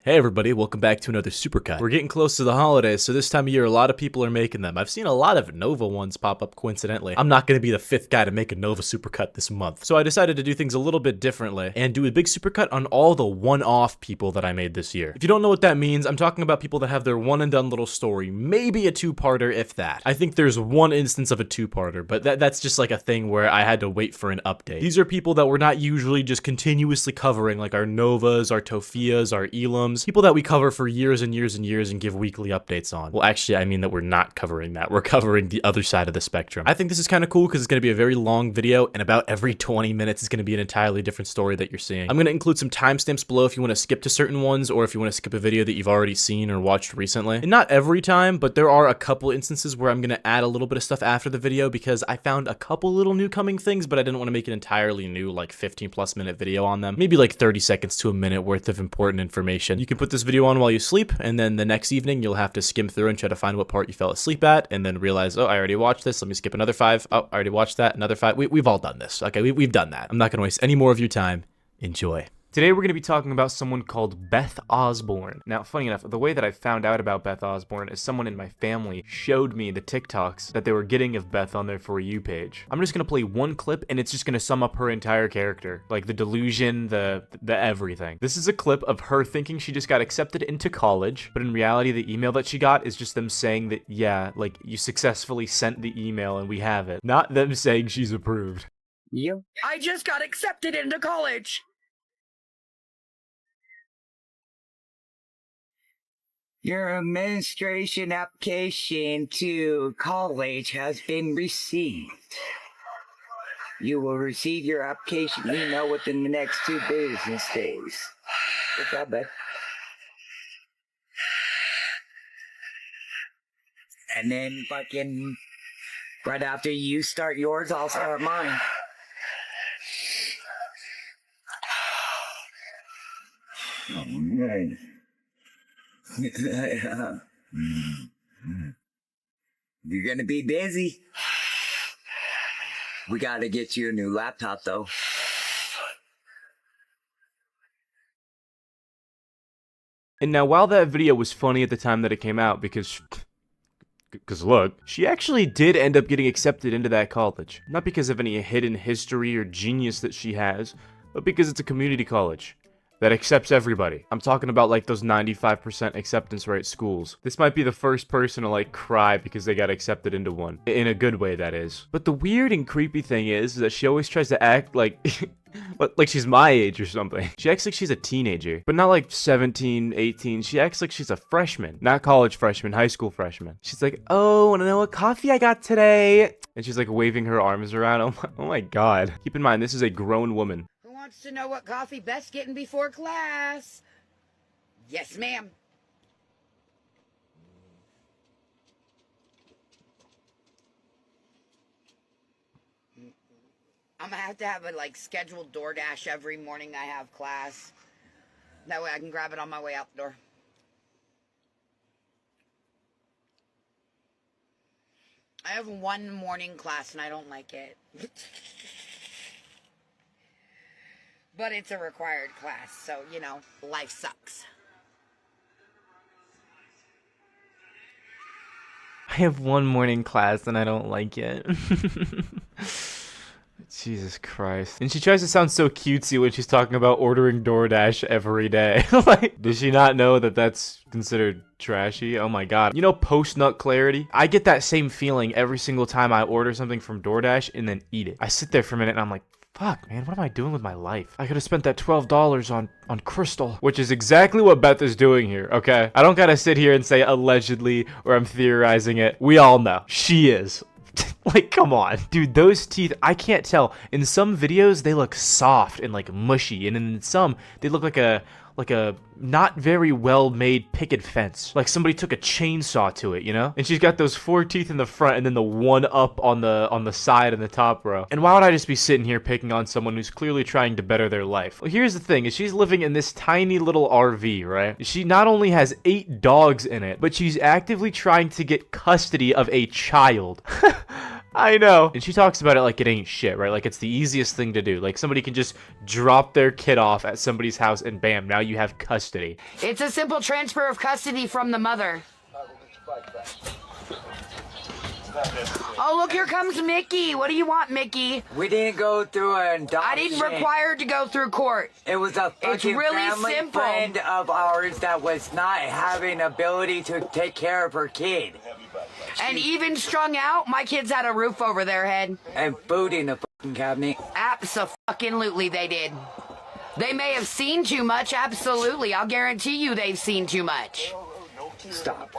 Hey everybody, welcome back to another supercut. We're getting close to the holidays, so this time of year a lot of people are making them. I've seen a lot of Nova ones pop up coincidentally. I'm not going to be the fifth guy to make a Nova supercut this month. So I decided to do things a little bit differently and do a big supercut on all the one-off people that I made this year. If you don't know what that means, I'm talking about people that have their one and done little story, maybe a two-parter if that. I think there's one instance of a two-parter, but that's just like a thing where I had to wait for an update. These are people that we're not usually just continuously covering, like our Novas, our Tofias, our Elams, people that we cover for years and years and years and give weekly updates on. Well, actually, I mean that we're not covering that. We're covering the other side of the spectrum. I think this is kind of cool because it's going to be a very long video, and about every 20 minutes is going to be an entirely different story that you're seeing. I'm going to include some timestamps below if you want to skip to certain ones, or if you want to skip a video that you've already seen or watched recently. And not every time, but there are a couple instances where I'm going to add a little bit of stuff after the video because I found a couple little new coming things, but I didn't want to make an entirely new, like 15+ minute video on them. Maybe like 30 seconds to a minute worth of important information. You can put this video on while you sleep, and then the next evening you'll have to skim through and try to find what part you fell asleep at, and then realize, oh, I already watched this, let me skip another 5. Oh, I already watched that, another 5. We've all done this. Okay, we've done that. I'm not gonna waste any more of your time. Enjoy. Today we're going to be talking about someone called Beth Osborne. Now, funny enough, the way that I found out about Beth Osborne is someone in my family showed me the TikToks that they were getting of Beth on their For You page. I'm just going to play one clip, and it's just going to sum up her entire character. Like, the delusion, the everything. This is a clip of her thinking she just got accepted into college, but in reality, the email that she got is just them saying that, yeah, like, you successfully sent the email and we have it. Not them saying she's approved. You? I just got accepted into college! Your administration application to college has been received. You will receive your application email within the next 2 business days. Good job, bud. And then fucking right after you start yours, I'll start mine. Alright. You're gonna be busy. We gotta get you a new laptop, though. And now, while that video was funny at the time that it came out, because look, she actually did end up getting accepted into that college. Not because of any hidden history or genius that she has, but because it's a community college that accepts everybody. I'm talking about like those 95% acceptance rate schools. This might be the first person to like cry because they got accepted into one. In a good way, that is. But the weird and creepy thing is that she always tries to act like like she's my age or something. She acts like she's a teenager, but not like 17, 18. She acts like she's a freshman. Not college freshman, high school freshman. She's like, oh, wanna know what coffee I got today? And she's like waving her arms around. Oh my god. Keep in mind, this is a grown woman. Wants to know what coffee Beth's getting before class. Yes, ma'am. I'm gonna have to have a scheduled DoorDash every morning I have class. That way I can grab it on my way out the door. I have one morning class and I don't like it. But it's a required class, so, you know, life sucks. I have one morning class and I don't like it. Jesus Christ. And she tries to sound so cutesy when she's talking about ordering DoorDash every day. Like, does she not know that that's considered trashy? Oh my god. You know post-nut clarity? I get that same feeling every single time I order something from DoorDash and then eat it. I sit there for a minute and I'm like, fuck, man, what am I doing with my life? I could have spent that $12 on Crystal. Which is exactly what Beth is doing here, okay? I don't gotta sit here and say allegedly or I'm theorizing it. We all know. She is. Like, come on. Dude, those teeth, I can't tell. In some videos, they look soft and, like, mushy. And in some, they look like a not very well made picket fence. Like somebody took a chainsaw to it, you know? And she's got those 4 teeth in the front and then the one up on the side in the top row. And why would I just be sitting here picking on someone who's clearly trying to better their life? Well, here's the thing, is she's living in this tiny little RV, right? She not only has 8 dogs in it, but she's actively trying to get custody of a child. I know. And she talks about it like it ain't shit, right? Like it's the easiest thing to do. Like somebody can just drop their kid off at somebody's house and bam, now you have custody. It's a simple transfer of custody from the mother. Oh, look, here comes Mickey. What do you want, Mickey? We didn't go through an adoption. I didn't require to go through court. It was a fucking really family simple. friend of ours that was not having ability to take care of her kid. And even strung out, my kids had a roof over their head. And food in the fucking cabinet. Abso-fucking-lutely they did. They may have seen too much, absolutely. I'll guarantee you they've seen too much. Stop.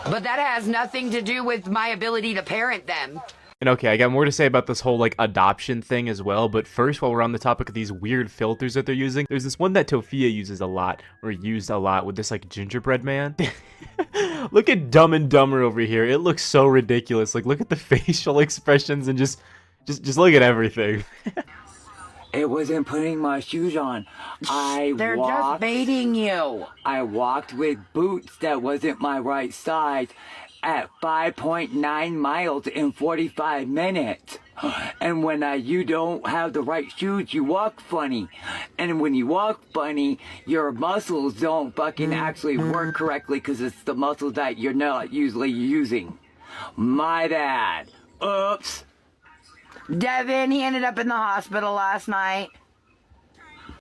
But that has nothing to do with my ability to parent them. And okay, I got more to say about this whole like adoption thing as well, but first, while we're on the topic of these weird filters that they're using, there's this one that Tofia uses a lot, or used a lot, with this like gingerbread man. Look at Dumb and Dumber over here. It looks so ridiculous. Like, look at the facial expressions and just look at everything. It wasn't putting my shoes on. They're just baiting you. I walked with boots that wasn't my right size at 5.9 miles in 45 minutes. And when you don't have the right shoes, you walk funny. And when you walk funny, your muscles don't fucking actually work correctly because it's the muscles that you're not usually using. My dad. Oops. Devin, he ended up in the hospital last night.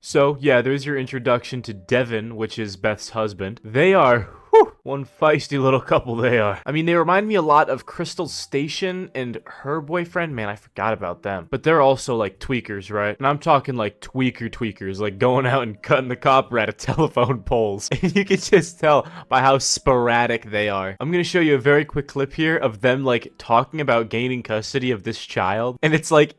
So, yeah, there's your introduction to Devin, which is Beth's husband. They are, whew, one feisty little couple they are. I mean, they remind me a lot of Crystal Station and her boyfriend. Man, I forgot about them. But they're also, like, tweakers, right? And I'm talking, like, tweakers, like going out and cutting the copper out of telephone poles. And you can just tell by how sporadic they are. I'm gonna show you a very quick clip here of them, like, talking about gaining custody of this child. And it's like,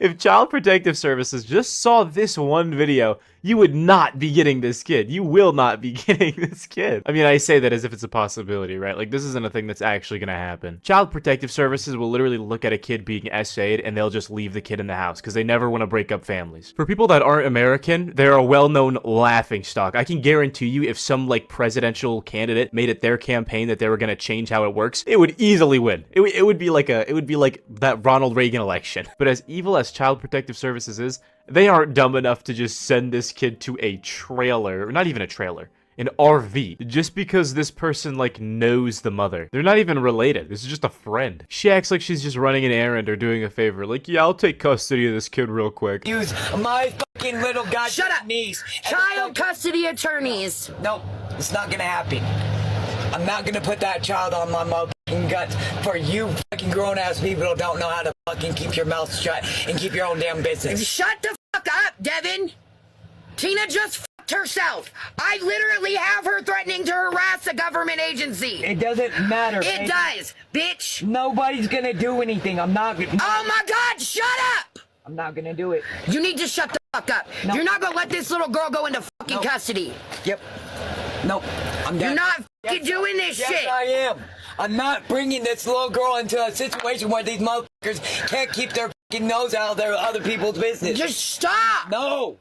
if Child Protective Services just saw this one video, you would not be getting this kid. You will not be getting this kid. I mean, I say that as if it's a possibility, right? Like, this isn't a thing that's actually gonna happen. Child Protective Services will literally look at a kid being SA'd and they'll just leave the kid in the house because they never want to break up families. For people that aren't American, they're a well-known laughingstock. I can guarantee you if some, like, presidential candidate made it their campaign that they were gonna change how it works, it would easily win. It would be like that Ronald Reagan election. But as evil as Child Protective Services is, they aren't dumb enough to just send this kid to a trailer, or not even a trailer, an RV, just because this person, like, knows the mother. They're not even related. This is just a friend. She acts like she's just running an errand or doing a favor. Like, yeah, I'll take custody of this kid real quick. Use my fucking little goddamn Shut up. niece. Child custody attorneys. Nope, it's not gonna happen. I'm not gonna put that child on my motherfucking guts for you fucking grown-ass people who don't know how to fucking keep your mouth shut and keep your own damn business. Shut the fuck up, Devin. Tina just fucked herself. I literally have her threatening to harass a government agency. It doesn't matter. It does, bitch. Nobody's gonna do anything. I'm not gonna. Oh my God, shut up. I'm not gonna do it. You need to shut the fuck up. No. You're not gonna let this little girl go into fucking custody. Yep. Nope. I'm done. You're not fucking doing this Yes, shit. I am. I'm not bringing this little girl into a situation where these motherfuckers can't keep their fucking nose out of their other people's business. Just stop. No.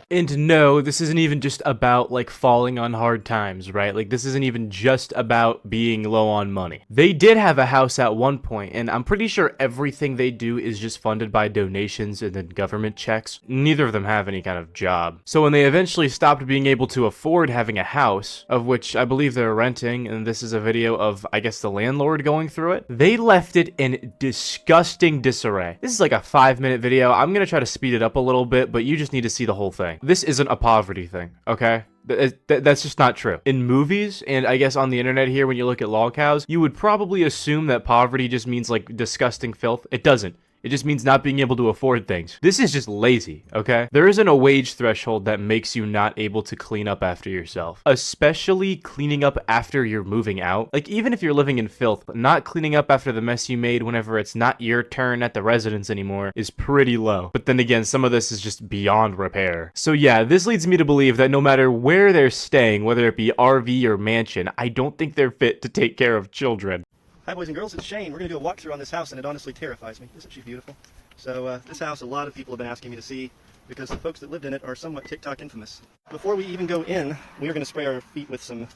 And no, this isn't even just about, like, falling on hard times, right? Like, this isn't even just about being low on money. They did have a house at one point, and I'm pretty sure everything they do is just funded by donations and then government checks. Neither of them have any kind of job. So when they eventually stopped being able to afford having a house, of which I believe they're renting, and this is a video of, I guess, the landlord going through it, they left it in disgusting disarray. This is like a 5-minute video. I'm gonna try to speed it up a little bit, but you just need to see the whole thing. This isn't a poverty thing, okay? That's just not true. In movies, and I guess on the internet here, when you look at Lolcows, you would probably assume that poverty just means, like, disgusting filth. It doesn't. It just means not being able to afford things. This is just lazy, okay? There isn't a wage threshold that makes you not able to clean up after yourself. Especially cleaning up after you're moving out. Like, even if you're living in filth, not cleaning up after the mess you made whenever it's not your turn at the residence anymore is pretty low. But then again, some of this is just beyond repair. So yeah, this leads me to believe that no matter where they're staying, whether it be RV or mansion, I don't think they're fit to take care of children. Hi boys and girls, it's Shane. We're going to do a walkthrough on this house and it honestly terrifies me. Isn't she beautiful? So this house a lot of people have been asking me to see because the folks that lived in it are somewhat TikTok infamous. Before we even go in, we are going to spray our feet with some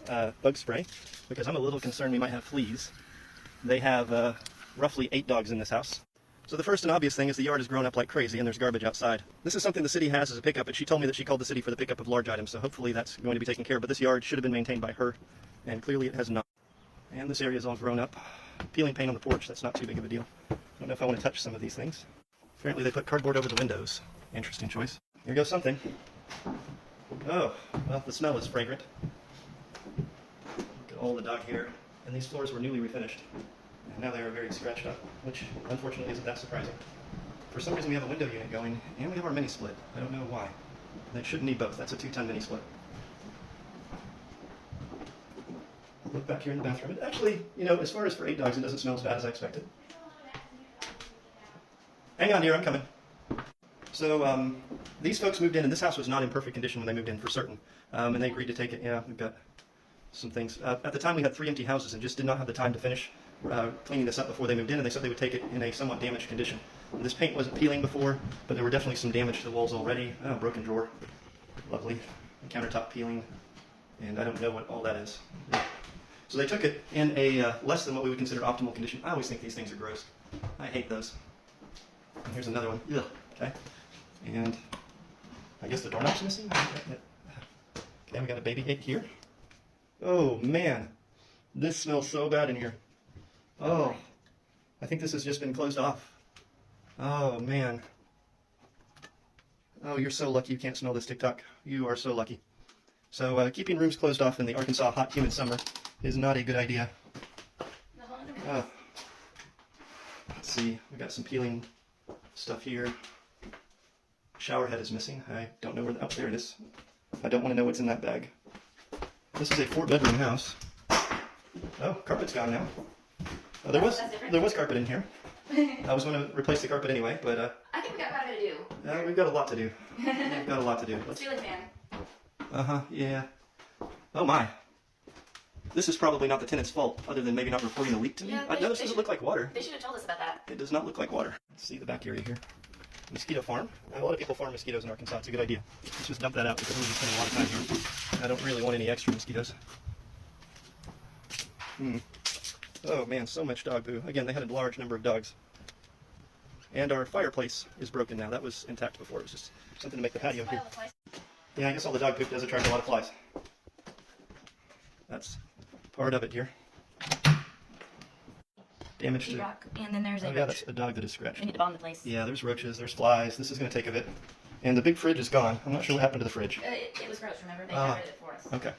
bug spray because I'm a little concerned we might have fleas. They have roughly 8 dogs in this house. So the first and obvious thing is the yard has grown up like crazy and there's garbage outside. This is something the city has as a pickup, and she told me that she called the city for the pickup of large items, so hopefully that's going to be taken care of. But this yard should have been maintained by her, and clearly it has not. And this area is all grown up. Peeling paint on the porch, that's not too big of a deal. I don't know if I want to touch some of these things. Apparently they put cardboard over the windows. Interesting choice. Here goes something. Oh, well, the smell is fragrant. Look at all the dog hair. And these floors were newly refinished. And now they are very scratched up, which unfortunately isn't that surprising. For some reason we have a window unit going, and we have our mini split. I don't know why. They shouldn't need both. That's a 2-ton mini split. Look back here in the bathroom. It actually, you know, as far as for 8 dogs, it doesn't smell as bad as I expected. Hang on, dear, I'm coming. So, these folks moved in, and this house was not in perfect condition when they moved in, for certain. And they agreed to take it. Yeah, we've got some things. At the time, we had 3 empty houses and just did not have the time to finish cleaning this up before they moved in, and they said they would take it in a somewhat damaged condition. This paint wasn't peeling before, but there were definitely some damage to the walls already. Oh, broken drawer. Lovely. And countertop peeling. And I don't know what all that is. So they took it in a less than what we would consider optimal condition. I always think these things are gross. I hate those. And here's another one. Ugh. Okay. And I guess the doorknob's missing? Okay, we got a baby gate here. Oh, man. This smells so bad in here. Oh. I think this has just been closed off. Oh, man. Oh, you're so lucky you can't smell this TikTok. You are so lucky. So keeping rooms closed off in the Arkansas hot, humid summer is not a good idea. Let's see. We've got some peeling stuff here. Shower head is missing. I don't know where. Oh, there it is. I don't want to know what's in that bag. This is a 4-bedroom house. Oh, carpet's gone now. Oh, there was carpet in here. I was going to replace the carpet anyway, but I think we got quite a bit to do. we've got a lot to do. We've got a lot to do. Ceiling fan. Yeah. Oh my. This is probably not the tenant's fault, other than maybe not reporting the leak to me. Yeah, I noticed it doesn't look like water. They should have told us about that. It does not look like water. Let's see the back area here. Mosquito farm. A lot of people farm mosquitoes in Arkansas. It's a good idea. Let's just dump that out because we're going to spend a lot of time here. I don't really want any extra mosquitoes. Oh man, so much dog poo. Again, they had a large number of dogs. And our fireplace is broken now. That was intact before. It was just something to make the patio here. Yeah, I guess all the dog poop does attract a lot of flies. That's part of it here. Damage to... Rock. And then there's a yeah, that's a dog that is scratched. We need to bomb the place. Yeah, there's roaches, there's flies. This is going to take a bit. And the big fridge is gone. I'm not sure what happened to the fridge. It was gross, remember? They got rid of it for us. Okay.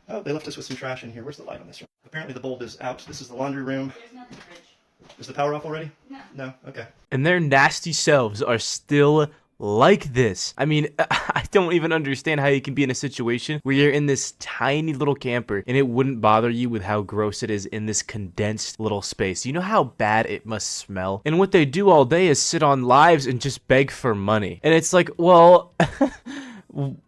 Oh, they left us with some trash in here. Where's the light on this room? Apparently the bulb is out. This is the laundry room. There's nothing in the fridge. Is the power off already? No. No? Okay. And their nasty selves are still like this. I mean, I don't even understand how you can be in a situation where you're in this tiny little camper and it wouldn't bother you with how gross it is in this condensed little space. You know how bad it must smell? And what they do all day is sit on lives and just beg for money. And it's like, well,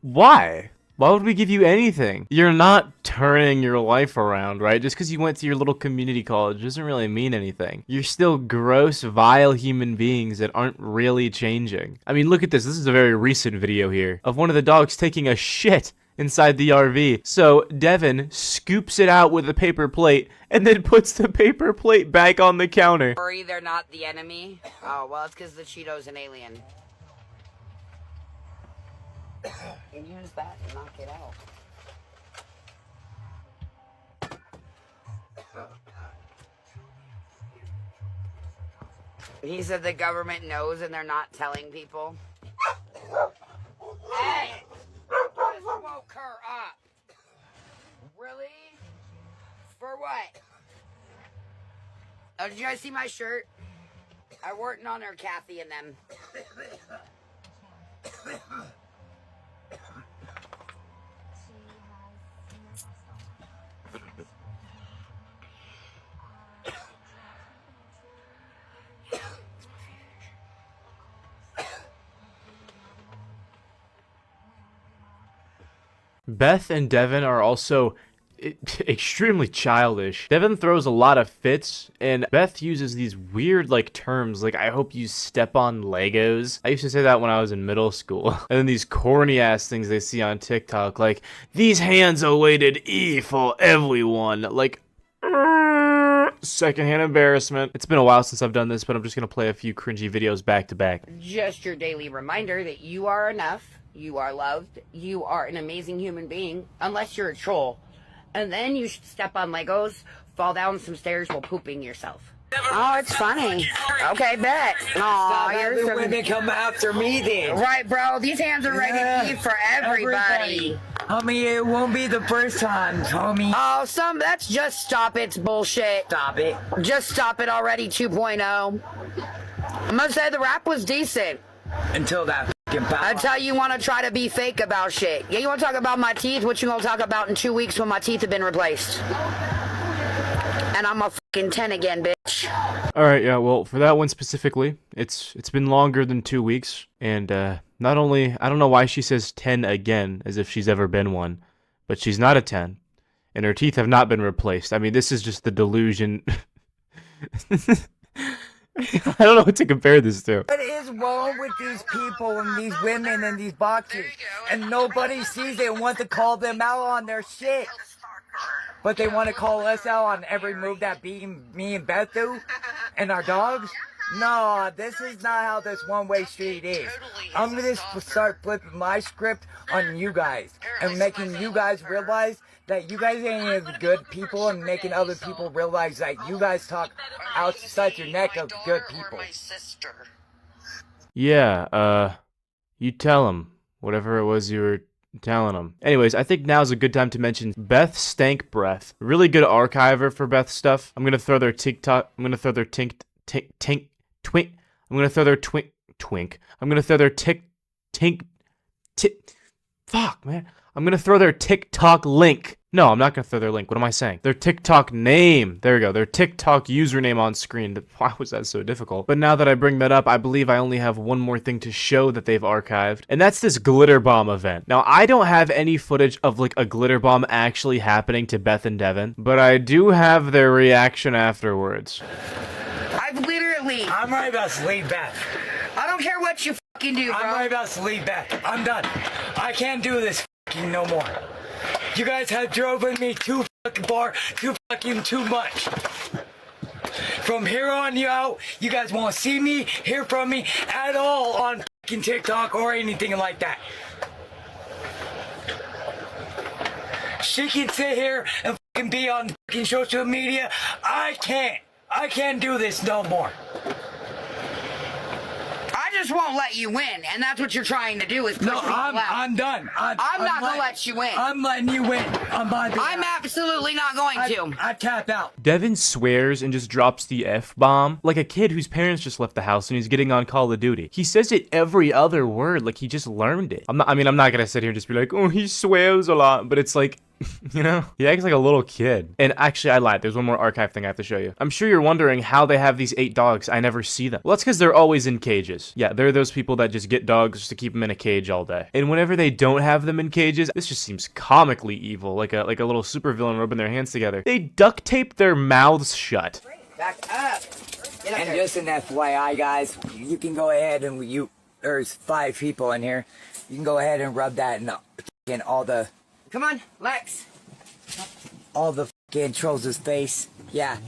why? Why would we give you anything? You're not turning your life around, right? Just because you went to your little community college doesn't really mean anything. You're still gross, vile human beings that aren't really changing. I mean, look at this. This is a very recent video here of one of the dogs taking a shit inside the RV. So Devin scoops it out with a paper plate and then puts the paper plate back on the counter. Worry they're not the enemy? Oh, well, it's because the Cheeto's an alien. And use that to knock it out. He said the government knows and they're not telling people. Hey! I just woke her up. Really? For what? Oh, did you guys see my shirt? I wore it on her, Kathy, and them. Beth and Devin are also extremely childish. Devin throws a lot of fits, and Beth uses these weird terms like, I hope you step on Legos. I used to say that when I was in middle school. And then these corny ass things they see on TikTok like, these hands awaited E for everyone. Like, Secondhand embarrassment. It's been a while since I've done this, but I'm just gonna play a few cringy videos back to back. Just your daily reminder that you are enough, you are loved, you are an amazing human being, unless you're a troll. And then you should step on Legos, fall down some stairs while pooping yourself. Oh, it's funny. Okay, bet. Aw, you're so... women come after me then. Right, bro. These hands are ready to eat for everybody. Homie, it won't be the first time, homie. Oh, that's just stop it's bullshit. Stop it. Just stop it already 2.0. I must say the rap was decent. Until that fucking power. Until you want to try to be fake about shit. Yeah, you want to talk about my teeth? What you gonna talk about in 2 weeks when my teeth have been replaced? And I'm a fucking 10 again, bitch. Alright, yeah, well, for that one specifically, it's been longer than 2 weeks, and not only, I don't know why she says 10 again, as if she's ever been one, but she's not a 10, and her teeth have not been replaced. I mean, this is just the delusion. I don't know what to compare this to. What is wrong with these people and these women and these boxers? And nobody sees it and wants to call them out on their shit. But they want to call us out on every move that me and Beth do? And our dogs? No, this is not how this one-way street is. I'm going to start flipping my script on you guys. And making you guys realize that you guys ain't as good people, and making other people realize that you guys talk outside your neck of good people. Yeah, you tell him whatever it was you were telling him. Anyways, I think now's a good time to mention Beth Stank Breath. Really good archiver for Beth stuff. I'm gonna throw their TikTok. I'm gonna throw their twink. I'm gonna throw their twink. I'm gonna throw their fuck, man. I'm gonna throw their TikTok link. No, I'm not gonna throw their link. What am I saying? Their TikTok name. There we go. Their TikTok username on screen. Why was that so difficult? But now that I bring that up, I believe I only have one more thing to show that they've archived, and that's this glitter bomb event. Now, I don't have any footage of like a glitter bomb actually happening to Beth and Devin, but I do have their reaction afterwards. I'm right about to leave Beth. I don't care what you fucking do, bro. I'm right about to leave Beth. I'm done. I can't do this fucking no more. You guys have driven me too fucking far, too much. From here on out, you guys won't see me, hear from me at all on fucking TikTok or anything like that. She can sit here and fucking be on fucking social media. I can't do this no more. I just won't let you win, and that's what you're trying to do is push people out. I'm done. I'm not gonna let you win. I'm letting you win. I'm absolutely not going to. I tapped out. Devin swears and just drops the F-bomb like a kid whose parents just left the house and he's getting on Call of Duty. He says it every other word like he just learned it. I'm not gonna sit here and just be like, oh, he swears a lot, but it's like, you know, he acts like a little kid. And actually, I lied. There's one more archive thing I have to show you. I'm sure you're wondering how they have these 8 dogs. I never see them. Well, that's because they're always in cages. Yeah, they're those people that just get dogs just to keep them in a cage all day. And whenever they don't have them in cages, this just seems comically evil, like a little supervillain rubbing their hands together. They duct tape their mouths shut. Back up. And just an FYI, guys, you can go ahead and there's 5 people in here. You can go ahead and rub that in all the... Come on, Lex. All the fucking trolls' face. Yeah,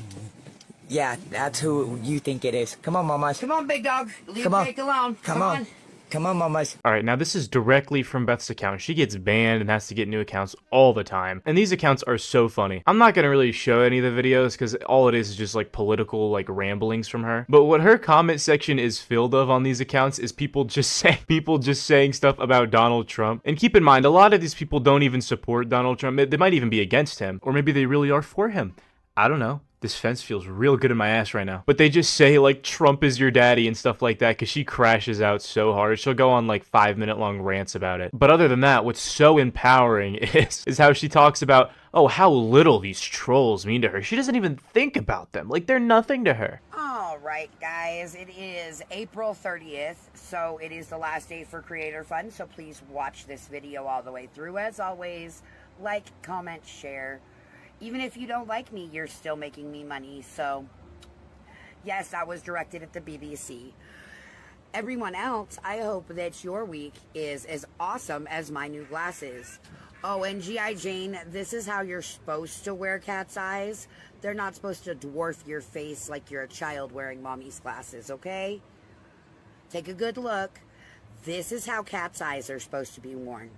that's who you think it is. Come on, mamas. Come on, big dog. Leave Come on. Jake alone. Come on. Come on, mamas. Alright, now this is directly from Beth's account. She gets banned and has to get new accounts all the time. And these accounts are so funny. I'm not gonna really show any of the videos because all it is just like political like ramblings from her. But what her comment section is filled of on these accounts is people just saying stuff about Donald Trump. And keep in mind, a lot of these people don't even support Donald Trump. They might even be against him. Or maybe they really are for him. I don't know. This fence feels real good in my ass right now. But they just say, like, Trump is your daddy and stuff like that because she crashes out so hard. She'll go on, like, 5-minute long rants about it. But other than that, what's so empowering is how she talks about, oh, how little these trolls mean to her. She doesn't even think about them. Like, they're nothing to her. All right, guys. It is April 30th, so it is the last day for Creator Fund. So please watch this video all the way through. As always, like, comment, share. Even if you don't like me, you're still making me money. So, yes, that was directed at the BBC. Everyone else, I hope that your week is as awesome as my new glasses. Oh, and G.I. Jane, this is how you're supposed to wear cat's eyes. They're not supposed to dwarf your face like you're a child wearing mommy's glasses, okay? Take a good look. This is how cat's eyes are supposed to be worn.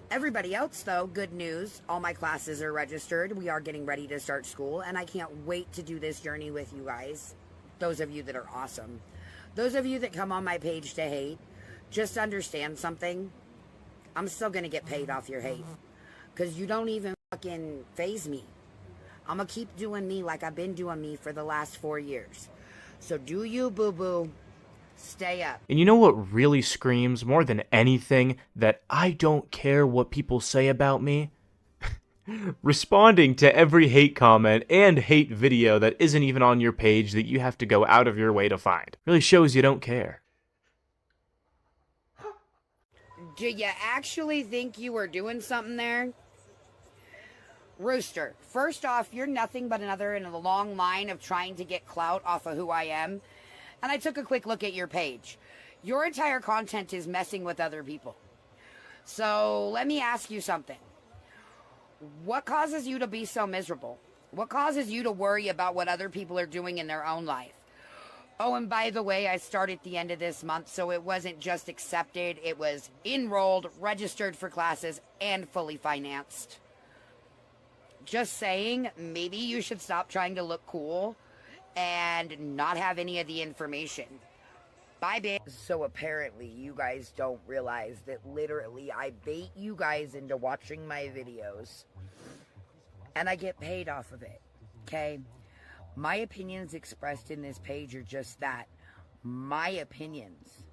Everybody else, though, good news. All my classes are registered. We are getting ready to start school, and I can't wait to do this journey with you guys. Those of you that are awesome. Those of you that come on my page to hate, just understand something. I'm still going to get paid off your hate. Because you don't even fucking faze me. I'm going to keep doing me like I've been doing me for the last 4 years. So do you, boo-boo. Stay up. And you know what really screams more than anything that I don't care what people say about me? Responding to every hate comment and hate video that isn't even on your page that you have to go out of your way to find. Really shows you don't care. Do you actually think you were doing something there? Rooster, first off, you're nothing but another in a long line of trying to get clout off of who I am. And I took a quick look at your page. Your entire content is messing with other people. So let me ask you something. What causes you to be so miserable? What causes you to worry about what other people are doing in their own life? Oh, and by the way, I start at the end of this month, so it wasn't just accepted. It was enrolled, registered for classes, and fully financed. Just saying, maybe you should stop trying to look cool and not have any of the information. Bye, bitch. So apparently you guys don't realize that literally I bait you guys into watching my videos. And I get paid off of it. Okay? My opinions expressed in this page are just that. My opinions.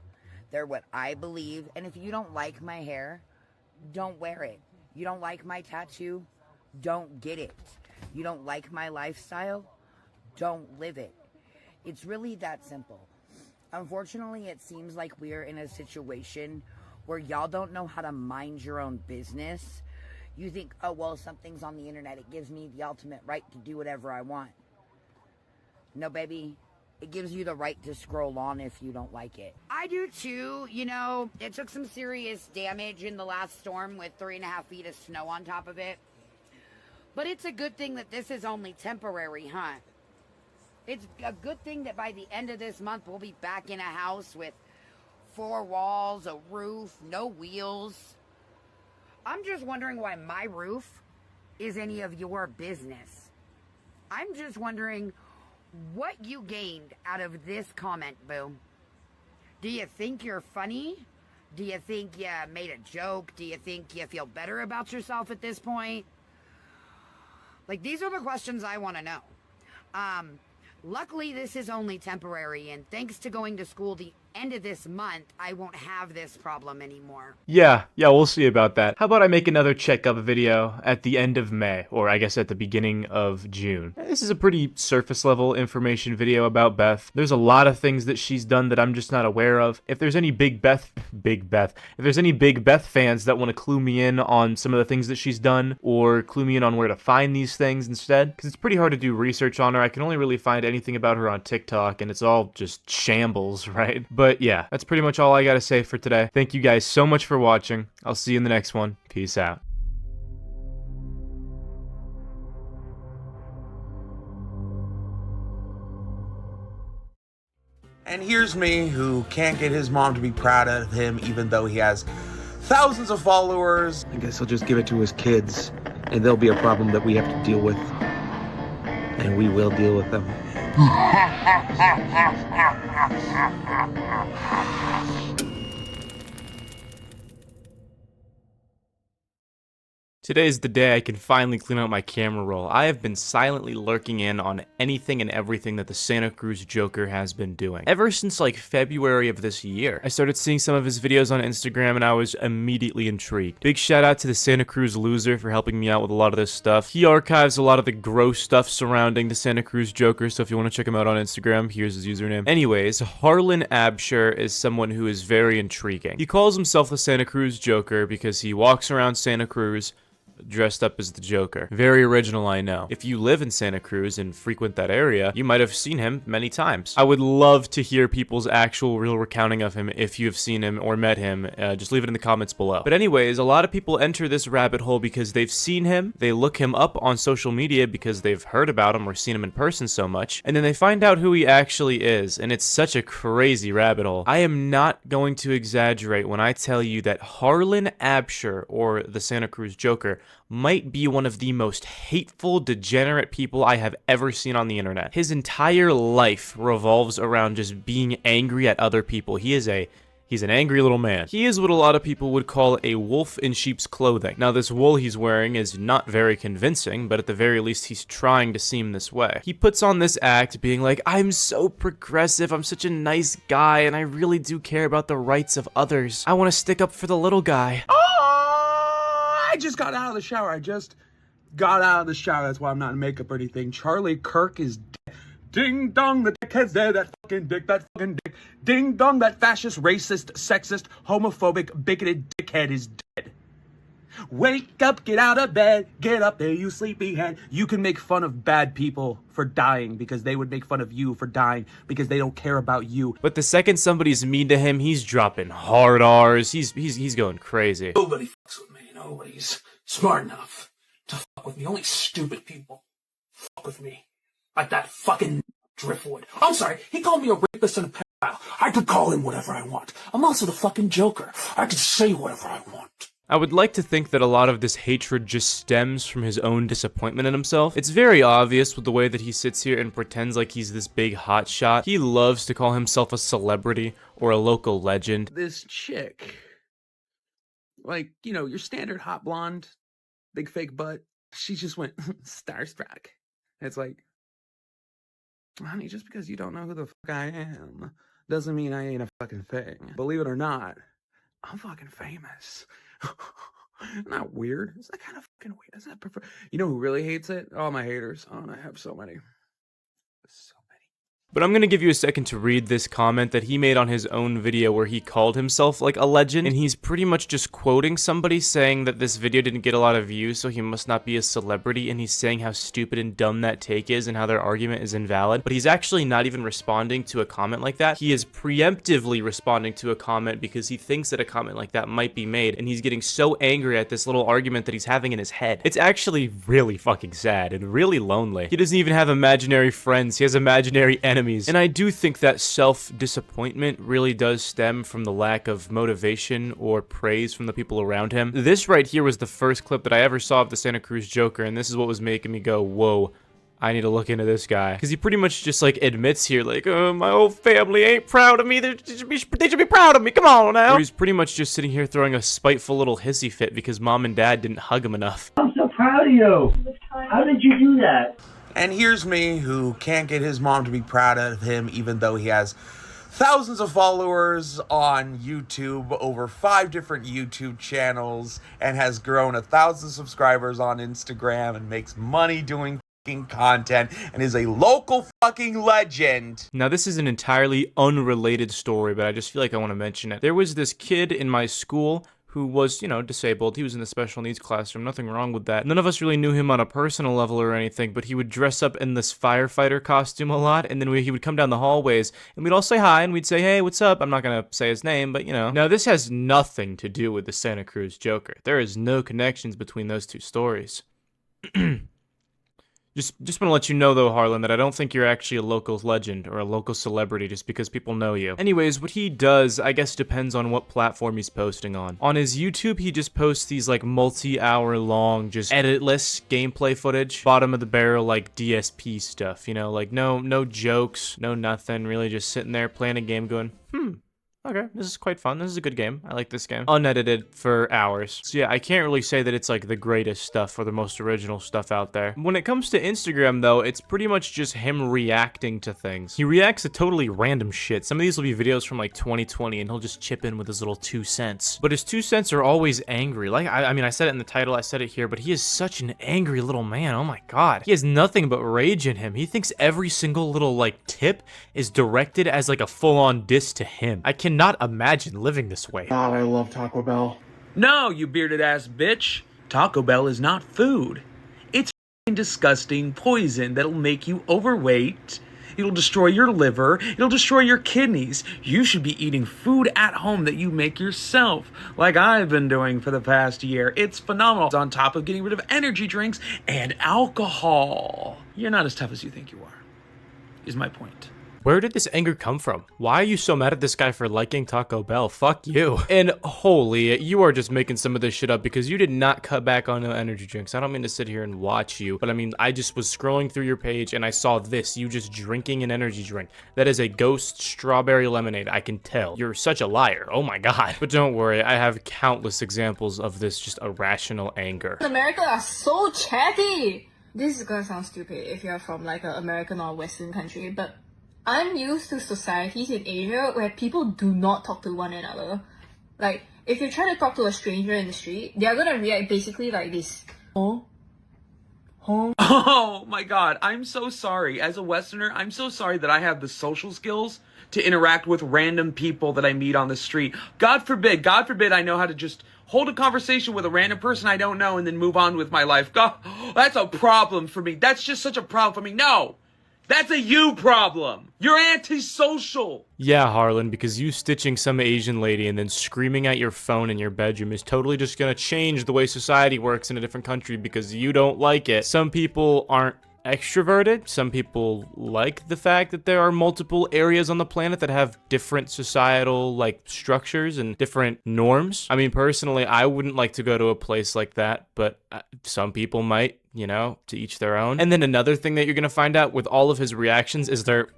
They're what I believe. And if you don't like my hair, don't wear it. You don't like my tattoo, don't get it. You don't like my lifestyle, don't live it. It's really that simple. Unfortunately, it seems like we're in a situation where y'all don't know how to mind your own business. You think, oh, well, something's on the internet. It gives me the ultimate right to do whatever I want. No, baby. It gives you the right to scroll on if you don't like it. I do too. You know, it took some serious damage in the last storm with 3.5 feet of snow on top of it. But it's a good thing that this is only temporary, huh? It's a good thing that by the end of this month, we'll be back in a house with 4 walls, a roof, no wheels. I'm just wondering why my roof is any of your business. I'm just wondering what you gained out of this comment, boo. Do you think you're funny? Do you think you made a joke? Do you think you feel better about yourself at this point? Like, these are the questions I want to know. Luckily, this is only temporary, and thanks to going to school the end of this month, I won't have this problem anymore. Yeah, we'll see about that. How about I make another checkup video at the end of May, or I guess at the beginning of June. This is a pretty surface level information video about Beth. There's a lot of things that she's done that I'm just not aware of. If there's any Big Beth fans that want to clue me in on some of the things that she's done, or clue me in on where to find these things instead, because it's pretty hard to do research on her. I can only really find anything about her on TikTok, and it's all just shambles, right? But yeah, that's pretty much all I gotta say for today. Thank you guys so much for watching. I'll see you in the next one. Peace out. And here's me, who can't get his mom to be proud of him even though he has thousands of followers. I guess he'll just give it to his kids, and they'll be a problem that we have to deal with. And we will deal with them. Today is the day I can finally clean out my camera roll. I have been silently lurking in on anything and everything that the Santa Cruz Joker has been doing. Ever since like February of this year, I started seeing some of his videos on Instagram and I was immediately intrigued. Big shout out to the Santa Cruz Loser for helping me out with a lot of this stuff. He archives a lot of the gross stuff surrounding the Santa Cruz Joker, so if you want to check him out on Instagram, here's his username. Anyways, Harlan Absher is someone who is very intriguing. He calls himself the Santa Cruz Joker because he walks around Santa Cruz dressed up as the Joker. Very original, I know. If you live in Santa Cruz and frequent that area, you might have seen him many times. I would love to hear people's actual real recounting of him if you have seen him or met him. Just leave it in the comments below. But anyways, a lot of people enter this rabbit hole because they've seen him, they look him up on social media because they've heard about him or seen him in person so much, and then they find out who he actually is, and it's such a crazy rabbit hole. I am not going to exaggerate when I tell you that Harlan Absher, or the Santa Cruz Joker, might be one of the most hateful, degenerate people I have ever seen on the internet. His entire life revolves around just being angry at other people. He's an angry little man. He is what a lot of people would call a wolf in sheep's clothing. Now, this wool he's wearing is not very convincing, but at the very least, he's trying to seem this way. He puts on this act being like, I'm so progressive, I'm such a nice guy, and I really do care about the rights of others. I want to stick up for the little guy. I just got out of the shower. That's why I'm not in makeup or anything. Charlie Kirk is dead. Ding dong, the dickhead's dead. That fucking dick. Ding dong, that fascist, racist, sexist, homophobic, bigoted dickhead is dead. Wake up, get out of bed, get up there, you sleepyhead. You can make fun of bad people for dying because they would make fun of you for dying because they don't care about you. But the second somebody's mean to him, he's dropping hard R's. He's going crazy. Nobody fucks with me. Nobody's smart enough to fuck with me. Only stupid people fuck with me. Like that fucking Driftwood. I'm sorry, he called me a rapist and a pedophile. I could call him whatever I want. I'm also the fucking Joker. I could say whatever I want. I would like to think that a lot of this hatred just stems from his own disappointment in himself. It's very obvious with the way that he sits here and pretends like he's this big hotshot. He loves to call himself a celebrity or a local legend. This chick, like, you know, your standard hot blonde, big fake butt, she just went starstruck. It's like, honey, just because you don't know who the fuck I am doesn't mean I ain't a fucking thing. Believe it or not, I'm fucking famous. Not weird. Is that kind of fucking weird? Is that You know who really hates it? Oh, my haters. Oh, and I have so many. So many. But I'm gonna give you a second to read this comment that he made on his own video where he called himself like a legend, and he's pretty much just quoting somebody saying that this video didn't get a lot of views, so he must not be a celebrity, and he's saying how stupid and dumb that take is and how their argument is invalid. But he's actually not even responding to a comment like that. He is preemptively responding to a comment because he thinks that a comment like that might be made, and he's getting so angry at this little argument that he's having in his head. It's actually really fucking sad and really lonely. He doesn't even have imaginary friends, he has imaginary enemies. And I do think that self-disappointment really does stem from the lack of motivation or praise from the people around him. This right here was the first clip that I ever saw of the Santa Cruz Joker, and this is what was making me go, whoa, I need to look into this guy. Because he pretty much just like admits here, like, my whole family ain't proud of me, they should be proud of me, come on now. Or he's pretty much just sitting here throwing a spiteful little hissy fit because mom and dad didn't hug him enough. I'm so proud of you. How did you do that? And here's me, who can't get his mom to be proud of him, even though he has thousands of followers on YouTube, over 5 different YouTube channels, and has grown 1,000 subscribers on Instagram, and makes money doing fucking content, and is a local fucking legend. Now, this is an entirely unrelated story, but I just feel like I want to mention it. There was this kid in my school who was, you know, disabled. He was in the special needs classroom, nothing wrong with that. None of us really knew him on a personal level or anything, but he would dress up in this firefighter costume a lot, and then he would come down the hallways, and we'd all say hi, and we'd say, hey, what's up? I'm not gonna say his name, but you know. Now, this has nothing to do with the Santa Cruz Joker. There is no connections between those two stories. Just want to let you know, though, Harlan, that I don't think you're actually a local legend or a local celebrity just because people know you. Anyways, what he does, I guess, depends on what platform he's posting on. On his YouTube, he just posts these, like, multi-hour long, just editless gameplay footage. Bottom of the barrel, like, DSP stuff, you know? Like, no jokes, no nothing, really just sitting there playing a game going, okay, this is quite fun. This is a good game. I like this game. Unedited for hours. So yeah, I can't really say that it's like the greatest stuff or the most original stuff out there. When it comes to Instagram though, it's pretty much just him reacting to things. He reacts to totally random shit. Some of these will be videos from like 2020 and he'll just chip in with his little 2 cents. But his 2 cents are always angry. Like, I mean, I said it in the title, I said it here, but he is such an angry little man. Oh my God. He has nothing but rage in him. He thinks every single little like tip is directed as like a full-on diss to him. I cannot imagine living this way. God, I love Taco Bell. No, you bearded ass bitch. Taco Bell is not food. It's disgusting poison that'll make you overweight. It'll destroy your liver. It'll destroy your kidneys. You should be eating food at home that you make yourself, like I've been doing for the past year. It's phenomenal. It's on top of getting rid of energy drinks and alcohol. You're not as tough as you think you are, is my point. Where did this anger come from? Why are you so mad at this guy for liking Taco Bell? Fuck you. And holy, you are just making some of this shit up because you did not cut back on the energy drinks. I don't mean to sit here and watch you, but I mean, I just was scrolling through your page and I saw this, you just drinking an energy drink. That is a Ghost strawberry lemonade, I can tell. You're such a liar, oh my god. But don't worry, I have countless examples of this just irrational anger. America are so chatty! This is gonna sound stupid if you're from like an American or Western country, but I'm used to societies in Asia where people do not talk to one another. Like, if you try to talk to a stranger in the street, they're gonna react basically like this. Oh? Oh my god, I'm so sorry. As a Westerner, I'm so sorry that I have the social skills to interact with random people that I meet on the street. God forbid I know how to just hold a conversation with a random person I don't know and then move on with my life. God, that's a problem for me. That's just such a problem for me. No! That's a you problem. You're antisocial. Yeah, Harlan, because you stitching some Asian lady and then screaming at your phone in your bedroom is totally just gonna change the way society works in a different country because you don't like it. Some people aren't extroverted. Some people like the fact that there are multiple areas on the planet that have different societal like structures and different norms. I mean, personally, I wouldn't like to go to a place like that, but some people might. You know, to each their own. And then another thing that you're gonna find out with all of his reactions is they're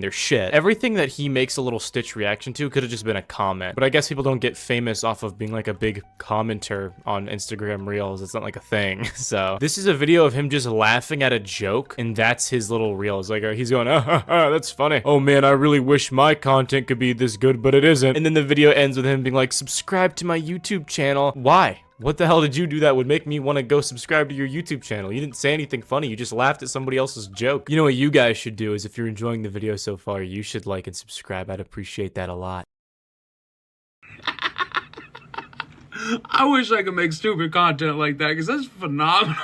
shit. Everything that he makes a little Stitch reaction to could have just been a comment. But I guess people don't get famous off of being like a big commenter on Instagram Reels. It's not like a thing. So this is a video of him just laughing at a joke, and that's his little reel. It's like he's going, that's funny. Oh man, I really wish my content could be this good, but it isn't. And then the video ends with him being like, subscribe to my YouTube channel. Why? What the hell did you do that would make me want to go subscribe to your YouTube channel? You didn't say anything funny, you just laughed at somebody else's joke. You know what you guys should do is if you're enjoying the video so far, you should like and subscribe. I'd appreciate that a lot. I wish I could make stupid content like that because that's phenomenal.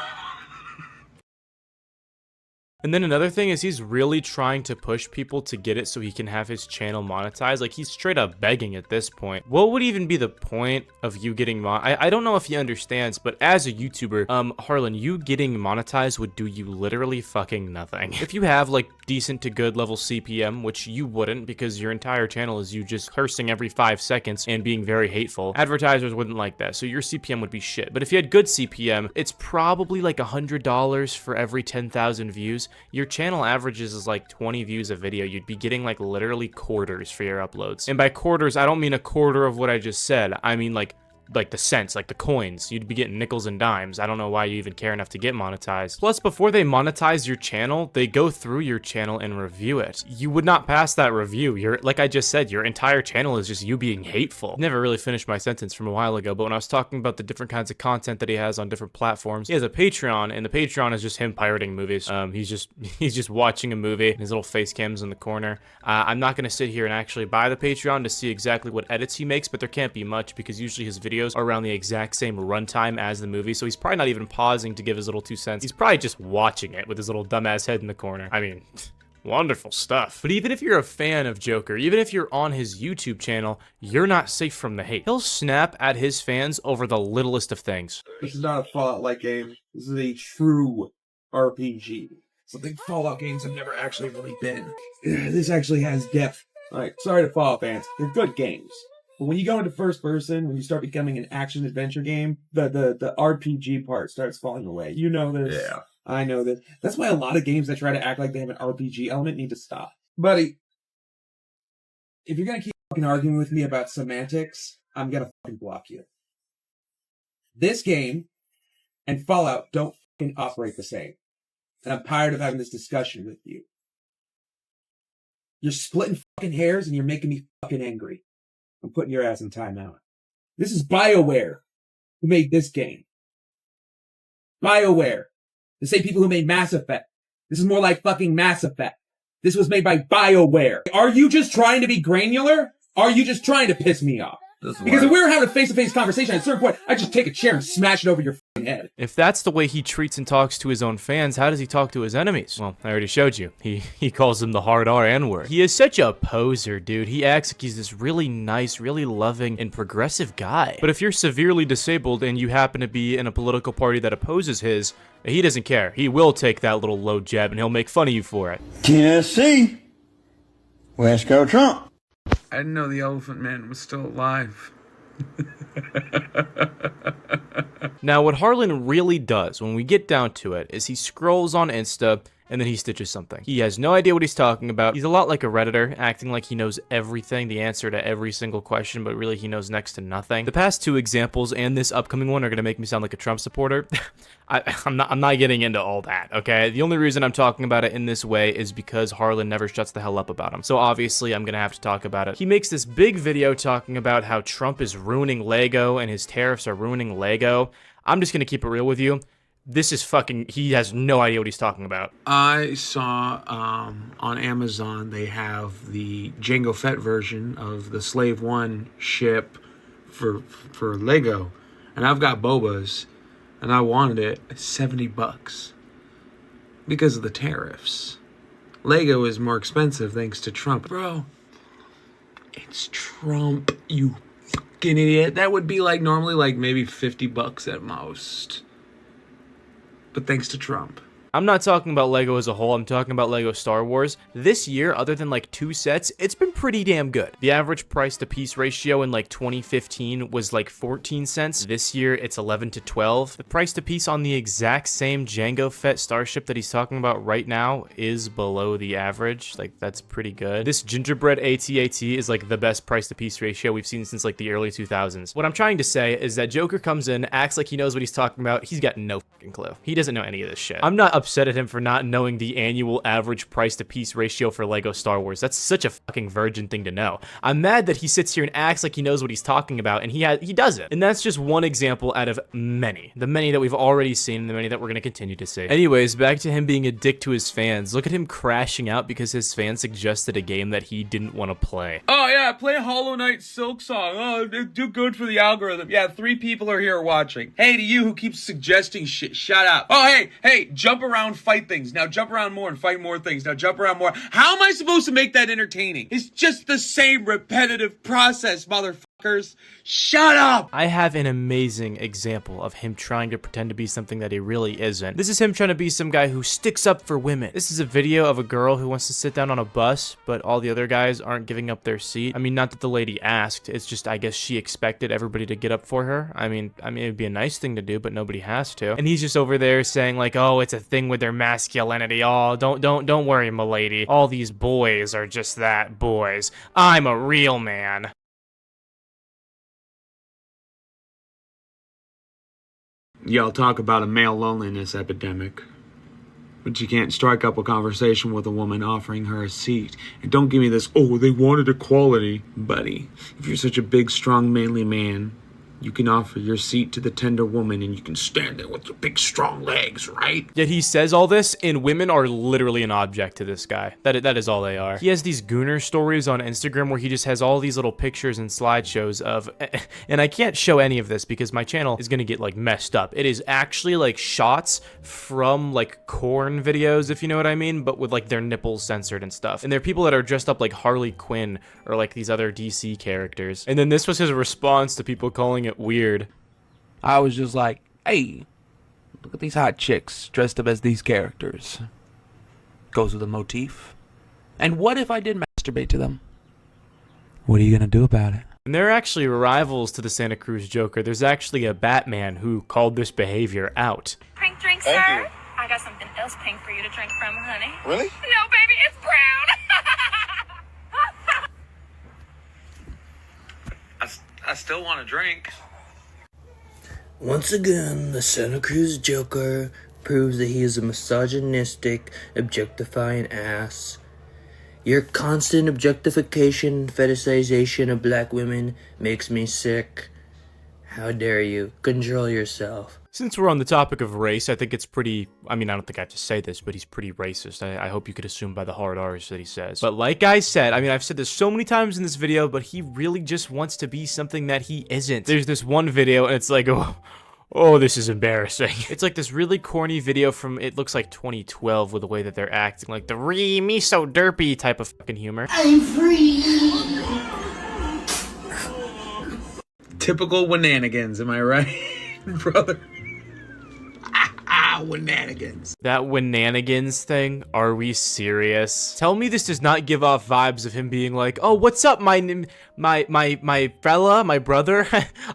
And then another thing is he's really trying to push people to get it so he can have his channel monetized. Like, he's straight up begging at this point. What would even be the point of you getting I don't know if he understands, but as a YouTuber, Harlan, you getting monetized would do you literally fucking nothing. If you have like decent to good level CPM, which you wouldn't because your entire channel is you just cursing every 5 seconds and being very hateful, advertisers wouldn't like that. So your CPM would be shit. But if you had good CPM, it's probably like $100 for every 10,000 views. Your channel averages is like 20 views a video. You'd be getting like literally quarters for your uploads. And by quarters, I don't mean a quarter of what I just said. I mean like the cents, like the coins. You'd be getting nickels and dimes. I don't know why you even care enough to get monetized. Plus, before they monetize your channel, they go through your channel and review it. You would not pass that review. Like I just said, your entire channel is just you being hateful. Never really finished my sentence from a while ago, but when I was talking about the different kinds of content that he has on different platforms, he has a Patreon, and the Patreon is just him pirating movies. He's just watching a movie, and his little face cam's in the corner. I'm not gonna sit here and actually buy the Patreon to see exactly what edits he makes, but there can't be much because usually his videos are around the exact same runtime as the movie, so he's probably not even pausing to give his little 2 cents. He's probably just watching it with his little dumbass head in the corner. I mean, wonderful stuff. But even if you're a fan of Joker, even if you're on his YouTube channel, you're not safe from the hate. He'll snap at his fans over the littlest of things. This is not a Fallout-like game. This is a true RPG. Something Fallout games have never actually really been. This actually has depth. Alright, sorry to Fallout fans. They're good games. But when you go into first person, when you start becoming an action adventure game, the RPG part starts falling away. You know this. Yeah. I know this. That's why a lot of games that try to act like they have an RPG element need to stop. Buddy, if you're gonna keep fucking arguing with me about semantics, I'm gonna fucking block you. This game and Fallout don't fucking operate the same. And I'm tired of having this discussion with you. You're splitting fucking hairs and you're making me fucking angry. I'm putting your ass in timeout. This is BioWare who made this game. BioWare. The same people who made Mass Effect. This is more like fucking Mass Effect. This was made by BioWare. Are you just trying to be granular? Are you just trying to piss me off? Because if we were having a face-to-face conversation, at a certain point, I'd just take a chair and smash it over your f***ing head. If that's the way he treats and talks to his own fans, how does he talk to his enemies? Well, I already showed you. He calls them the hard R N-word. He is such a poser, dude. He acts like he's this really nice, really loving, and progressive guy. But if you're severely disabled and you happen to be in a political party that opposes his, he doesn't care. He will take that little low jab and he'll make fun of you for it. Tennessee. Let's go Trump. I didn't know the Elephant Man was still alive. Now, what Harlan really does, when we get down to it, is he scrolls on Insta, and then he stitches something. He has no idea what he's talking about. He's a lot like a Redditor, acting like he knows everything, the answer to every single question, but really he knows next to nothing. The past two examples and this upcoming one are gonna make me sound like a Trump supporter. I'm not getting into all that, okay? The only reason I'm talking about it in this way is because Harlan never shuts the hell up about him. So obviously I'm gonna have to talk about it. He makes this big video talking about how Trump is ruining Lego and his tariffs are ruining Lego. I'm just gonna keep it real with you. This is fucking, he has no idea what he's talking about. I saw on Amazon they have the Jango Fett version of the Slave One ship for Lego, and I've got Boba's, and I wanted it $70 because of the tariffs. Lego is more expensive thanks to Trump. Bro, it's Trump, you fucking idiot. That would be like normally like maybe $50 at most. But thanks to Trump. I'm not talking about Lego as a whole, I'm talking about Lego Star Wars. This year, other than like 2 sets, it's been pretty damn good. The average price to piece ratio in like 2015 was like 14 cents. This year, it's 11 to 12. The price to piece on the exact same Jango Fett starship that he's talking about right now is below the average. Like, that's pretty good. This gingerbread AT-AT is like the best price to piece ratio we've seen since like the early 2000s. What I'm trying to say is that Joker comes in, acts like he knows what he's talking about. He's got no fucking clue. He doesn't know any of this shit. I'm not upset at him for not knowing the annual average price to piece ratio for Lego Star Wars. That's such a fucking virgin thing to know. I'm mad that he sits here and acts like he knows what he's talking about, and he doesn't. And that's just one example out of many. The many that we've already seen, and the many that we're gonna continue to see. Anyways, back to him being a dick to his fans. Look at him crashing out because his fans suggested a game that he didn't want to play. Oh yeah, play Hollow Knight Silk Song. Oh, do good for the algorithm. Yeah, 3 people are here watching. Hey, to you who keeps suggesting shit, shut up. Oh, hey, jump around, fight things. Now jump around more and fight more things. Now jump around more. How am I supposed to make that entertaining? It's just the same repetitive process, motherfuckers. Shut up! I have an amazing example of him trying to pretend to be something that he really isn't. This is him trying to be some guy who sticks up for women. This is a video of a girl who wants to sit down on a bus, but all the other guys aren't giving up their seat. I mean, not that the lady asked, it's just I guess she expected everybody to get up for her. I mean, it'd be a nice thing to do, but nobody has to. And he's just over there saying like, oh, it's a thing with their masculinity. Oh, don't worry, m'lady. All these boys are just that, boys. I'm a real man. Y'all talk about a male loneliness epidemic, but you can't strike up a conversation with a woman offering her a seat. And don't give me this, oh, they wanted equality. Buddy, if you're such a big, strong, manly man, you can offer your seat to the tender woman and you can stand there with your big, strong legs, right? Yet he says all this, and women are literally an object to this guy. That is all they are. He has these gooner stories on Instagram where he just has all these little pictures and slideshows of, and I can't show any of this because my channel is gonna get like messed up. It is actually like shots from like corn videos, if you know what I mean, but with like their nipples censored and stuff. And they're people that are dressed up like Harley Quinn or like these other DC characters. And then this was his response to people calling it weird. I was just like, hey, look at these hot chicks dressed up as these characters. Goes with the motif. And what if I did masturbate to them? What are you gonna do about it? And there are actually rivals to the Santa Cruz Joker. There's actually a Batman who called this behavior out. Pink drink, sir? Thank you. I got something else pink for you to drink from, honey. Really? No, baby, it's brown. I still want a drink. Once again, the Santa Cruz Joker proves that he is a misogynistic, objectifying ass. Your constant objectification, fetishization of black women makes me sick. How dare you? Control yourself. Since we're on the topic of race, I think it's pretty, I mean, I don't think I have to say this, but he's pretty racist. I hope you could assume by the hard R's that he says. But like I said, I mean, I've said this so many times in this video, but he really just wants to be something that he isn't. There's this one video, and it's like, oh, this is embarrassing. It's like this really corny video from, it looks like 2012 with the way that they're acting, like the me so derpy type of fucking humor. I'm free. Typical Wananigans, am I right, brother? Wananigans. That Wananigans thing? Are we serious? Tell me this does not give off vibes of him being like, oh, what's up, my fella, my brother?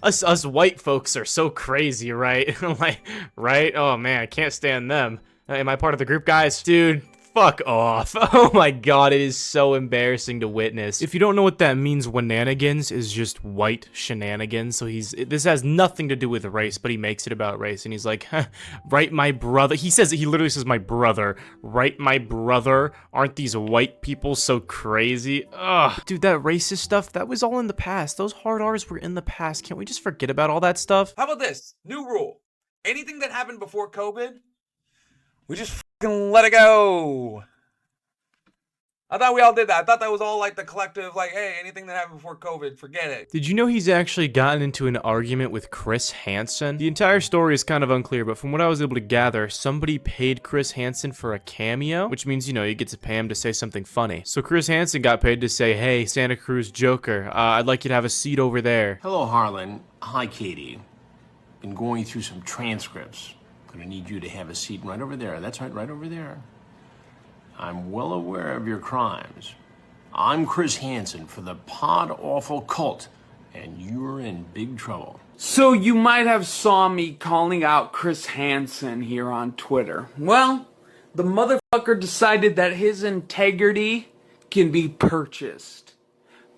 us white folks are so crazy, right? Like, right? Oh man, I can't stand them. Am I part of the group, guys? Dude, fuck off. Oh my god, it is so embarrassing to witness. If you don't know what that means, Wananigans is just white shenanigans. So this has nothing to do with race, but he makes it about race. And he's like, right, my brother. He literally says, my brother. Right, my brother. Aren't these white people so crazy? Ugh. Dude, that racist stuff, that was all in the past. Those hard R's were in the past. Can't we just forget about all that stuff? How about this? New rule. Anything that happened before COVID, we just fucking let it go. I thought we all did that. I thought that was all like the collective, like, hey, anything that happened before COVID, forget it. Did you know he's actually gotten into an argument with Chris Hansen? The entire story is kind of unclear, but from what I was able to gather, somebody paid Chris Hansen for a cameo, which means, you know, you get to pay him to say something funny. So Chris Hansen got paid to say, hey, Santa Cruz Joker, I'd like you to have a seat over there. Hello, Harlan. Hi, Katie. Been going through some transcripts. Gonna need you to have a seat right over there. That's right, right over there. I'm well aware of your crimes. I'm Chris Hansen for the Pod Awful Cult, and you're in big trouble. So you might have saw me calling out Chris Hansen here on Twitter. Well, the motherfucker decided that his integrity can be purchased.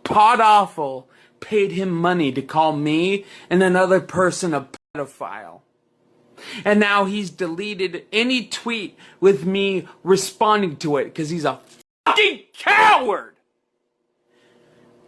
Pod Awful paid him money to call me and another person a pedophile. And now he's deleted any tweet with me responding to it because he's a fucking coward!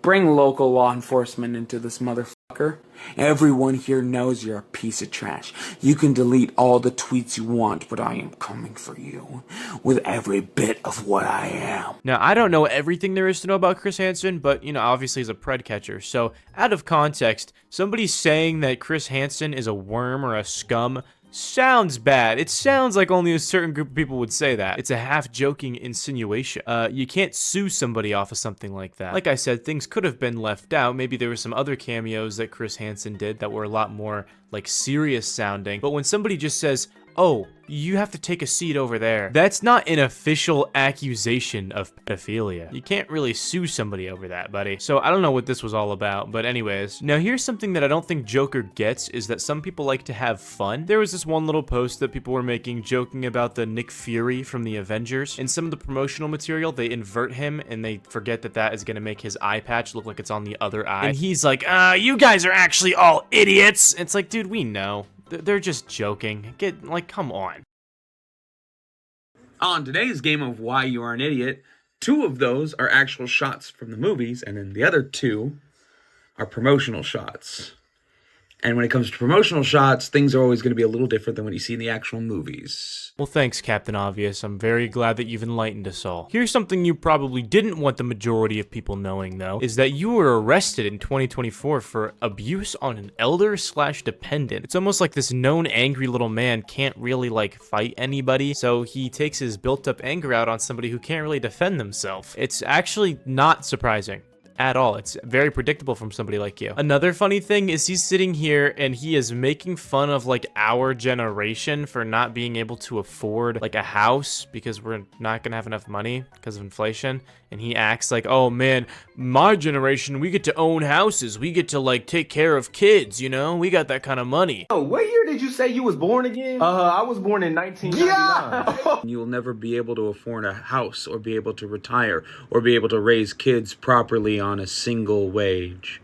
Bring local law enforcement into this motherfucker. Everyone here knows you're a piece of trash. You can delete all the tweets you want, but I am coming for you with every bit of what I am. Now, I don't know everything there is to know about Chris Hansen, but, you know, obviously he's a pred catcher. So, out of context, somebody saying that Chris Hansen is a worm or a scum sounds bad. It sounds like only a certain group of people would say that. It's a half-joking insinuation. You can't sue somebody off of something like that. Like I said, things could have been left out. Maybe there were some other cameos that Chris Hansen did that were a lot more, like, serious sounding. But when somebody just says, oh, you have to take a seat over there, that's not an official accusation of pedophilia. You can't really sue somebody over that, buddy. So I don't know what this was all about, but anyways. Now here's something that I don't think Joker gets, is that some people like to have fun. There was this one little post that people were making joking about the Nick Fury from the Avengers. In some of the promotional material, they invert him and they forget that that is gonna make his eye patch look like it's on the other eye. And he's like, you guys are actually all idiots. It's like, dude, we know. They're just joking. Come on. On today's game of Why You Are an Idiot, 2 of those are actual shots from the movies, and then the other 2 are promotional shots. And when it comes to promotional shots, things are always going to be a little different than what you see in the actual movies. Well, thanks, Captain Obvious. I'm very glad that you've enlightened us all. Here's something you probably didn't want the majority of people knowing, though, is that you were arrested in 2024 for abuse on an elder/dependent. It's almost like this known angry little man can't really, fight anybody, so he takes his built-up anger out on somebody who can't really defend themselves. It's actually not surprising at all. It's very predictable from somebody like you. Another funny thing is he's sitting here and he is making fun of our generation for not being able to afford a house because we're not gonna have enough money because of inflation. And he acts like, oh man, my generation, we get to own houses. We get to take care of kids, you know? We got that kind of money. Oh, what year did you say you was born again? I was born in 1999. Yeah! You'll never be able to afford a house or be able to retire or be able to raise kids properly on a single wage.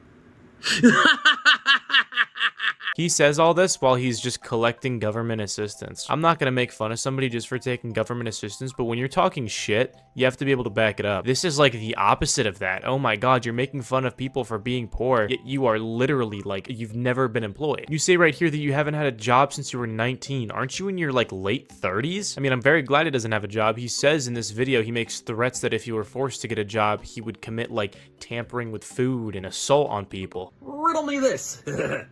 He says all this while he's just collecting government assistance. I'm not gonna make fun of somebody just for taking government assistance, but when you're talking shit, you have to be able to back it up. This is like the opposite of that. Oh my god, you're making fun of people for being poor, yet you are literally like, you've never been employed. You say right here that you haven't had a job since you were 19. Aren't you in your like late 30s? I mean, I'm very glad he doesn't have a job. He says in this video, he makes threats that if he were forced to get a job, he would commit like tampering with food and assault on people. Riddle me this.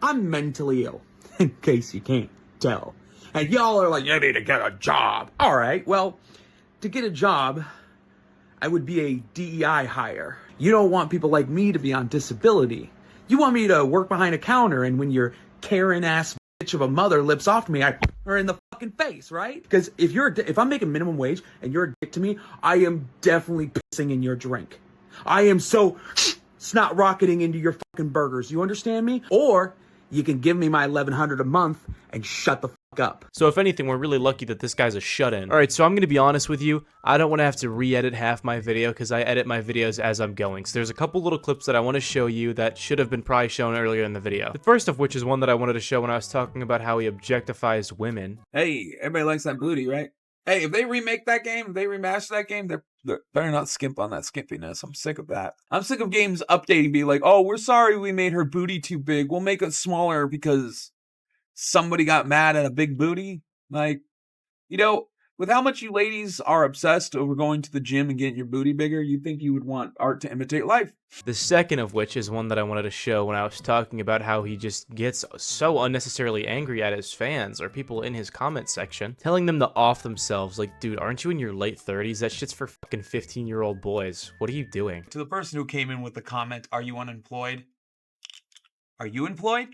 I'm mentally ill, in case you can't tell. And y'all are like, you need to get a job. All right, well, to get a job, I would be a DEI hire. You don't want people like me to be on disability. You want me to work behind a counter, and when your Karen-ass bitch of a mother lips off to me, I put her in the fucking face, right? Because if I'm making minimum wage and you're a dick to me, I am definitely pissing in your drink. I am so snot rocketing into your fucking burgers. You understand me? Or you can give me my $1,100 a month and shut the fuck up. So if anything, we're really lucky that this guy's a shut-in. Alright, so I'm gonna be honest with you. I don't want to have to re-edit half my video because I edit my videos as I'm going. So there's a couple little clips that I want to show you that should have been probably shown earlier in the video. The first of which is one that I wanted to show when I was talking about how he objectifies women. Hey, everybody likes that booty, right? Hey, if they remake that game, if they remaster that game, they're better not skimp on that skimpiness. I'm sick of that. I'm sick of games updating, being like, oh, we're sorry we made her booty too big. We'll make it smaller because somebody got mad at a big booty. Like, you know, with how much you ladies are obsessed over going to the gym and getting your booty bigger, you'd think you would want art to imitate life. The second of which is one that I wanted to show when I was talking about how he just gets so unnecessarily angry at his fans or people in his comment section, telling them to off themselves. Like, dude, aren't you in your late 30s? That shit's for fucking 15-year-old boys. What are you doing? To the person who came in with the comment, are you unemployed? Are you employed?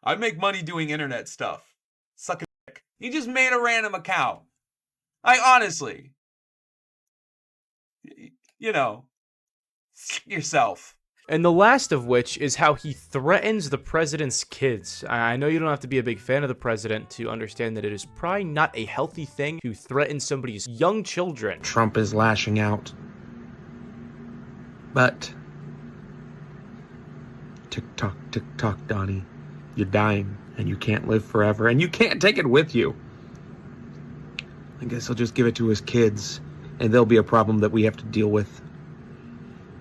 I make money doing internet stuff. Suck a dick. You just made a random account. Honestly. You know. Yourself. And the last of which is how he threatens the president's kids. I know you don't have to be a big fan of the president to understand that it is probably not a healthy thing to threaten somebody's young children. Trump is lashing out. But tick tock, Donnie. You're dying, and you can't live forever, and you can't take it with you. I guess he'll just give it to his kids, and there'll be a problem that we have to deal with.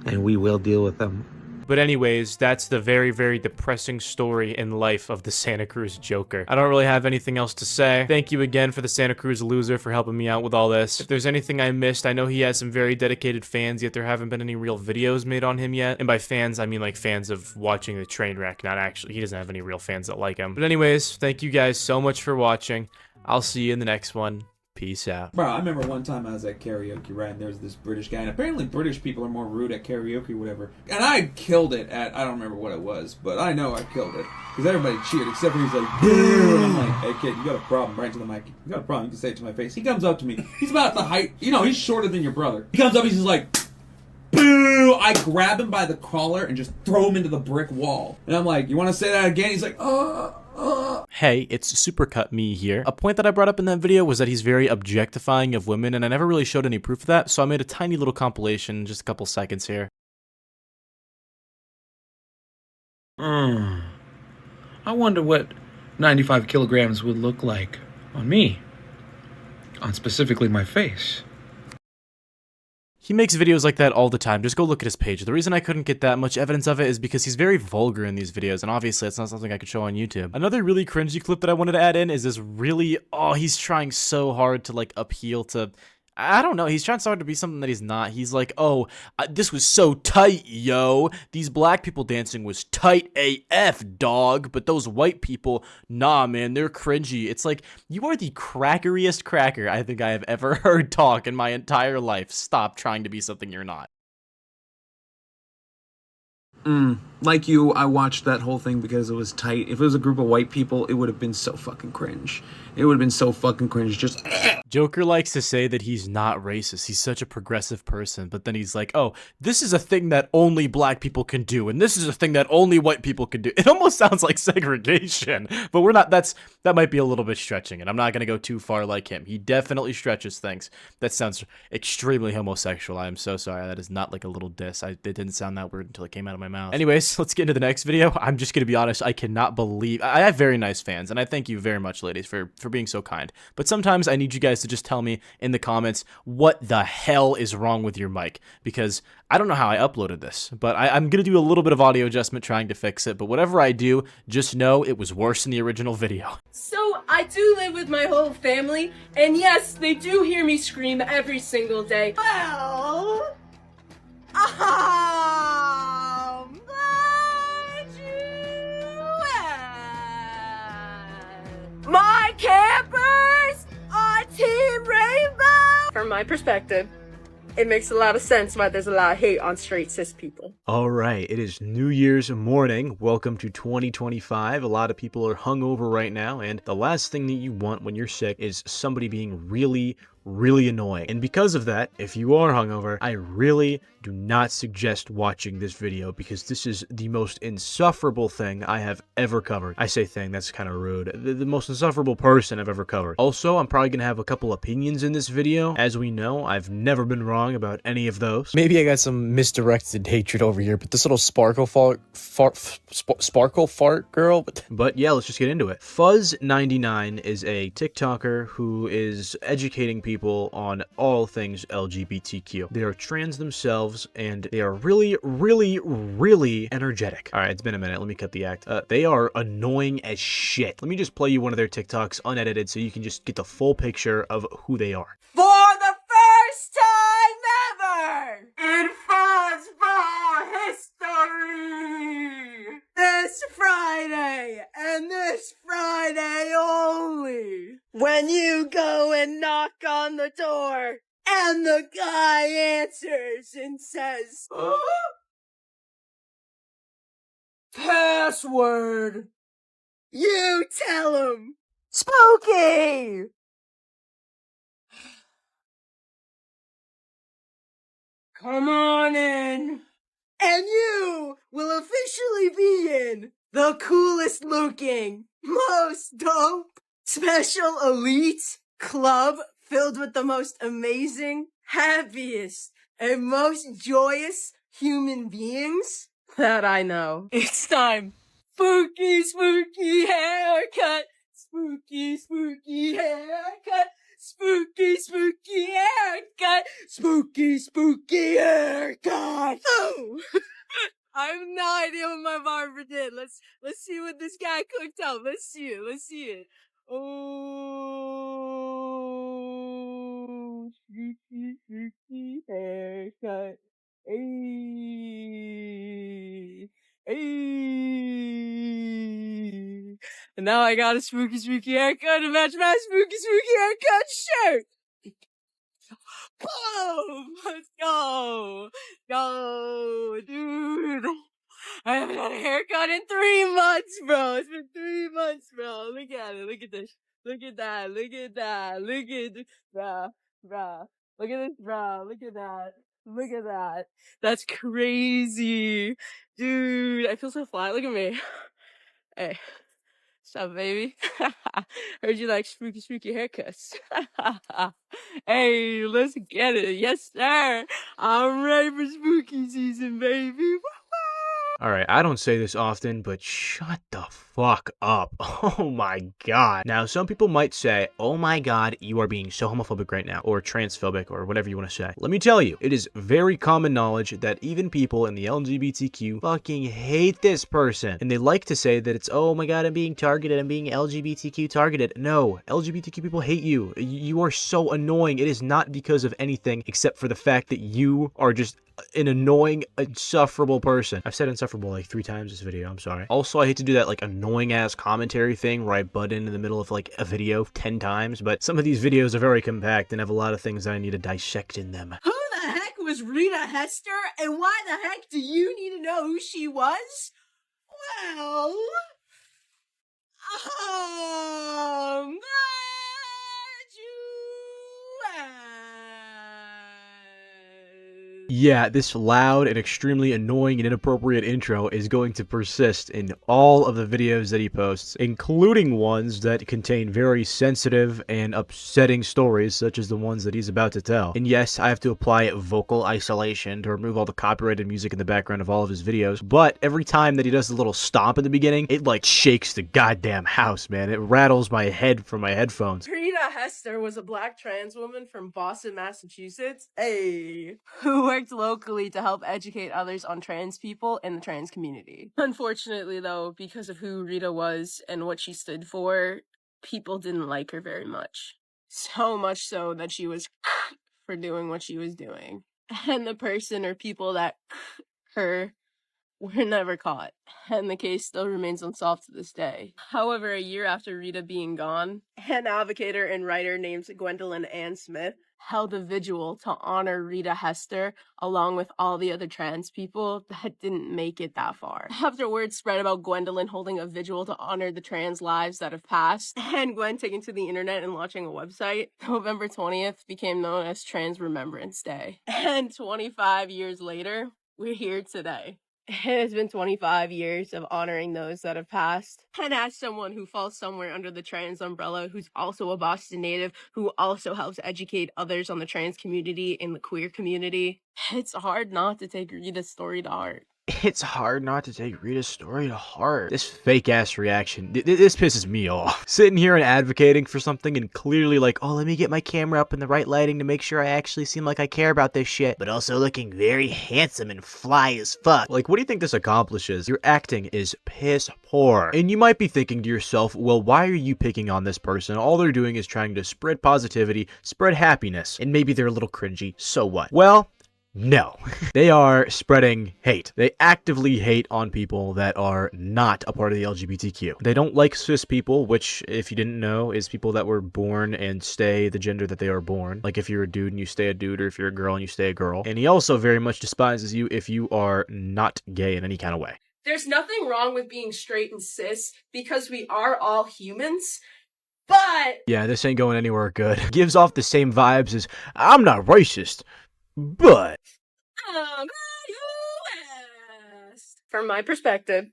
And we will deal with them. But anyways, that's the very, very depressing story in life of the Santa Cruz Joker. I don't really have anything else to say. Thank you again for the Santa Cruz Loser for helping me out with all this. If there's anything I missed, I know he has some very dedicated fans, yet there haven't been any real videos made on him yet. And by fans, I mean like fans of watching the train wreck, not actually. He doesn't have any real fans that like him. But anyways, thank you guys so much for watching. I'll see you in the next one. Peace out. Bro, I remember one time I was at karaoke, right, and there was this British guy, and apparently British people are more rude at karaoke or whatever. And I killed it at, I don't remember what it was, but I know I killed it. Because everybody cheered, except for he's like, boo! And I'm like, hey kid, you got a problem, right to the mic. You got a problem, you can say it to my face. He comes up to me, he's about the height, you know, he's shorter than your brother. He comes up, he's just like, boo! I grab him by the collar and just throw him into the brick wall. And I'm like, you want to say that again? He's like, Hey, it's Supercut Me here. A point that I brought up in that video was that he's very objectifying of women, and I never really showed any proof of that, so I made a tiny little compilation, just a couple seconds here. I wonder what 95 kilograms would look like on me. On specifically my face. He makes videos like that all the time. Just go look at his page. The reason I couldn't get that much evidence of it is because he's very vulgar in these videos, and obviously it's not something I could show on YouTube. Another really cringy clip that I wanted to add in is this really, he's trying so hard to like appeal to, I don't know, he's trying so hard to be something that he's not. He's like, this was so tight, yo. These black people dancing was tight AF, dog. But those white people, nah, man, they're cringy. It's like, you are the crackeriest cracker I think I have ever heard talk in my entire life. Stop trying to be something you're not. Like you, I watched that whole thing because it was tight. If it was a group of white people, it would have been so fucking cringe. It would have been so fucking cringe. Just Joker likes to say that he's not racist. He's such a progressive person, but then he's like, oh, this is a thing that only black people can do, and this is a thing that only white people can do. It almost sounds like segregation, but we're not, that might be a little bit stretching, and I'm not gonna go too far like him. He definitely stretches things. That sounds extremely homosexual. I am so sorry. That is not like a little diss. It didn't sound that weird until it came out of my mouth. Anyways, let's get into the next video. I'm just gonna be honest, I cannot believe, I have very nice fans, and I thank you very much, ladies, for being so kind, but sometimes I need you guys to just tell me in the comments what the hell is wrong with your mic, because I don't know how I uploaded this, but I'm gonna do a little bit of audio adjustment trying to fix it, but whatever I do, just know it was worse than the original video. So I do live with my whole family, and yes, they do hear me scream every single day. Well, my campers are Team Rainbow! From my perspective, it makes a lot of sense why there's a lot of hate on straight cis people. All right, it is New Year's morning. Welcome to 2025. A lot of people are hungover right now, and the last thing that you want when you're sick is somebody being really annoying. And because of that, if you are hungover, I really do not suggest watching this video, because this is the most insufferable thing I have ever covered. I say thing, that's kind of rude. The most insufferable person I've ever covered. Also, I'm probably gonna have a couple opinions in this video. As we know, I've never been wrong about any of those. Maybe I got some misdirected hatred over here, but this little sparkle fart girl. But yeah, let's just get into it. Fuzz99 is a TikToker who is educating people on all things LGBTQ. They are trans themselves, and they are really energetic. All right, it's been a minute. Let me cut the act. They are annoying as shit. Let me just play you one of their TikToks unedited so you can just get the full picture of who they are. For the first time ever in Fuzzball history, this Friday and this Friday only, when you go and knock on the door and the guy answers and says, password, you tell him, spooky! Come on in, and you will officially be in the coolest looking, most dope, special elite club filled with the most amazing, happiest, and most joyous human beings that I know. It's time. Spooky, spooky haircut. Spooky, spooky haircut. Spooky, spooky haircut. Spooky, spooky haircut. Oh! I have no idea what my barber did. Let's see what this guy cooked up. Let's see it. Let's see it. Oh, spooky, spooky haircut. Hey, hey. And now I got a spooky, spooky haircut to match my spooky, spooky haircut shirt. Boom! Let's go! Go, dude! I haven't had a haircut in 3 months, bro! It's been 3 months, bro! Look at it, look at this. Look at that, look at that, look at this, bruh. Look at this, bro. Look at that. Look at that. That's crazy. Dude, I feel so fly. Look at me. Hey. What's up, baby? Heard you like spooky, spooky haircuts. Hey, let's get it. Yes, sir. I'm ready for spooky season, baby. Alright, I don't say this often, but shut the fuck up. Oh my god. Now, some people might say, oh my god, you are being so homophobic right now, or transphobic, or whatever you want to say. Let me tell you, it is very common knowledge that even people in the LGBTQ fucking hate this person. And they like to say that it's, oh my god, I'm being targeted, I'm being LGBTQ targeted. No, LGBTQ people hate you. You are so annoying. It is not because of anything except for the fact that you are just an annoying, insufferable person. I've said insufferable like 3 times this video, I'm sorry. Also, I hate to do that like annoying ass commentary thing where I butt in the middle of like a video 10 times, but some of these videos are very compact and have a lot of things that I need to dissect in them. Who the heck was Rita Hester, and why the heck do you need to know who she was? Well, glad you Yeah, this loud and extremely annoying and inappropriate intro is going to persist in all of the videos that he posts, including ones that contain very sensitive and upsetting stories, such as the ones that he's about to tell. And yes, I have to apply vocal isolation to remove all the copyrighted music in the background of all of his videos, but every time that he does a little stomp at the beginning, it like shakes the goddamn house, man. It rattles my head from my headphones. Rita Hester was a black trans woman from Boston, Massachusetts, who worked locally to help educate others on trans people in the trans community. Unfortunately, though, because of who Rita was and what she stood for, people didn't like her very much. So much so that she was for doing what she was doing. And the person or people that her were never caught, and the case still remains unsolved to this day. However, a year after Rita being gone, an advocator and writer named Gwendolyn Ann Smith held a vigil to honor Rita Hester along with all the other trans people that didn't make it that far. After word spread about Gwendolyn holding a vigil to honor the trans lives that have passed, and Gwen taking to the internet and launching a website, November 20th became known as Trans Remembrance Day. And 25 years later, we're here today. It has been 25 years of honoring those that have passed. And as someone who falls somewhere under the trans umbrella, who's also a Boston native, who also helps educate others on the trans community and the queer community, it's hard not to take Rita's story to heart. It's hard not to take Rita's story to heart. This fake-ass reaction, this pisses me off. Sitting here and advocating for something and clearly like, oh, let me get my camera up in the right lighting to make sure I actually seem like I care about this shit, but also looking very handsome and fly as fuck. Like, what do you think this accomplishes? Your acting is piss poor. And you might be thinking to yourself, well, why are you picking on this person? All they're doing is trying to spread positivity, spread happiness, and maybe they're a little cringy, so what? Well, no. They are spreading hate. They actively hate on people that are not a part of the LGBTQ. They don't like cis people, which, if you didn't know, is people that were born and stay the gender that they are born. Like if you're a dude and you stay a dude, or if you're a girl and you stay a girl. And he also very much despises you if you are not gay in any kind of way. There's nothing wrong with being straight and cis because we are all humans. But yeah, this ain't going anywhere good. Gives off the same vibes as, I'm not racist, but from my perspective,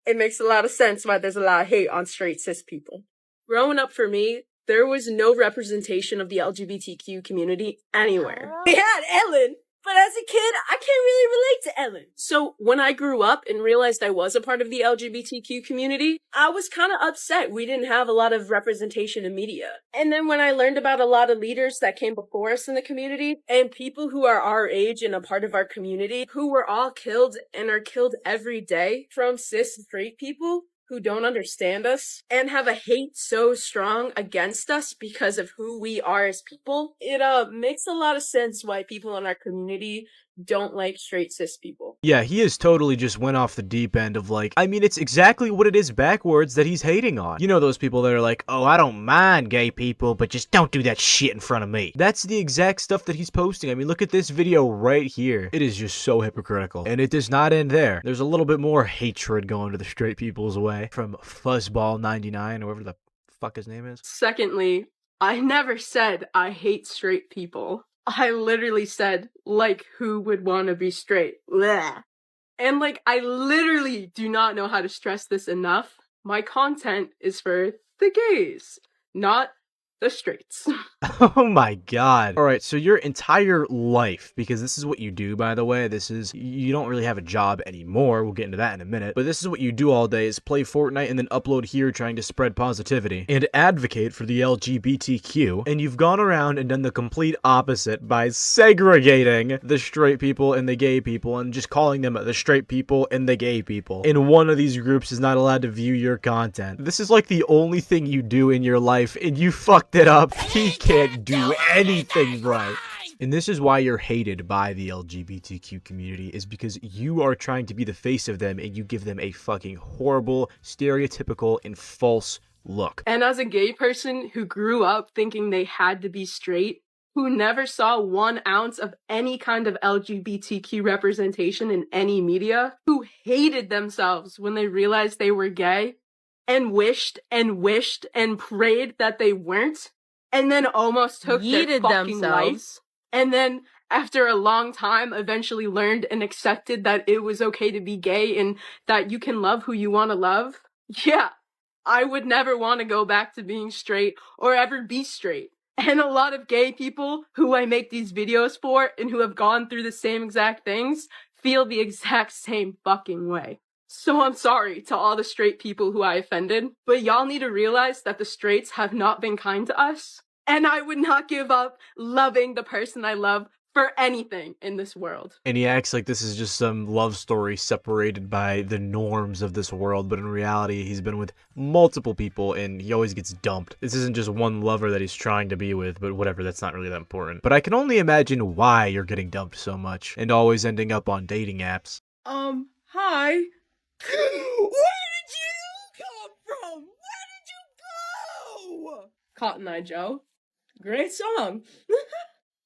it makes a lot of sense why there's a lot of hate on straight cis people. Growing up for me, there was no representation of the LGBTQ community anywhere. We had Ellen, but as a kid, I can't really relate to Ellen. So when I grew up and realized I was a part of the LGBTQ community, I was kind of upset we didn't have a lot of representation in media. And then when I learned about a lot of leaders that came before us in the community and people who are our age and a part of our community who were all killed and are killed every day from cis straight people who don't understand us and have a hate so strong against us because of who we are as people, it makes a lot of sense why people in our community don't like straight cis people. Yeah, he has totally just went off the deep end of like, I mean, it's exactly what it is backwards that he's hating on. You know those people that are like, oh, I don't mind gay people, but just don't do that shit in front of me. That's the exact stuff that he's posting. I mean, look at this video right here. It is just so hypocritical. And it does not end there. There's a little bit more hatred going to the straight people's way from Fuzzball99, or whatever the fuck his name is. Secondly, I never said I hate straight people. I literally said, like, who would want to be straight? Blech. And, like, I literally do not know how to stress this enough. My content is for the gays, not the straights. Oh my god. Alright, so your entire life, because this is what you do, by the way, you don't really have a job anymore, we'll get into that in a minute, but this is what you do all day, is play Fortnite and then upload here trying to spread positivity and advocate for the LGBTQ, and you've gone around and done the complete opposite by segregating the straight people and the gay people and just calling them the straight people and the gay people. And one of these groups is not allowed to view your content. This is like the only thing you do in your life, and you fucked it up. He can't do anything right. And this is why you're hated by the LGBTQ community, is because you are trying to be the face of them and you give them a fucking horrible, stereotypical, and false look. And as a gay person who grew up thinking they had to be straight, who never saw 1 ounce of any kind of LGBTQ representation in any media, who hated themselves when they realized they were gay, and wished and prayed that they weren't, and then almost took their fucking life. And then after a long time, eventually learned and accepted that it was okay to be gay and that you can love who you want to love, yeah, I would never want to go back to being straight or ever be straight. And a lot of gay people who I make these videos for and who have gone through the same exact things feel the exact same fucking way. So I'm sorry to all the straight people who I offended, but y'all need to realize that the straights have not been kind to us. And I would not give up loving the person I love for anything in this world. And he acts like this is just some love story separated by the norms of this world, but in reality, he's been with multiple people and he always gets dumped. This isn't just one lover that he's trying to be with, but whatever, that's not really that important. But I can only imagine why you're getting dumped so much and always ending up on dating apps. Hi. Where did you come from? Where did you go? Cotton Eye Joe. Great song.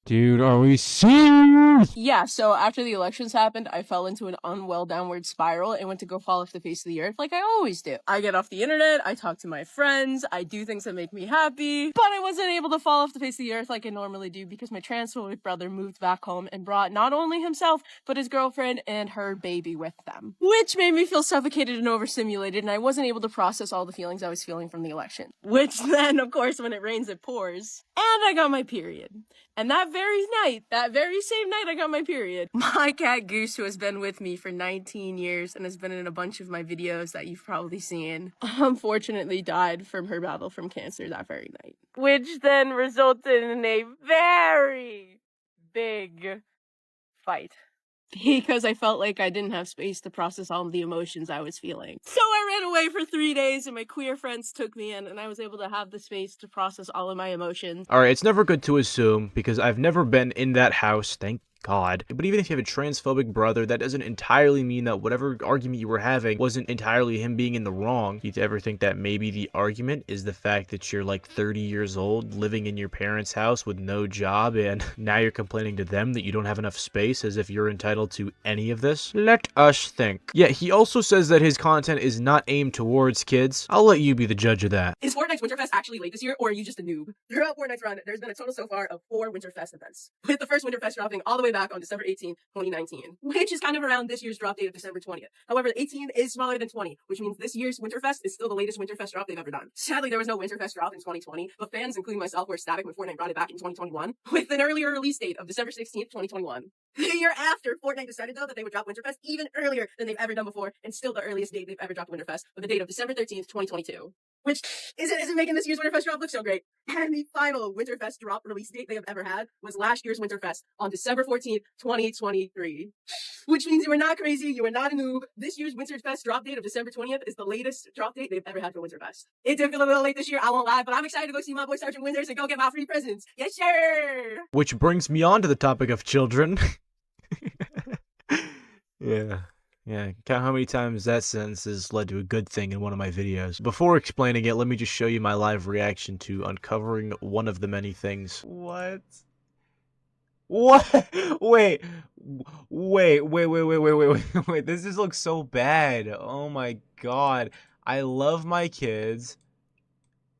Dude, are we serious? Yeah, so after the elections happened, I fell into an unwell downward spiral and went to go fall off the face of the earth like I always do. I get off the internet, I talk to my friends, I do things that make me happy, but I wasn't able to fall off the face of the earth like I normally do because my transphobic brother moved back home and brought not only himself, but his girlfriend and her baby with them. Which made me feel suffocated and overstimulated, and I wasn't able to process all the feelings I was feeling from the election. Which then, of course, when it rains, it pours. And I got my period. And that very same night I got my period, my cat Goose, who has been with me for 19 years and has been in a bunch of my videos that you've probably seen, unfortunately died from her battle from cancer that very night. Which then resulted in a very big fight. Because I felt like I didn't have space to process all of the emotions I was feeling. So I ran away for 3 days and my queer friends took me in and I was able to have the space to process all of my emotions. Alright, it's never good to assume, because I've never been in that house, thank God. But even if you have a transphobic brother, that doesn't entirely mean that whatever argument you were having wasn't entirely him being in the wrong. Do you ever think that maybe the argument is the fact that you're like 30 years old, living in your parents' house with no job, and now you're complaining to them that you don't have enough space as if you're entitled to any of this? Let us think. Yeah, he also says that his content is not aimed towards kids. I'll let you be the judge of that. Is Fortnite's Winterfest actually late this year, or are you just a noob? Throughout Fortnite's run, there's been a total so far of 4 Winterfest events, with the first Winterfest dropping all the way back on December 18th, 2019, which is kind of around this year's drop date of December 20th. However, 18 is smaller than 20, which means this year's Winterfest is still the latest Winterfest drop they've ever done. Sadly, there was no Winterfest drop in 2020, but fans, including myself, were ecstatic when Fortnite brought it back in 2021, with an earlier release date of December 16th, 2021. The year after, Fortnite decided, though, that they would drop Winterfest even earlier than they've ever done before, and still the earliest date they've ever dropped Winterfest, with the date of December 13th, 2022. Which isn't making this year's Winterfest drop look so great. And the final Winterfest drop release date they have ever had was last year's Winterfest on December 14th, 2023. Which means you are not crazy, you are not a noob. This year's Winterfest drop date of December 20th is the latest drop date they've ever had for Winterfest. It did feel a little late this year, I won't lie, but I'm excited to go see my boy Sergeant Winters and go get my free presents. Yes, sir! Which brings me on to the topic of children. Yeah, count how many times that sentence has led to a good thing in one of my videos. Before explaining it, let me just show you my live reaction to uncovering one of the many things. What? Wait, this just looks so bad. Oh my God. I love my kids,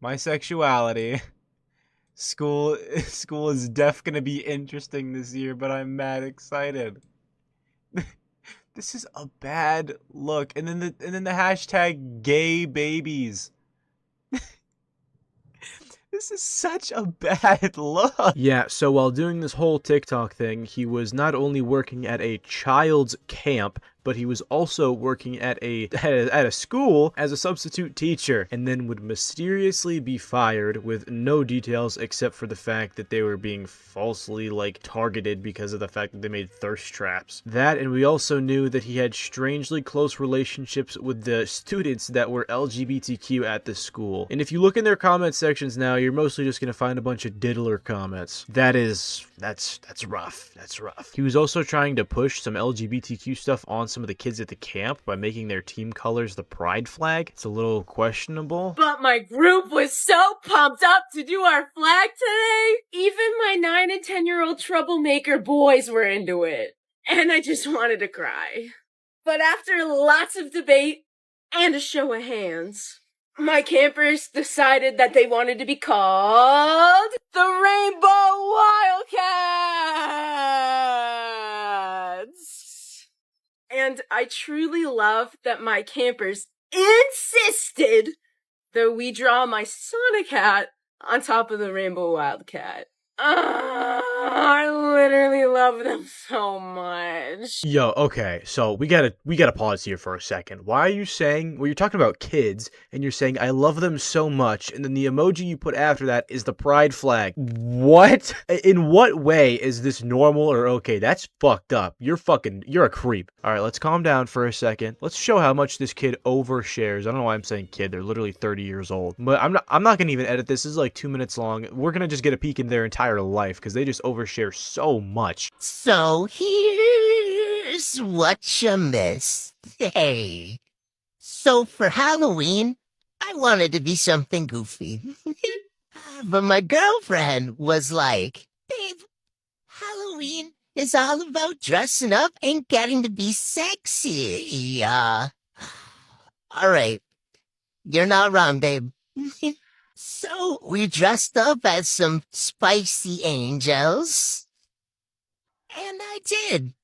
my sexuality. School is gonna be interesting this year, but I'm mad excited. This is a bad look. And then the hashtag gay babies. This is such a bad look. Yeah, so while doing this whole TikTok thing, he was not only working at a child's camp, but he was also working at a school as a substitute teacher, and then would mysteriously be fired with no details except for the fact that they were being falsely, targeted because of the fact that they made thirst traps. That, and we also knew that he had strangely close relationships with the students that were LGBTQ at the school. And if you look in their comment sections now, you're mostly just gonna find a bunch of diddler comments. That's rough. That's rough. He was also trying to push some LGBTQ stuff on some of the kids at the camp by making their team colors the pride flag. It's a little questionable. But my group was so pumped up to do our flag today. Even my 9 and 10-year-old troublemaker boys were into it. And I just wanted to cry. But after lots of debate and a show of hands, my campers decided that they wanted to be called the Rainbow Wildcats! And I truly love that my campers insisted that we draw my Sonic hat on top of the Rainbow Wildcat. I literally love them so much. Yo, okay, so we gotta pause here for a second. Why are you saying, well, you're talking about kids, and you're saying, I love them so much, and then the emoji you put after that is the pride flag. What? In what way is this normal or okay? That's fucked up. You're a creep. Alright, let's calm down for a second. Let's show how much this kid overshares. I don't know why I'm saying kid, they're literally 30 years old. But I'm not gonna even edit this. This is like 2 minutes long. We're gonna just get a peek in their entire life, because they just overshare so much. So here's what you missed. Hey. So for Halloween, I wanted to be something goofy. But my girlfriend was like, babe, Halloween is all about dressing up and getting to be sexy. All right. You're not wrong, babe. So we dressed up as some spicy angels. And I did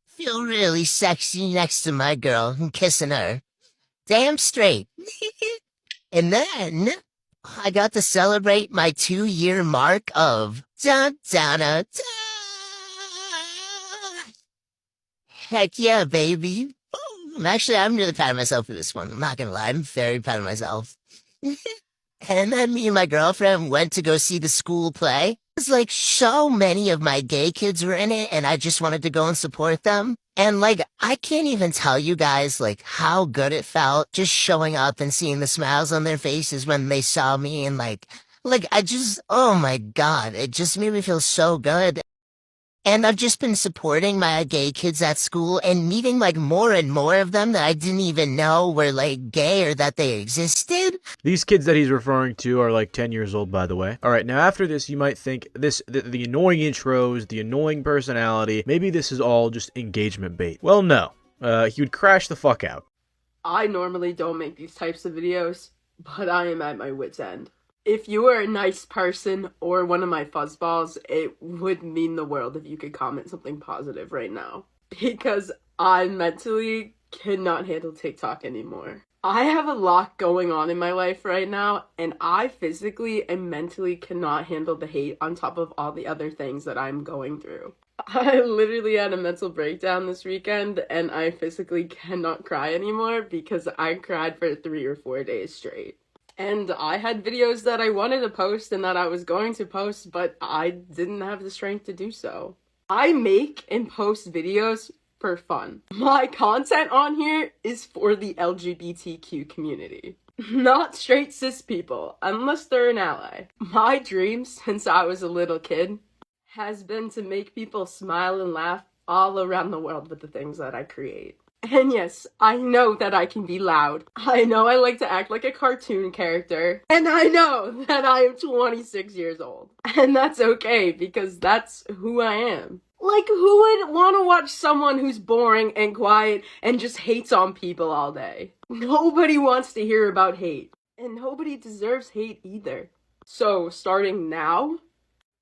feel really sexy next to my girl and kissing her. Damn straight. And then I got to celebrate my 2-year mark of da-da-da-da. Heck yeah, baby. Actually, I'm really proud of myself for this one. I'm not gonna lie. I'm very proud of myself. And then me and my girlfriend went to go see the school play. It was like so many of my gay kids were in it, and I just wanted to go and support them. And like, I can't even tell you guys like how good it felt just showing up and seeing the smiles on their faces when they saw me, and like I just, oh my God, it just made me feel so good. And I've just been supporting my gay kids at school and meeting like more and more of them that I didn't even know were like gay or that they existed. These kids that he's referring to are like 10 years old, by the way. All right, now after this, you might think the annoying intros, the annoying personality, maybe this is all just engagement bait. Well, no. He would crash the fuck out. I normally don't make these types of videos, but I am at my wit's end. If you were a nice person or one of my fuzzballs, it would mean the world if you could comment something positive right now. Because I mentally cannot handle TikTok anymore. I have a lot going on in my life right now, and I physically and mentally cannot handle the hate on top of all the other things that I'm going through. I literally had a mental breakdown this weekend, and I physically cannot cry anymore because I cried for 3 or 4 days straight. And I had videos that I wanted to post and that I was going to post, but I didn't have the strength to do so. I make and post videos for fun. My content on here is for the LGBTQ community. Not straight cis people, unless they're an ally. My dream since I was a little kid has been to make people smile and laugh all around the world with the things that I create. And yes, I know that I can be loud. I know I like to act like a cartoon character. And I know that I am 26 years old. And that's okay, because that's who I am. Like, who would want to watch someone who's boring and quiet and just hates on people all day? Nobody wants to hear about hate. And nobody deserves hate either. So, starting now,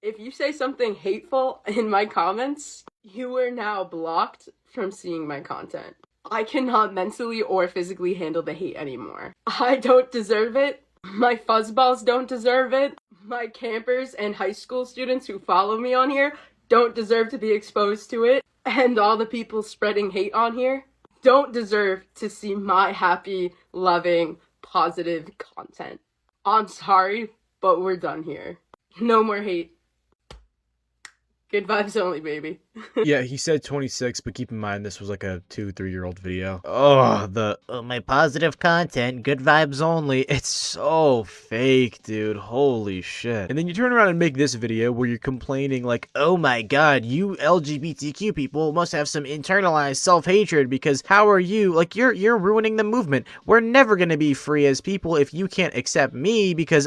if you say something hateful in my comments, you are now blocked from seeing my content. I cannot mentally or physically handle the hate anymore. I don't deserve it. My fuzzballs don't deserve it. My campers and high school students who follow me on here don't deserve to be exposed to it. And all the people spreading hate on here don't deserve to see my happy, loving, positive content. I'm sorry, but we're done here. No more hate. Good vibes only, baby. Yeah, he said 26, but keep in mind this was like a 2-3-year-old video. Oh, my positive content, good vibes only. It's so fake, dude. Holy shit. And then you turn around and make this video where you're complaining like, oh my god, you LGBTQ people must have some internalized self-hatred because how are you, like, you're ruining the movement. We're never gonna be free as people if you can't accept me because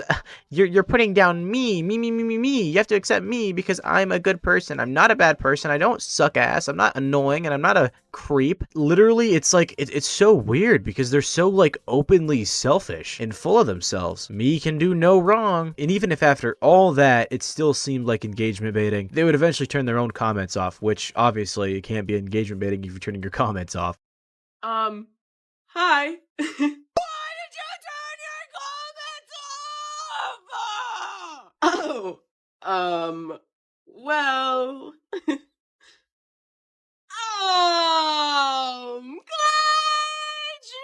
you're putting down me. You have to accept me because I'm a good person. I'm not a bad person. I don't suck ass. I'm not annoying and I'm not a creep. Literally, it's like, it's so weird because they're so like openly selfish and full of themselves. Me can do no wrong. And even if after all that, it still seemed like engagement baiting, they would eventually turn their own comments off, which obviously it can't be engagement baiting if you're turning your comments off. Hi. Why did you turn your comments off? Oh, well. Glad you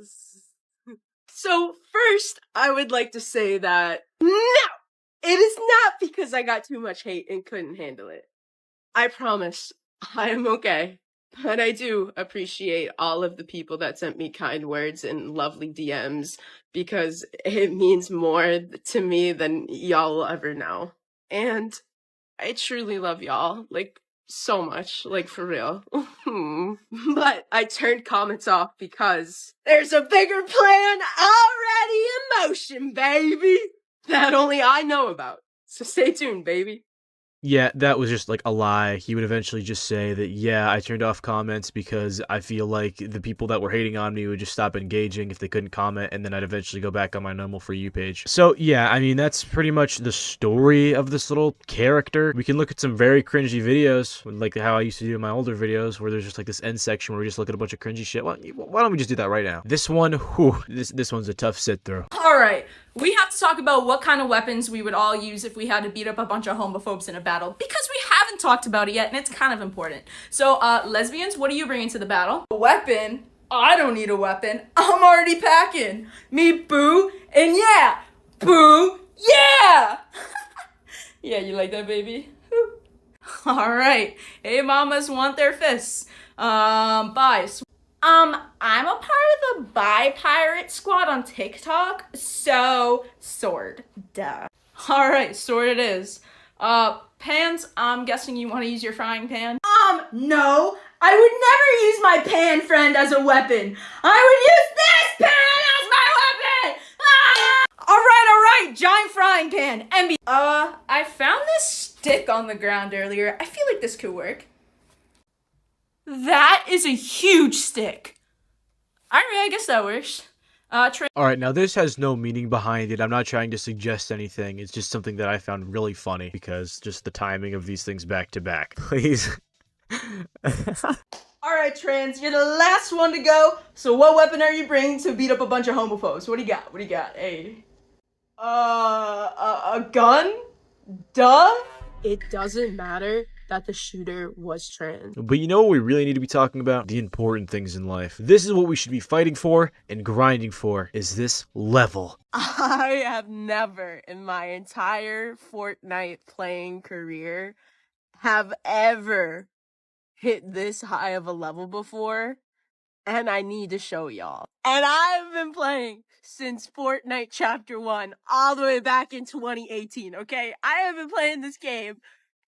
asked. So, first, I would like to say that no! It is not because I got too much hate and couldn't handle it. I promise, I am okay. But I do appreciate all of the people that sent me kind words and lovely DMs because it means more to me than y'all will ever know. And I truly love y'all, like, so much, like, for real. But I turned comments off because there's a bigger plan already in motion, baby, that only I know about. So stay tuned, baby. Yeah, that was just like a lie. He would eventually just say that, yeah, I turned off comments because I feel like the people that were hating on me would just stop engaging if they couldn't comment, and then I'd eventually go back on my normal For You page. So, yeah, I mean, that's pretty much the story of this little character. We can look at some very cringy videos, like how I used to do in my older videos, where there's just like this end section where we just look at a bunch of cringy shit. Well, why don't we just do that right now? This one, whew, this one's a tough sit through. Alright, we have to talk about what kind of weapons we would all use if we had to beat up a bunch of homophobes in a battle, because we haven't talked about it yet, and it's kind of important. So, lesbians, what are you bringing to the battle? A weapon? I don't need a weapon. I'm already packing. Me, boo, and yeah! Boo, yeah! Yeah, you like that, baby? Alright, hey mamas want their fists. Bye. I'm a part of the Bi Pirate Squad on TikTok, so sword, duh. Alright, sword it is. Pans, I'm guessing you want to use your frying pan? No! I would never use my pan friend as a weapon! I would use this pan as my weapon! Ah! Alright, giant frying pan, MB. I found this stick on the ground earlier. I feel like this could work. That is a huge stick. Alright, I guess that works. Alright, now this has no meaning behind it. I'm not trying to suggest anything. It's just something that I found really funny because just the timing of these things back to back. Please. Alright, Trans, you're the last one to go. So what weapon are you bringing to beat up a bunch of homophobes? What do you got? What do you got? Hey. A gun? Duh? It doesn't matter that the shooter was trans. But you know what we really need to be talking about? The important things in life. This is what we should be fighting for and grinding for, is this level. I have never in my entire Fortnite playing career have ever hit this high of a level before, and I need to show y'all. And I've been playing since Fortnite Chapter 1 all the way back in 2018, okay? I have been playing this game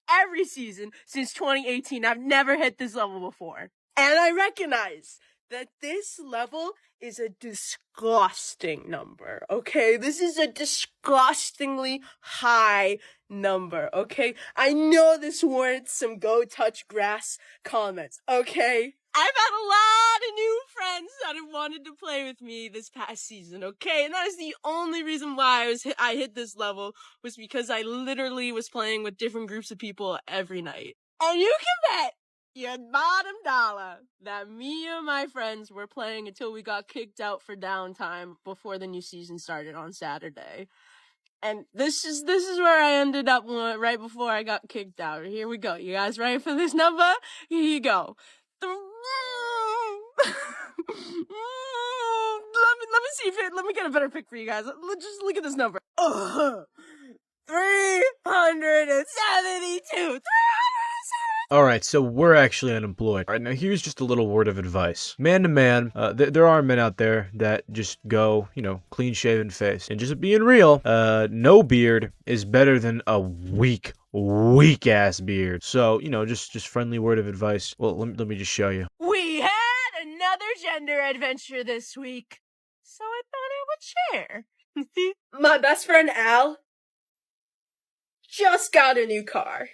every season since 2018. I've never hit this level before. And I recognize that this level is a disgusting number, okay? This is a disgustingly high number, okay? I know this warrants some go touch grass comments, okay? I've had a lot of new friends that have wanted to play with me this past season, okay? And that is the only reason why I hit this level, was because I literally was playing with different groups of people every night. And you can bet your bottom dollar that me and my friends were playing until we got kicked out for downtime before the new season started on Saturday. And this is where I ended up right before I got kicked out. Here we go. You guys ready for this number? Here you go. Let me see let me get a better pick for you guys. Just look at this number. 372. Alright, so we're actually unemployed. Alright, now here's just a little word of advice. Man to man, there are men out there that just go, clean shaven face. And just being real, no beard is better than a weak ass beard. So, just friendly word of advice. Well, let me just show you. We had another gender adventure this week, so I thought I would share. My best friend Al just got a new car.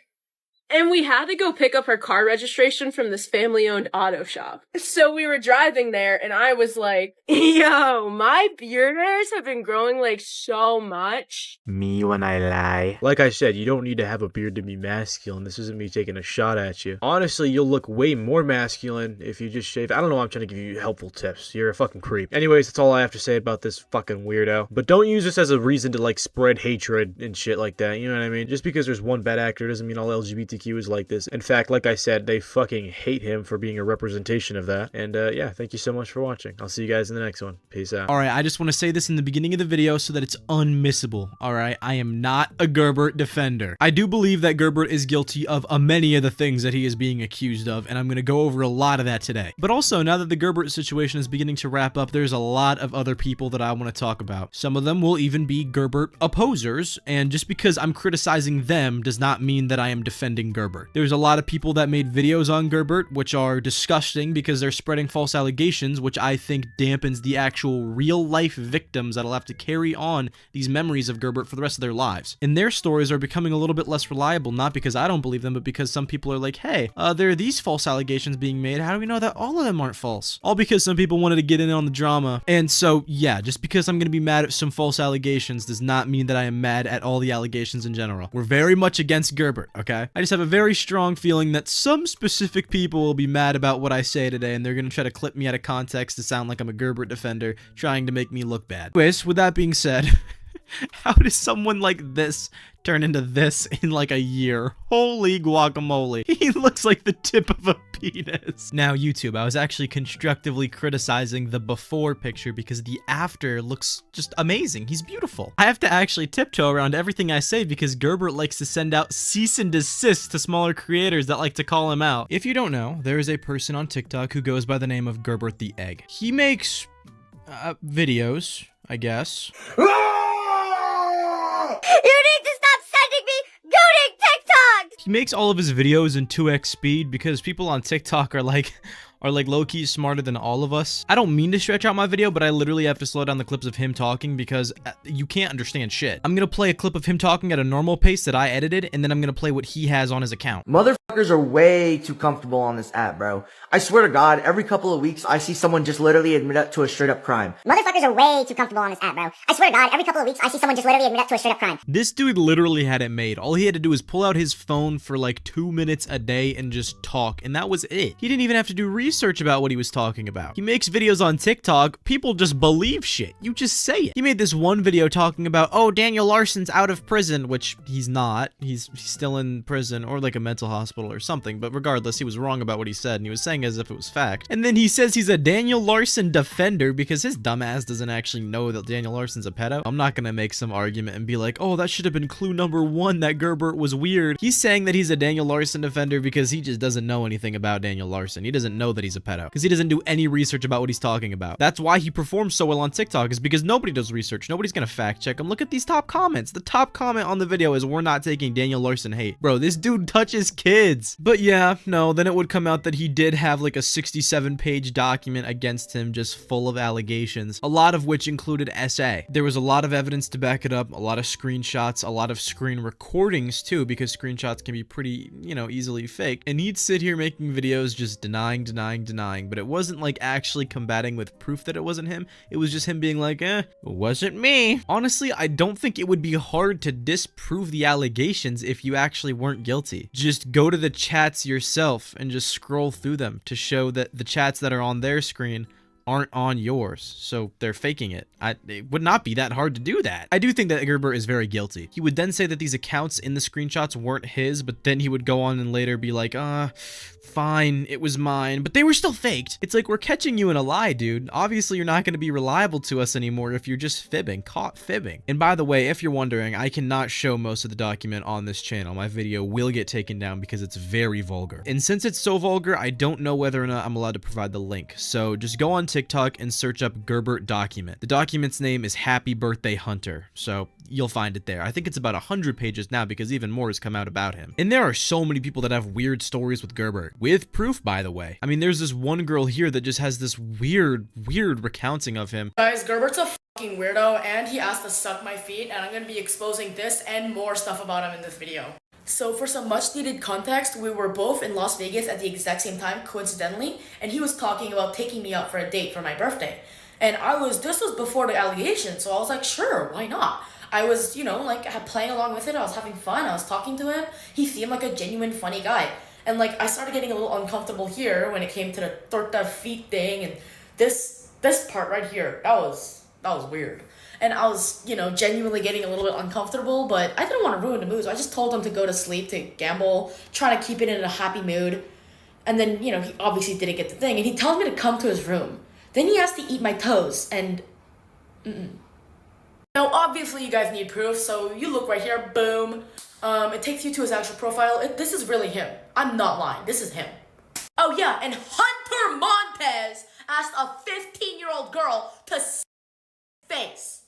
And we had to go pick up her car registration from this family-owned auto shop. So we were driving there, and I was like, yo, my beard hairs have been growing like so much. Me when I lie. Like I said, you don't need to have a beard to be masculine. This isn't me taking a shot at you. Honestly, you'll look way more masculine if you just shave. I don't know why I'm trying to give you helpful tips. You're a fucking creep. Anyways, that's all I have to say about this fucking weirdo. But don't use this as a reason to like spread hatred and shit like that. You know what I mean? Just because there's one bad actor doesn't mean all LGBTQ is like this. In fact, like I said, they fucking hate him for being a representation of that. And yeah, thank you so much for watching. I'll see you guys in the next one. Peace out. Alright, I just want to say this in the beginning of the video so that it's unmissable. Alright, I am not a Gerbert defender. I do believe that Gerbert is guilty of many of the things that he is being accused of, and I'm going to go over a lot of that today. But also, now that the Gerbert situation is beginning to wrap up, there's a lot of other people that I want to talk about. Some of them will even be Gerbert opposers, and just because I'm criticizing them does not mean that I am defending Gerbert. There's a lot of people that made videos on Gerbert, which are disgusting because they're spreading false allegations, which I think dampens the actual real-life victims that'll have to carry on these memories of Gerbert for the rest of their lives. And their stories are becoming a little bit less reliable, not because I don't believe them, but because some people are like, hey, there are these false allegations being made. How do we know that all of them aren't false? All because some people wanted to get in on the drama. And so, yeah, just because I'm going to be mad at some false allegations does not mean that I am mad at all the allegations in general. We're very much against Gerbert, okay? I just have a very strong feeling that some specific people will be mad about what I say today, and they're going to try to clip me out of context to sound like I'm a Gerbert defender, trying to make me look bad. Anyways, with that being said, how does someone like this turn into this in like a year? Holy guacamole. He looks like the tip of a penis. Now, YouTube, I was actually constructively criticizing the before picture because the after looks just amazing. He's beautiful. I have to actually tiptoe around everything I say because Gerbert likes to send out cease and desist to smaller creators that like to call him out. If you don't know, there is a person on TikTok who goes by the name of Gerbert the Egg. He makes videos, I guess. You need to stop sending me gooning TikTok! He makes all of his videos in 2x speed because people on TikTok are like low-key smarter than all of us. I don't mean to stretch out my video, but I literally have to slow down the clips of him talking because you can't understand shit. I'm gonna play a clip of him talking at a normal pace that I edited, and then I'm gonna play what he has on his account. Motherfuckers are way too comfortable on this app, bro. I swear to God, every couple of weeks, I see someone just literally admit up to a straight up crime. Motherfuckers are way too comfortable on this app, bro. I swear to God, every couple of weeks, I see someone just literally admit up to a straight up crime. This dude literally had it made. All he had to do was pull out his phone for like 2 minutes a day and just talk, and that was it. He didn't even have to do research about what he was talking about. He makes videos on TikTok. People just believe shit. You just say it. He made this one video talking about, oh, Daniel Larson's out of prison, which he's not. He's still in prison or like a mental hospital or something, but regardless, he was wrong about what he said, and he was saying as if it was fact. And then he says he's a Daniel Larson defender because his dumbass doesn't actually know that Daniel Larson's a pedo. I'm not gonna make some argument and be like, oh, that should have been clue number 1 that Gerbert was weird. He's saying that he's a Daniel Larson defender because he just doesn't know anything about Daniel Larson. He doesn't know that he's a pedo because he doesn't do any research about what he's talking about. That's why he performs so well on TikTok, is because nobody does research. Nobody's gonna fact check him. Look at these top comments. The top comment on the video is, we're not taking Daniel Larson hate. Bro, this dude touches kids. But yeah, no, then it would come out that he did have like a 67-page document against him just full of allegations, a lot of which included SA. There was a lot of evidence to back it up, a lot of screenshots, a lot of screen recordings too, because screenshots can be pretty, you know, easily faked. And he'd sit here making videos just denying, but it wasn't like actually combating with proof that it wasn't him. It was just him being like, it wasn't me. Honestly, I don't think it would be hard to disprove the allegations if you actually weren't guilty. Just go to the chats yourself and just scroll through them to show that the chats that are on their screen aren't on yours, so they're faking it. It would not be that hard to do that. I do think that Gerbert is very guilty. He would then say that these accounts in the screenshots weren't his, but then he would go on and later be like, fine, it was mine, but they were still faked. It's like, we're catching you in a lie, dude. Obviously, you're not going to be reliable to us anymore if you're just fibbing, caught fibbing. And by the way, if you're wondering, I cannot show most of the document on this channel. My video will get taken down because it's very vulgar. And since it's so vulgar, I don't know whether or not I'm allowed to provide the link. So just go on TikTok and search up Gerbert document. The document's name is Happy Birthday Hunter, so you'll find it there. I think it's about 100 pages now because even more has come out about him. And there are so many people that have weird stories with Gerbert. With proof, by the way. I mean, there's this one girl here that just has this weird recounting of him. Guys, Gerbert's a fucking weirdo, and he asked to suck my feet, and I'm gonna be exposing this and more stuff about him in this video. So for some much needed context, we were both in Las Vegas at the exact same time, coincidentally, and he was talking about taking me out for a date for my birthday. And this was before the allegation, so I was like, sure, why not? I was, like playing along with it, I was having fun, I was talking to him, he seemed like a genuine funny guy. And like, I started getting a little uncomfortable here when it came to the torta feet thing, and this part right here, that was weird. And I was, genuinely getting a little bit uncomfortable, but I didn't want to ruin the mood, so I just told him to go to sleep, to gamble, try to keep it in a happy mood. And then, he obviously didn't get the thing, and he tells me to come to his room. Then he asked to eat my toes, and Now, obviously, you guys need proof, so you look right here, boom. It takes you to his actual profile. This is really him. I'm not lying, this is him. Oh yeah, and Hunter Montez asked a 15-year-old girl to face.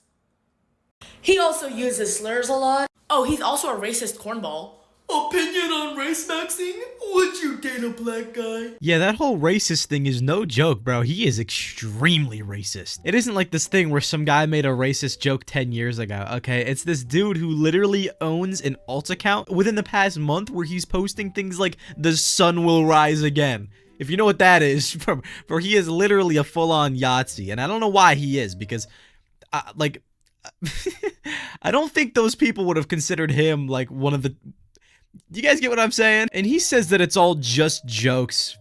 He also uses slurs a lot. Oh, he's also a racist cornball. Opinion on race maxing? Would you date a black guy? Yeah, that whole racist thing is no joke, bro. He is extremely racist. It isn't like this thing where some guy made a racist joke 10 years ago, okay? It's this dude who literally owns an alt account within the past month where he's posting things like, the sun will rise again. If you know what that is, for he is literally a full-on Yahtzee. And I don't know why he is, because, like, I don't think those people would have considered him, like, one of the... You guys get what I'm saying? And he says that it's all just jokes.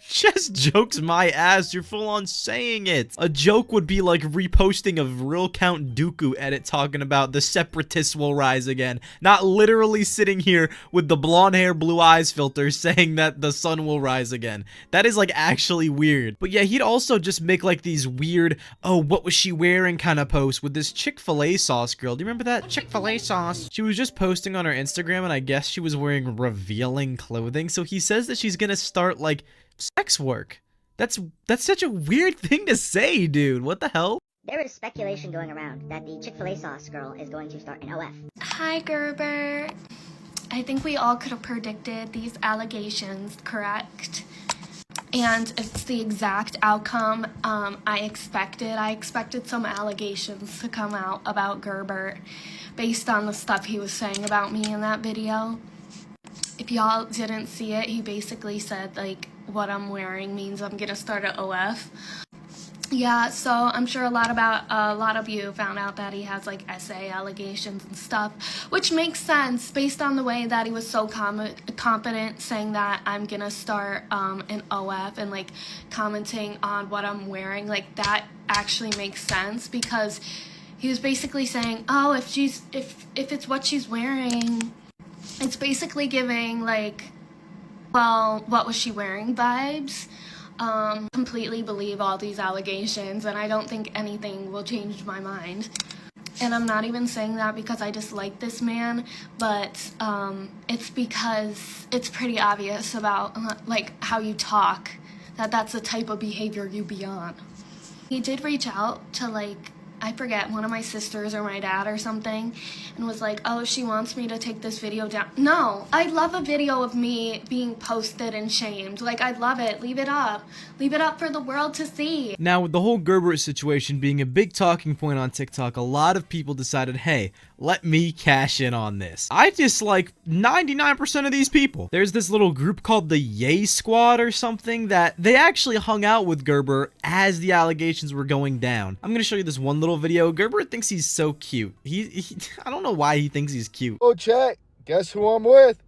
Just jokes my ass, you're full on saying it. A joke would be like reposting a real Count Dooku edit talking about the separatists will rise again. Not literally sitting here with the blonde hair, blue eyes filter saying that the sun will rise again. That is like actually weird. But yeah, he'd also just make like these weird, oh, what was she wearing kind of posts with this Chick-fil-A sauce girl. Do you remember that? Chick-fil-A sauce. She was just posting on her Instagram and I guess she was wearing revealing clothing. So he says that she's gonna start like sex work. That's such a weird thing to say, dude. What the hell? There is speculation going around that the Chick-fil-A sauce girl is going to start an OF. Hi, Gerber. I think we all could have predicted these allegations, correct? And it's the exact outcome I expected. I expected some allegations to come out about Gerber based on the stuff he was saying about me in that video. If y'all didn't see it, he basically said, like, what I'm wearing means I'm gonna start an OF. Yeah, so I'm sure a lot of you found out that he has like essay allegations and stuff, which makes sense based on the way that he was so confident saying that I'm gonna start an OF and like commenting on what I'm wearing. Like that actually makes sense because he was basically saying, oh, if it's what she's wearing, it's basically giving like, well, what was she wearing vibes. Completely believe all these allegations and I don't think anything will change my mind. And I'm not even saying that because I dislike this man, but it's because it's pretty obvious about like how you talk, that's the type of behavior you be on. He did reach out to like, I forget, one of my sisters or my dad or something, and was like, oh, she wants me to take this video down. No, I'd love a video of me being posted and shamed. Like, I'd love it. Leave it up. Leave it up for the world to see. Now, with the whole Gerber situation being a big talking point on TikTok, a lot of people decided, hey, let me cash in on this. I dislike 99% of these people. There's this little group called the Yay Squad or something that they actually hung out with Gerber as the allegations were going down. I'm gonna show you this one little video. Gerber thinks he's so cute. I don't know why he thinks he's cute. Oh, chat. Guess who I'm with?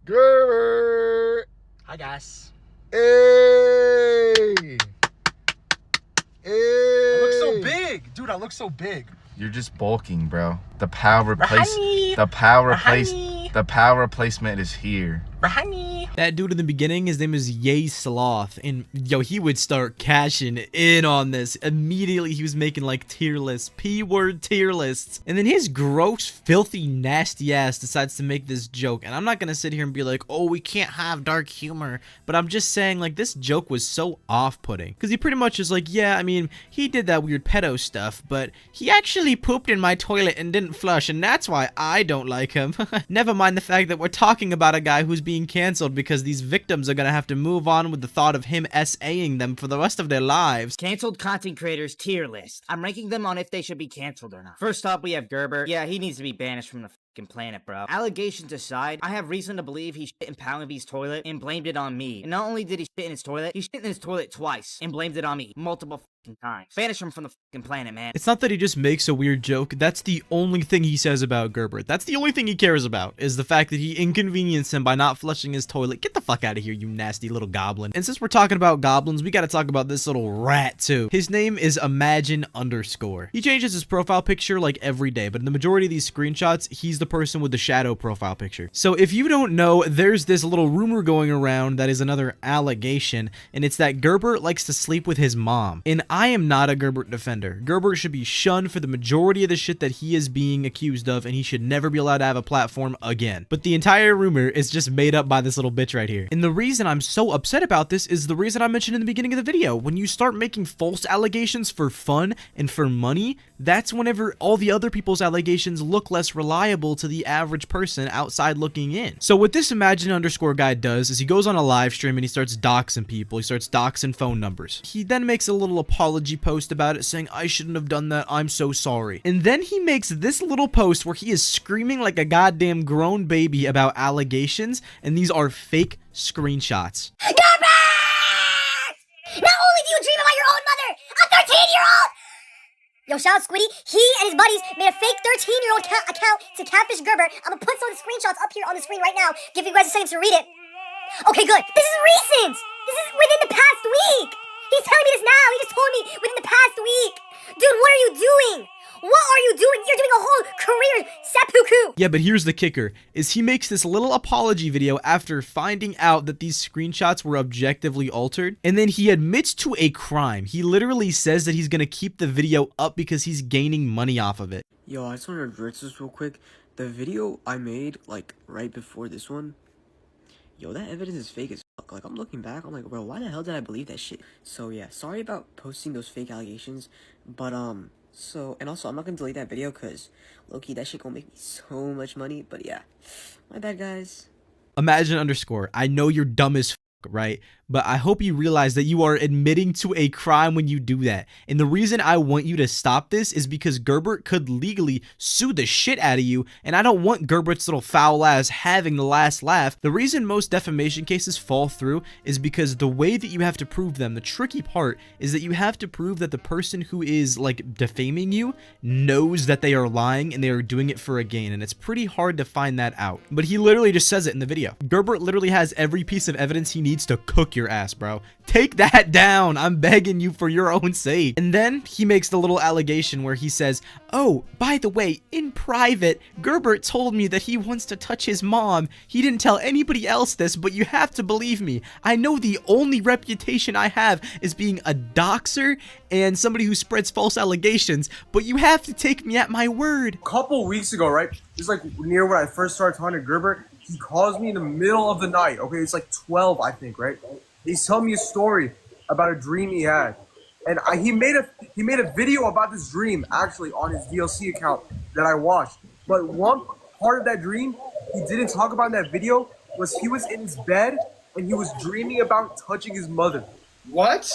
Gerber. Hi, guys. Hey. Hey. I look so big. Dude, I look so big. You're just bulking, bro. The power replacement is here. That dude in the beginning, his name is Yay Sloth, and yo, he would start cashing in on this. Immediately, he was making like tier lists, P-word tier lists, and then his gross, filthy, nasty ass decides to make this joke. And I'm not gonna sit here and be like, oh, we can't have dark humor, but I'm just saying like this joke was so off-putting because he pretty much is like, yeah, I mean, he did that weird pedo stuff, but he actually pooped in my toilet and didn't flush, and that's why I don't like him. Never mind the fact that we're talking about a guy who's being canceled because these victims are gonna have to move on with the thought of him SAing them for the rest of their lives. Canceled content creators tier list. I'm ranking them on if they should be canceled or not. First up, we have Gerber. Yeah, he needs to be banished from the planet, bro. Allegations aside, I have reason to believe he shit in Pallaby's toilet and blamed it on me. And not only did he shit in his toilet, he shit in his toilet twice and blamed it on me multiple times. Banish him from the planet, man. It's not that he just makes a weird joke. That's the only thing he says about Gerbert. That's the only thing he cares about, is the fact that he inconvenienced him by not flushing his toilet. Get the fuck out of here, you nasty little goblin. And since we're talking about goblins, we gotta talk about this little rat too. His name is Imagine_. He changes his profile picture like every day, but in the majority of these screenshots, he's the person with the shadow profile picture. So if you don't know, there's this little rumor going around that is another allegation, and it's that Gerbert likes to sleep with his mom. And I am not a Gerbert defender. Gerbert should be shunned for the majority of the shit that he is being accused of, and he should never be allowed to have a platform again. But the entire rumor is just made up by this little bitch right here. And the reason I'm so upset about this is the reason I mentioned in the beginning of the video. When you start making false allegations for fun and for money, that's whenever all the other people's allegations look less reliable to the average person outside looking in. So what this Imagine_ guy does is he goes on a live stream and he starts doxing people. He starts doxing phone numbers. He then makes a little apology post about it saying, I shouldn't have done that, I'm so sorry. And then he makes this little post where he is screaming like a goddamn grown baby about allegations, and these are fake screenshots. Gerbert! Not only do you dream about your own mother, a 13-year-old! Yo, shout out Squiddy. He and his buddies made a fake 13-year-old account to catfish Gerbert. I'm gonna put some of the screenshots up here on the screen right now. Give you guys a second to read it. Okay, good. This is recent. This is within the past week. He's telling me this now. He just told me within the past week. Dude, what are you doing? What are you doing? You're doing a whole career seppuku. Yeah, but here's the kicker, is he makes this little apology video after finding out that these screenshots were objectively altered, and then he admits to a crime. He literally says that he's gonna keep the video up because he's gaining money off of it. Yo, I just want to address this real quick. The video I made, like, right before this one, yo, that evidence is fake as fuck. Like, I'm looking back, I'm like, bro, why the hell did I believe that shit? So, yeah, sorry about posting those fake allegations, but, so, and also, I'm not gonna delete that video, cause, low-key, that shit gonna make me so much money, but yeah, my bad, guys. Imagine_. I know you're dumb as fuck, right? But I hope you realize that you are admitting to a crime when you do that. And the reason I want you to stop this is because Gerbert could legally sue the shit out of you, and I don't want Gerbert's little foul ass having the last laugh. The reason most defamation cases fall through is because the way that you have to prove them, the tricky part is that you have to prove that the person who is like defaming you knows that they are lying and they are doing it for a gain, and it's pretty hard to find that out. But he literally just says it in the video. Gerbert literally has every piece of evidence he needs to cook your ass, bro. Take that down. I'm begging you for your own sake. And then he makes the little allegation where he says, oh, by the way, in private, Gerbert told me that he wants to touch his mom. He didn't tell anybody else this, but you have to believe me. I know the only reputation I have is being a doxer and somebody who spreads false allegations, but you have to take me at my word. A couple weeks ago, right? It's like near when I first started talking to Gerbert. He calls me in the middle of the night. Okay, it's like 12, I think, right? He's telling me a story about a dream he had, and he made a video about this dream actually on his DLC account that I watched. But one part of that dream he didn't talk about in that video was he was in his bed and he was dreaming about touching his mother. What?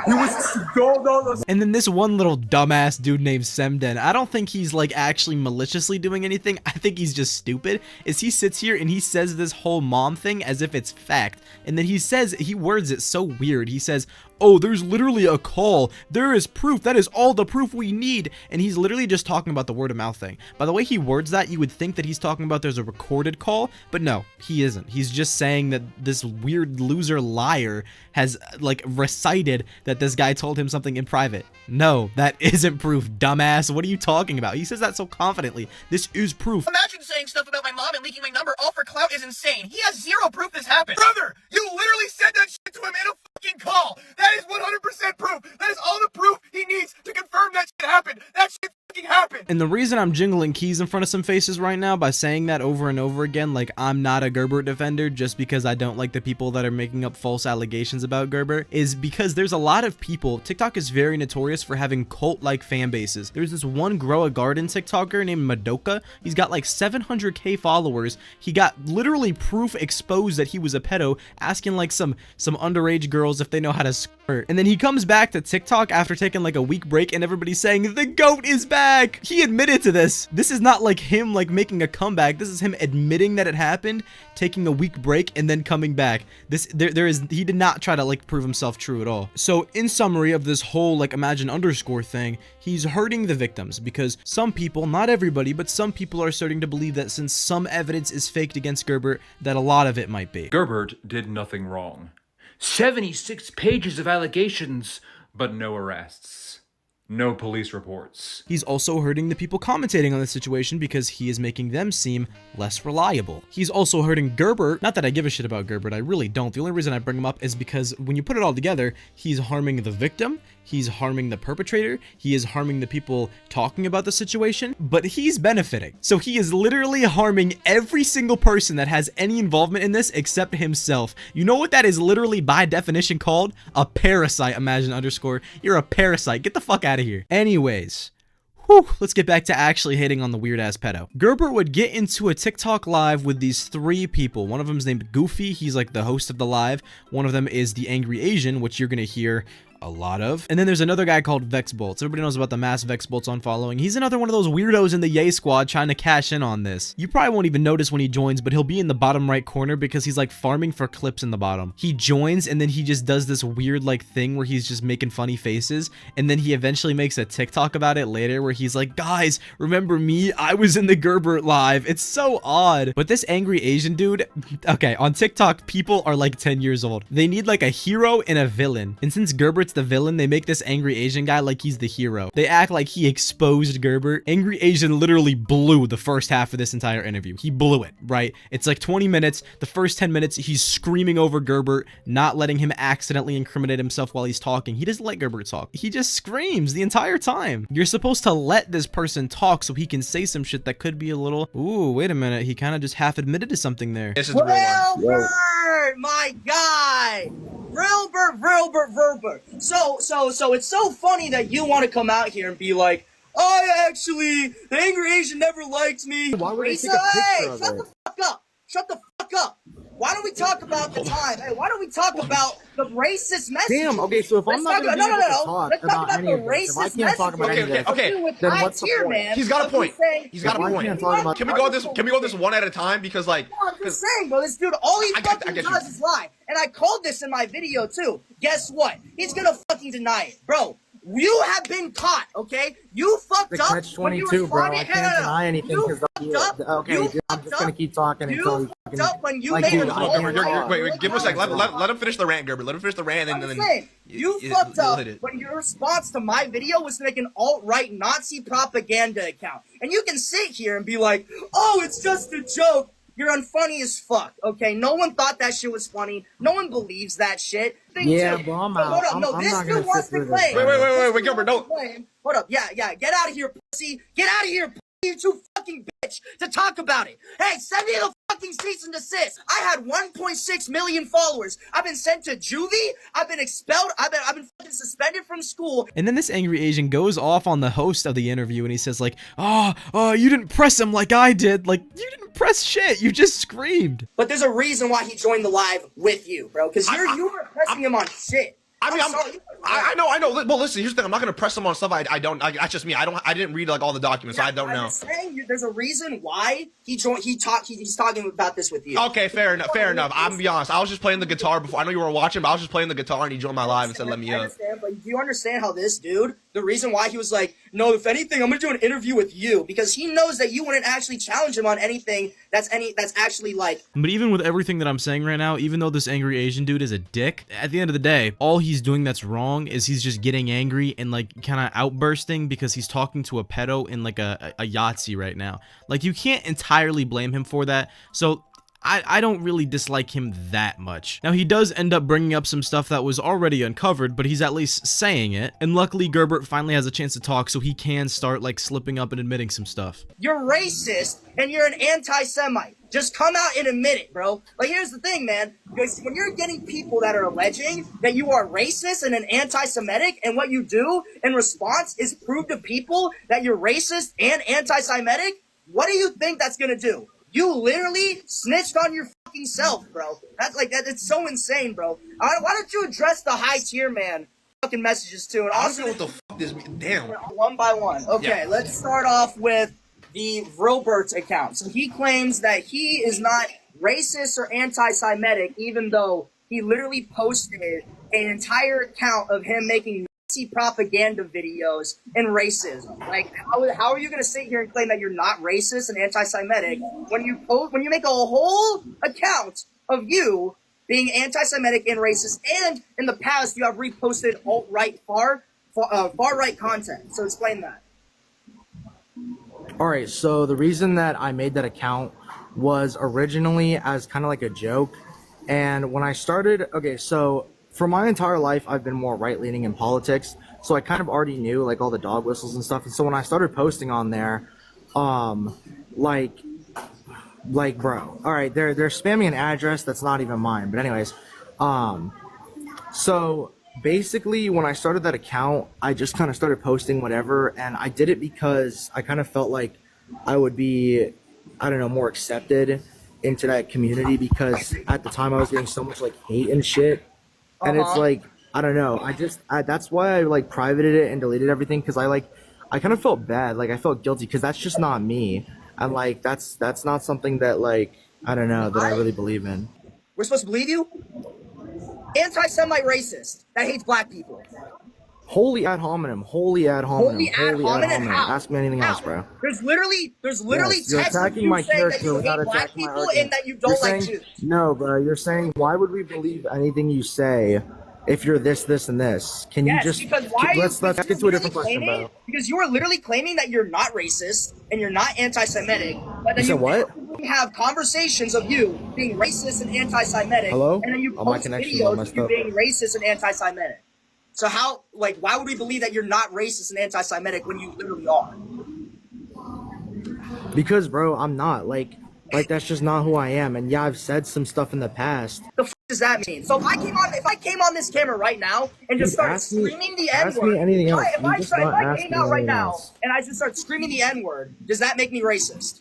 He was no. And then this one little dumbass dude named Semden, I don't think he's like actually maliciously doing anything. I think he's just stupid. Is he sits here and he says this whole mom thing as if it's fact. And then he words it so weird. He says, oh, there's literally a call. There is proof. That is all the proof we need. And he's literally just talking about the word of mouth thing. By the way he words that, you would think that he's talking about there's a recorded call, but no, he isn't. He's just saying that this weird loser liar has like recited that this guy told him something in private. No, that isn't proof, dumbass. What are you talking about? He says that so confidently. This is proof. Imagine saying stuff about my mom and leaking my number all for clout is insane. He has zero proof this happened. Brother, you literally said that shit to him in a fucking call. That is 100% proof. That is all the proof he needs to confirm that shit happened. That shit fucking happened. And the reason I'm jingling keys in front of some faces right now by saying that over and over again, like I'm not a Gerbert defender just because I don't like the people that are making up false allegations about Gerbert, is because there's a lot of people. TikTok is very notorious for having cult-like fan bases. There's this one Grow a Garden TikToker named Madoka. He's got like 700k followers. He got literally proof exposed that he was a pedo, asking like some underage girls girls if they know how to squirt. And then he comes back to TikTok after taking like a week break and everybody's saying, the GOAT is back. He admitted to this. This is not like him like making a comeback. This is him admitting that it happened, taking a week break, and then coming back. He did not try to like prove himself true at all. So in summary of this whole like imagine underscore thing, he's hurting the victims because some people, not everybody, but some people are starting to believe that since some evidence is faked against Gerbert, that a lot of it might be. Gerbert did nothing wrong. 76 pages of allegations, but no arrests. No police reports. He's also hurting the people commentating on the situation because he is making them seem less reliable. He's also hurting Gerbert. Not that I give a shit about Gerbert, I really don't. The only reason I bring him up is because when you put it all together, he's harming the victim, he's harming the perpetrator, he is harming the people talking about the situation, but he's benefiting. So he is literally harming every single person that has any involvement in this except himself. You know what that is literally by definition called? A parasite, imagine underscore. You're a parasite. Get the fuck out of here. Anyways, let's get back to actually hating on the weird ass pedo. Gerbert would get into a TikTok live with these 3 people. One of them is named Goofy. He's like the host of the live. One of them is the Angry Asian, which you're gonna hear a lot of. And then there's another guy called Vex Bolts. Everybody knows about the mass Vex Bolts on following. He's another one of those weirdos in the Yay squad trying to cash in on this. You probably won't even notice when he joins, but he'll be in the bottom right corner because he's like farming for clips in the bottom. He joins and then he just does this weird like thing where he's just making funny faces, and then he eventually makes a TikTok about it later where he's like, guys, remember me? I was in the Gerbert live. It's so odd. But this Angry Asian dude, okay, on TikTok, people are like 10 years old. They need like a hero and a villain. And since Gerbert's the villain, they make this Angry Asian guy like he's the hero. They act like he exposed Gerbert. Angry Asian literally blew the first half of this entire interview. He blew it, right? It's like 20 minutes. The first 10 minutes, he's screaming over Gerbert, not letting him accidentally incriminate himself while he's talking. He doesn't let Gerbert talk. He just screams the entire time. You're supposed to let this person talk so he can say some shit that could be a little, ooh, wait a minute. He kind of just half admitted to something there. This is the real one. Wilbert, my guy. Wilbert. So it's so funny that you want to come out here and be like, the Angry Asian never liked me. Why would I take a picture of it? Shut the fuck up. Why don't we talk about the time? Hey, why don't we talk about the racist message? Damn, okay, so if I'm not going to be able to talk about any of this, if I can't talk about any of this, then what's the point? Man. He's got a point. He's got a point. Can we go this one at a time? Because like, I'm just saying, bro, this dude, all he fucking does is lie. And I called this in my video too. Guess what? He's gonna fucking deny it, bro. You have been caught, okay? You fucked up. Catch 22, bro. I can't deny anything because okay, dude, I'm just gonna keep talking until you fucked up when you made wait, give him a sec. Let him finish the rant, Gerbert. Let him finish the rant, and then you fucked up when your response to my video was to make an alt-right Nazi propaganda account. And you can sit here and be like, oh, it's just a joke. You're unfunny as fuck, okay? No one thought that shit was funny. No one believes that shit. Bro, I'm out. Hold up, this dude wants to claim. Wait, Gilbert, no. Hold up, yeah, get out of here, pussy. Get out of here, pussy, you two fucking bitch, to talk about it. Hey, send me the fucking cease and desist. I had 1.6 million followers. I've been sent to juvie. I've been expelled. I've been fucking suspended from school. And then this Angry Asian goes off on the host of the interview and he says like, you didn't press him like I did. Like, you didn't press shit. You just screamed. But there's a reason why he joined the live with you, bro. Because you were pressing him on shit. I know. Well, listen. Here's the thing. I'm not gonna press him on stuff. That's just me. I didn't read like all the documents. So I don't know. I'm saying there's a reason why he joined. He's talking about this with you. Okay, fair enough. I'm gonna be honest. I was just playing the guitar before. I know you were watching, but I was just playing the guitar, and he joined my live and said, "Let me up." But do you understand how this dude? The reason why he was like, no, if anything, I'm gonna do an interview with you because he knows that you wouldn't actually challenge him on anything that's actually like. But even with everything that I'm saying right now, even though this Angry Asian dude is a dick, at the end of the day, all he's doing that's wrong is he's just getting angry and like kind of outbursting because he's talking to a pedo in like a Yahtzee right now. Like, you can't entirely blame him for that. So I don't really dislike him that much. Now, he does end up bringing up some stuff that was already uncovered, but he's at least saying it. And luckily, Gerbert finally has a chance to talk, so he can start, like, slipping up and admitting some stuff. You're racist, and you're an anti-Semite. Just come out and admit it, bro. Like, here's the thing, man. Because when you're getting people that are alleging that you are racist and an anti-Semitic, and what you do in response is prove to people that you're racist and anti-Semitic, what do you think that's gonna do? You literally snitched on your fucking self, bro. That's like that. It's so insane, bro. Why don't you address the high tier man fucking messages too? And I don't also, know what the fuck this means. Damn. one by one. Okay, let's start off with the Robert account. So he claims that he is not racist or anti-Semitic, even though he literally posted an entire account of him making Nazi propaganda videos and racism. Like, how are you gonna sit here and claim that you're not racist and anti-Semitic when you make a whole account of you being anti-Semitic and racist, and in the past you have reposted alt-right far-right content? So explain that. Alright, so the reason that I made that account was originally as kind of like a joke. And when I started, okay, so for my entire life, I've been more right-leaning in politics. So I kind of already knew like all the dog whistles and stuff. And so when I started posting on there, like bro, alright, they're spamming an address that's not even mine. But anyways, so basically when I started that account, I just kind of started posting whatever, and I did it because I kind of felt like I would be, I don't know, more accepted into that community, because at the time I was getting so much like hate and shit, and it's like, I don't know, that's why I like privated it and deleted everything, because I kind of felt bad, like I felt guilty, because that's just not me, and like that's not something that, like, I don't know, that I really believe in. We're supposed to believe you? Anti-Semite racist that hates black people. Holy ad hominem, holy ad hominem, holy ad hominem. How? Ask me anything else, bro. There's literally Yes, you're texts of attacking you my saying that character you without hate black attacking my people argument. and that you You're don't like saying, Jews. no, bro, you're saying, why would we believe anything you say if you're this, and this? Can you just, because why are let's you, get to a different question, bro. because you are literally claiming that you're not racist and you're not anti-Semitic, but then You said what? have conversations of you being racist and anti-Semitic, Hello? and then you Oh, my post connection's all videos messed of you up. being racist and anti-Semitic. So how, like, why would we believe that you're not racist and anti-Semitic when you literally are? Because, bro, I'm not, like that's just not who I am, and yeah, I've said some stuff in the past. The f does that mean? So if I came on this camera right now and just Dude, started ask me- screaming the ask N-word, me anything else. if You're I just not came asking out right anything now else. and I just start screaming the N-word, does that make me racist?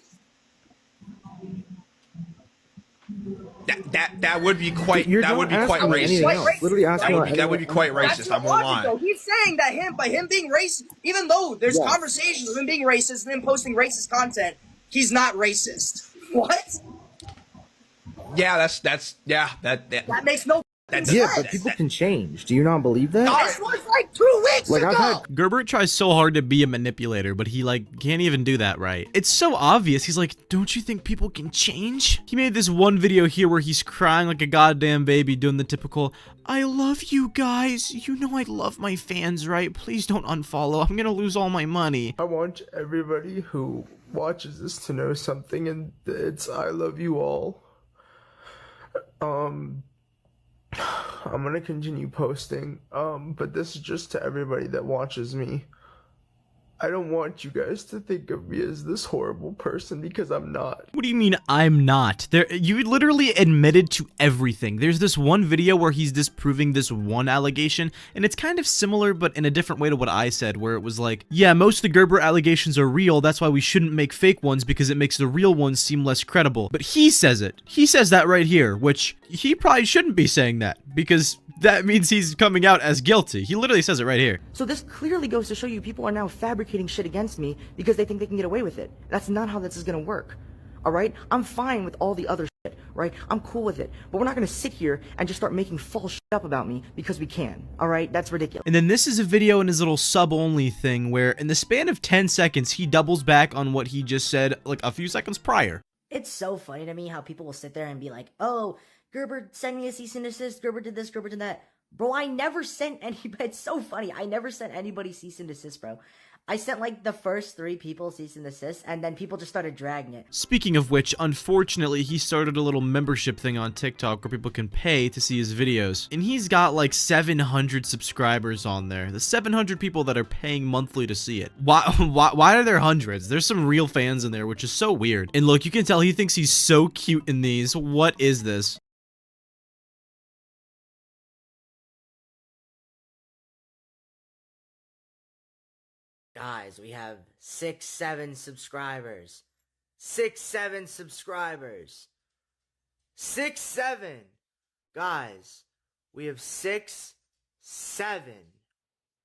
That would be quite You're that not would be quite asking me anything racist. else. Literally asking about That would be quite That's racist. I the won't logic, lie. though. He's saying that by him being racist, even though there's Yes. conversations of him being racist and him posting racist content, he's not racist. What? Yeah, that That makes no sense. Yeah, but people can change. Do you not believe that? This was like 2 weeks Like, ago. I've had Gerbert tries so hard to be a manipulator, but he like can't even do that right. It's so obvious. He's like, don't you think people can change? He made this one video here where he's crying like a goddamn baby, doing the typical, I love you guys. You know I love my fans, right? Please don't unfollow. I'm gonna lose all my money. I want everybody who watches this to know something, and it's I love you all. I'm gonna continue posting, but this is just to everybody that watches me. I don't want you guys to think of me as this horrible person, because I'm not. What do you mean I'm not? You literally admitted to everything. There's this one video where he's disproving this one allegation, and it's kind of similar but in a different way to what I said, where it was like, yeah, most of the Gerber allegations are real, that's why we shouldn't make fake ones because it makes the real ones seem less credible. But he says it. He says that right here, which he probably shouldn't be saying that, because that means he's coming out as guilty. He literally says it right here. So this clearly goes to show you people are now fabricating shit against me because they think they can get away with it. That's not how this is gonna work. Alright? I'm fine with all the other shit, right? I'm cool with it. But we're not gonna sit here and just start making false shit up about me because we can. Alright? That's ridiculous. And then this is a video in his little sub-only thing where in the span of 10 seconds, he doubles back on what he just said like a few seconds prior. It's so funny to me how people will sit there and be like, oh, Gerber sent me a cease and desist, Gerber did this, Gerber did that. Bro, I never sent anybody, it's so funny, I never sent anybody cease and desist, bro. I sent like the first 3 people cease and desist, and then people just started dragging it. Speaking of which, unfortunately, he started a little membership thing on TikTok where people can pay to see his videos. And he's got like 700 subscribers on there. The 700 people that are paying monthly to see it. Why are there hundreds? There's some real fans in there, which is so weird. And look, you can tell he thinks he's so cute in these. What is this? Guys, we have 7 subscribers. 7 subscribers. 6, 7. Guys, we have 6, 7.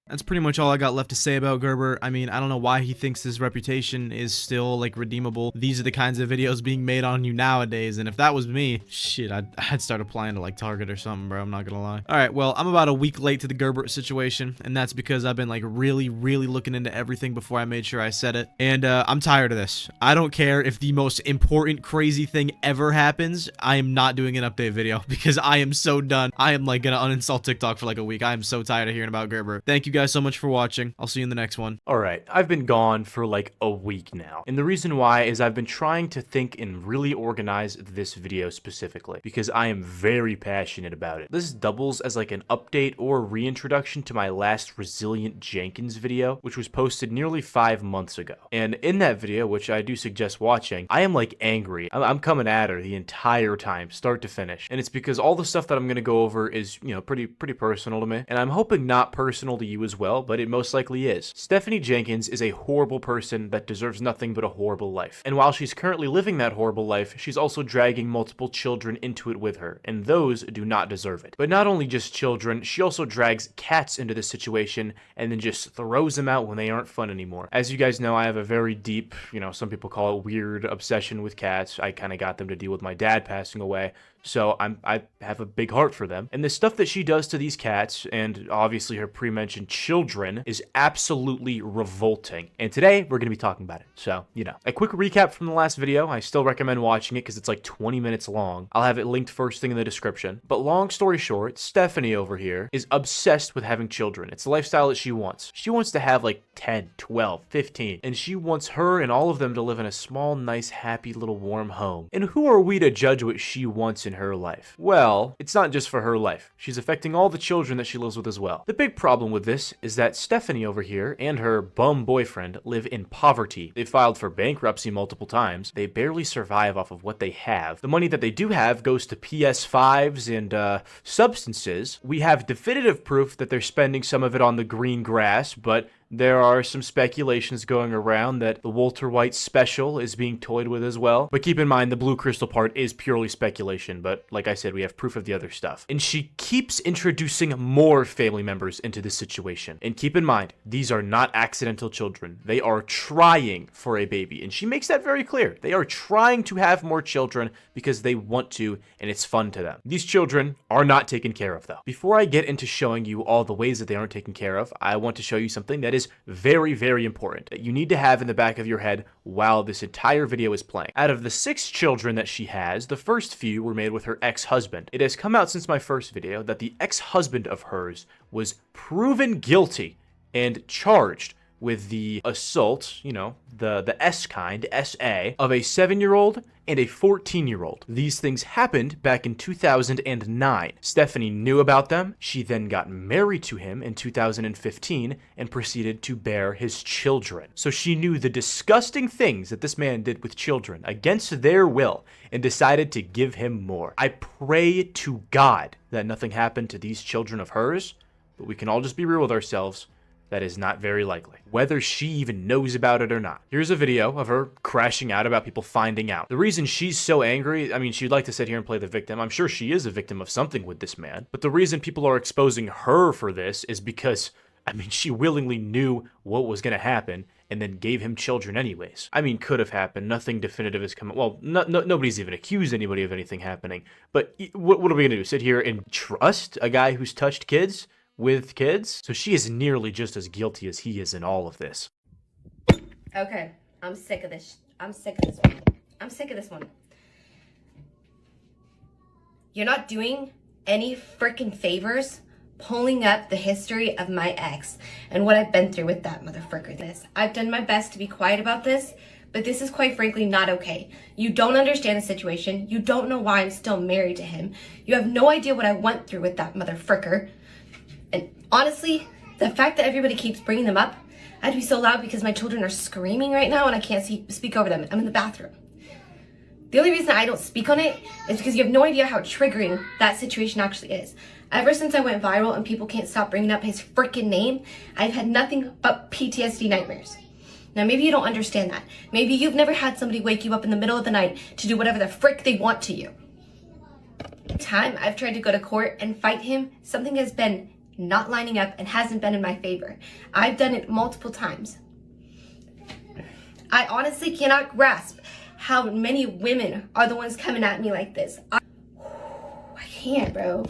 That's pretty much all I got left to say about Gerber. I mean, I don't know why he thinks his reputation is still, like, redeemable. These are the kinds of videos being made on you nowadays, and if that was me, shit, I'd start applying to, like, Target or something, bro. I'm not gonna lie. Alright, well, I'm about a week late to the Gerber situation, and that's because I've been, like, really looking into everything before I made sure I said it. And, I'm tired of this. I don't care if the most important, crazy thing ever happens. I am not doing an update video, because I am so done. I am, like, gonna uninstall TikTok for, like, a week. I am so tired of hearing about Gerber. Thank you guys so much for watching. I'll see you in the next one. Alright, I've been gone for like a week now. And the reason why is I've been trying to think and really organize this video specifically, because I am very passionate about it. This doubles as like an update or reintroduction to my last Resilient Jenkins video, which was posted nearly 5 months ago. And in that video, which I do suggest watching, I am like angry. I'm coming at her the entire time, start to finish. And it's because all the stuff that I'm going to go over is, you know, pretty personal to me. And I'm hoping not personal to you as well, but it most likely is. Stephanie Jenkins is a horrible person that deserves nothing but a horrible life. And while she's currently living that horrible life, she's also dragging multiple children into it with her, and those do not deserve it. But not only just children, she also drags cats into this situation and then just throws them out when they aren't fun anymore. As you guys know, I have a very deep, you know, some people call it weird obsession with cats. I kind of got them to deal with my dad passing away. So I have a big heart for them. And the stuff that she does to these cats, and obviously her pre-mentioned children, is absolutely revolting. And today, we're going to be talking about it. So, you know. A quick recap from the last video. I still recommend watching it because it's like 20 minutes long. I'll have it linked first thing in the description. But long story short, Stephanie over here is obsessed with having children. It's the lifestyle that she wants. She wants to have like 10, 12, 15. And she wants her and all of them to live in a small, nice, happy little warm home. And who are we to judge what she wants in her life? Well, it's not just for her life. She's affecting all the children that she lives with as well. The big problem with this is that Stephanie over here and her bum boyfriend live in poverty. They filed for bankruptcy multiple times. They barely survive off of what they have. The money that they do have goes to PS5s and substances. We have definitive proof that they're spending some of it on the green grass, but there are some speculations going around that the Walter White special is being toyed with as well. But keep in mind, the blue crystal part is purely speculation, but like I said, we have proof of the other stuff. And she keeps introducing more family members into this situation. And keep in mind, these are not accidental children. They are trying for a baby, and she makes that very clear. They are trying to have more children because they want to, and it's fun to them. These children are not taken care of, though. Before I get into showing you all the ways that they aren't taken care of, I want to show you something that is very important that you need to have in the back of your head while this entire video is playing. Out of the 6 children that she has, the first few were made with her ex-husband. It has come out since my first video that the ex-husband of hers was proven guilty and charged with the assault, you know, the S kind, SA, of a 7-year-old and a 14-year-old. These things happened back in 2009. Stephanie knew about them. She then got married to him in 2015 and proceeded to bear his children. So she knew the disgusting things that this man did with children against their will and decided to give him more. I pray to God that nothing happened to these children of hers, but we can all just be real with ourselves. That is not very likely, whether she even knows about it or not. Here's a video of her crashing out about people finding out. The reason she's so angry, I mean, she'd like to sit here and play the victim. I'm sure she is a victim of something with this man. But the reason people are exposing her for this is because, I mean, she willingly knew what was going to happen and then gave him children anyways. I mean, could have happened. Nothing definitive has come. Well, nobody's even accused anybody of anything happening. But what are we going to do? Sit here and trust a guy who's touched kids? With kids? So she is nearly just as guilty as he is in all of this. Okay, I'm sick of this. I'm sick of this one. I'm sick of this one. You're not doing any freaking favors pulling up the history of my ex and what I've been through with that motherfucker. I've done my best to be quiet about this, but this is quite frankly not okay. You don't understand the situation. You don't know why I'm still married to him. You have no idea what I went through with that motherfucker. And honestly, the fact that everybody keeps bringing them up, I had to be so loud because my children are screaming right now and I can't speak over them. I'm in the bathroom. The only reason I don't speak on it is because you have no idea how triggering that situation actually is. Ever since I went viral and people can't stop bringing up his freaking name, I've had nothing but PTSD nightmares. Now, maybe you don't understand that. Maybe you've never had somebody wake you up in the middle of the night to do whatever the frick they want to you. Time I've tried to go to court and fight him, something has been not lining up and hasn't been in my favor. I've done it multiple times. I honestly cannot grasp how many women are the ones coming at me like this. I can't, bro.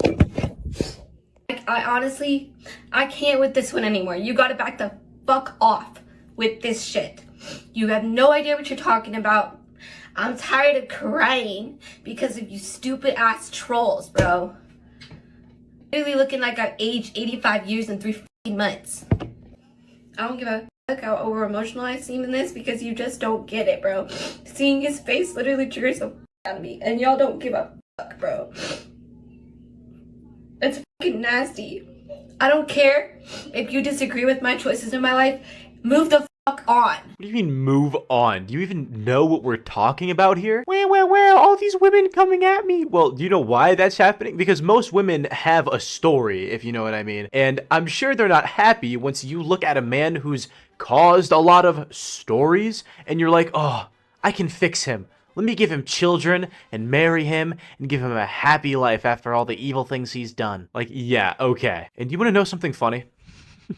I can't with this one anymore. You gotta back the fuck off with this shit. You have no idea what you're talking about. I'm tired of crying because of you stupid ass trolls, bro. Literally looking like I've aged 85 years in 3 months. I don't give a fuck how over emotional I seem in this because you just don't get it, bro. Seeing his face literally triggers the fuck out of me, and y'all don't give a fuck, bro. It's fucking nasty. I don't care if you disagree with my choices in my life. Move the fuck on. What do you mean move on? Do you even know what we're talking about here? Where? All these women coming at me. Well, do you know why that's happening? Because most women have a story, if you know what I mean. And I'm sure they're not happy once you look at a man who's caused a lot of stories and you're like, oh, I can fix him. Let me give him children and marry him and give him a happy life after all the evil things he's done. Like, yeah, okay. And you want to know something funny?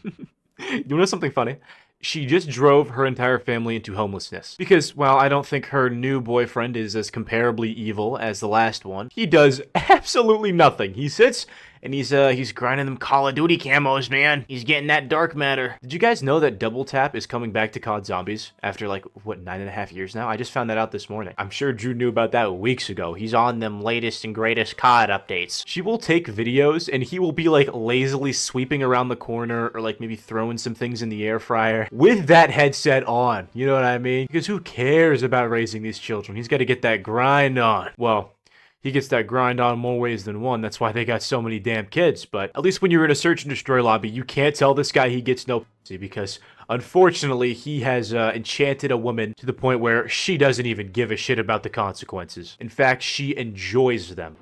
You want to know something funny? She just drove her entire family into homelessness. Because, while I don't think her new boyfriend is as comparably evil as the last one, he does absolutely nothing. He sits and he's grinding them Call of Duty camos, man. He's getting that dark matter. Did you guys know that Double Tap is coming back to COD Zombies after like, what, 9.5 years now? I just found that out this morning. I'm sure Drew knew about that weeks ago. He's on them latest and greatest COD updates. She will take videos and he will be like lazily sweeping around the corner or like maybe throwing some things in the air fryer with that headset on. You know what I mean? Because who cares about raising these children? He's got to get that grind on. Well, he gets that grind on more ways than one. That's why they got so many damn kids. But at least when you're in a search and destroy lobby, you can't tell this guy he gets no pussy because unfortunately he has enchanted a woman to the point where she doesn't even give a shit about the consequences. In fact, she enjoys them.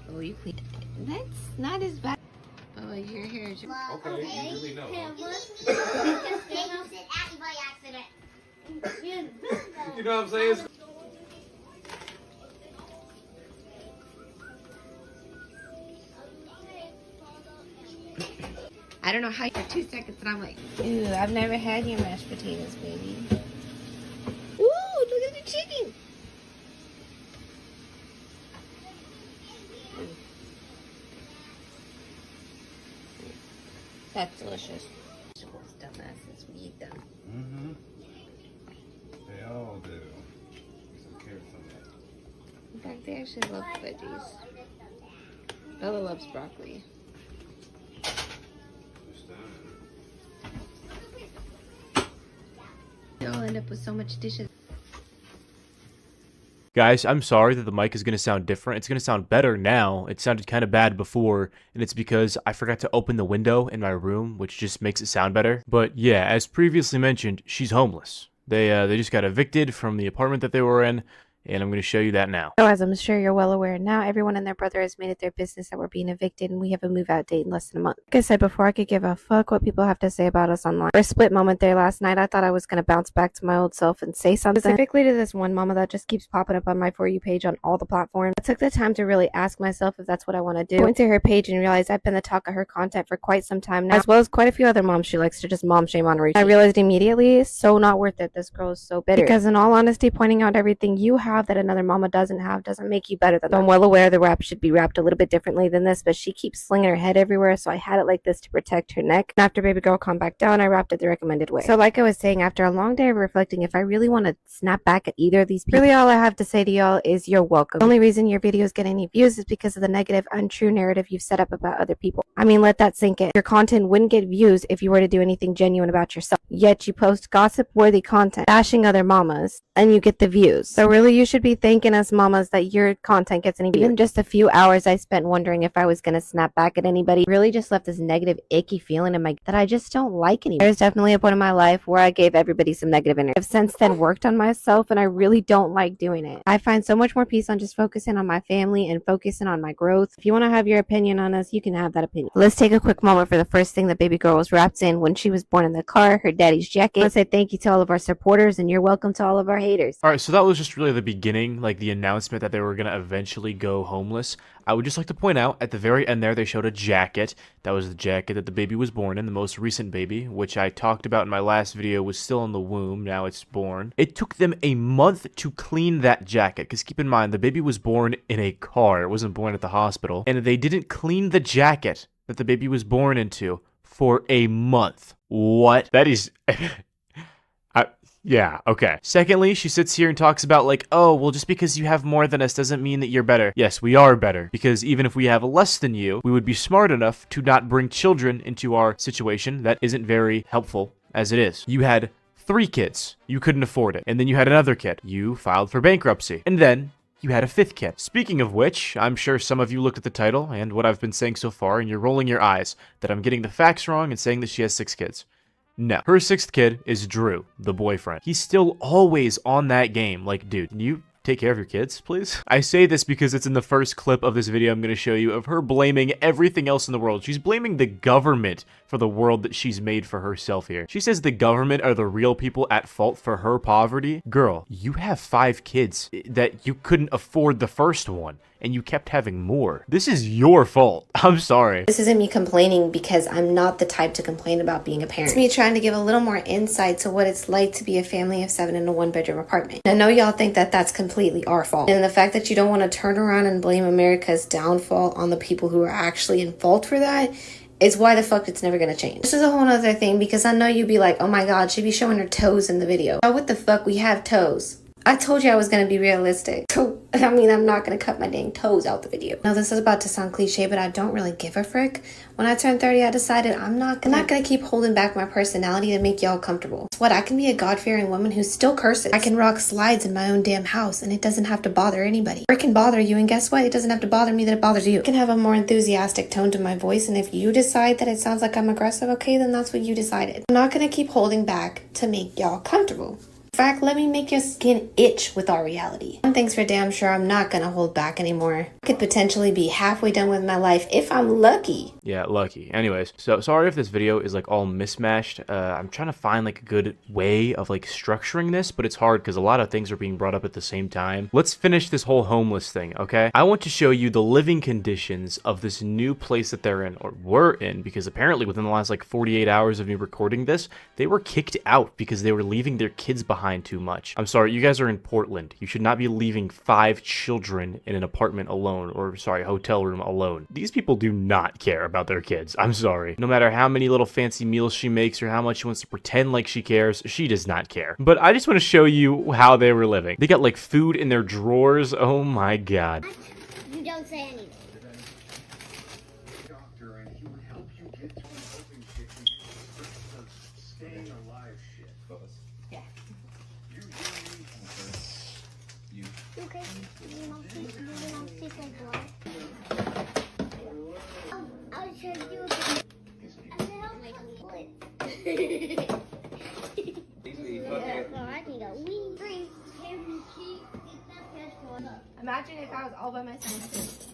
Oh, you clean. That's not as bad. Oh, your hair is... Okay, you really know. You know what I'm saying? I don't know how for 2 seconds and I'm like, ooh, I've never had your mashed potatoes, baby. Ooh, look at the chicken. That's delicious. Dumbasses, we eat them. Mm-hmm. They all do. Some carrots on that. In fact, they actually love veggies. Bella loves broccoli. You'll end up with so much dishes. Guys, I'm sorry that the mic is going to sound different. It's going to sound better now. It sounded kind of bad before, and it's because I forgot to open the window in my room, which just makes it sound better. But yeah, as previously mentioned, she's homeless. They just got evicted from the apartment that they were in, and I'm going to show you that now. So as I'm sure you're well aware now, everyone and their brother has made it their business that we're being evicted, and we have a move-out date in less than a month. Like I said before, I could give a fuck what people have to say about us online. For a split moment there last night, I thought I was going to bounce back to my old self and say something. Specifically to this one mama that just keeps popping up on my For You page on all the platforms. I took the time to really ask myself if that's what I want to do. I went to her page and realized I've been the talk of her content for quite some time now, as well as quite a few other moms she likes to just mom shame on repeat. I realized immediately, so not worth it. This girl is so bitter. Because in all honesty, pointing out everything you have that another mama doesn't have doesn't make you better than them. I'm well aware the wrap should be wrapped a little bit differently than this, but she keeps slinging her head everywhere, so I had it like this to protect her neck. And after baby girl calmed back down, I wrapped it the recommended way. So like I was saying, after a long day of reflecting, if I really want to snap back at either of these people, really all I have to say to y'all is you're welcome. The only reason your videos get any views is because of the negative, untrue narrative you've set up about other people. I mean, let that sink in. Your content wouldn't get views if you were to do anything genuine about yourself. Yet you post gossip-worthy content, bashing other mamas, and you get the views. So really, You should be thanking us mamas that your content gets any better. Even just a few hours I spent wondering if I was going to snap back at anybody really just left this negative, icky feeling in my that I just don't like anymore. There's definitely a point in my life where I gave everybody some negative energy. I've since then worked on myself and I really don't like doing it. I find so much more peace on just focusing on my family and focusing on my growth. If you want to have your opinion on us, you can have that opinion. Let's take a quick moment for the first thing that baby girl was wrapped in when she was born in the car, her daddy's jacket. I want to say thank you to all of our supporters and you're welcome to all of our haters. Alright, so that was just really the beginning, like the announcement that they were going to eventually go homeless. I would just like to point out, at the very end there, they showed a jacket. That was the jacket that the baby was born in, the most recent baby, which I talked about in my last video was still in the womb, now it's born. It took them a month to clean that jacket, because keep in mind, the baby was born in a car, it wasn't born at the hospital, and they didn't clean the jacket that the baby was born into for a month. What? That is... Yeah, okay. Secondly, she sits here and talks about like, oh, well, just because you have more than us doesn't mean that you're better. Yes, we are better. Because even if we have less than you, we would be smart enough to not bring children into our situation. That isn't very helpful as it is. You had 3 kids. You couldn't afford it. And then you had another kid. You filed for bankruptcy. And then you had a 5th kid. Speaking of which, I'm sure some of you looked at the title and what I've been saying so far and you're rolling your eyes that I'm getting the facts wrong and saying that she has 6 kids. No. Her 6th kid is Drew, the boyfriend. He's still always on that game. Like, dude, can you take care of your kids, please? I say this because it's in the first clip of this video I'm going to show you of her blaming everything else in the world. She's blaming the government for the world that she's made for herself here. She says the government are the real people at fault for her poverty. Girl, you have 5 kids that you couldn't afford the first one, and you kept having more. This is your fault. I'm sorry. This isn't me complaining because I'm not the type to complain about being a parent. It's me trying to give a little more insight to what it's like to be a family of 7 in a 1-bedroom apartment. And I know y'all think that that's completely our fault. And the fact that you don't want to turn around and blame America's downfall on the people who are actually in fault for that is why the fuck it's never gonna change. This is a whole other thing because I know you'd be like, oh my god, she'd be showing her toes in the video. Oh, what the fuck, we have toes. I told you I was gonna be realistic. I mean, I'm not gonna cut my dang toes out the video. Now, this is about to sound cliche, but I don't really give a frick. When I turned 30, I decided I'm not gonna keep holding back my personality to make y'all comfortable. It's what I can be a God-fearing woman who still curses. I can rock slides in my own damn house, and it doesn't have to bother anybody. Or it can bother you, and guess what? It doesn't have to bother me that it bothers you. I can have a more enthusiastic tone to my voice, and if you decide that it sounds like I'm aggressive, okay, then that's what you decided. I'm not gonna keep holding back to make y'all comfortable. In fact, let me make your skin itch with our reality. One thing's for damn sure, I'm not gonna hold back anymore. I could potentially be halfway done with my life if I'm lucky. Yeah, lucky. Anyways, so sorry if this video is like all mismatched. I'm trying to find like a good way of like structuring this, but it's hard because a lot of things are being brought up at the same time. Let's finish this whole homeless thing, okay? I want to show you the living conditions of this new place that they're in, or were in, because apparently within the last like 48 hours of me recording this, they were kicked out because they were leaving their kids behind too much. I'm sorry, you guys are in Portland. You should not be leaving 5 children in an apartment alone, or sorry, hotel room alone. These people do not care about their kids. I'm sorry. No matter how many little fancy meals she makes or how much she wants to pretend like she cares, she does not care. But I just want to show you how they were living. They got like food in their drawers. Oh my god. You don't say anything. Okay. I'll show you. Imagine if I was all by myself.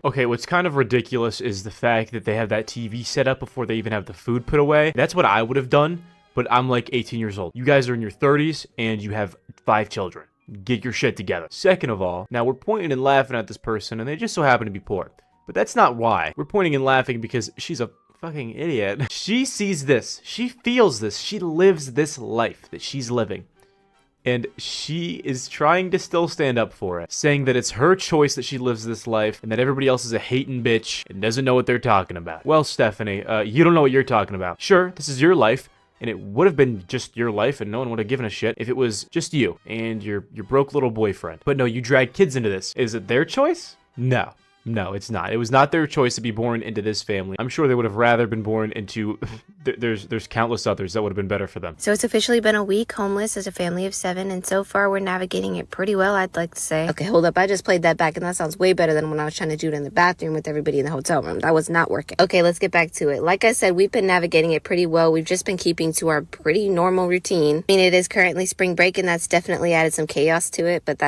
Okay, what's kind of ridiculous is the fact that they have that TV set up before they even have the food put away. That's what I would have done, but I'm like 18 years old. You guys are in your 30s and you have 5 children. Get your shit together. Second of all, now we're pointing and laughing at this person and they just so happen to be poor. But that's not why. We're pointing and laughing because she's a fucking idiot. She sees this. She feels this. She lives this life that she's living. And she is trying to still stand up for it, saying that it's her choice that she lives this life and that everybody else is a hating bitch and doesn't know what they're talking about. Well, Stephanie, you don't know what you're talking about. Sure, this is your life, and it would have been just your life and no one would have given a shit if it was just you and your broke little boyfriend. But no, you drag kids into this. Is it their choice? No. No, it's not. It was not their choice to be born into this family. I'm sure they would have rather been born into there's countless others that would have been better for them. So it's officially been a week homeless as a family of 7, and so far we're navigating it pretty well, I'd like to say. Okay, hold up. I just played that back, and that sounds way better than when I was trying to do it in the bathroom with everybody in the hotel room. That was not working. Okay, let's get back to it. Like I said, we've been navigating it pretty well. We've just been keeping to our pretty normal routine. I mean, it is currently spring break, and that's definitely added some chaos to it, but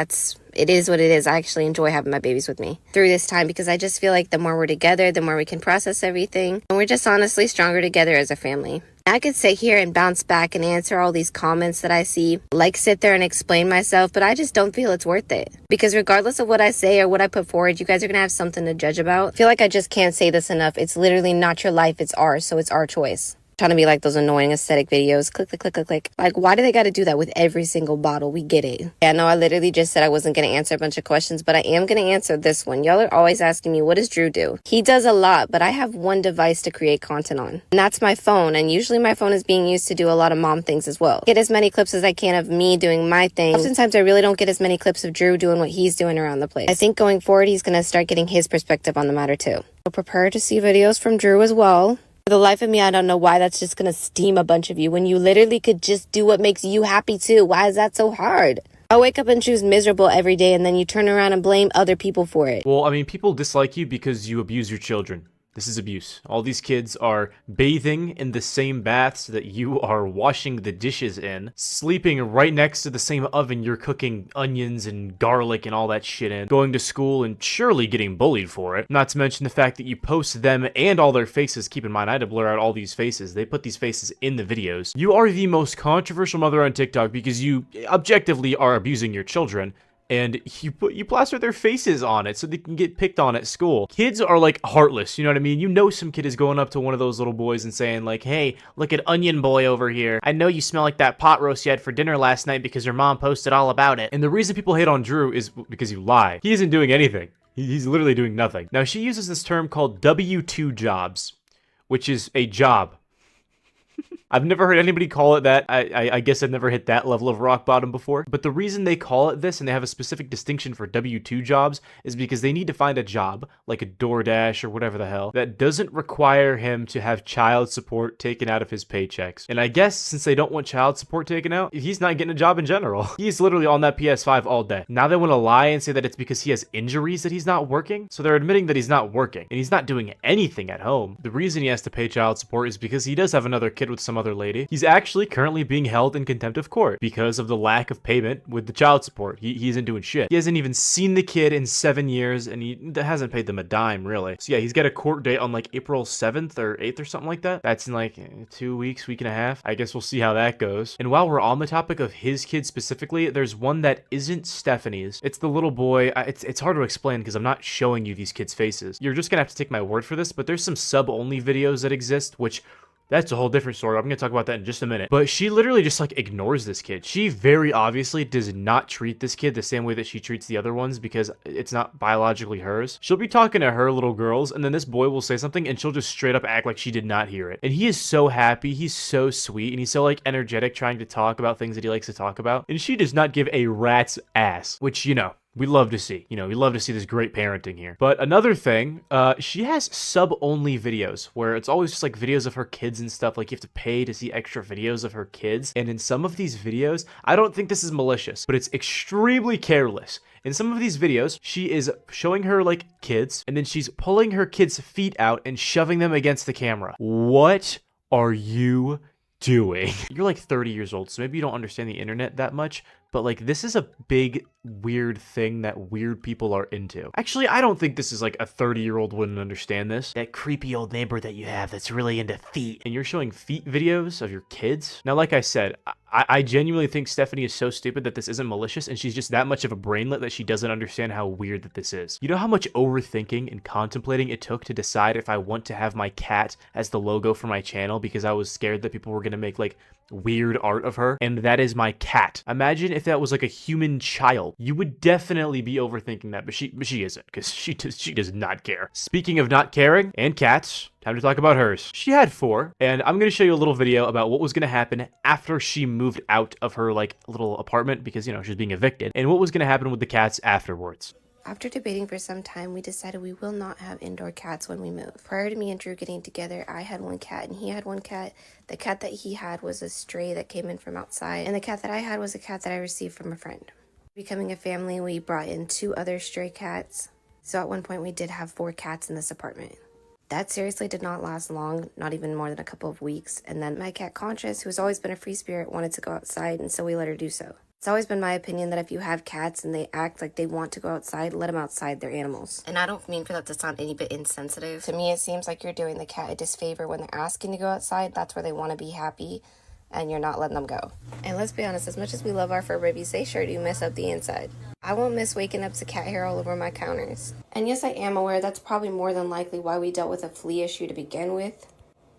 it is what it is. I actually enjoy having my babies with me through this time because I just feel like the more we're together, the more we can process everything. And we're just honestly stronger together as a family. I could sit here and bounce back and answer all these comments that I see, like sit there and explain myself, but I just don't feel it's worth it. Because regardless of what I say or what I put forward, you guys are going to have something to judge about. I feel like I just can't say this enough. It's literally not your life, it's ours, so it's our choice. Trying to be like those annoying aesthetic videos. Click, click, click, click, click. Like, why do they got to do that with every single bottle? We get it. Yeah, no, I literally just said I wasn't going to answer a bunch of questions, but I am going to answer this one. Y'all are always asking me, what does Drew do? He does a lot, but I have one device to create content on, and that's my phone. And usually my phone is being used to do a lot of mom things as well. Get as many clips as I can of me doing my thing. Oftentimes I really don't get as many clips of Drew doing what he's doing around the place. I think going forward, he's going to start getting his perspective on the matter too. So prepare to see videos from Drew as well. For the life of me, I don't know why that's just going to steam a bunch of you when you literally could just do what makes you happy too. Why is that so hard? I wake up and choose miserable every day, and then you turn around and blame other people for it. Well, I mean, people dislike you because you abuse your children. This is abuse. All these kids are bathing in the same baths that you are washing the dishes in, sleeping right next to the same oven you're cooking onions and garlic and all that shit in, going to school and surely getting bullied for it. Not to mention the fact that you post them and all their faces. Keep in mind, I had to blur out all these faces. They put these faces in the videos. You are the most controversial mother on TikTok because you objectively are abusing your children. And you plaster their faces on it so they can get picked on at school. Kids are like heartless, you know what I mean? You know some kid is going up to one of those little boys and saying like, hey, look at Onion Boy over here. I know you smell like that pot roast you had for dinner last night because your mom posted all about it. And the reason people hate on Drew is because you lie. He isn't doing anything. He's literally doing nothing. Now she uses this term called W2 jobs, which is a job. I've never heard anybody call it that. I guess I've never hit that level of rock bottom before. But the reason they call it this, and they have a specific distinction for W2 jobs, is because they need to find a job, like a DoorDash or whatever the hell, that doesn't require him to have child support taken out of his paychecks. And I guess since they don't want child support taken out, he's not getting a job in general. He's literally on that PS5 all day. Now they want to lie and say that it's because he has injuries that he's not working. So they're admitting that he's not working, and he's not doing anything at home. The reason he has to pay child support is because he does have another kid with some other lady. He's actually currently being held in contempt of court because of the lack of payment with the child support. He isn't doing shit. He hasn't even seen the kid in 7 years, and he hasn't paid them a dime, really. So yeah, he's got a court date on like April 7th or 8th or something like that. That's in like 2 weeks, week and a half. I guess we'll see how that goes. And while we're on the topic of his kid specifically, there's one that isn't Stephanie's. It's the little boy. It's hard to explain because I'm not showing you these kids' faces. You're just gonna have to take my word for this, but there's some sub-only videos that exist, which that's a whole different story. I'm going to talk about that in just a minute. But she literally just like ignores this kid. She very obviously does not treat this kid the same way that she treats the other ones because it's not biologically hers. She'll be talking to her little girls, and then this boy will say something and she'll just straight up act like she did not hear it. And he is so happy. He's so sweet, and he's so like energetic trying to talk about things that he likes to talk about. And she does not give a rat's ass, which, you know, we love to see. You know, we love to see this great parenting here. But another thing, she has sub-only videos where it's always just like videos of her kids and stuff. Like you have to pay to see extra videos of her kids. And in some of these videos, I don't think this is malicious, but it's extremely careless. In some of these videos, she is showing her like kids, and then she's pulling her kids' feet out and shoving them against the camera. What are you doing? You're like 30 years old, so maybe you don't understand the internet that much, but like this is a big weird thing that weird people are into. Actually, I don't think this is like a 30-year-old wouldn't understand this. That creepy old neighbor that you have that's really into feet, and you're showing feet videos of your kids. Now, like I said, I genuinely think Stephanie is so stupid that this isn't malicious, and she's just that much of a brainlet that she doesn't understand how weird that this is. You know how much overthinking and contemplating it took to decide if I want to have my cat as the logo for my channel because I was scared that people were gonna make like weird art of her, and that is my cat. Imagine if that was like a human child. You would definitely be overthinking that, but she isn't, because she does not care. Speaking of not caring and cats, time to talk about hers. She had 4, and I'm going to show you a little video about what was going to happen after she moved out of her like little apartment because, you know, she was being evicted, and what was going to happen with the cats afterwards. After debating for some time, we decided we will not have indoor cats when we move. Prior to me and Drew getting together, I had one cat and he had one cat. The cat that he had was a stray that came in from outside, and the cat that I had was a cat that I received from a friend. Becoming a family, we brought in 2 other stray cats. So at one point we did have 4 cats in this apartment. That seriously did not last long, not even more than a couple of weeks. And then my cat Conscious, who's always been a free spirit, wanted to go outside, and so we let her do so. It's always been my opinion that if you have cats and they act like they want to go outside, let them outside. They're animals. And I don't mean for that to sound any bit insensitive. To me, it seems like you're doing the cat a disfavor when they're asking to go outside. That's where they want to be happy, and you're not letting them go. And let's be honest, as much as we love our fur babies, they sure do mess up the inside. I won't miss waking up to cat hair all over my counters. And yes, I am aware that's probably more than likely why we dealt with a flea issue to begin with.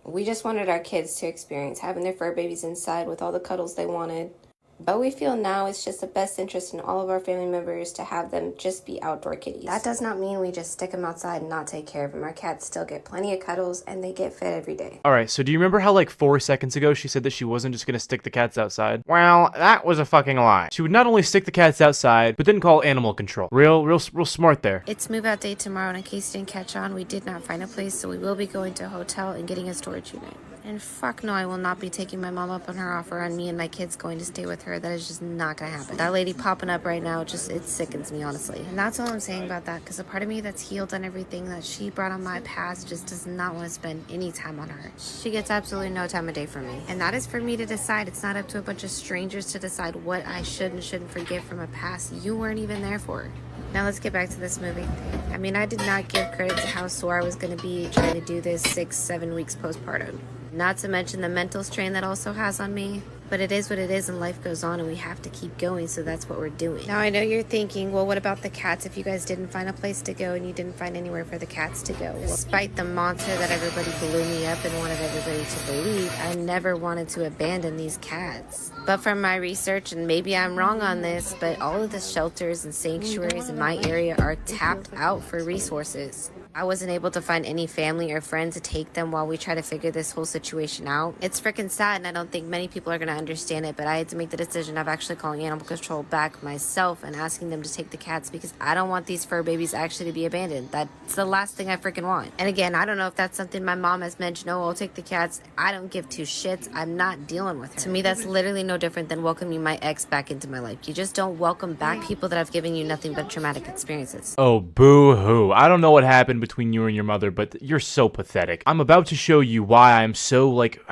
We just wanted our kids to experience having their fur babies inside with all the cuddles they wanted. But we feel now it's just the best interest in all of our family members to have them just be outdoor kitties. That does not mean we just stick them outside and not take care of them. Our cats still get plenty of cuddles and they get fed every day. Alright, so do you remember how like 4 seconds ago she said that she wasn't just gonna stick the cats outside? Well, that was a fucking lie. She would not only stick the cats outside, but didn't call animal control. Real smart there. It's move out day tomorrow, and in case you didn't catch on, we did not find a place, so we will be going to a hotel and getting a storage unit. And fuck no, I will not be taking my mom up on her offer on me and my kids going to stay with her. That is just not gonna happen. That lady popping up right now, it sickens me, honestly. And that's all I'm saying about that, because a part of me that's healed on everything that she brought on my past just does not want to spend any time on her. She gets absolutely no time of day from me. And that is for me to decide. It's not up to a bunch of strangers to decide what I should and shouldn't forgive from a past you weren't even there for. Now let's get back to this movie. I mean, I did not give credit to how sore I was going to be trying to do this 6-7 weeks postpartum. Not to mention the mental strain that also has on me. But it is what it is, and life goes on, and we have to keep going, so that's what we're doing. Now, I know you're thinking, well, what about the cats if you guys didn't find a place to go and you didn't find anywhere for the cats to go? Despite the monster that everybody blew me up and wanted everybody to believe, I never wanted to abandon these cats. But from my research, and maybe I'm wrong on this, but all of the shelters and sanctuaries in my area are tapped out for resources. I wasn't able to find any family or friend to take them while we try to figure this whole situation out. It's freaking sad, and I don't think many people are going to understand it, but I had to make the decision of actually calling animal control back myself and asking them to take the cats because I don't want these fur babies actually to be abandoned. That's the last thing I freaking want. And again, I don't know if that's something my mom has mentioned. Oh, I'll take the cats. I don't give 2 shits. I'm not dealing with her. To me, that's literally no different than welcoming my ex back into my life. You just don't welcome back people that have given you nothing but traumatic experiences. Oh, boo-hoo. I don't know what happened between you and your mother, but you're so pathetic. I'm about to show you why I'm so, like,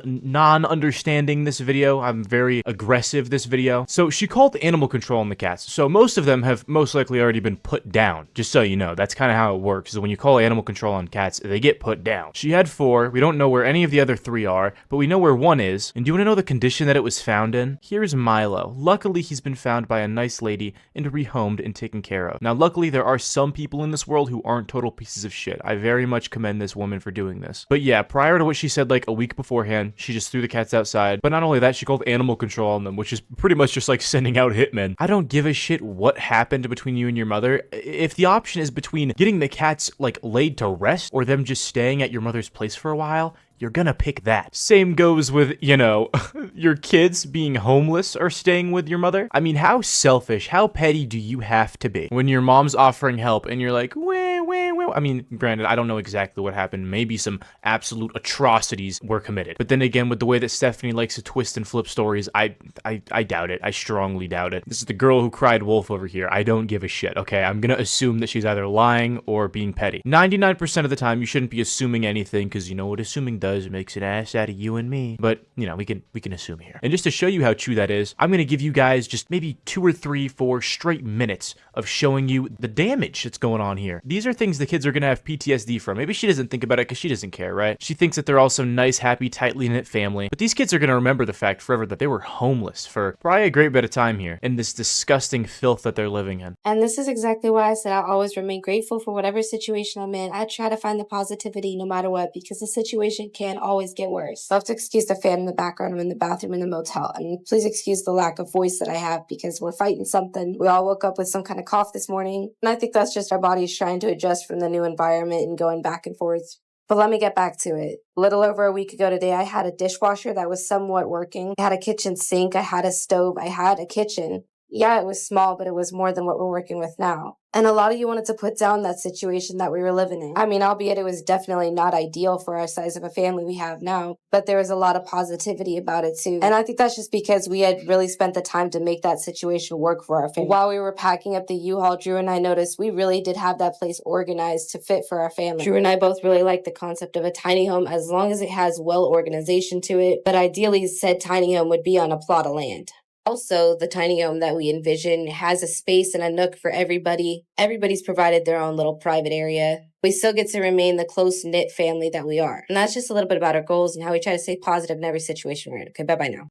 non-understanding this video. I'm very aggressive this video. So she called animal control on the cats. So most of them have most likely already been put down. Just so you know, that's kind of how it works. Is when you call animal control on cats, they get put down. She had 4. We don't know where any of the other 3 are, but we know where 1 is. And do you want to know the condition that it was found in? Here's Milo. Luckily, he's been found by a nice lady and rehomed and taken care of. Now, luckily, there are some people in this world who aren't total pieces of shit. I very much commend this woman for doing this. But yeah, prior to what she said like a week beforehand, she just threw the cats outside. But not only that, she called animal control on them, which is pretty much just like sending out hitmen. I don't give a shit what happened between you and your mother. If the option is between getting the cats like laid to rest or them just staying at your mother's place for a while, you're gonna pick that. Same goes with, you know, your kids being homeless or staying with your mother. I mean, how selfish, how petty do you have to be when your mom's offering help and you're like, wah. I mean, granted, I don't know exactly what happened. Maybe some absolute atrocities were committed. But then again, with the way that Stephanie likes to twist and flip stories, I doubt it. I strongly doubt it. This is the girl who cried wolf over here. I don't give a shit, okay? I'm gonna assume that she's either lying or being petty. 99% of the time, you shouldn't be assuming anything, because you know what assuming does? It makes an ass out of you and me. But, you know, we can assume here. And just to show you how true that is, I'm gonna give you guys just maybe 2 or 3, 4 straight minutes of showing you the damage that's going on here. These are things the kids are gonna have PTSD from. Maybe she doesn't think about it because she doesn't care, right? She thinks that they're also nice, happy, tightly knit family. But these kids are gonna remember the fact forever that they were homeless for probably a great bit of time here in this disgusting filth that they're living in. And this is exactly why I said I'll always remain grateful for whatever situation I'm in. I try to find the positivity no matter what, because the situation can always get worse. So I have to excuse the fan in the background. I'm in the bathroom in the motel. And please excuse the lack of voice that I have because we're fighting something. We all woke up with some kind of cough this morning. And I think that's just our bodies trying to adjust from the new environment and going back and forth. But let me get back to it. A little over a week ago today, I had a dishwasher that was somewhat working. I had a kitchen sink. I had a stove. I had a kitchen. Yeah, it was small, but it was more than what we're working with now. And a lot of you wanted to put down that situation that we were living in. I mean, albeit it was definitely not ideal for our size of a family we have now, but there was a lot of positivity about it too. And I think that's just because we had really spent the time to make that situation work for our family. While we were packing up the U-Haul, Drew and I noticed we really did have that place organized to fit for our family. Drew and I both really like the concept of a tiny home as long as it has well organization to it, but ideally said tiny home would be on a plot of land. Also, the tiny home that we envision has a space and a nook for everybody. Everybody's provided their own little private area. We still get to remain the close-knit family that we are. And that's just a little bit about our goals and how we try to stay positive in every situation we're in. Okay, bye-bye now.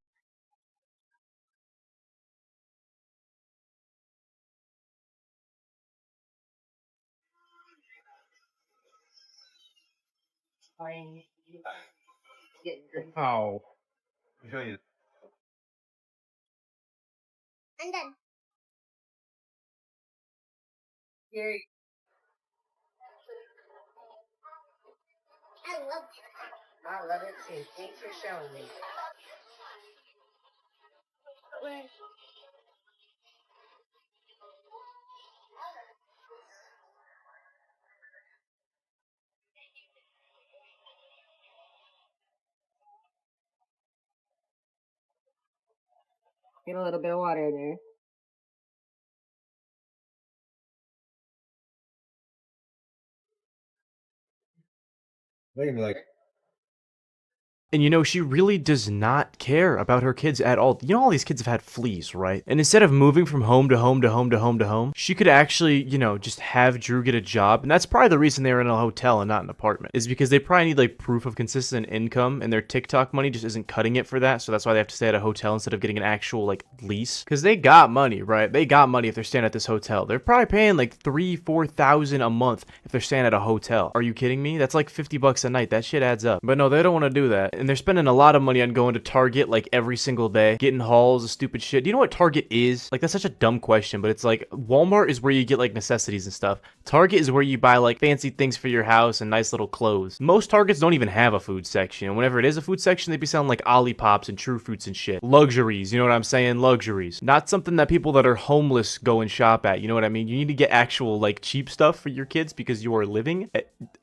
Oh. I'll show you. I'm done. Gary. I love it. I love it too. Thanks for showing me. Get a little bit of water in there. They're gonna be like, And you know, she really does not care about her kids at all. You know, all these kids have had fleas, right? And instead of moving from home to home to home to home to home, she could actually, you know, just have Drew get a job. And that's probably the reason they were in a hotel and not an apartment, is because they probably need like proof of consistent income, and their TikTok money just isn't cutting it for that. So that's why they have to stay at a hotel instead of getting an actual like lease. Because they got money, right? They got money if they're staying at this hotel. They're probably paying like $3,000-4,000 a month if they're staying at a hotel. Are you kidding me? That's like $50 a night. That shit adds up. But no, they don't want to do that. And they're spending a lot of money on going to Target like every single day, getting hauls of stupid shit. Do you know what Target is? Like, that's such a dumb question, but it's like Walmart is where you get like necessities and stuff. Target is where you buy like fancy things for your house and nice little clothes. Most Targets don't even have a food section. And whenever it is a food section, they'd be selling like Ollipops and True Fruits and shit. Luxuries, you know what I'm saying? Luxuries. Not something that people that are homeless go and shop at. You know what I mean? You need to get actual like cheap stuff for your kids because you are living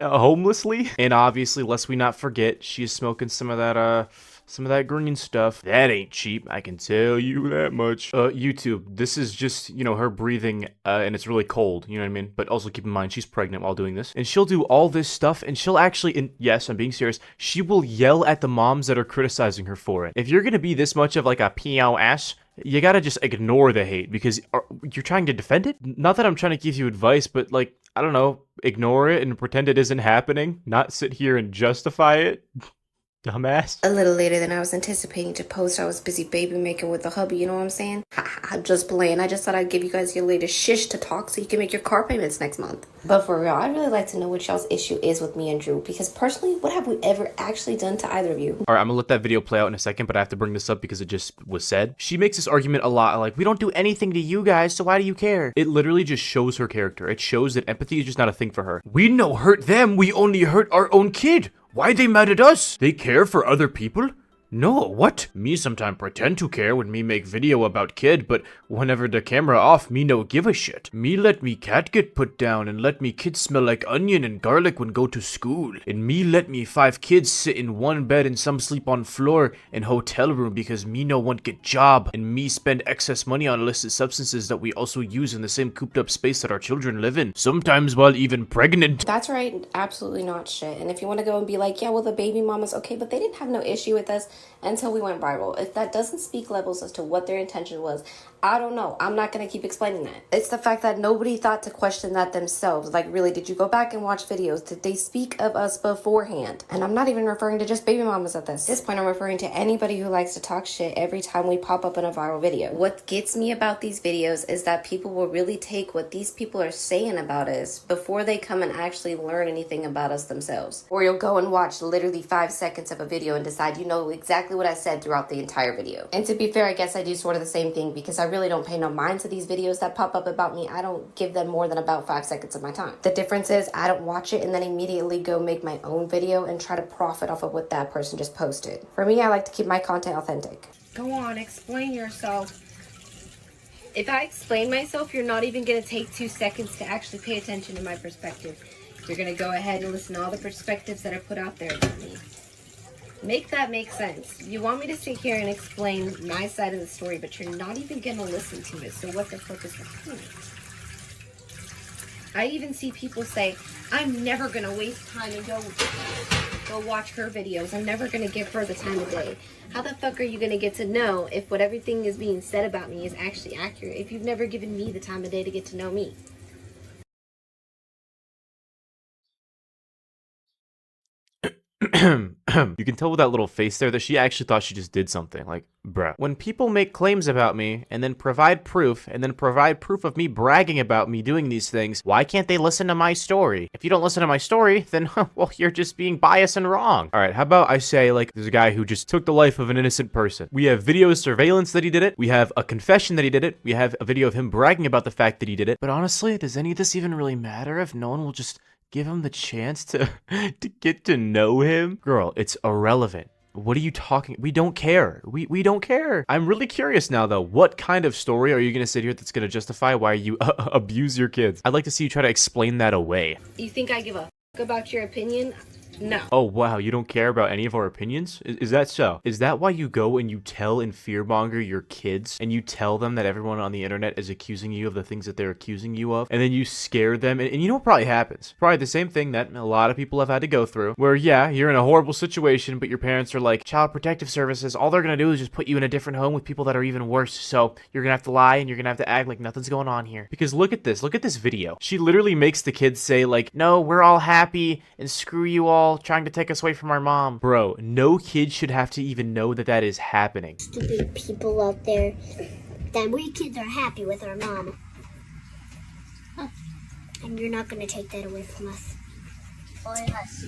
homelessly. And obviously, lest we not forget, she is smoking some of that green stuff. That ain't cheap, I can tell you that much. YouTube, this is just, you know, her breathing, and it's really cold, you know what I mean? But also keep in mind, she's pregnant while doing this. And she'll do all this stuff, and she'll actually, and yes, I'm being serious, she will yell at the moms that are criticizing her for it. If you're gonna be this much of like a POS, you gotta just ignore the hate, because you're trying to defend it? Not that I'm trying to give you advice, but like, I don't know, ignore it and pretend it isn't happening, not sit here and justify it. Dumbass. A little later than I was anticipating to post. I was busy baby making with the hubby, you know what I'm saying? I'm just playing. I just thought I'd give you guys your latest shish to talk so you can make your car payments next month. But for real, I'd really like to know what y'all's issue is with me and Drew, because personally, what have we ever actually done to either of you? Alright, I'm gonna let that video play out in a second, but I have to bring this up because it just was said. She makes this argument a lot, like, we don't do anything to you guys, so why do you care? It literally just shows her character. It shows that empathy is just not a thing for her. We no hurt them, we only hurt our own kid. Why they mad at us? They care for other people? No, what? Me sometime pretend to care when me make video about kid, but whenever the camera off, me no give a shit. Me let me cat get put down and let me kids smell like onion and garlic when go to school. And me let me 5 kids sit in one bed and some sleep on floor in hotel room because me no want get job. And me spend excess money on illicit substances that we also use in the same cooped up space that our children live in. Sometimes while even pregnant. That's right, absolutely not shit. And if you want to go and be like, yeah, well, the baby mama's okay, but they didn't have no issue with us until we went viral. If that doesn't speak levels as to what their intention was, I don't know. I'm not going to keep explaining that. It's the fact that nobody thought to question that themselves. Like, really, did you go back and watch videos? Did they speak of us beforehand? And I'm not even referring to just baby mamas at this. At this point, I'm referring to anybody who likes to talk shit every time we pop up in a viral video. What gets me about these videos is that people will really take what these people are saying about us before they come and actually learn anything about us themselves. Or you'll go and watch literally 5 seconds of a video and decide you know exactly what I said throughout the entire video. And to be fair, I guess I do sort of the same thing because I really don't pay no mind to these videos that pop up about me. I don't give them more than about 5 seconds of my time. The difference is I don't watch it and then immediately go make my own video and try to profit off of what that person just posted. For me, I like to keep my content authentic. Go on, explain yourself. If I explain myself, you're not even going to take 2 seconds to actually pay attention to my perspective. You're going to go ahead and listen to all the perspectives that are put out there about me. Make that make sense. You want me to sit here and explain my side of the story, but you're not even going to listen to it. So what the fuck is the point? I even see people say, I'm never going to waste time and go watch her videos. I'm never going to give her the time of day. How the fuck are you going to get to know if what everything is being said about me is actually accurate if you've never given me the time of day to get to know me? You can tell with that little face there that she actually thought she just did something. Like, bruh. When people make claims about me and then provide proof of me bragging about me doing these things, why can't they listen to my story? If you don't listen to my story, then, well, you're just being biased and wrong. All right, how about I say, like, there's a guy who just took the life of an innocent person. We have video surveillance that he did it. We have a confession that he did it. We have a video of him bragging about the fact that he did it. But honestly, does any of this even really matter if no one will just give him the chance to get to know him? Girl, it's irrelevant. What are you talking? We don't care. We don't care. I'm really curious now, though. What kind of story are you going to sit here that's going to justify why you abuse your kids? I'd like to see you try to explain that away. You think I give a fuck about your opinion? No. Oh, wow. You don't care about any of our opinions? Is that so? Is that why you go and you tell and fearmonger your kids and you tell them that everyone on the internet is accusing you of the things that they're accusing you of? And then you scare them. And you know what probably happens? Probably the same thing that a lot of people have had to go through, where, yeah, you're in a horrible situation, but your parents are like, Child Protective Services, all they're going to do is just put you in a different home with people that are even worse. So you're going to have to lie and you're going to have to act like nothing's going on here. Because look at this. Look at this video. She literally makes the kids say, like, no, we're all happy and screw you all trying to take us away from our mom. Bro, no kid should have to even know that that is happening. Stupid people out there that we kids are happy with our mom. Huh. And you're not going to take that away from us. Or us.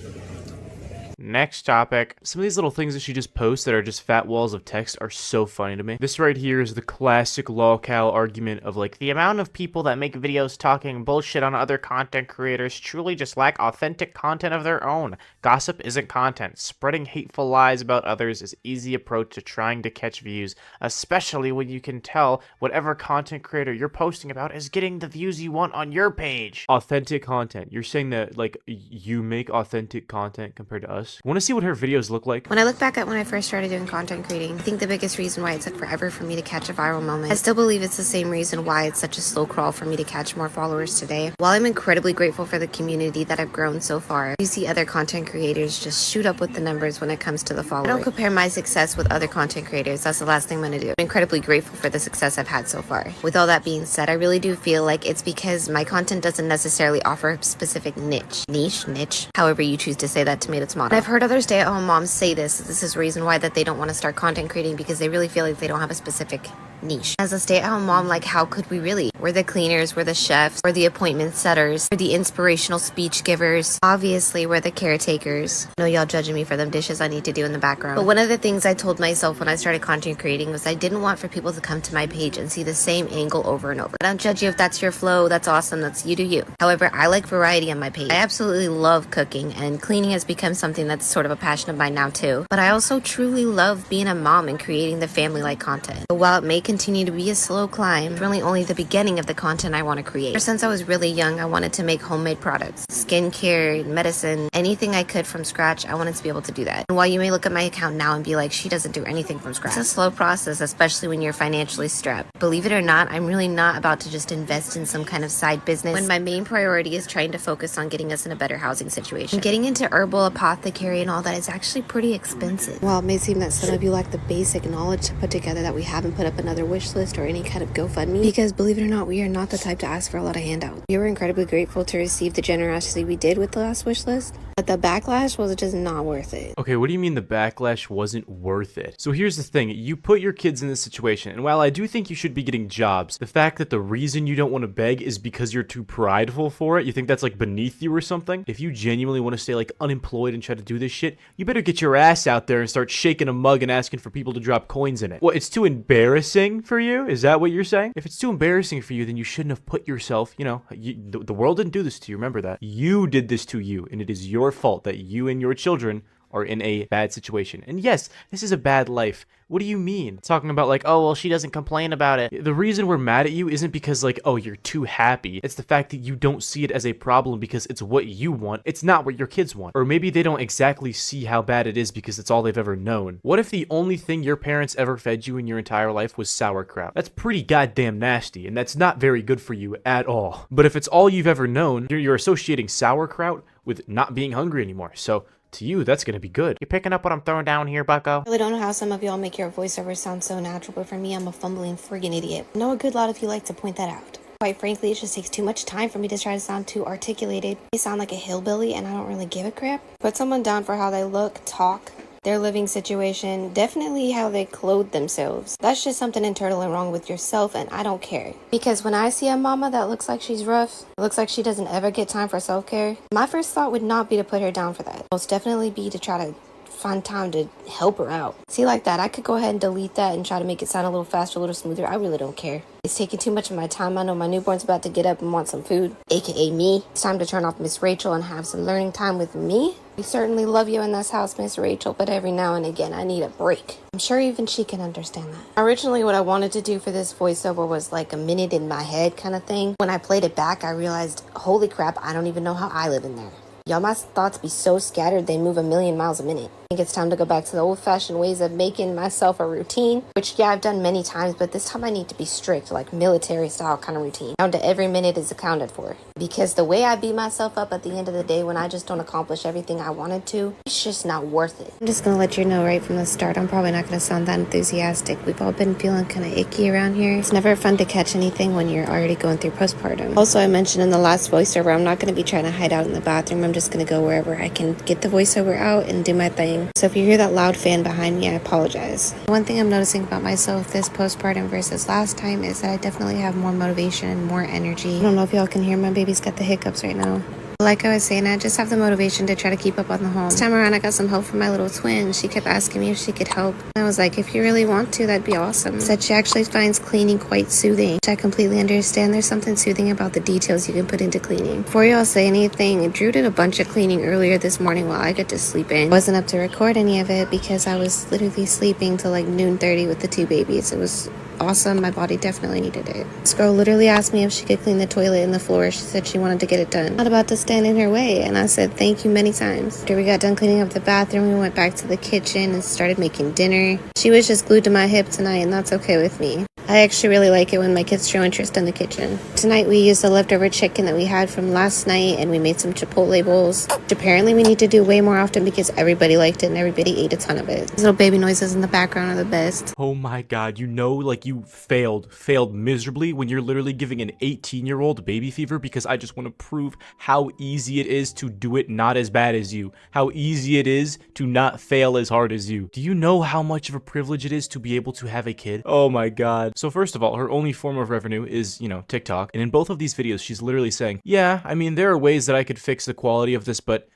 Next topic. Some of these little things that she just posts that are just fat walls of text are so funny to me. This right here is the classic Lolcow argument of like, the amount of people that make videos talking bullshit on other content creators truly just lack authentic content of their own. Gossip isn't content. Spreading hateful lies about others is easy approach to trying to catch views, especially when you can tell whatever content creator you're posting about is getting the views you want on your page. Authentic content. You're saying that like you make authentic content compared to us? Want to see what her videos look like? When I look back at when I first started doing content creating, I think the biggest reason why it took forever for me to catch a viral moment, I still believe it's the same reason why it's such a slow crawl for me to catch more followers today. While I'm incredibly grateful for the community that I've grown so far, you see other content creators just shoot up with the numbers when it comes to the followers. I don't compare my success with other content creators. That's the last thing I'm going to do. I'm incredibly grateful for the success I've had so far. With all that being said, I really do feel like it's because my content doesn't necessarily offer a specific niche, however you choose to say that, tomato. I've heard other stay-at-home moms say this is a reason why that they don't want to start content creating, because they really feel like they don't have a specific niche. As a stay-at-home mom, like, how could we really? We're the cleaners, we're the chefs, we're the appointment setters, we're the inspirational speech givers. Obviously, we're the caretakers. I know y'all judging me for them dishes I need to do in the background. But one of the things I told myself when I started content creating was I didn't want for people to come to my page and see the same angle over and over. I don't judge you if that's your flow, that's awesome, that's you do you. However, I like variety on my page. I absolutely love cooking, and cleaning has become something that's sort of a passion of mine now too. But I also truly love being a mom and creating the family-like content. But while it may continue to be a slow climb, it's really only the beginning of the content I want to create. Ever since I was really young, I wanted to make homemade products, skincare, medicine, anything I could from scratch. I wanted to be able to do that. And while you may look at my account now and be like, she doesn't do anything from scratch, it's a slow process, especially when you're financially strapped. Believe it or not, I'm really not about to just invest in some kind of side business when my main priority is trying to focus on getting us in a better housing situation. And getting into herbal, apothecary, and all that is actually pretty expensive. While it may seem that some of you lack the basic knowledge to put together, that we haven't put up another wish list or any kind of GoFundMe, because believe it or not, we are not the type to ask for a lot of handouts. We were incredibly grateful to receive the generosity we did with the last wish list, but the backlash was just not worth it. Okay, what do you mean the backlash wasn't worth it? So here's the thing, you put your kids in this situation, and while I do think you should be getting jobs, the fact that the reason you don't want to beg is because you're too prideful for it, you think that's like beneath you or something? If you genuinely want to stay like unemployed and try to do this shit, you better get your ass out there and start shaking a mug and asking for people to drop coins in it. What, it's too embarrassing for you? Is that what you're saying? If it's too embarrassing for you, then you shouldn't have put yourself, you know, the world didn't do this to you, remember that. You did this to you, and it is your fault that you and your children are in a bad situation. And yes, this is a bad life. What do you mean? Talking about like, oh, well, she doesn't complain about it. The reason we're mad at you isn't because like, oh, you're too happy. It's the fact that you don't see it as a problem because it's what you want. It's not what your kids want. Or maybe they don't exactly see how bad it is because it's all they've ever known. What if the only thing your parents ever fed you in your entire life was sauerkraut? That's pretty goddamn nasty, and that's not very good for you at all. But if it's all you've ever known, you're associating sauerkraut with not being hungry anymore. So to you, that's gonna be good. You picking up what I'm throwing down here, bucko? I really don't know how some of y'all make your voiceover sound so natural, but for me, I'm a fumbling friggin' idiot. I know a good lot of you like to point that out. Quite frankly, it just takes too much time for me to try to sound too articulated. I sound like a hillbilly, and I don't really give a crap. Put someone down for how they look, talk, their living situation, definitely how they clothe themselves. That's just something internally wrong with yourself, and I don't care. Because when I see a mama that looks like she's rough, looks like she doesn't ever get time for self-care, my first thought would not be to put her down for that. Most definitely be to try to find time to help her out. See, like that, I could go ahead and delete that and try to make it sound a little faster, a little smoother. I really don't care. It's taking too much of my time. I know my newborn's about to get up and want some food, aka me. It's time to turn off Miss Rachel and have some learning time with me. We certainly love you in this house, Miss Rachel, but every now and again I need a break. I'm sure even she can understand that. Originally, what I wanted to do for this voiceover was like a minute in my head kind of thing. When I played it back, I realized, holy crap, I don't even know how I live in there. Y'all, my thoughts be so scattered they move 1,000,000 miles a minute. I think it's time to go back to the old-fashioned ways of making myself a routine, which, yeah, I've done many times, but this time I need to be strict, like military-style kind of routine. Down to every minute is accounted for. Because the way I beat myself up at the end of the day when I just don't accomplish everything I wanted to, it's just not worth it. I'm just gonna let you know right from the start, I'm probably not gonna sound that enthusiastic. We've all been feeling kind of icky around here. It's never fun to catch anything when you're already going through postpartum. Also, I mentioned in the last voiceover, I'm not gonna be trying to hide out in the bathroom. I'm just gonna go wherever I can get the voiceover out and do my thing. So if you hear that loud fan behind me, I apologize. One thing I'm noticing about myself this postpartum versus last time is that I definitely have more motivation and more energy. I don't know if y'all can hear my baby's got the hiccups right now. Like I was saying, I just have the motivation to try to keep up on the home. This time around, I got some help from my little twin. She kept asking me if she could help. I was like, if you really want to, that'd be awesome. Said she actually finds cleaning quite soothing, which I completely understand. There's something soothing about the details you can put into cleaning. Before y'all say anything, Drew did a bunch of cleaning earlier this morning while I got to sleep in. Wasn't up to record any of it because I was literally sleeping till like noon 30 with the 2 babies. It was awesome. My body definitely needed it. This girl literally asked me if she could clean the toilet and the floor. She said she wanted to get it done. Not about to stand in her way, and I said thank you many times. After we got done cleaning up the bathroom, we went back to the kitchen and started making dinner. She was just glued to my hip tonight, and that's okay with me. I actually really like it when my kids show interest in the kitchen. Tonight we used the leftover chicken that we had from last night, and we made some Chipotle bowls, which apparently we need to do way more often because everybody liked it and everybody ate a ton of it. These little baby noises in the background are the best. Oh my god, you know, like you failed miserably when you're literally giving an 18-year-old baby fever because I just want to prove how easy it is to do it not as bad as you. How easy it is to not fail as hard as you. Do you know how much of a privilege it is to be able to have a kid? Oh my god. So first of all, her only form of revenue is, you know, TikTok. And in both of these videos, she's literally saying, yeah, I mean, there are ways that I could fix the quality of this, but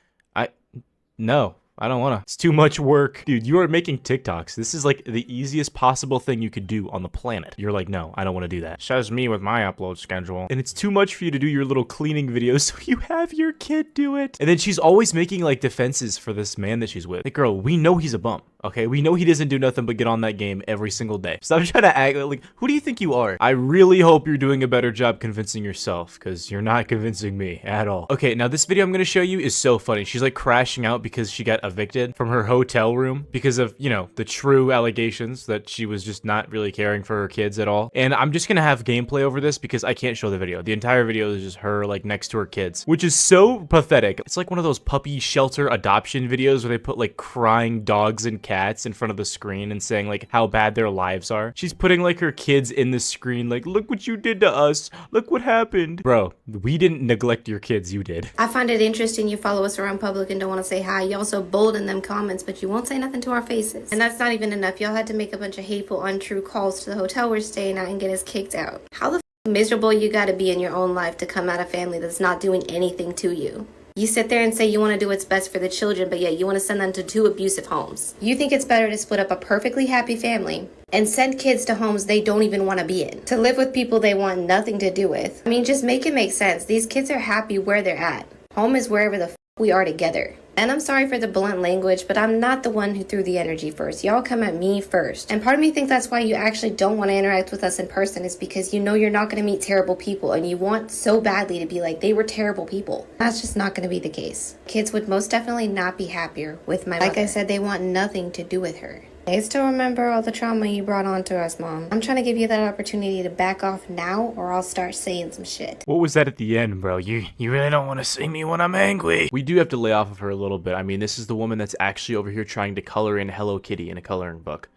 no. I don't wanna. It's too much work. Dude, you are making TikToks. This is like the easiest possible thing you could do on the planet. You're like, no, I don't want to do that. Says me with my upload schedule. And it's too much for you to do your little cleaning videos, so you have your kid do it. And then she's always making like defenses for this man that she's with. Like, girl, we know he's a bum. Okay, we know he doesn't do nothing but get on that game every single day. Stop trying to act like, who do you think you are? I really hope you're doing a better job convincing yourself, because you're not convincing me at all. Okay, now this video I'm going to show you is so funny. She's like crashing out because she got evicted from her hotel room because of, you know, the true allegations that she was just not really caring for her kids at all. And I'm just going to have gameplay over this because I can't show the video. The entire video is just her like next to her kids, which is so pathetic. It's like one of those puppy shelter adoption videos where they put like crying dogs and cats in front of the screen and saying like how bad their lives are. She's putting like her kids in the screen like, look what you did to us. Look what happened. Bro, we didn't neglect your kids. You did. I find it interesting you follow us around public and don't want to say hi. Y'all so bold in them comments, but you won't say nothing to our faces. And that's not even enough. Y'all had to make a bunch of hateful, untrue calls to the hotel we're staying at and get us kicked out. How the miserable you gotta be in your own life to come at a family that's not doing anything to you? You sit there and say you want to do what's best for the children, but yet you want to send them to 2 abusive homes. You think it's better to split up a perfectly happy family and send kids to homes they don't even want to be in, to live with people they want nothing to do with. I mean, just make it make sense. These kids are happy where they're at. Home is wherever the f we are together. And I'm sorry for the blunt language, but I'm not the one who threw the energy first. Y'all come at me first. And part of me thinks that's why you actually don't want to interact with us in person, is because you know you're not going to meet terrible people and you want so badly to be like, they were terrible people. That's just not going to be the case. Kids would most definitely not be happier with my mother. Like I said, they want nothing to do with her. They still remember all the trauma you brought onto us, Mom. I'm trying to give you that opportunity to back off now, or I'll start saying some shit. What was that at the end, bro? You really don't want to see me when I'm angry. We do have to lay off of her a little bit. I mean, this is the woman that's actually over here trying to color in Hello Kitty in a coloring book.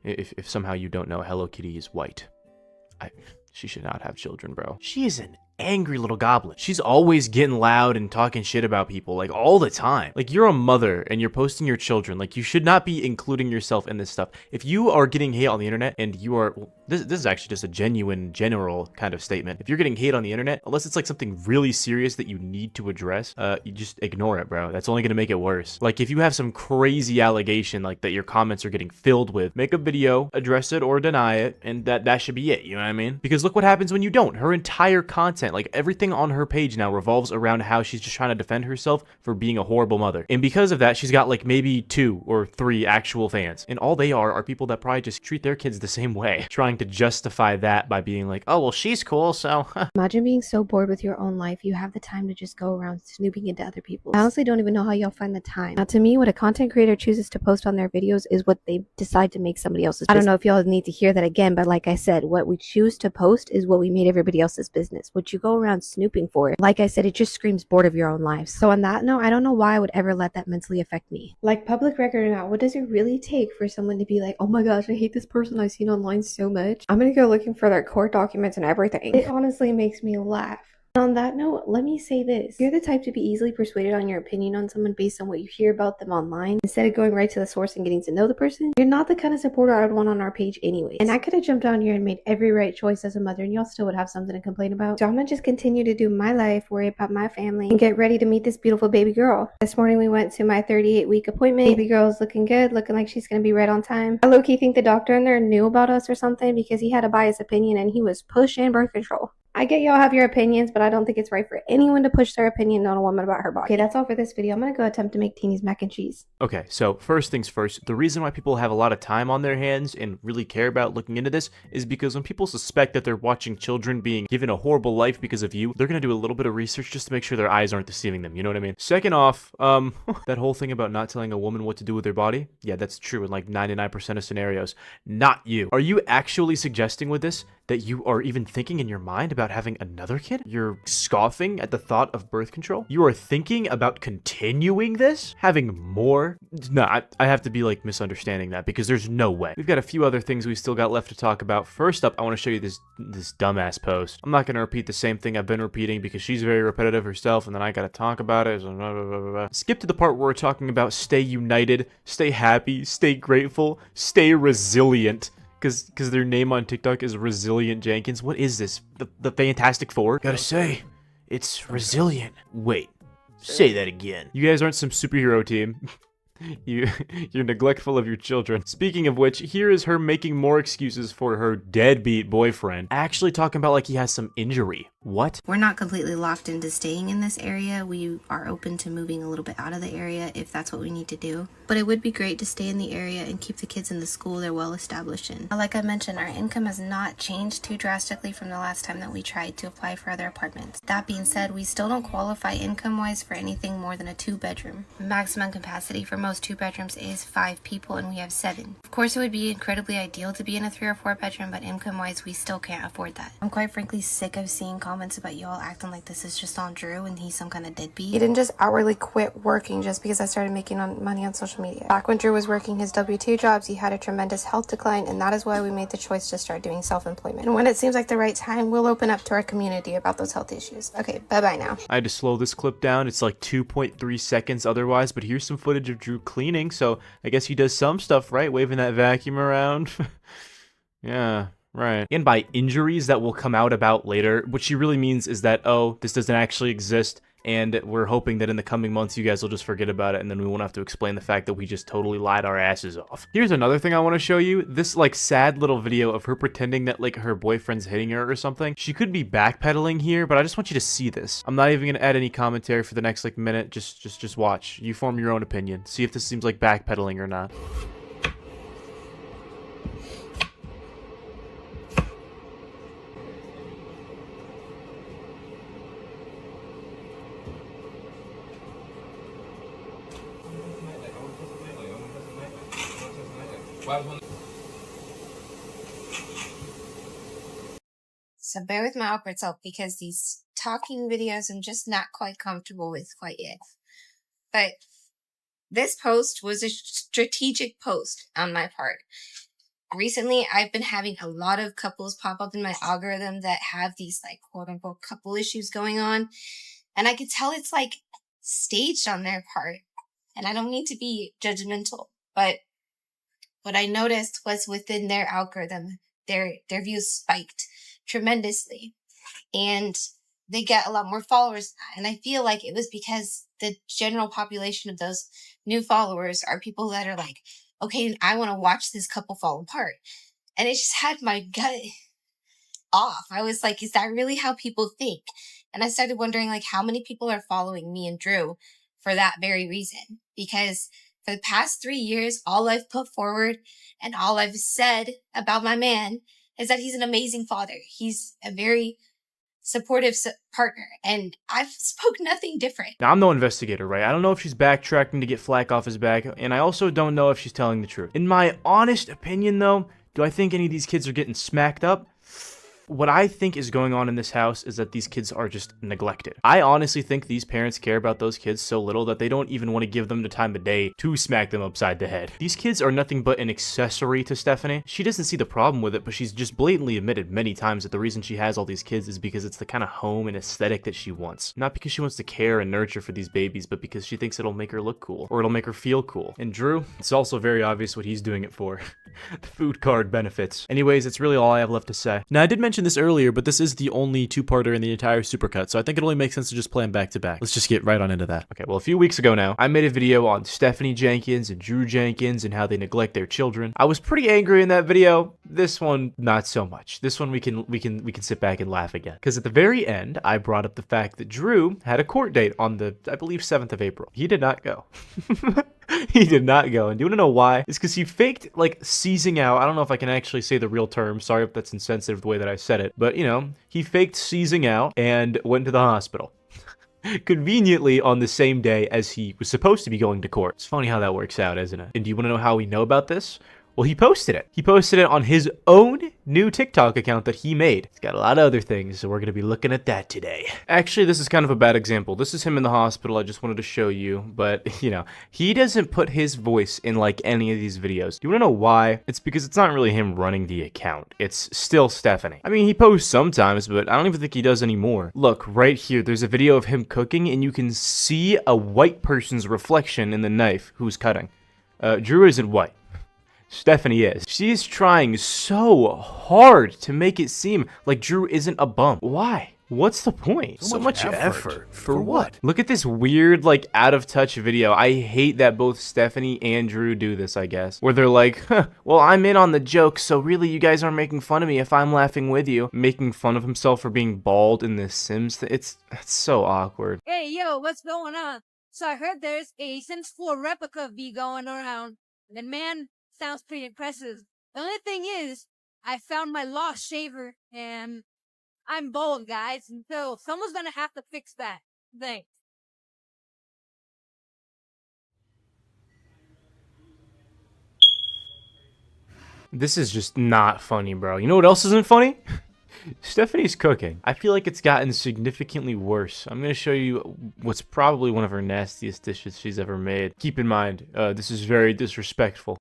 If somehow you don't know, Hello Kitty is white. She should not have children, bro. She is an angry little goblin. She's always getting loud and talking shit about people, like, all the time. Like, you're a mother and you're posting your children. Like, you should not be including yourself in this stuff. If you are getting hate on the internet and you are, well, this is actually just a genuine, general kind of statement. If you're getting hate on the internet, unless it's like something really serious that you need to address, you just ignore it, bro. That's only gonna make it worse. Like, if you have some crazy allegation like that your comments are getting filled with, make a video, address it or deny it, and that should be it, you know what I mean? Because look what happens when you don't. Her entire content, like everything on her page now, revolves around how she's just trying to defend herself for being a horrible mother. And because of that, she's got like maybe 2 or 3 actual fans. And all they are people that probably just treat their kids the same way, trying to justify that by being like, oh, well, she's cool, so. Imagine being so bored with your own life, you have the time to just go around snooping into other people's. I honestly don't even know how y'all find the time. Now, to me, what a content creator chooses to post on their videos is what they decide to make somebody else's business. I don't know if y'all need to hear that again, but like I said, what we choose to post is what we made everybody else's business. What you go around snooping for, like I said, it just screams bored of your own lives. So on that note, I don't know why I would ever let that mentally affect me. Like, public record or not, what does it really take for someone to be like, oh my gosh, I hate this person I've seen online so much, I'm gonna go looking for their court documents and everything? It honestly makes me laugh. On that note, let me say this. If you're the type to be easily persuaded on your opinion on someone based on what you hear about them online, instead of going right to the source and getting to know the person, you're not the kind of supporter I would want on our page anyways. And I could have jumped on here and made every right choice as a mother, and y'all still would have something to complain about. So I'm gonna just continue to do my life, worry about my family, and get ready to meet this beautiful baby girl. This morning we went to my 38-week appointment. Baby girl's looking good, looking like she's gonna be right on time. I low-key think the doctor in there knew about us or something, because he had a biased opinion and he was pushing birth control. I get y'all have your opinions, but I don't think it's right for anyone to push their opinion on a woman about her body. Okay, that's all for this video. I'm gonna go attempt to make Teeny's mac and cheese. Okay, so first things first, the reason why people have a lot of time on their hands and really care about looking into this is because when people suspect that they're watching children being given a horrible life because of you, they're gonna do a little bit of research just to make sure their eyes aren't deceiving them, you know what I mean? Second off, that whole thing about not telling a woman what to do with their body, yeah, that's true in like 99% of scenarios. Not you. Are you actually suggesting with this that you are even thinking in your mind about having another kid? You're scoffing at the thought of birth control? You are thinking about continuing this? Having more? No, I have to be like misunderstanding that, because there's no way. We've got a few other things we still got left to talk about. First up, I want to show you this dumbass post. I'm not going to repeat the same thing I've been repeating because she's very repetitive herself, and then I got to talk about it. So blah, blah, blah, blah. Skip to the part where we're talking about stay united, stay happy, stay grateful, stay resilient. Because their name on TikTok is Resilient Jenkins. What is this? The Fantastic Four? Gotta say, it's resilient. Wait, say that again. You guys aren't some superhero team. You're neglectful of your children. Speaking of which, here is her making more excuses for her deadbeat boyfriend. Actually talking about like he has some injury. What? We're not completely locked into staying in this area. We are open to moving a little bit out of the area if that's what we need to do. But it would be great to stay in the area and keep the kids in the school they're well established in. Like I mentioned, our income has not changed too drastically from the last time that we tried to apply for other apartments. That being said, we still don't qualify income-wise for anything more than a 2-bedroom. Maximum capacity for most 2 bedrooms is 5 people, and we have 7. Of course, it would be incredibly ideal to be in a 3 or 4 bedroom, but income-wise, we still can't afford that. I'm quite frankly sick of seeing comments about y'all acting like this is just on Drew and he's some kind of deadbeat. He didn't just outwardly quit working just because I started making money on social media. Back when Drew was working his W-2 jobs, he had a tremendous health decline, and that is why we made the choice to start doing self-employment. And when it seems like the right time, we'll open up to our community about those health issues. Okay, bye-bye now. I had to slow this clip down. It's like 2.3 seconds otherwise, but here's some footage of Drew cleaning, so I guess he does some stuff right, waving that vacuum around. Yeah, Right. And by injuries that will come out about later, what she really means is that, oh, this doesn't actually exist, and we're hoping that in the coming months you guys will just forget about it, and then we won't have to explain the fact that we just totally lied our asses off. Here's another thing I want to show you. This, like, sad little video of her pretending that, like, her boyfriend's hitting her or something. She could be backpedaling here, but I just want you to see this. I'm not even going to add any commentary for the next, like, minute. Just watch. You form your own opinion. See if this seems like backpedaling or not. So bear with my awkward self because these talking videos I'm just not quite comfortable with quite yet. But this post was a strategic post on my part. Recently, I've been having a lot of couples pop up in my algorithm that have these like quote unquote couple issues going on. And I could tell it's like staged on their part. And I don't mean to be judgmental, but what I noticed was within their algorithm, their views spiked tremendously. And they get a lot more followers. And I feel like it was because the general population of those new followers are people that are like, okay, I want to watch this couple fall apart. And it just had my gut off. I was like, is that really how people think? And I started wondering like how many people are following me and Drew for that very reason. Because for the past 3 years, all I've put forward and all I've said about my man is that he's an amazing father. He's a very supportive partner, and I've spoke nothing different. Now, I'm no investigator, right? I don't know if she's backtracking to get flack off his back, and I also don't know if she's telling the truth. In my honest opinion, though, do I think any of these kids are getting smacked up? What I think is going on in this house is that these kids are just neglected. I honestly think these parents care about those kids so little that they don't even want to give them the time of day to smack them upside the head. These kids are nothing but an accessory to Stephanie. She doesn't see the problem with it, but she's just blatantly admitted many times that the reason she has all these kids is because it's the kind of home and aesthetic that she wants. Not because she wants to care and nurture for these babies, but because she thinks it'll make her look cool, or it'll make her feel cool. And Drew, it's also very obvious what he's doing it for. The food card benefits. Anyways, it's really all I have left to say. Now, I did mention this earlier, but this is the only two-parter in the entire supercut, so I think it only makes sense to just play them back to back. Let's just get right on into that. Okay, well, a few weeks ago now, I made a video on Stephanie Jenkins and Drew Jenkins and how they neglect their children. I was pretty angry in that video. This one, not so much. This one we can sit back and laugh again. Because at the very end, I brought up the fact that Drew had a court date on the, I believe, 7th of April. He did not go. He did not go. And do you want to know why? It's because he faked, like, seizing out. I don't know if I can actually say the real term. Sorry if that's insensitive the way that I said it. But, you know, he faked seizing out and went to the hospital. Conveniently on the same day as he was supposed to be going to court. It's funny how that works out, isn't it? And do you want to know how we know about this? Well, he posted it. He posted it on his own new TikTok account that he made. He's got a lot of other things, so we're going to be looking at that today. Actually, this is kind of a bad example. This is him in the hospital. I just wanted to show you. But, you know, he doesn't put his voice in, like, any of these videos. You want to know why? It's because it's not really him running the account. It's still Stephanie. I mean, he posts sometimes, but I don't even think he does anymore. Look, right here, there's a video of him cooking, and you can see a white person's reflection in the knife who's cutting. Drew isn't white. Stephanie is. She's trying so hard to make it seem like Drew isn't a bum. Why? What's the point? So much effort. For what? Look at this weird, like, out-of-touch video. I hate that both Stephanie and Drew do this, I guess. Where they're like, huh, well, I'm in on the joke, so really you guys aren't making fun of me if I'm laughing with you. Making fun of himself for being bald in this Sims thing. It's so awkward. Hey, yo, what's going on? So I heard there's a Sims 4 replica of me going around. And man, sounds pretty impressive. The only thing is, I found my lost shaver, and I'm bald, guys, and so someone's gonna have to fix that. Thanks. This is just not funny, bro. You know what else isn't funny? Stephanie's cooking. I feel like it's gotten significantly worse. I'm going to show you what's probably one of her nastiest dishes she's ever made. Keep in mind, this is very disrespectful.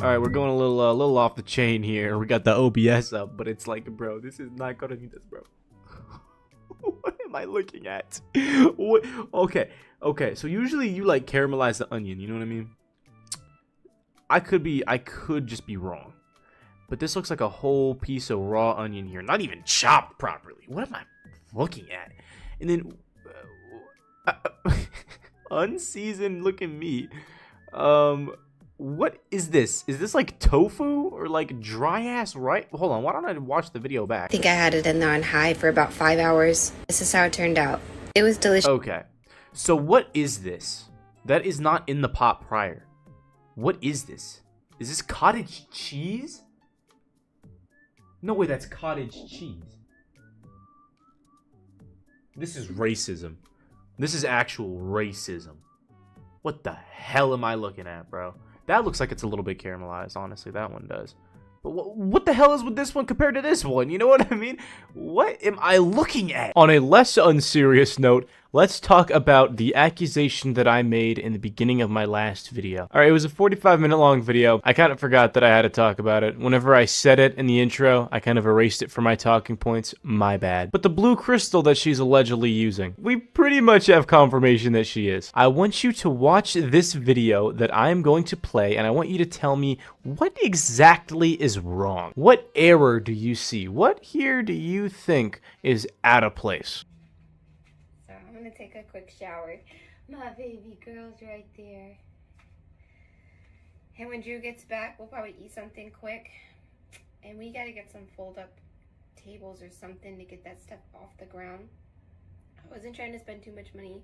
Alright, we're going a little off the chain here. We got the OBS up, but it's like, bro, this is not gonna be this, bro. What am I looking at? What? Okay, so usually you like caramelize the onion, you know what I mean? I could just be wrong. But this looks like a whole piece of raw onion here. Not even chopped properly. What am I looking at? And then unseasoned looking meat. What is this? Is this like tofu or like dry ass rice? Hold on, why don't I watch the video back? I think I had it in there on high for about 5 hours. This is how it turned out. It was delicious. Okay. So what is this? That is not in the pot prior. What is this? Is this cottage cheese? No way, that's cottage cheese. This is racism. This is actual racism. What the hell am I looking at, bro? That looks like it's a little bit caramelized, honestly. That one does. But what the hell is with this one compared to this one? You know what I mean? What am I looking at? On a less unserious note, let's talk about the accusation that I made in the beginning of my last video. Alright, it was a 45-minute long video. I kind of forgot that I had to talk about it. Whenever I said it in the intro, I kind of erased it from my talking points. My bad. But the blue crystal that she's allegedly using, we pretty much have confirmation that she is. I want you to watch this video that I am going to play, and I want you to tell me what exactly is wrong. What error do you see? What here do you think is out of place? I'm gonna take a quick shower. My baby girl's right there. And when Drew gets back, we'll probably eat something quick. And we gotta get some fold-up tables or something to get that stuff off the ground. I wasn't trying to spend too much money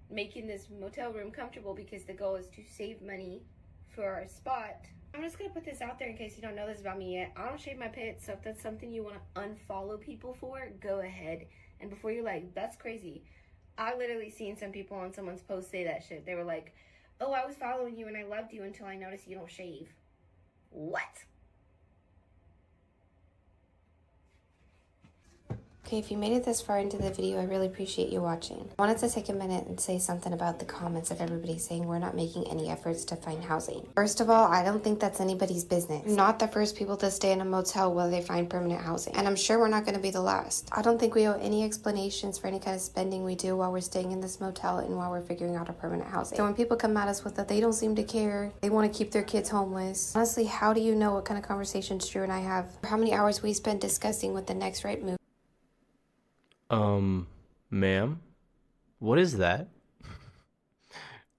making this motel room comfortable because the goal is to save money for our spot. I'm just gonna put this out there in case you don't know this about me yet. I don't shave my pits, so if that's something you want to unfollow people for, go ahead. And before you're like, that's crazy, I literally seen some people on someone's post say that shit. They were like, oh, I was following you and I loved you until I noticed you don't shave. What? Okay, if you made it this far into the video, I really appreciate you watching. I wanted to take a minute and say something about the comments of everybody saying we're not making any efforts to find housing. First of all, I don't think that's anybody's business. We're not the first people to stay in a motel while they find permanent housing. And I'm sure we're not going to be the last. I don't think we owe any explanations for any kind of spending we do while we're staying in this motel and while we're figuring out our permanent housing. So when people come at us with that they don't seem to care, they want to keep their kids homeless. Honestly, how do you know what kind of conversations Drew and I have? Or how many hours we spend discussing what the next right move? Ma'am? What is that?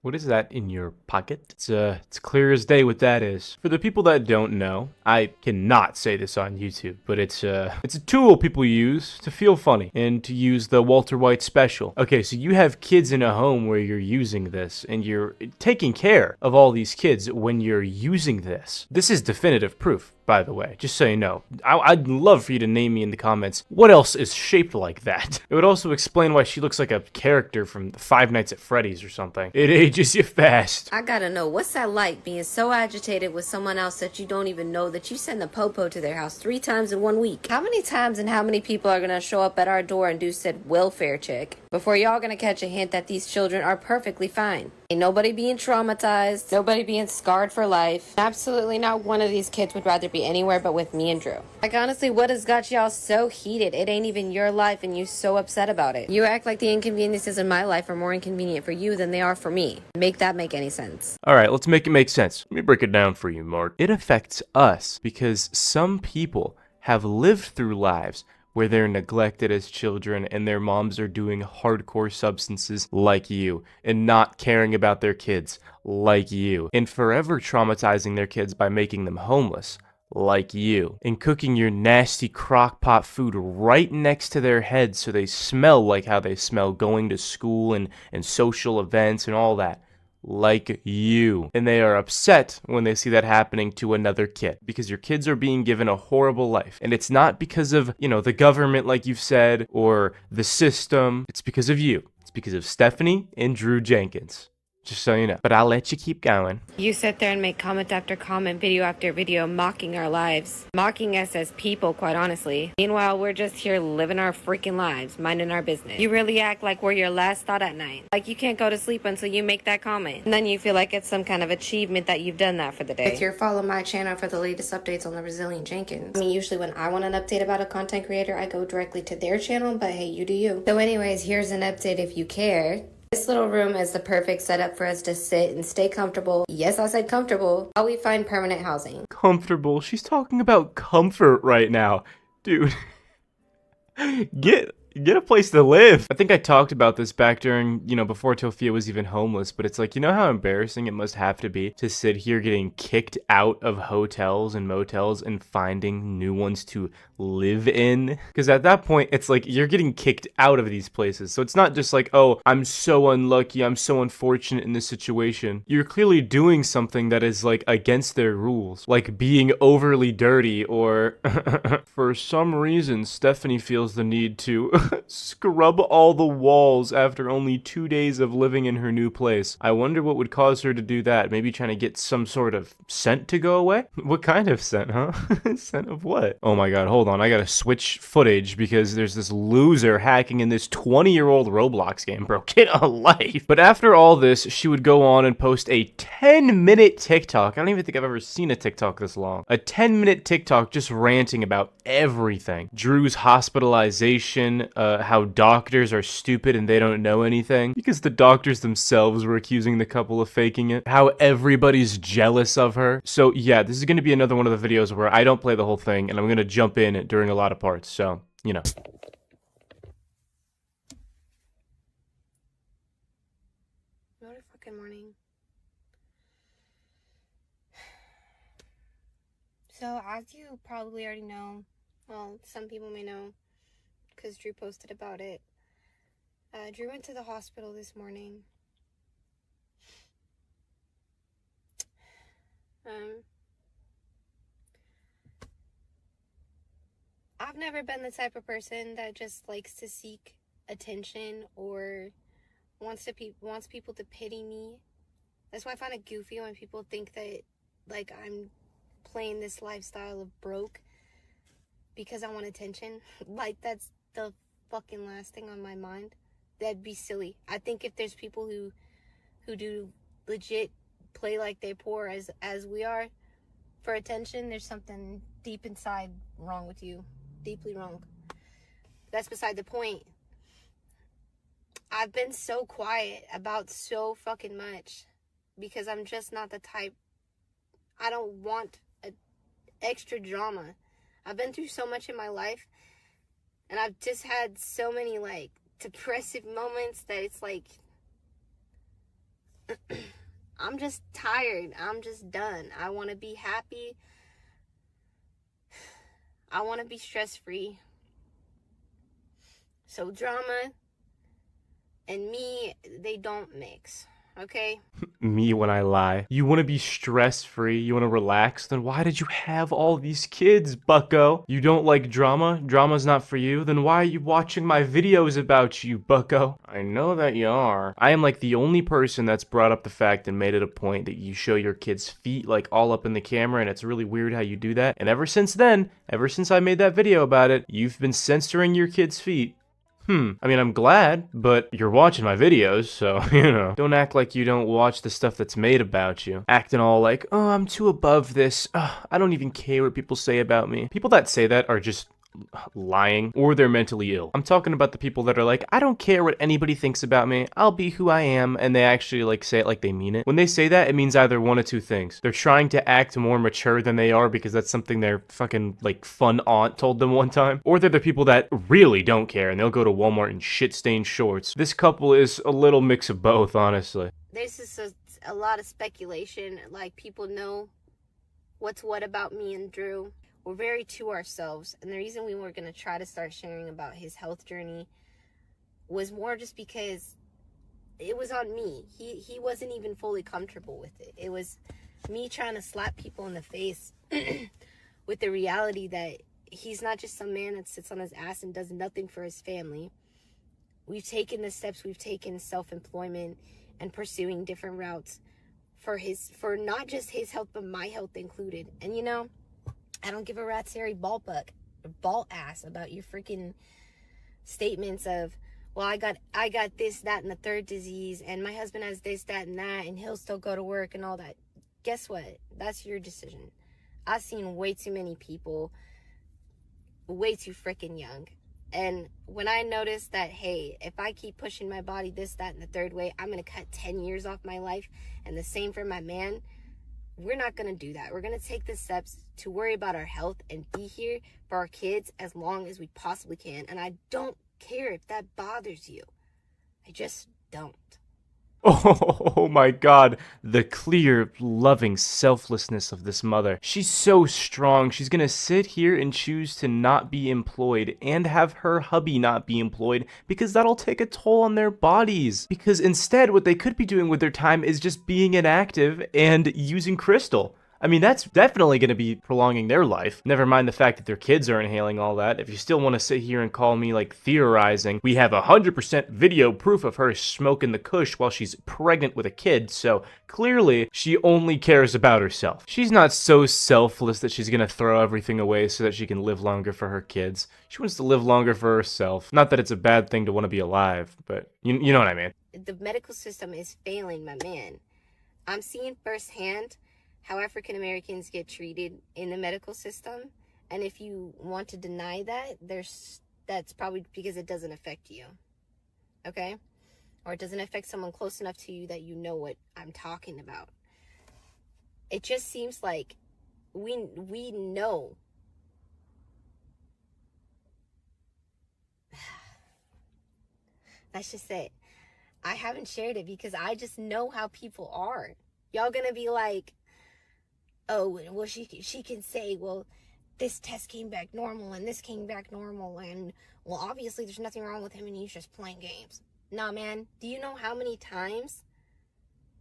What is that in your pocket? It's clear as day what that is. For the people that don't know, I cannot say this on YouTube, but it's a tool people use to feel funny and to use the Walter White special. Okay, so you have kids in a home where you're using this and you're taking care of all these kids when you're using this. This is definitive proof, by the way, just so you know. I'd love for you to name me in the comments what else is shaped like that. It would also explain why she looks like a character from Five Nights at Freddy's or something. It ages you fast. I gotta know, what's that like being so agitated with someone else that you don't even know that you send the popo to their house 3 times in 1 week? How many times and how many people are gonna show up at our door and do said welfare check before y'all gonna catch a hint that these children are perfectly fine? Ain't nobody being traumatized, nobody being scarred for life. Absolutely not one of these kids would rather be anywhere but with me and Drew. Like, honestly, what has got y'all so heated? It ain't even your life and you so upset about it. You act like the inconveniences in my life are more inconvenient for you than they are for me. Make that make any sense? Alright, let's make it make sense. Let me break it down for you, Mark. It affects us because some people have lived through lives where they're neglected as children and their moms are doing hardcore substances like you and not caring about their kids like you and forever traumatizing their kids by making them homeless like you and cooking your nasty crock pot food right next to their heads so they smell like how they smell going to school and social events and all that. Like you. And they are upset when they see that happening to another kid because your kids are being given a horrible life. And it's not because of, you know, the government like you've said or the system. It's because of you. It's because of Stephanie and Drew Jenkins. Just so you know. But I'll let you keep going. You sit there and make comment after comment, video after video, mocking our lives. Mocking us as people, quite honestly. Meanwhile, we're just here living our freaking lives, minding our business. You really act like we're your last thought at night. Like you can't go to sleep until you make that comment. And then you feel like it's some kind of achievement that you've done that for the day. If you're following my channel for the latest updates on the Resilient Jenkins. I mean, usually when I want an update about a content creator, I go directly to their channel, but hey, you do you. So anyways, here's an update if you care. This little room is the perfect setup for us to sit and stay comfortable. Yes, I said comfortable, while we find permanent housing. Comfortable? She's talking about comfort right now. Dude. Get a place to live. I think I talked about this back during, before Tofia was even homeless, but it's like, you know how embarrassing it must have to be to sit here getting kicked out of hotels and motels and finding new ones to live in? Because at that point, it's like you're getting kicked out of these places. So it's not just like, oh, I'm so unlucky, I'm so unfortunate in this situation. You're clearly doing something that is like against their rules, like being overly dirty or for some reason, Stephanie feels the need to scrub all the walls after only 2 days of living in her new place. I wonder what would cause her to do that. Maybe trying to get some sort of scent to go away? What kind of scent, huh? Scent of what? Oh my god, hold on. I gotta switch footage because there's this loser hacking in this 20-year-old Roblox game, bro. Get a life. But after all this, she would go on and post a 10-minute TikTok. I don't even think I've ever seen a TikTok this long. A 10-minute TikTok just ranting about everything. Drew's hospitalization, how doctors are stupid and they don't know anything because the doctors themselves were accusing the couple of faking it. How everybody's jealous of her. So yeah, this is going to be another one of the videos where I don't play the whole thing and I'm going to jump in during a lot of parts. So, What a fucking morning. So, as you probably already know, well, some people may know, because Drew posted about it. Drew went to the hospital this morning. I've never been the type of person that just likes to seek attention or wants people to pity me. That's why I find it goofy when people think that, like, I'm playing this lifestyle of broke because I want attention. Like, that's the fucking last thing on my mind. That'd be silly. I think if there's people who do legit play like they're poor as we are for attention, there's something deep inside wrong with you. Deeply wrong. That's beside the point. I've been so quiet about so fucking much because I'm just not the type. I don't want extra drama. I've been through so much in my life and I've just had so many like depressive moments that it's like I'm just tired. I'm just done. I want to be happy. I want to be stress-free. So drama and me, they don't mix. Okay? Me when I lie. You want to be stress-free? You want to relax? Then why did you have all these kids, bucko? You don't like drama? Drama's not for you? Then why are you watching my videos about you, bucko? I know that you are. I am like the only person that's brought up the fact and made it a point that you show your kids' feet like all up in the camera, and it's really weird how you do that. And ever since then, ever since I made that video about it, you've been censoring your kids' feet. I mean, I'm glad, but you're watching my videos, so, don't act like you don't watch the stuff that's made about you. Acting all like, oh, I'm too above this. I don't even care what people say about me. People that say that are just lying or they're mentally ill. I'm talking about the people that are like, I don't care what anybody thinks about me. I'll be who I am. And they actually like say it like they mean it. When they say that, it means either one of two things. They're trying to act more mature than they are because that's something their fucking like fun aunt told them one time. Or they're the people that really don't care and they'll go to Walmart in shit-stained shorts. This couple is a little mix of both, honestly. There's just a lot of speculation. Like, people know what's what about me and Drew. We're very to ourselves, and the reason we were going to try to start sharing about his health journey was more just because it was on me. He wasn't even fully comfortable with it. It was me trying to slap people in the face with the reality that he's not just some man that sits on his ass and does nothing for his family. We've taken the steps we've taken, self-employment and pursuing different routes for not just his health, but my health included. And I don't give a rat's hairy ball ass about your freaking statements of, well, I got this, that, and the third disease, and my husband has this, that, and that, and he'll still go to work and all that. Guess what? That's your decision. I've seen way too many people way too freaking young And when I noticed that, hey, if I keep pushing my body this, that, and the third way, I'm going to cut 10 years off my life. And the same for my man. We're not going to do that. We're going to take the steps to worry about our health and be here for our kids as long as we possibly can. And I don't care if that bothers you. I just don't. Oh my god, the clear, loving selflessness of this mother. She's so strong. She's gonna sit here and choose to not be employed and have her hubby not be employed because that'll take a toll on their bodies. Because instead, what they could be doing with their time is just being inactive and using crystal. I mean, that's definitely going to be prolonging their life. Never mind the fact that their kids are inhaling all that. If you still want to sit here and call me, like, theorizing, we have 100% video proof of her smoking the kush while she's pregnant with a kid, so clearly she only cares about herself. She's not so selfless that she's going to throw everything away so that she can live longer for her kids. She wants to live longer for herself. Not that it's a bad thing to want to be alive, but you know what I mean. The medical system is failing my man. I'm seeing firsthand how African Americans get treated in the medical system, and if you want to deny that, that's probably because it doesn't affect you, okay? Or it doesn't affect someone close enough to you that you know what I'm talking about. It just seems like we know. That's just it. I haven't shared it because I just know how people are. Y'all gonna be like, oh, well, she can say, well, this test came back normal and this came back normal, and, well, obviously there's nothing wrong with him and he's just playing games. Nah, man, do you know how many times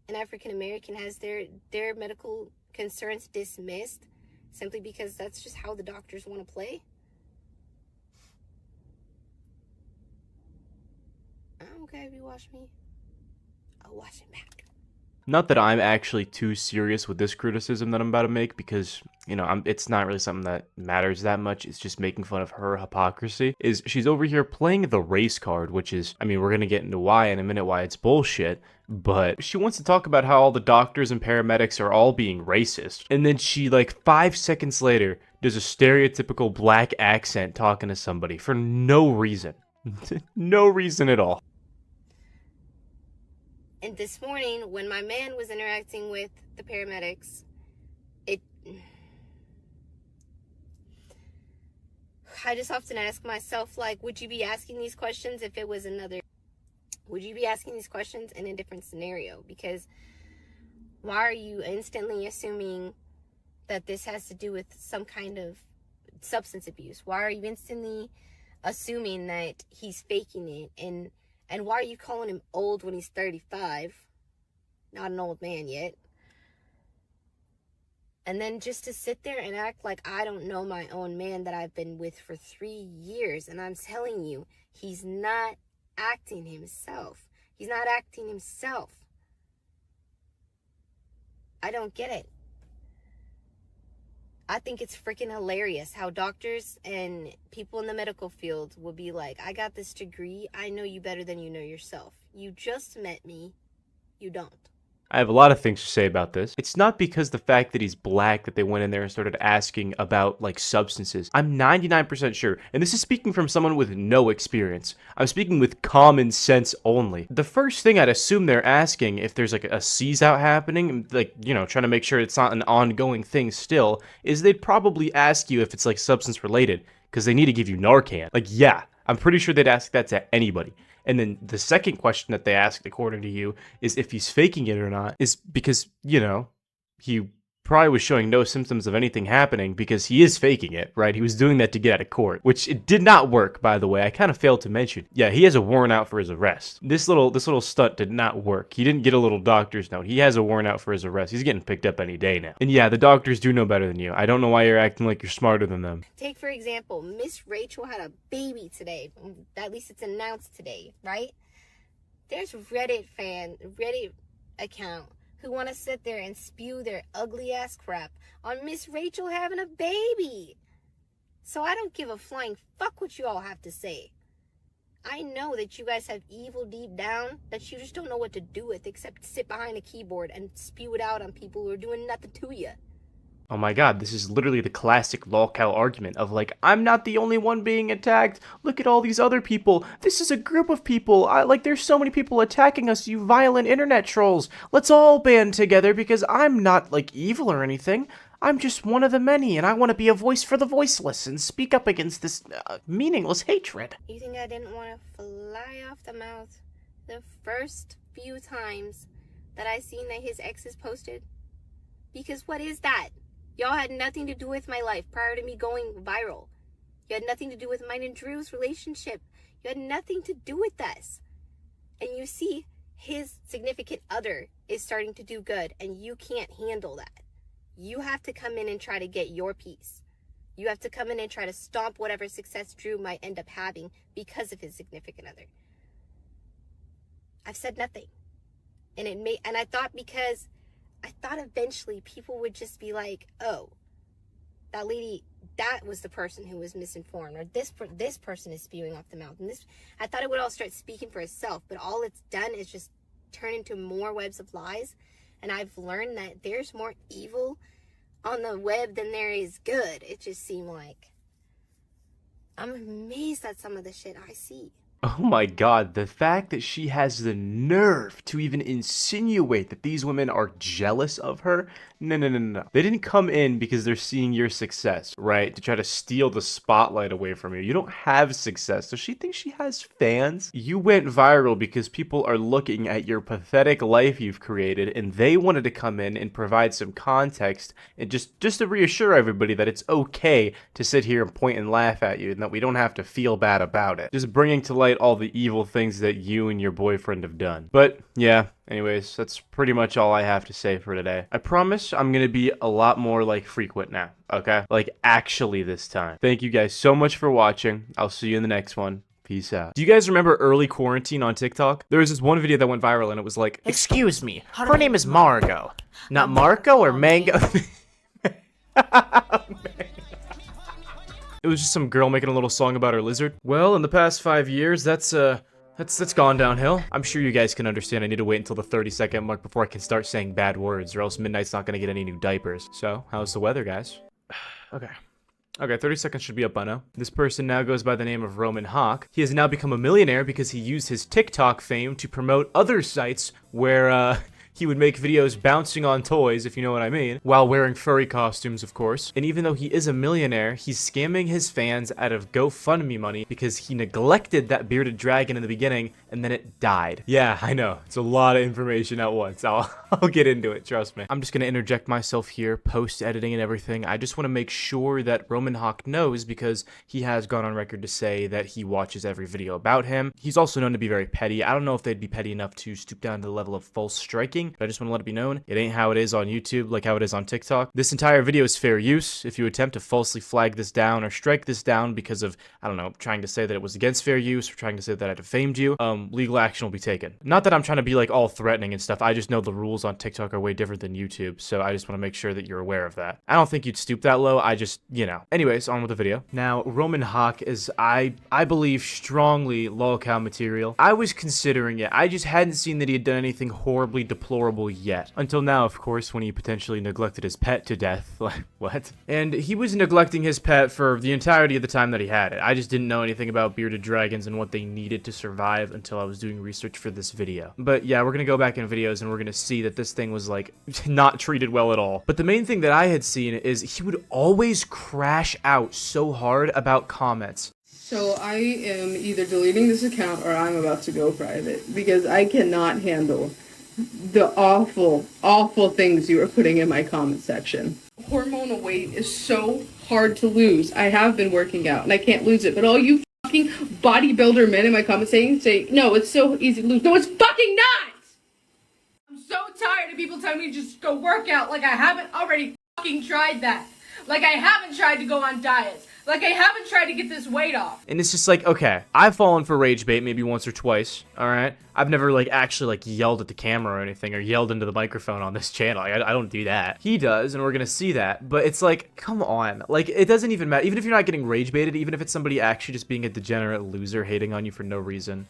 an African American has their medical concerns dismissed simply because that's just how the doctors want to play? Okay, if you watch me, I'll watch it back. Not that I'm actually too serious with this criticism that I'm about to make, because, you know, it's not really something that matters that much. It's just making fun of her hypocrisy. She's over here playing the race card, which is, I mean, we're going to get into why in a minute, why it's bullshit. But she wants to talk about how all the doctors and paramedics are all being racist. And then she, like, 5 seconds later, does a stereotypical black accent talking to somebody for no reason. No reason at all. And this morning, when my man was interacting with the paramedics, I just often ask myself, like, would you be asking these questions if it was would you be asking these questions in a different scenario? Because why are you instantly assuming that this has to do with some kind of substance abuse? Why are you instantly assuming that he's faking it? And why are you calling him old when he's 35? Not an old man yet. And then just to sit there and act like I don't know my own man that I've been with for 3 years. And I'm telling you, he's not acting himself. He's not acting himself. I don't get it. I think it's freaking hilarious how doctors and people in the medical field will be like, I got this degree. I know you better than you know yourself. You just met me. You don't. I have a lot of things to say about this. It's not because the fact that he's black that they went in there and started asking about, like, substances. I'm 99% sure, and this is speaking from someone with no experience. I'm speaking with common sense only. The first thing I'd assume they're asking, if there's, like, a seize out happening, like, you know, trying to make sure it's not an ongoing thing still, is they'd probably ask you if it's, like, substance related, because they need to give you Narcan. Like, yeah, I'm pretty sure they'd ask that to anybody. And then the second question that they asked, according to you, is if he's faking it or not, is because, you know, he probably was showing no symptoms of anything happening because he is faking it, right? He was doing that to get out of court, which it did not work, by the way. I kind of failed to mention. Yeah, he has a warrant out for his arrest. This little stunt did not work. He didn't get a little doctor's note. He has a warrant out for his arrest. He's getting picked up any day now. And yeah, the doctors do know better than you. I don't know why you're acting like you're smarter than them. Take, for example, Miss Rachel had a baby today. At least it's announced today, right? There's Reddit account who want to sit there and spew their ugly ass crap on Miss Rachel having a baby. So I don't give a flying fuck what you all have to say. I know that you guys have evil deep down that you just don't know what to do with except sit behind a keyboard and spew it out on people who are doing nothing to you. Oh my god, this is literally the classic lolcow argument of like, I'm not the only one being attacked. Look at all these other people. This is a group of people. Like, there's so many people attacking us, you violent internet trolls. Let's all band together because I'm not, like, evil or anything. I'm just one of the many, and I want to be a voice for the voiceless and speak up against this meaningless hatred. You think I didn't want to fly off the mouth the first few times that I seen that his exes posted? Because what is that? Y'all had nothing to do with my life prior to me going viral. You had nothing to do with mine and Drew's relationship. You had nothing to do with us. And you see, his significant other is starting to do good, and you can't handle that. You have to come in and try to get your piece. You have to come in and try to stomp whatever success Drew might end up having because of his significant other. I've said nothing. And I thought eventually people would just be like, oh, that lady, that was the person who was misinformed, or this person is spewing off the mouth. And I thought it would all start speaking for itself, but all it's done is just turn into more webs of lies. And I've learned that there's more evil on the web than there is good. It just seemed like I'm amazed at some of the shit I see. Oh my god, the fact that she has the nerve to even insinuate that these women are jealous of her? No. They didn't come in because they're seeing your success, right? To try to steal the spotlight away from you. You don't have success, so she thinks she has fans. You went viral because people are looking at your pathetic life you've created, and they wanted to come in and provide some context and just to reassure everybody that it's okay to sit here and point and laugh at you and that we don't have to feel bad about it. Just bringing to light all the evil things that you and your boyfriend have done. But yeah, anyways, that's pretty much all I have to say for today. I promise I'm gonna be a lot more like frequent now, okay? Like actually this time. Thank you guys so much for watching. I'll see you in the next one. Peace out. Do you guys remember early quarantine on TikTok? There was this one video that went viral and it was like, excuse me, her name is Margot. Not Marco or Mango. It was just some girl making a little song about her lizard. Well, in the past 5 years, that's gone downhill. I'm sure you guys can understand I need to wait until the 30-second mark before I can start saying bad words, or else Midnight's not gonna get any new diapers. So, how's the weather, guys? Okay, 30 seconds should be up by now. This person now goes by the name of Roman Hawk. He has now become a millionaire because he used his TikTok fame to promote other sites where, he would make videos bouncing on toys, if you know what I mean, while wearing furry costumes, of course. And even though he is a millionaire, he's scamming his fans out of GoFundMe money because he neglected that bearded dragon in the beginning and then it died. Yeah, I know. It's a lot of information at once. I'll get into it, trust me. I'm just gonna interject myself here, post-editing and everything. I just want to make sure that Roman Hawk knows because he has gone on record to say that he watches every video about him. He's also known to be very petty. I don't know if they'd be petty enough to stoop down to the level of false striking, but I just want to let it be known, it ain't how it is on YouTube like how it is on TikTok. This entire video is fair use. If you attempt to falsely flag this down or strike this down because of, I don't know, trying to say that it was against fair use or trying to say that I defamed you, legal action will be taken. Not that I'm trying to be like all threatening and stuff, I just know the rules on TikTok are way different than YouTube, so I just want to make sure that you're aware of that. I don't think you'd stoop that low, I just, you know. Anyways, on with the video. Now, Roman Hawk is, I believe, strongly lolcow material. I was considering it, I just hadn't seen that he had done anything horribly deplorable yet. Until now, of course, when he potentially neglected his pet to death. Like, what? And he was neglecting his pet for the entirety of the time that he had it. I just didn't know anything about bearded dragons and what they needed to survive until I was doing research for this video. But yeah, we're gonna go back in videos and we're gonna see that this thing was like not treated well at all. But the main thing that I had seen is he would always crash out so hard about comments. So I am either deleting this account or I'm about to go private because I cannot handle the awful things you are putting in my comment section. Hormonal weight is so hard to lose. I have been working out and I can't lose it, but all you fucking bodybuilder men in my comment say, no, it's so easy to lose. No, it's fucking not! I'm so tired of people telling me to just go work out like I haven't already fucking tried that. Like I haven't tried to go on diets. Like I haven't tried to get this weight off. And it's just like, okay, I've fallen for rage bait maybe once or twice, alright? I've never, like, actually, like, yelled at the camera or anything, or yelled into the microphone on this channel. Like, I don't do that. He does, and we're gonna see that. But it's like, come on. Like, it doesn't even matter. Even if you're not getting rage baited, even if it's somebody actually just being a degenerate loser hating on you for no reason.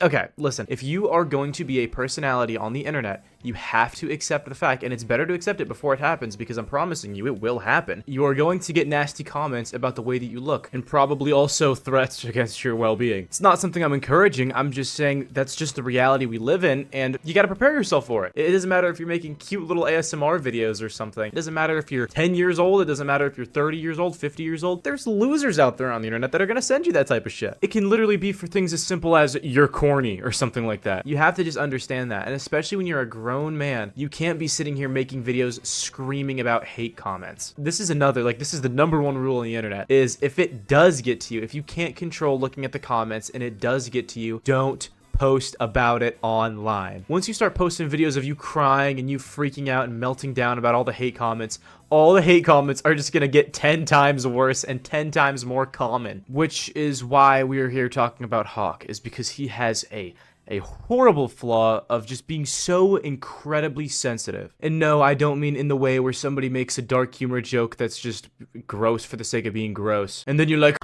Okay, listen, if you are going to be a personality on the internet, you have to accept the fact, and it's better to accept it before it happens, because I'm promising you it will happen. You are going to get nasty comments about the way that you look, and probably also threats against your well-being. It's not something I'm encouraging, I'm just saying that's just the reality we live in, and you gotta prepare yourself for it. It doesn't matter if you're making cute little ASMR videos or something. It doesn't matter if you're 10 years old, it doesn't matter if you're 30 years old, 50 years old. There's losers out there on the internet that are gonna send you that type of shit. It can literally be for things as simple as you're corny or something like that. You have to just understand that, and especially when you're a grown man, you can't be sitting here making videos screaming about hate comments. This is another, like, this is the #1 rule on the internet, is if it does get to you, if you can't control looking at the comments and it does get to you, don't post about it online. Once you start posting videos of you crying and you freaking out and melting down about all the hate comments are just gonna get 10 times worse and 10 times more common. Which is why we are here talking about Hawk, is because he has a horrible flaw of just being so incredibly sensitive. And no, I don't mean in the way where somebody makes a dark humor joke that's just gross for the sake of being gross. And then you're like,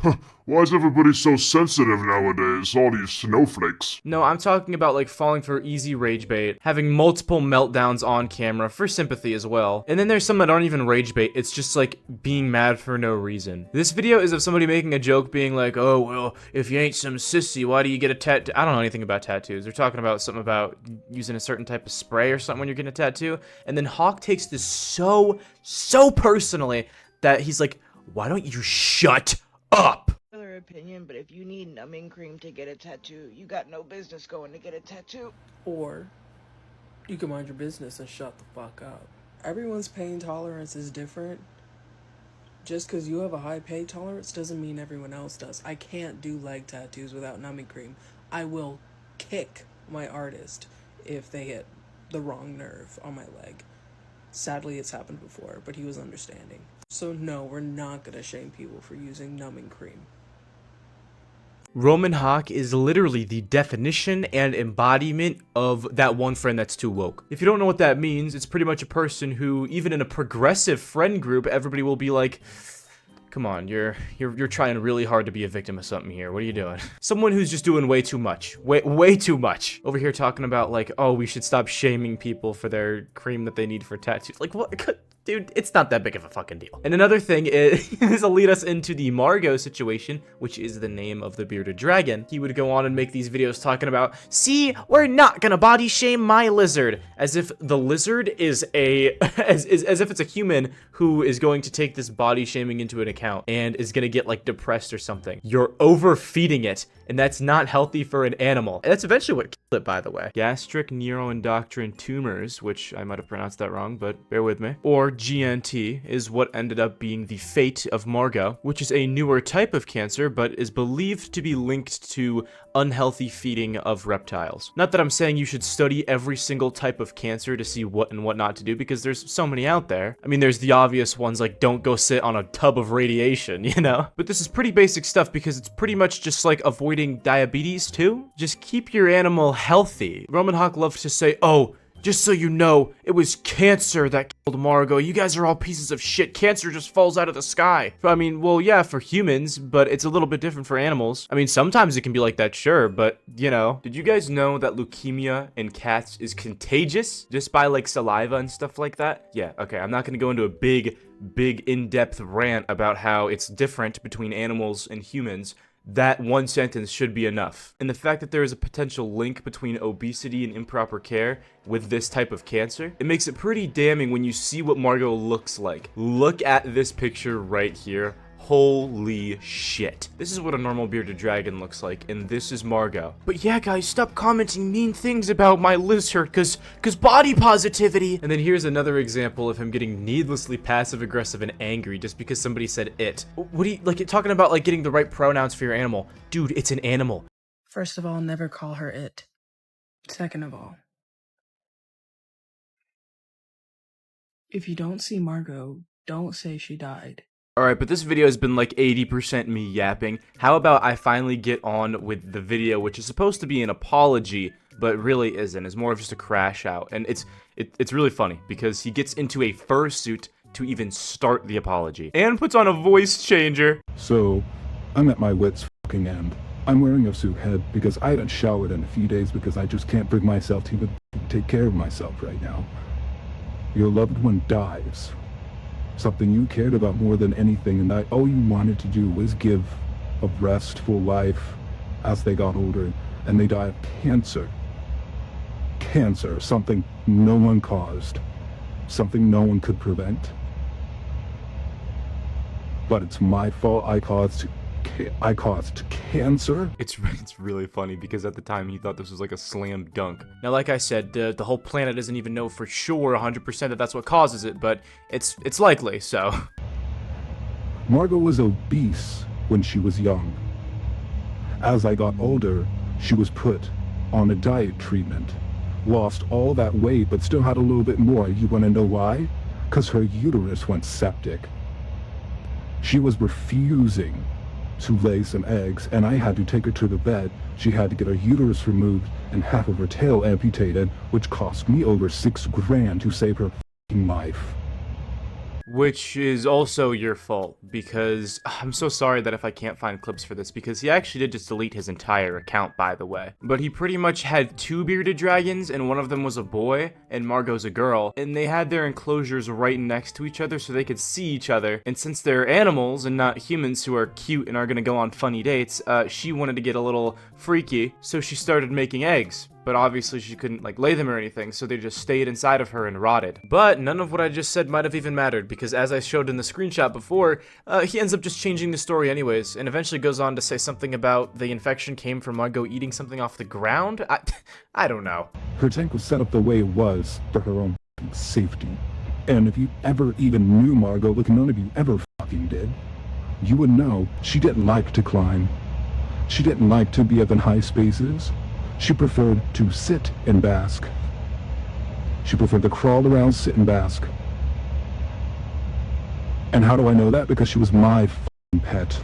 why is everybody so sensitive nowadays? All these snowflakes. No, I'm talking about like falling for easy rage bait, having multiple meltdowns on camera for sympathy as well. And then there's some that aren't even rage bait, it's just like being mad for no reason. This video is of somebody making a joke being like, oh, well, if you ain't some sissy, why do you get a tattoo? I don't know anything about tattoos. They're talking about something about using a certain type of spray or something when you're getting a tattoo. And then Hawk takes this so personally that he's like, why don't you shut up? Other opinion, but if you need numbing cream to get a tattoo, you got no business going to get a tattoo. Or you can mind your business and shut the fuck up. Everyone's pain tolerance is different. Just because you have a high pain tolerance doesn't mean everyone else does. I can't do leg tattoos without numbing cream. I will kick my artist if they hit the wrong nerve on my leg. Sadly, it's happened before, but he was understanding. So no, we're not gonna shame people for using numbing cream. Roman Hawk is literally the definition and embodiment of that one friend that's too woke. If you don't know what that means, it's pretty much a person who, even in a progressive friend group, everybody will be like, come on, you're trying really hard to be a victim of something here. What are you doing? Someone who's just doing way too much. Way too much. Over here talking about like, oh, we should stop shaming people for their cream that they need for tattoos. Like, what? Dude, it's not that big of a fucking deal. And another thing is, to lead us into the Margot situation, which is the name of the bearded dragon. He would go on and make these videos talking about, see, we're not gonna body shame my lizard, as if the lizard is as if it's a human who is going to take this body shaming into an account and is gonna get like depressed or something. You're overfeeding it, and that's not healthy for an animal. And that's eventually what killed it, by the way. Gastric neuroendocrine tumors, which I might have pronounced that wrong, but bear with me. Or GNT is what ended up being the fate of Margot, which is a newer type of cancer, but is believed to be linked to unhealthy feeding of reptiles. Not that I'm saying you should study every single type of cancer to see what and what not to do, because there's so many out there. I mean, there's the obvious ones like don't go sit on a tub of radiation, you know? But this is pretty basic stuff because it's pretty much just like avoiding diabetes too. Just keep your animal healthy. Roman Hawk loves to say, oh, just so you know, it was cancer that killed Margot. You guys are all pieces of shit. Cancer just falls out of the sky. I mean, well, yeah, for humans, but it's a little bit different for animals. I mean, sometimes it can be like that, sure, but, you know. Did you guys know that leukemia in cats is contagious just by, like, saliva and stuff like that? Yeah, okay, I'm not gonna go into a big in-depth rant about how it's different between animals and humans. That one sentence should be enough. And the fact that there is a potential link between obesity and improper care with this type of cancer, it makes it pretty damning when you see what Margot looks like. Look at this picture right here. Holy shit. This is what a normal bearded dragon looks like, and this is Margot. But yeah, guys, stop commenting mean things about my lizard, cause body positivity. And then here's another example of him getting needlessly passive-aggressive and angry just because somebody said it. What are you, like, talking about, like, getting the right pronouns for your animal? Dude, it's an animal. First of all, never call her it. Second of all, if you don't see Margot, don't say she died. Alright, but this video has been like 80% me yapping. How about I finally get on with the video, which is supposed to be an apology, but really isn't. It's more of just a crash out. And it's really funny, because he gets into a fursuit to even start the apology. And puts on a voice changer. So, I'm at my wit's fucking end. I'm wearing a suit head because I haven't showered in a few days because I just can't bring myself to even take care of myself right now. Your loved one dies. Something you cared about more than anything, and that all you wanted to do was give a restful life as they got older, and they die of cancer. Cancer, something no one caused, something no one could prevent. But it's my fault. I caused cancer. It's really funny because at the time he thought this was like a slam dunk. Now, like I said, the whole planet doesn't even know for sure 100% that that's what causes it, but it's likely, so. Margot was obese when she was young. As I got older, she was put on a diet treatment. Lost all that weight, but still had a little bit more. You want to know why? Because her uterus went septic. She was refusing to lay some eggs, and I had to take her to the vet. She had to get her uterus removed and half of her tail amputated, which cost me over $6 grand to save her f***ing life. Which is also your fault, because I'm so sorry that if I can't find clips for this, because he actually did just delete his entire account, by the way. But he pretty much had 2 bearded dragons, and one of them was a boy, and Margot's a girl, and they had their enclosures right next to each other so they could see each other. And since they're animals and not humans who are cute and are gonna go on funny dates, she wanted to get a little freaky, so she started making eggs. But obviously she couldn't like lay them or anything, so they just stayed inside of her and rotted. But none of what I just said might have even mattered, because as I showed in the screenshot before, he ends up just changing the story anyways, and eventually goes on to say something about the infection came from Margot eating something off the ground? I don't know. Her tank was set up the way it was for her own safety. And if you ever even knew Margot, like none of you ever fucking did, you would know she didn't like to climb. She didn't like to be up in high spaces. She preferred to sit and bask. She preferred to crawl around, sit and bask. And how do I know that? Because she was my f***ing pet.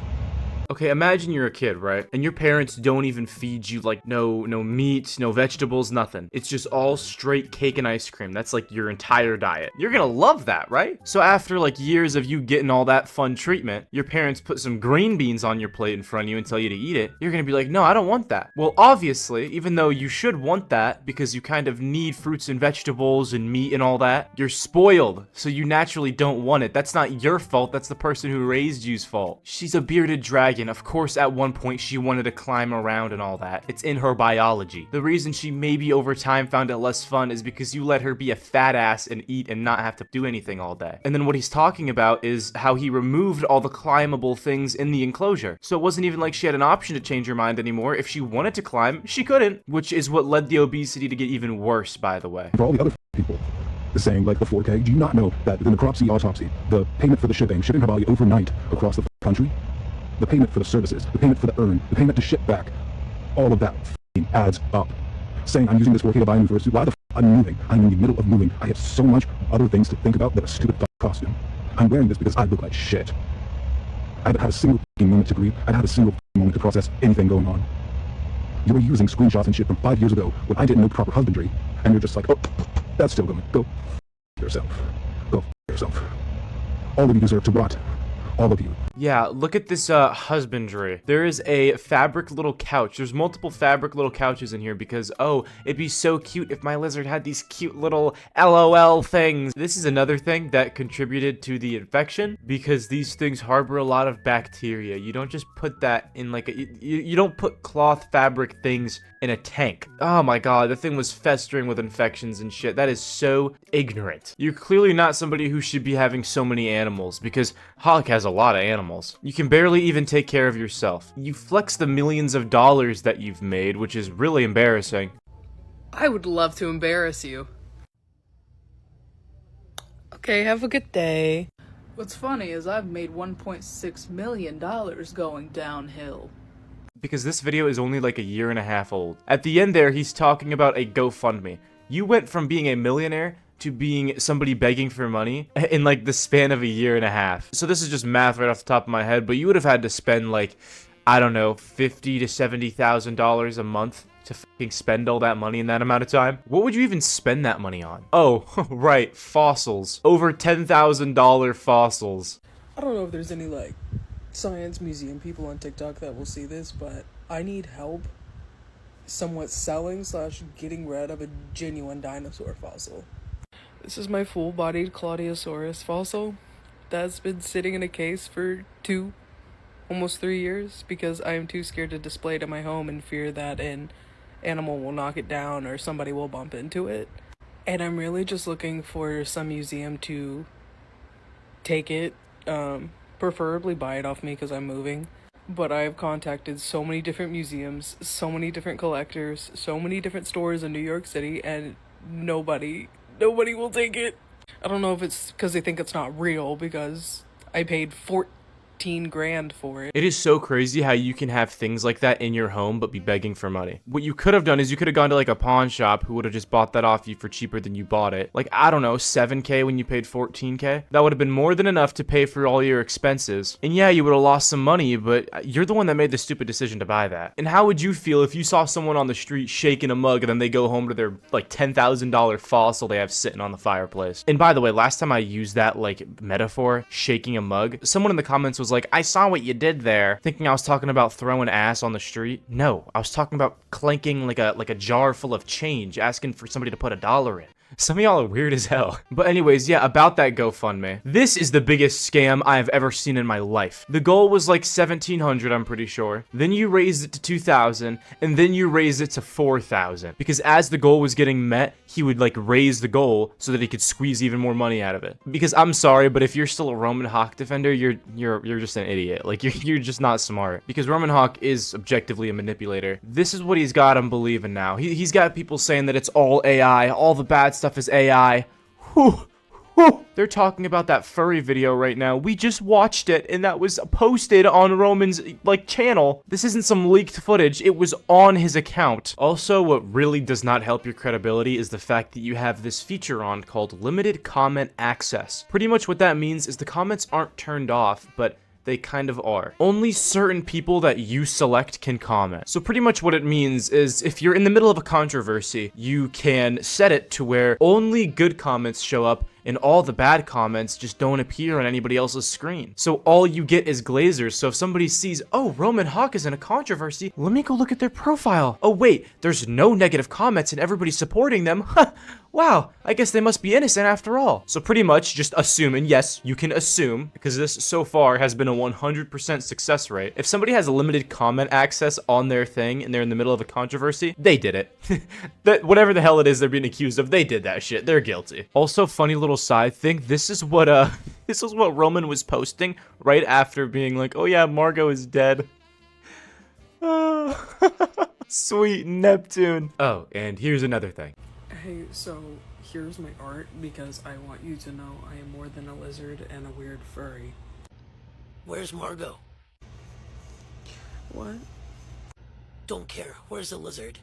Okay, imagine you're a kid, right? And your parents don't even feed you like no meat, no vegetables, nothing. It's just all straight cake and ice cream. That's like your entire diet. You're gonna love that, right? So after like years of you getting all that fun treatment, your parents put some green beans on your plate in front of you and tell you to eat it. You're gonna be like, no, I don't want that. Well, obviously, even though you should want that because you kind of need fruits and vegetables and meat and all that, you're spoiled. So you naturally don't want it. That's not your fault. That's the person who raised you's fault. She's a bearded dragon. Of course, at one point she wanted to climb around and all that. It's in her biology. The reason she maybe over time found it less fun is because you let her be a fat ass and eat and not have to do anything all day. And then what he's talking about is how he removed all the climbable things in the enclosure. So it wasn't even like she had an option to change her mind anymore. If she wanted to climb, she couldn't, which is what led the obesity to get even worse, by the way. For all the other people, the saying like the 4K, do you not know that the necropsy autopsy, the payment for the shipping her body overnight across the country, the payment for the services, the payment for the urn, the payment to ship back, all of that adds up. Saying I'm using this 4K to buy a new fursuit, why the I'm moving. I'm in the middle of moving. I have so much other things to think about than a stupid costume. I'm wearing this because I look like shit. I haven't had a single moment to grieve. I haven't had a single moment to process anything going on. You were using screenshots and shit from 5 years ago when I didn't know proper husbandry, and you're just like, oh, that's still going. Go yourself. Go yourself. All of you deserve to rot. All of you. Yeah, look at this husbandry. There is a fabric little couch. There's multiple fabric little couches in here because, oh, it'd be so cute if my lizard had these cute little LOL things. This is another thing that contributed to the infection because these things harbor a lot of bacteria. You don't just put that in like a, you don't put cloth fabric things in a tank. Oh my god, the thing was festering with infections and shit. That is so ignorant. You're clearly not somebody who should be having so many animals because Hawk has a lot of animals. You can barely even take care of yourself. You flex the millions of dollars that you've made, which is really embarrassing. I would love to embarrass you. Okay, have a good day. What's funny is I've made $1.6 million going downhill. Because this video is only like a year and a half old. At the end there, he's talking about a GoFundMe. You went from being a millionaire to being somebody begging for money in like the span of a year and a half. So this is just math right off the top of my head, but you would have had to spend like, I don't know, $50,000 to $70,000 a month to fucking spend all that money in that amount of time. What would you even spend that money on? Oh, right, fossils. Over $10,000 fossils. I don't know if there's any like science museum people on TikTok that will see this, but I need help somewhat selling / getting rid of a genuine dinosaur fossil. This is my full-bodied Claudiosaurus fossil that's been sitting in a case for almost 3 years because I am too scared to display it in my home and fear that an animal will knock it down or somebody will bump into it. And I'm really just looking for some museum to take it, preferably buy it off me because I'm moving. But I've contacted so many different museums, so many different collectors, so many different stores in New York City, and nobody will take it. I don't know if it's because they think it's not real, because I paid 14 grand for it. It is so crazy how you can have things like that in your home but be begging for money. What you could have done is you could have gone to like a pawn shop who would have just bought that off you for cheaper than you bought it. Like, I don't know, 7K when you paid 14K? That would have been more than enough to pay for all your expenses. And yeah, you would have lost some money, but you're the one that made the stupid decision to buy that. And how would you feel if you saw someone on the street shaking a mug and then they go home to their like $10,000 fossil they have sitting on the fireplace? And by the way, last time I used that like metaphor, shaking a mug, someone in the comments was like, I saw what you did there, thinking I was talking about throwing ass on the street. No, I was talking about clanking like a jar full of change, asking for somebody to put $1 in. Some of y'all are weird as hell. But anyways, yeah, about that GoFundMe. This is the biggest scam I have ever seen in my life. The goal was like 1,700, I'm pretty sure. Then you raised it to 2,000, and then you raised it to 4,000. Because as the goal was getting met, he would like raise the goal so that he could squeeze even more money out of it. Because I'm sorry, but if you're still a Roman Hawk defender, you're just an idiot. Like you're just not smart. Because Roman Hawk is objectively a manipulator. This is what he's got him believing now. He's got people saying that it's all AI, all the bad stuff is AI. Whew. They're talking about that furry video right now. We just watched it, and that was posted on Roman's, like, channel. This isn't some leaked footage. It was on his account. Also, what really does not help your credibility is the fact that you have this feature on called limited comment access. Pretty much what that means is the comments aren't turned off, but they kind of are. Only certain people that you select can comment. So pretty much what it means is if you're in the middle of a controversy, you can set it to where only good comments show up and all the bad comments just don't appear on anybody else's screen. So all you get is glazers. So if somebody sees, oh, Roman Hawk is in a controversy, let me go look at their profile. Oh wait, there's no negative comments and everybody's supporting them. Wow, I guess they must be innocent after all. So pretty much just assume, and yes, you can assume, because this so far has been a 100% success rate. If somebody has a limited comment access on their thing and they're in the middle of a controversy, they did it. That whatever the hell it is they're being accused of, they did that shit. They're guilty. Also, funny little side thing, this is what Roman was posting right after being like, oh yeah, Margot is dead. Sweet Neptune. Oh, and here's another thing. Hey, so here's my art because I want you to know I am more than a lizard and a weird furry. Where's Margot? What? Don't care. Where's the lizard?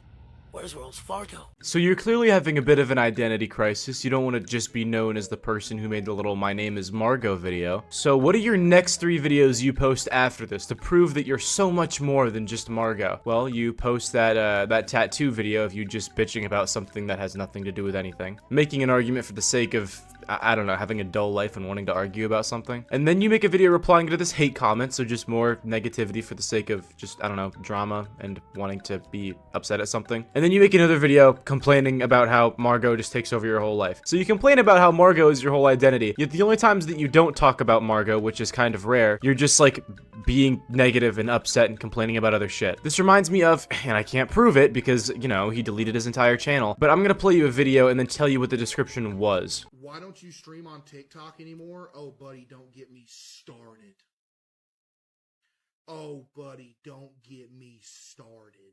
Where's Wells Fargo? So you're clearly having a bit of an identity crisis. You don't want to just be known as the person who made the little "My name is Margot" video. So what are your next 3 videos you post after this to prove that you're so much more than just Margot? Well, you post that tattoo video of you just bitching about something that has nothing to do with anything. Making an argument for the sake of, I don't know, having a dull life and wanting to argue about something. And then you make a video replying to this hate comment, so just more negativity for the sake of just, I don't know, drama and wanting to be upset at something. And then you make another video complaining about how Margot just takes over your whole life. So you complain about how Margot is your whole identity, yet the only times that you don't talk about Margot, which is kind of rare, you're just like being negative and upset and complaining about other shit. This reminds me of, and I can't prove it because, you know, he deleted his entire channel, but I'm gonna play you a video and then tell you what the description was. Why don't you stream on TikTok anymore? Oh, buddy, don't get me started. Oh, buddy, don't get me started.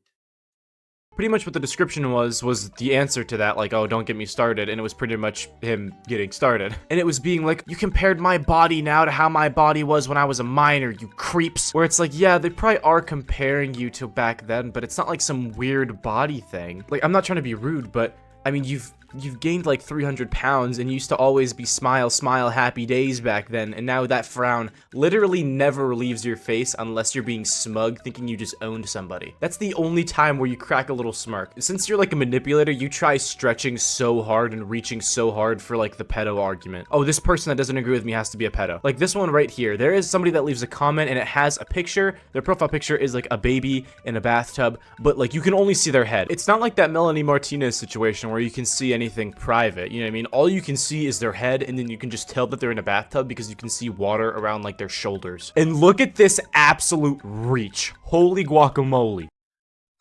Pretty much what the description was the answer to that, like, oh, don't get me started, and it was pretty much him getting started. And it was being like, you compared my body now to how my body was when I was a minor, you creeps. Where it's like, yeah, they probably are comparing you to back then, but it's not like some weird body thing. Like, I'm not trying to be rude, but I mean, you've you've gained like 300 pounds and used to always be smile, smile, happy days back then, and now that frown literally never leaves your face unless you're being smug, thinking you just owned somebody. That's the only time where you crack a little smirk. Since you're like a manipulator, you try stretching so hard and reaching so hard for like the pedo argument. Oh, this person that doesn't agree with me has to be a pedo. Like this one right here, there is somebody that leaves a comment and it has a picture. Their profile picture is like a baby in a bathtub, but like you can only see their head. It's not like that Melanie Martinez situation where you can see anything private, you know what I mean? All you can see is their head, and then you can just tell that they're in a bathtub because you can see water around like their shoulders. And look at this absolute reach. Holy guacamole.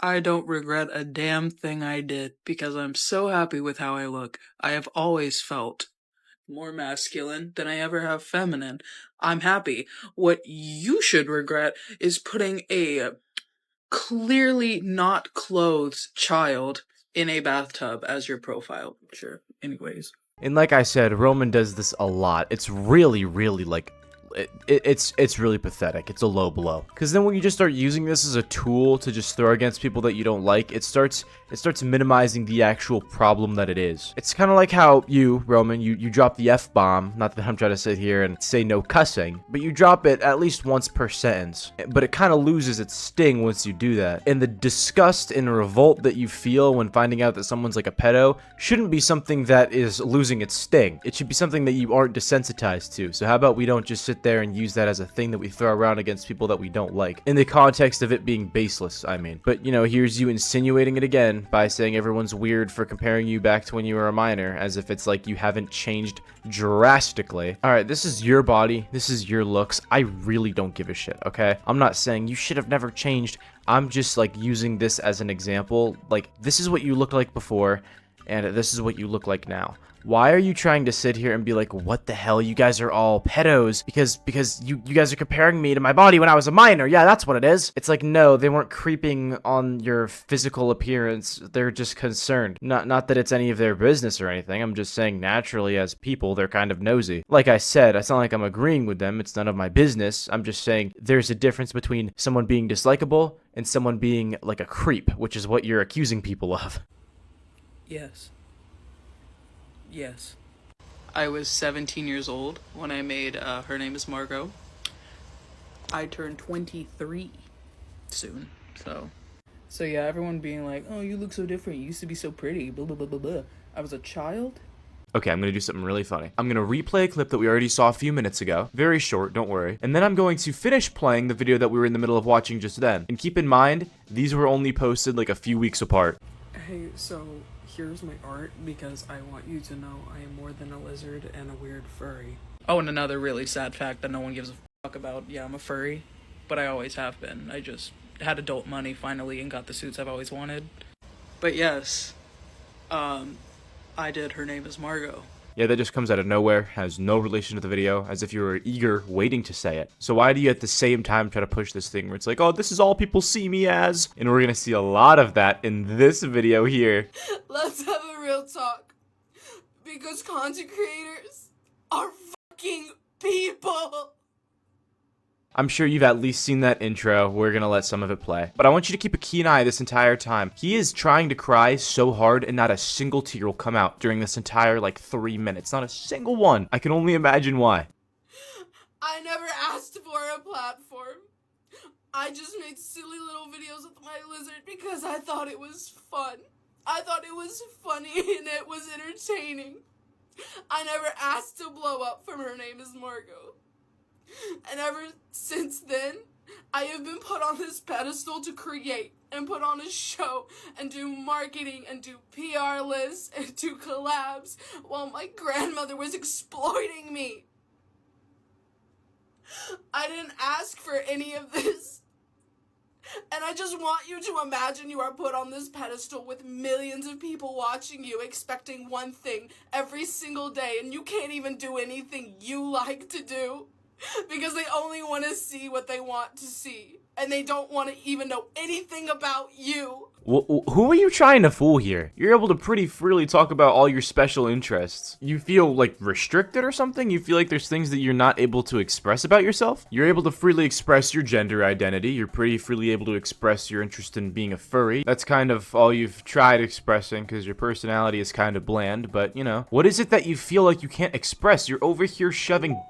I don't regret a damn thing I did because I'm so happy with how I look. I have always felt more masculine than I ever have feminine. I'm happy. What you should regret is putting a clearly not clothed child in a bathtub as your profile picture. Anyways. And like I said, Roman does this a lot. It's really, really like it's really pathetic. It's a low blow. Because then when you just start using this as a tool to just throw against people that you don't like, it starts minimizing the actual problem that it is. It's kind of like how you, Roman, you drop the F-bomb. Not that I'm trying to sit here and say no cussing, but you drop it at least once per sentence. But it kind of loses its sting once you do that. And the disgust and revolt that you feel when finding out that someone's like a pedo shouldn't be something that is losing its sting. It should be something that you aren't desensitized to. So how about we don't just sit there and use that as a thing that we throw around against people that we don't like, in the context of it being baseless, I mean. But you know, here's you insinuating it again by saying everyone's weird for comparing you back to when you were a minor, as if it's like you haven't changed drastically. All right, this is your body, this is your looks. I really don't give a shit, okay? I'm not saying you should have never changed. I'm just like using this as an example. Like, this is what you looked like before, and this is what you look like now. Why are you trying to sit here and be like, what the hell, you guys are all pedos because you guys are comparing me to my body when I was a minor? Yeah, that's what it is. It's like, no, they weren't creeping on your physical appearance. They're just concerned. Not that it's any of their business or anything. I'm just saying naturally as people, they're kind of nosy. Like I said, it's not like I'm agreeing with them. It's none of my business. I'm just saying there's a difference between someone being dislikable and someone being like a creep, which is what you're accusing people of. Yes. Yes. I was 17 years old when I made Her Name is Margot. I turned 23 soon, so yeah, everyone being like, oh, you look so different, you used to be so pretty, blah blah blah blah blah. I was a child. Okay, I'm gonna do something really funny. I'm gonna replay a clip that we already saw a few minutes ago. Very short, don't worry. And then I'm going to finish playing the video that we were in the middle of watching just then. And keep in mind, these were only posted like a few weeks apart. Hey, so here's my art because I want you to know I am more than a lizard and a weird furry. Oh, and another really sad fact that no one gives a fuck about. Yeah, I'm a furry, but I always have been. I just had adult money finally and got the suits I've always wanted. But yes, I did Her Name is Margot. Yeah, that just comes out of nowhere, has no relation to the video, as if you were eager, waiting to say it. So why do you at the same time try to push this thing where it's like, oh, this is all people see me as? And we're gonna see a lot of that in this video here. Let's have a real talk. Because content creators are fucking people. I'm sure you've at least seen that intro. We're gonna let some of it play. But I want you to keep a keen eye this entire time. He is trying to cry so hard and not a single tear will come out during this entire, like, 3 minutes. Not a single one. I can only imagine why. I never asked for a platform. I just made silly little videos with my lizard because I thought it was fun. I thought it was funny and it was entertaining. I never asked to blow up from Her Name is Margot. And ever since then, I have been put on this pedestal to create and put on a show and do marketing and do PR lists and do collabs while my grandmother was exploiting me. I didn't ask for any of this. And I just want you to imagine you are put on this pedestal with millions of people watching you, expecting one thing every single day, and you can't even do anything you like to do because they only want to see what they want to see. and they don't want to even know anything about you. Who are you trying to fool here? You're able to pretty freely talk about all your special interests. You feel like restricted or something? You feel like there's things that you're not able to express about yourself? You're able to freely express your gender identity. You're pretty freely able to express your interest in being a furry. That's kind of all you've tried expressing because your personality is kind of bland, but you know. What is it that you feel like you can't express? You're over here shoving...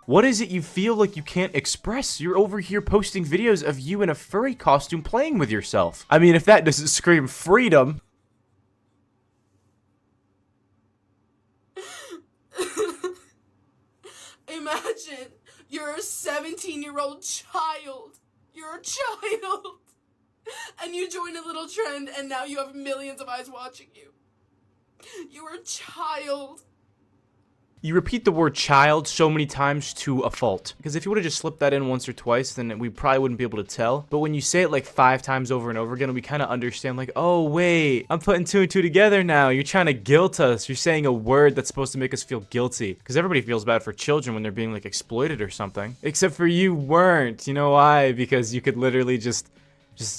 What is it you feel like you can't express? You're over here posting videos of you in a furry costume playing with yourself. I mean, if that doesn't scream freedom. Imagine you're a 17-year-old child. You're a child. And you join a little trend and now you have millions of eyes watching you. You're a child. You repeat the word child so many times to a fault. Because if you would have just slipped that in once or twice, then we probably wouldn't be able to tell. But when you say it like 5 times over and over again, we kind of understand like, oh, wait, I'm putting 2 and 2 together now. You're trying to guilt us. You're saying a word that's supposed to make us feel guilty. Because everybody feels bad for children when they're being like exploited or something. Except for you weren't. You know why? Because you could literally just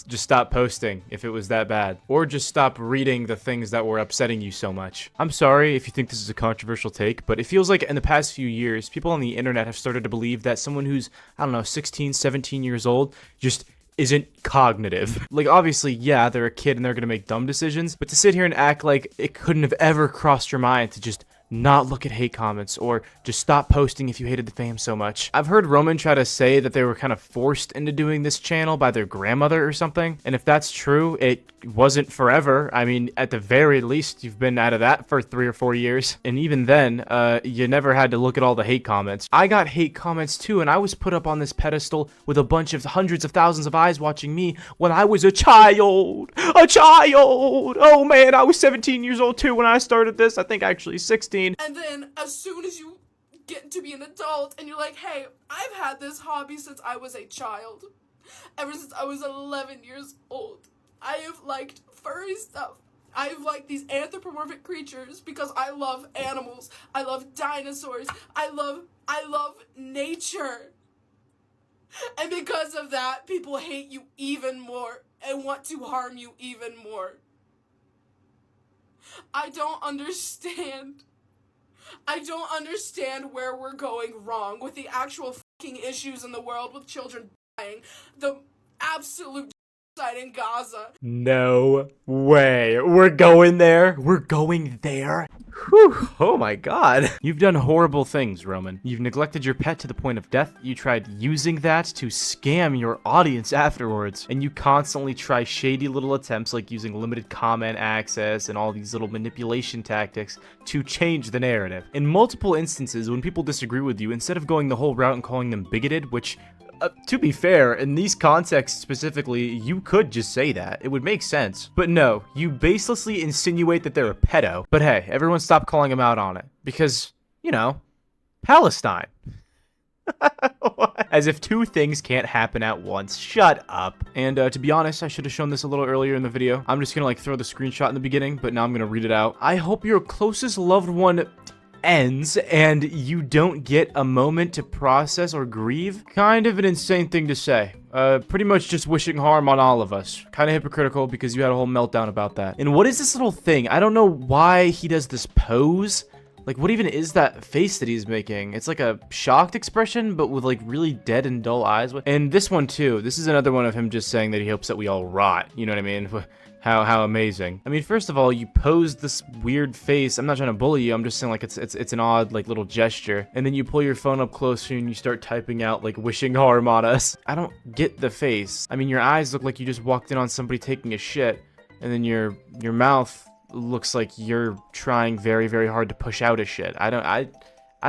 stop posting if it was that bad. Or just stop reading the things that were upsetting you so much. I'm sorry if you think this is a controversial take, but it feels like in the past few years, people on the internet have started to believe that someone who's, I don't know, 16, 17 years old just isn't cognitive. Like, obviously, yeah, they're a kid and they're gonna make dumb decisions, but to sit here and act like it couldn't have ever crossed your mind to just not look at hate comments or just stop posting if you hated the fam so much. I've heard Roman try to say that they were kind of forced into doing this channel by their grandmother or something. And if that's true, it wasn't forever. I mean, at the very least, you've been out of that for 3 or 4 years. And even then, you never had to look at all the hate comments. I got hate comments too, and I was put up on this pedestal with a bunch of hundreds of thousands of eyes watching me when I was a child. A child! Oh man, I was 17 years old too when I started this. I think actually 16. And then as soon as you get to be an adult and you're like, hey, I've had this hobby since I was a child. Ever since I was 11 years old. I have liked furry stuff. I've liked these anthropomorphic creatures because I love animals. I love dinosaurs. I love nature. And because of that, people hate you even more and want to harm you even more. I don't understand where we're going wrong with the actual fucking issues in the world with children dying. The absolute genocide in Gaza. No way. We're going there. We're going there. Whew. Oh my god. You've done horrible things, Roman. You've neglected your pet to the point of death. You tried using that to scam your audience afterwards. And you constantly try shady little attempts like using limited comment access and all these little manipulation tactics to change the narrative. In multiple instances, when people disagree with you, instead of going the whole route and calling them bigoted, which to be fair, in these contexts specifically, you could just say that. It would make sense. But no, you baselessly insinuate that they're a pedo. But hey, everyone stop calling them out on it. Because, you know, Palestine. As if 2 things can't happen at once. Shut up. And to be honest, I should have shown this a little earlier in the video. I'm just gonna like throw the screenshot in the beginning, but now I'm gonna read it out. I hope your closest loved one ends and you don't get a moment to process or grieve. Kind of an insane thing to say. Pretty much just wishing harm on all of us. Kind of hypocritical because you had a whole meltdown about that. And what is this little thing? I don't know why he does this pose. Like, what even is that face that he's making? It's like a shocked expression, but with like really dead and dull eyes. And this one too. This is another one of him just saying that he hopes that we all rot. You know what I mean? How amazing. I mean, first of all, you posed this weird face. I'm not trying to bully you. I'm just saying like it's an odd like little gesture. And then you pull your phone up closer and you start typing out like wishing harm on us. I don't get the face. I mean, your eyes look like you just walked in on somebody taking a shit. And then your mouth looks like you're trying very, very hard to push out a shit. I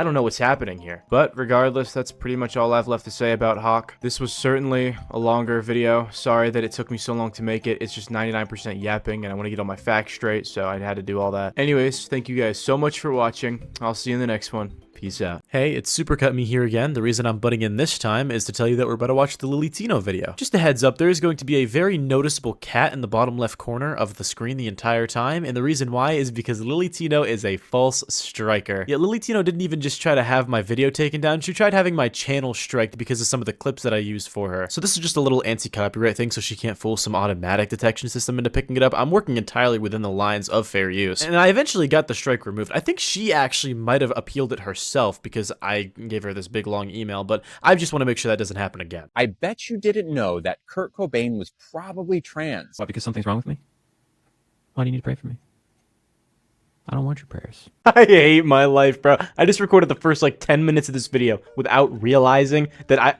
don't know what's happening here. But regardless, that's pretty much all I've left to say about Hawk. This was certainly a longer video. Sorry that it took me so long to make it. It's just 99% yapping and I want to get all my facts straight, so I had to do all that. Anyways, thank you guys so much for watching. I'll see you in the next one. Peace out. Hey, it's Supercut Me here again. The reason I'm butting in this time is to tell you that we're about to watch the Lily Tino video. Just a heads up, there is going to be a very noticeable cat in the bottom left corner of the screen the entire time, and the reason why is because Lily Tino is a false striker. Yet Lily Tino didn't even just try to have my video taken down, she tried having my channel striked because of some of the clips that I used for her. So this is just a little anti-copyright thing so she can't fool some automatic detection system into picking it up. I'm working entirely within the lines of fair use. And I eventually got the strike removed. I think she actually might have appealed it herself because I gave her this big long email, but I just want to make sure that doesn't happen again. I bet you didn't know that Kurt Cobain was probably trans. Why, because something's wrong with me? Why do you need to pray for me? I don't want your prayers. I hate my life, bro. I just recorded the first like 10 minutes of this video without realizing that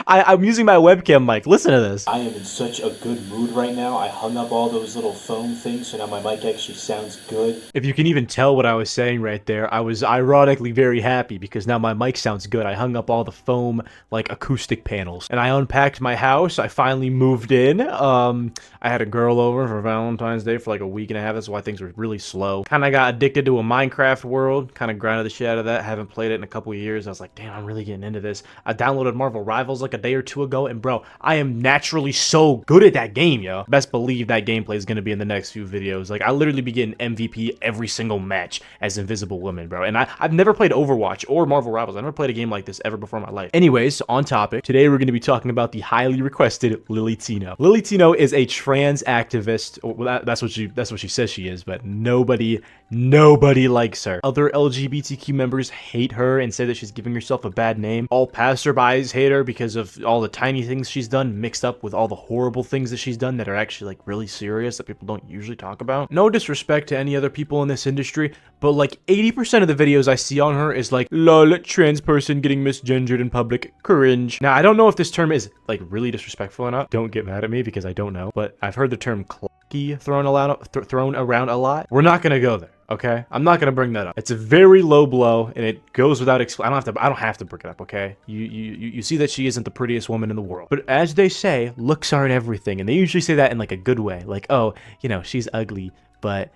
I'm using my webcam mic. Listen to this. I am in such a good mood right now. I hung up all those little foam things, so now my mic actually sounds good. If you can even tell what I was saying right there, I was ironically very happy because now my mic sounds good. I hung up all the foam like acoustic panels and I unpacked my house. I finally moved in. I had a girl over for Valentine's Day for like a week and a half. That's why things were really slow. Kind of got addicted to a Minecraft world, kind of grinded the shit out of that. Haven't played it in a couple of years. I was like, damn, I'm really getting into this. I downloaded Marvel Rivals like a day or two ago, and bro, I am naturally so good at that game, yo. Best believe that gameplay is gonna be in the next few videos. Like, I literally be getting MVP every single match as Invisible Woman, bro. And I've never played Overwatch or Marvel Rivals. I've never played a game like this ever before in my life. Anyways, on topic, today we're gonna be talking about the highly requested Lily Tino. Lily Tino is a trans activist. Well, that's what she says she is, but nobody likes her. Other LGBTQ members hate her and say that she's giving herself a bad name. All passerbys hate her because of all the tiny things she's done mixed up with all the horrible things that she's done that are actually like really serious that people don't usually talk about. No disrespect to any other people in this industry, but like 80% of the videos I see on her is like, lol, trans person getting misgendered in public, cringe. Now, I don't know if this term is like really disrespectful or not. Don't get mad at me because I don't know, but I've heard the term clucky thrown around a lot. We're not gonna go there. Okay, I'm not gonna bring that up. It's a very low blow, and it goes without I don't have to bring it up. Okay, you see that she isn't the prettiest woman in the world, but as they say, looks aren't everything, and they usually say that in like a good way, like, oh, you know, she's ugly, but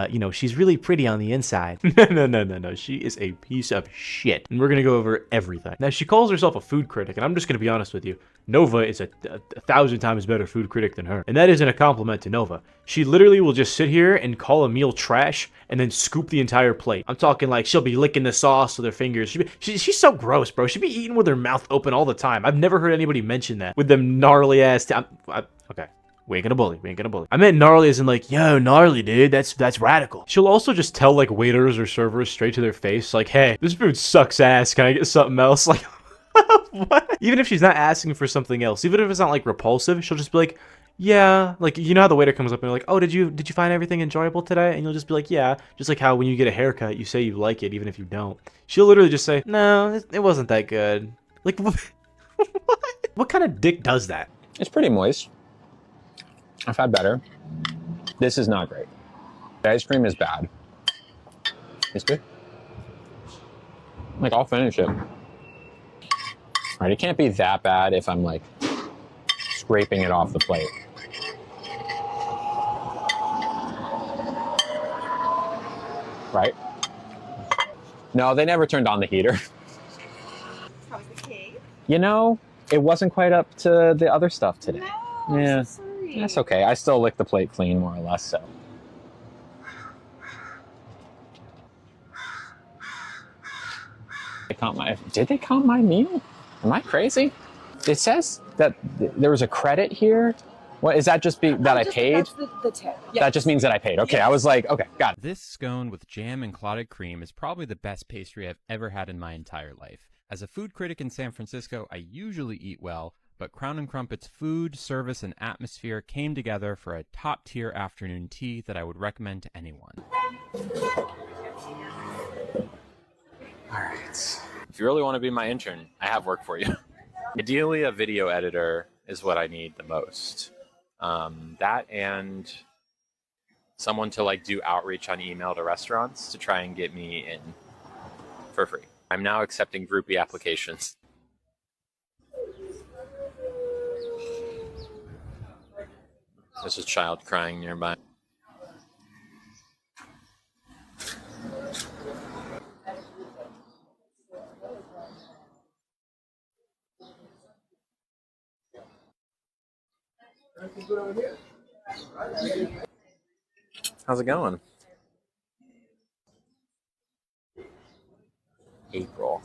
you know, she's really pretty on the inside. No. She is a piece of shit. And we're gonna go over everything. Now, she calls herself a food critic, and I'm just gonna be honest with you. Nova is a 1,000 times better food critic than her. And that isn't a compliment to Nova. She literally will just sit here and call a meal trash and then scoop the entire plate. I'm talking like she'll be licking the sauce with her fingers. She's so gross, bro. She'd be eating with her mouth open all the time. I've never heard anybody mention that with them gnarly ass. Okay. We ain't gonna bully. I meant gnarly as in like, yo, gnarly, dude. That's radical. She'll also just tell like waiters or servers straight to their face, like, hey, this food sucks ass. Can I get something else? Like, what? Even if she's not asking for something else, even if it's not like repulsive, she'll just be like, yeah, like, you know how the waiter comes up and they're like, oh, did you find everything enjoyable today? And you'll just be like, yeah. Just like how when you get a haircut, you say you like it even if you don't. She'll literally just say, no, it wasn't that good. Like, what kind of dick does that? It's pretty moist. I've had better. This is not great. The ice cream is bad. It's good. Like, I'll finish it. Right, it can't be that bad if I'm like scraping it off the plate. Right? No, they never turned on the heater. How's the cake? You know, it wasn't quite up to the other stuff today. No, yeah, I'm so sorry. That's okay. I still lick the plate clean, more or less, so. Did they count my meal? Am I crazy? It says that there was a credit here. What is that? Just that I paid? That's the tip. Yeah. That just means that I paid. Okay, yes. I was like, okay, got it. This scone with jam and clotted cream is probably the best pastry I've ever had in my entire life. As a food critic in San Francisco, I usually eat well, but Crown & Crumpet's food, service, and atmosphere came together for a top-tier afternoon tea that I would recommend to anyone. All right. If you really want to be my intern, I have work for you. Ideally, a video editor is what I need the most. That and someone to like do outreach on email to restaurants to try and get me in for free. I'm now accepting groupie applications. There's a child crying nearby. How's it going? April.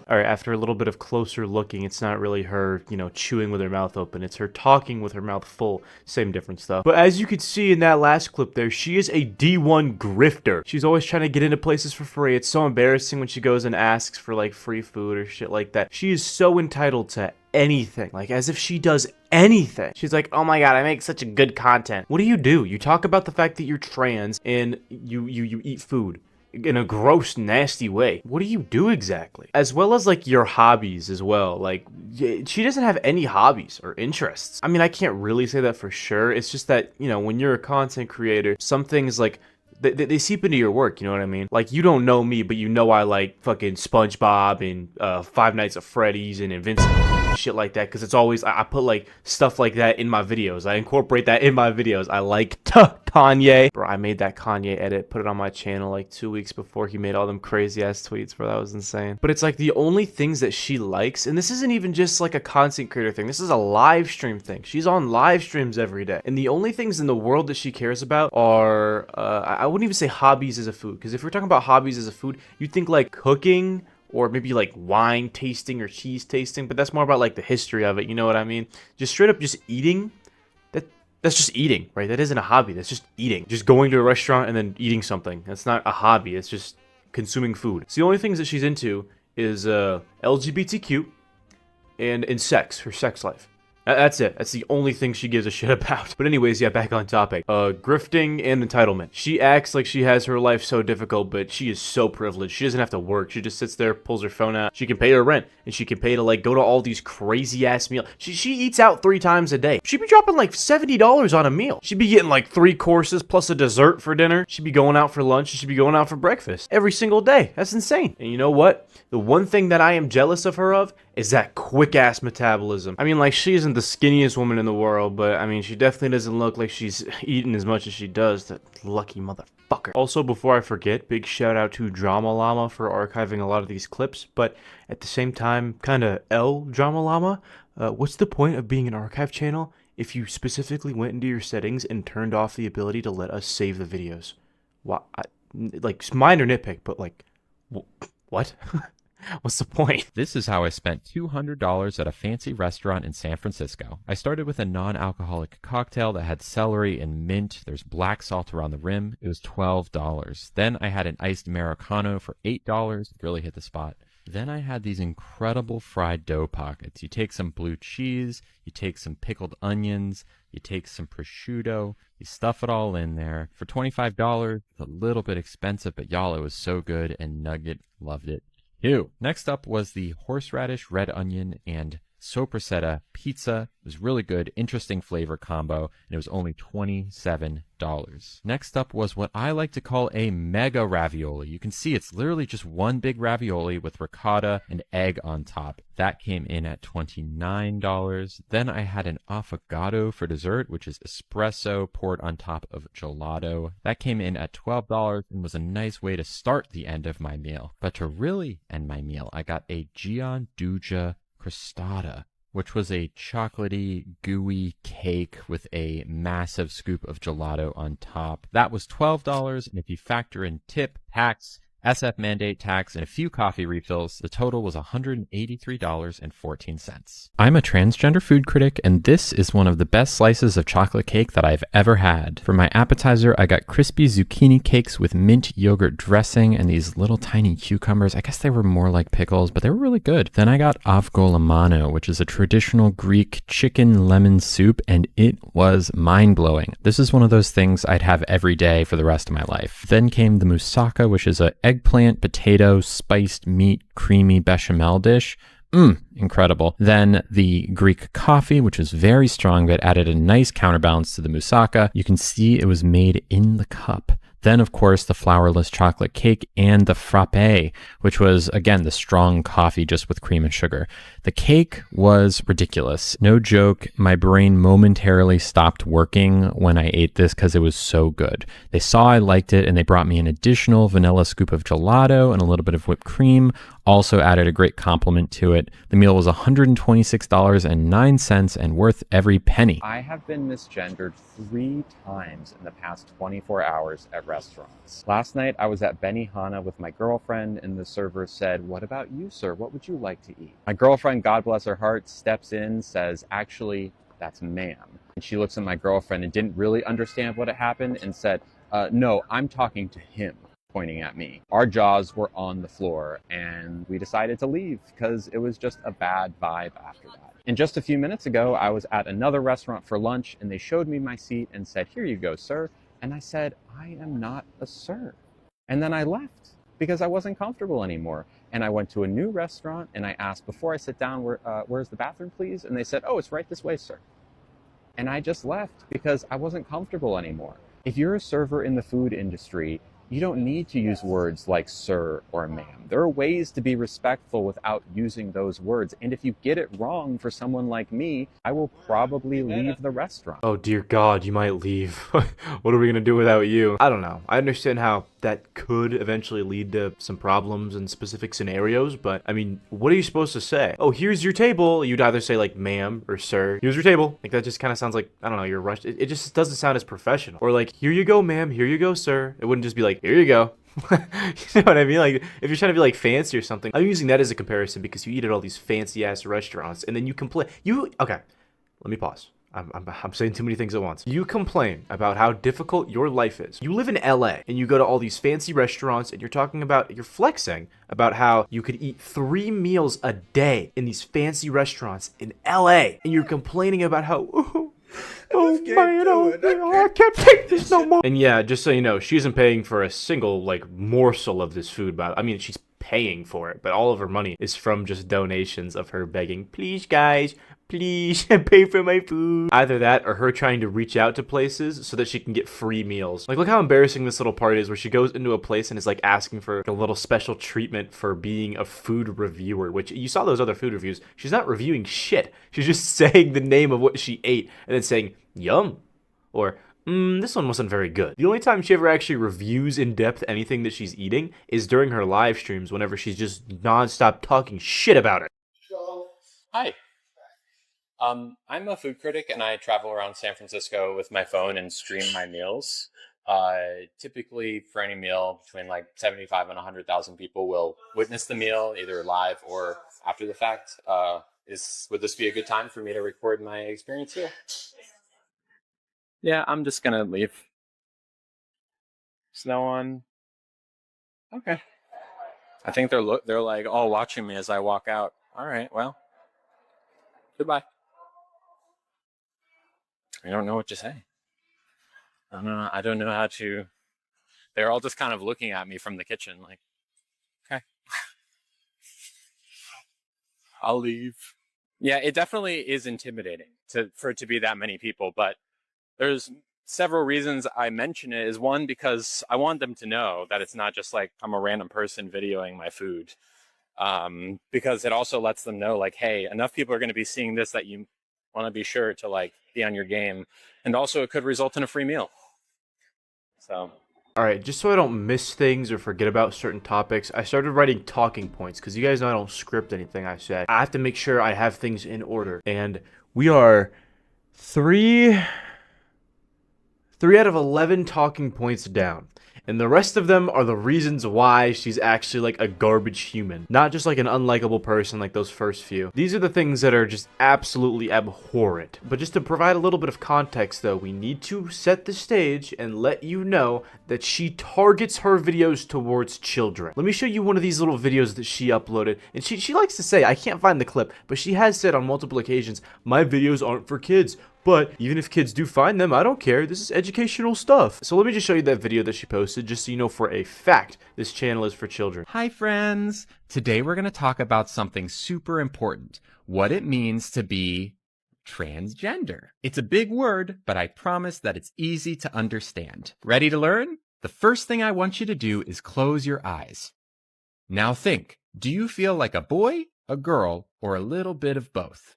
All right, after a little bit of closer looking, it's not really her, you know, chewing with her mouth open. It's her talking with her mouth full. Same difference, though. But as you could see in that last clip there, she is a D1 grifter. She's always trying to get into places for free. It's so embarrassing when she goes and asks for, like, free food or shit like that. She is so entitled to anything, like as if she does anything. She's like, oh my god, I make such a good content. What do? You talk about the fact that you're trans and you eat food in a gross, nasty way. What do you do exactly? As well as like your hobbies as well. Like she doesn't have any hobbies or interests. I mean, I can't really say that for sure. It's just that, you know, when you're a content creator, some things like they seep into your work, you know what I mean? Like, you don't know me, but you know I like fucking SpongeBob and Five Nights at Freddy's and Invincible and shit like that, because it's always, I put like stuff like that in my videos. I incorporate that in my videos. I like Kanye. Bro, I made that Kanye edit, put it on my channel like 2 weeks before he made all them crazy ass tweets, bro. That was insane. But it's like the only things that she likes, and this isn't even just like a content creator thing. This is a live stream thing. She's on live streams every day. And the only things in the world that she cares about are, I wouldn't even say hobbies as a food, because if we're talking about hobbies as a food, you'd think like cooking or maybe like wine tasting or cheese tasting, but that's more about like the history of it, you know what I mean? Just straight up just eating, that's just eating, right? That isn't a hobby, that's just eating. Just going to a restaurant and then eating something. That's not a hobby, it's just consuming food. So the only things that she's into is LGBTQ and sex, her sex life. That's it. That's the only thing she gives a shit about. But anyways, yeah, back on topic. Grifting and entitlement. She acts like she has her life so difficult, but she is so privileged. She doesn't have to work. She just sits there, pulls her phone out. She can pay her rent, and she can pay to like go to all these crazy ass meals. She eats out 3 times a day. She'd be dropping like $70 on a meal. She'd be getting like 3 courses plus a dessert for dinner. She'd be going out for lunch. She'd be going out for breakfast every single day. That's insane. And you know what? The one thing that I am jealous of her of is that quick ass metabolism. I mean, like, she isn't the skinniest woman in the world, but I mean, she definitely doesn't look like she's eating as much as she does. That lucky motherfucker. Also, before I forget, big shout out to Drama Llama for archiving a lot of these clips, but at the same time, kinda Drama Llama, what's the point of being an archive channel if you specifically went into your settings and turned off the ability to let us save the videos? Why? Like, minor nitpick, but like, what? What's the point? This is how I spent $200 at a fancy restaurant in San Francisco. I started with a non-alcoholic cocktail that had celery and mint. There's black salt around the rim. It was $12. Then I had an iced Americano for $8. Really hit the spot. Then I had these incredible fried dough pockets. You take some blue cheese, you take some pickled onions, you take some prosciutto, you stuff it all in there. For $25, a little bit expensive, but y'all, it was so good, and Nugget loved it. Next up was the horseradish, red onion, and sopressata pizza. It was really good, interesting flavor combo, and it was only $27. Next up was what I like to call a mega ravioli. You can see it's literally just one big ravioli with ricotta and egg on top. That came in at $29. Then I had an affogato for dessert, which is espresso poured on top of gelato. That came in at $12 and was a nice way to start the end of my meal. But to really end my meal, I got a gianduja crostata, which was a chocolatey, gooey cake with a massive scoop of gelato on top. That was $12, and if you factor in tip, tax, SF mandate tax, and a few coffee refills, the total was $183.14. I'm a transgender food critic, and this is one of the best slices of chocolate cake that I've ever had. For my appetizer, I got crispy zucchini cakes with mint yogurt dressing and these little tiny cucumbers. I guess they were more like pickles, but they were really good. Then I got avgolamano, which is a traditional Greek chicken lemon soup, and it was mind-blowing. This is one of those things I'd have every day for the rest of my life. Then came the moussaka, which is a eggplant, potato, spiced meat, creamy bechamel dish. Incredible. Then the Greek coffee, which was very strong, but added a nice counterbalance to the moussaka. You can see it was made in the cup. Then, of course, the flourless chocolate cake and the frappe, which was, again, the strong coffee just with cream and sugar. The cake was ridiculous. No joke, my brain momentarily stopped working when I ate this because it was so good. They saw I liked it, and they brought me an additional vanilla scoop of gelato and a little bit of whipped cream. also added a great compliment to it. The meal was $126.09 and worth every penny. I have been misgendered 3 times in the past 24 hours at restaurants. Last night I was at Benihana with my girlfriend and the server said, "What about you, sir? What would you like to eat?" My girlfriend, God bless her heart, steps in, says, "Actually, that's ma'am." And she looks at my girlfriend and didn't really understand what had happened and said, "No, I'm talking to him," pointing at me. Our jaws were on the floor and we decided to leave because it was just a bad vibe after that. And just a few minutes ago, I was at another restaurant for lunch and they showed me my seat and said, "Here you go, sir." And I said, "I am not a sir." And then I left because I wasn't comfortable anymore. And I went to a new restaurant and I asked, "Before I sit down, where's the bathroom, please?" And they said, "Oh, it's right this way, sir." And I just left because I wasn't comfortable anymore. If you're a server in the food industry, you don't need to use words like sir or ma'am. There are ways to be respectful without using those words. And if you get it wrong for someone like me, I will probably leave the restaurant. Oh dear God, you might leave. What are we gonna do without you? I don't know. I understand how that could eventually lead to some problems in specific scenarios, but I mean, what are you supposed to say? "Oh, here's your table." You'd either say like ma'am or sir. "Here's your table." Like that just kind of sounds like, I don't know, you're rushed. It just doesn't sound as professional. Or like, "Here you go, ma'am. Here you go, sir." It wouldn't just be like, "Here you go." You know what I mean? Like, if you're trying to be like fancy or something. I'm using that as a comparison because you eat at all these fancy ass restaurants and then you complain. Okay, let me pause. I'm saying too many things at once. You complain about how difficult your life is. You live in LA and you go to all these fancy restaurants and you're flexing about how you could eat 3 meals a day in these fancy restaurants in LA. And you're complaining about how, oh man, I can't take this no more. And yeah, just so you know, she isn't paying for a single like morsel of this food, but I mean, she's paying for it, but all of her money is from just donations of her begging, "Please guys, please pay for my food." Either that or her trying to reach out to places so that she can get free meals. Like, look how embarrassing this little part is where she goes into a place and is like asking for a little special treatment for being a food reviewer, which you saw those other food reviews. She's not reviewing shit. She's just saying the name of what she ate and then saying, "Yum," or "This one wasn't very good." The only time she ever actually reviews in depth anything that she's eating is during her live streams whenever she's just nonstop talking shit about it. Hi. I'm a food critic and I travel around San Francisco with my phone and stream my meals. Typically for any meal, between like 75 and 100,000 people will witness the meal either live or after the fact. Would this be a good time for me to record my experience here? Yeah, I'm just gonna leave. There's no one. Okay. I think they're like all watching me as I walk out. All right, well, goodbye. I don't know what to say. I don't know how to. They're all just kind of looking at me from the kitchen, like, okay, I'll leave. Yeah, it definitely is intimidating for it to be that many people, but there's several reasons I mention it. Is one, because I want them to know that it's not just like I'm a random person videoing my food. Because it also lets them know, like, hey, enough people are going to be seeing this that you want to be sure to like be on your game, and also it could result in a free meal. So, all right, just so I don't miss things or forget about certain topics, I started writing talking points because you guys know I don't script anything I say. I have to make sure I have things in order, and we are 3 out of 11 talking points down. And the rest of them are the reasons why she's actually like a garbage human. Not just like an unlikable person like those first few. These are the things that are just absolutely abhorrent. But just to provide a little bit of context though, we need to set the stage and let you know that she targets her videos towards children. Let me show you one of these little videos that she uploaded. And she likes to say, I can't find the clip, but she has said on multiple occasions, "My videos aren't for kids. But even if kids do find them, I don't care. This is educational stuff." So let me just show you that video that she posted, just so you know for a fact this channel is for children. Hi friends! Today we're going to talk about something super important. What it means to be transgender. It's a big word, but I promise that it's easy to understand. Ready to learn? The first thing I want you to do is close your eyes. Now think, do you feel like a boy, a girl, or a little bit of both?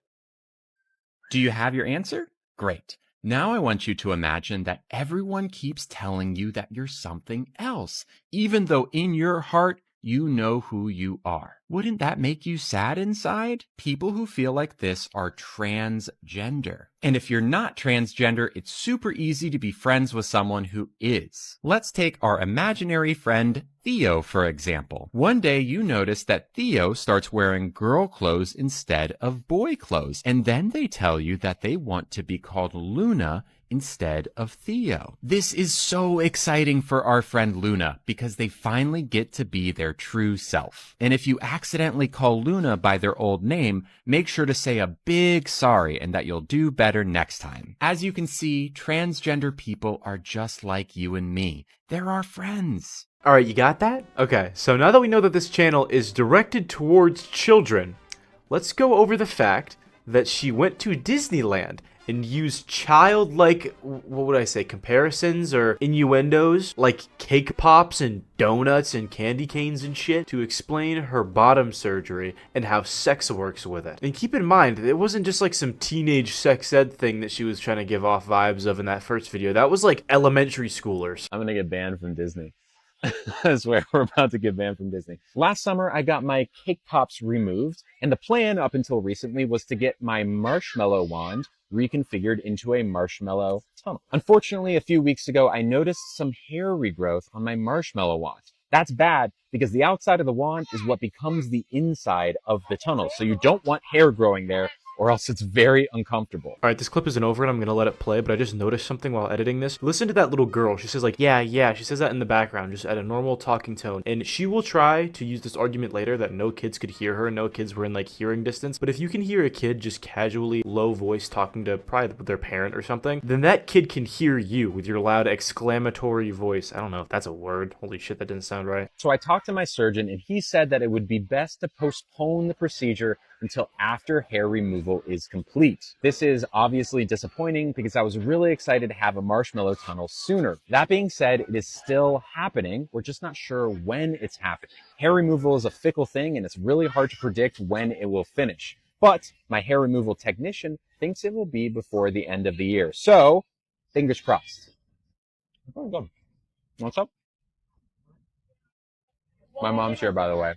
Do you have your answer? Great. Now I want you to imagine that everyone keeps telling you that you're something else, even though in your heart, you know who you are. Wouldn't that make you sad inside? People who feel like this are transgender. And if you're not transgender, it's super easy to be friends with someone who is. Let's take our imaginary friend Theo, for example. One day you notice that Theo starts wearing girl clothes instead of boy clothes, and then they tell you that they want to be called Luna instead of Theo. This is so exciting for our friend Luna because they finally get to be their true self. And if you accidentally call Luna by their old name, make sure to say a big sorry and that you'll do better next time. As you can see, transgender people are just like you and me. They're our friends. All right, you got that? Okay, so now that we know that this channel is directed towards children, let's go over the fact that she went to Disneyland and used childlike, what would I say, comparisons or innuendos, like cake pops and donuts and candy canes and shit, to explain her bottom surgery and how sex works with it. And keep in mind, it wasn't just like some teenage sex ed thing that she was trying to give off vibes of in that first video. That was like elementary schoolers. I'm gonna get banned from Disney. I swear, we're about to get banned from Disney. Last summer, I got my cake pops removed, and the plan up until recently was to get my marshmallow wand reconfigured into a marshmallow tunnel. Unfortunately, a few weeks ago, I noticed some hair regrowth on my marshmallow wand. That's bad because the outside of the wand is what becomes the inside of the tunnel, so you don't want hair growing there, or else it's very uncomfortable. All right, this clip isn't over and I'm gonna let it play, but I just noticed something while editing this. Listen to that little girl. She says like, yeah. She says that in the background, just at a normal talking tone. And she will try to use this argument later that no kids could hear her, no kids were in like hearing distance. But if you can hear a kid just casually low voice talking to probably their parent or something, then that kid can hear you with your loud exclamatory voice. I don't know if that's a word. Holy shit, that didn't sound right. So I talked to my surgeon and he said that it would be best to postpone the procedure until after hair removal is complete. This is obviously disappointing because I was really excited to have a marshmallow tunnel sooner. That being said, it is still happening. We're just not sure when it's happening. Hair removal is a fickle thing and it's really hard to predict when it will finish. But my hair removal technician thinks it will be before the end of the year. So, fingers crossed. What's up? My mom's here, by the way.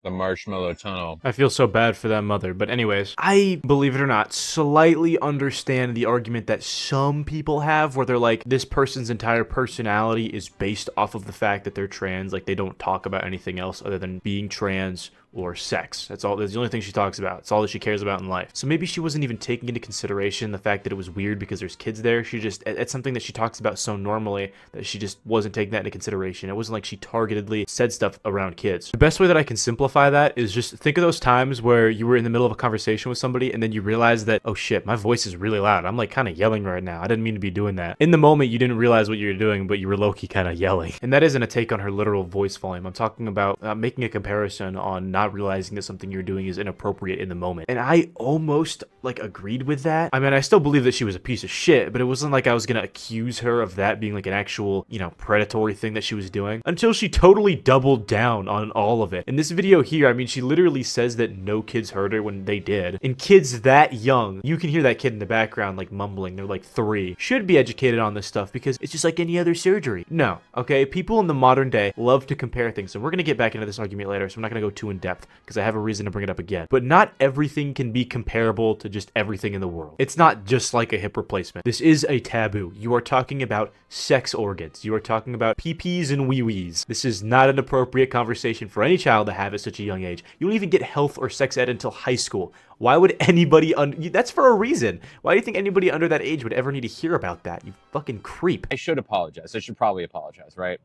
The marshmallow tunnel. I feel so bad for that mother, but anyways, I, believe it or not, slightly understand the argument that some people have where they're like, this person's entire personality is based off of the fact that they're trans, like they don't talk about anything else other than being trans or sex. That's the only thing she talks about. It's all that she cares about in life. So maybe she wasn't even taking into consideration the fact that it was weird because there's kids there. She just, it's something that she talks about so normally that she just wasn't taking that into consideration. It wasn't like she targetedly said stuff around kids. The best way that I can simplify that is just think of those times where you were in the middle of a conversation with somebody and then you realize that, oh shit, my voice is really loud. I'm like kind of yelling right now. I didn't mean to be doing that. In the moment, you didn't realize what you were doing, but you were low-key kind of yelling. And that isn't a take on her literal voice volume. I'm talking about making a comparison on not realizing that something you're doing is inappropriate in the moment. And I almost like agreed with that. I mean, I still believe that she was a piece of shit, but it wasn't like I was gonna accuse her of that being like an actual, you know, predatory thing that she was doing until she totally doubled down on all of it. In this video here, I mean, she literally says that no kids heard her when they did. And kids that young, you can hear that kid in the background like mumbling, they're like 3, should be educated on this stuff because it's just like any other surgery. No, okay? People in the modern day love to compare things, and we're gonna get back into this argument later, so I'm not gonna go too in depth because I have a reason to bring it up again. But not everything can be comparable to just everything in the world. It's not just like a hip replacement. This is a taboo. You are talking about sex organs. You are talking about pee-pees and wee-wees. This is not an appropriate conversation for any child to have at such a young age. You don't even get health or sex ed until high school. Why would anybody that's for a reason. Why do you think anybody under that age would ever need to hear about that? You fucking creep. I should apologize. I should probably apologize, right?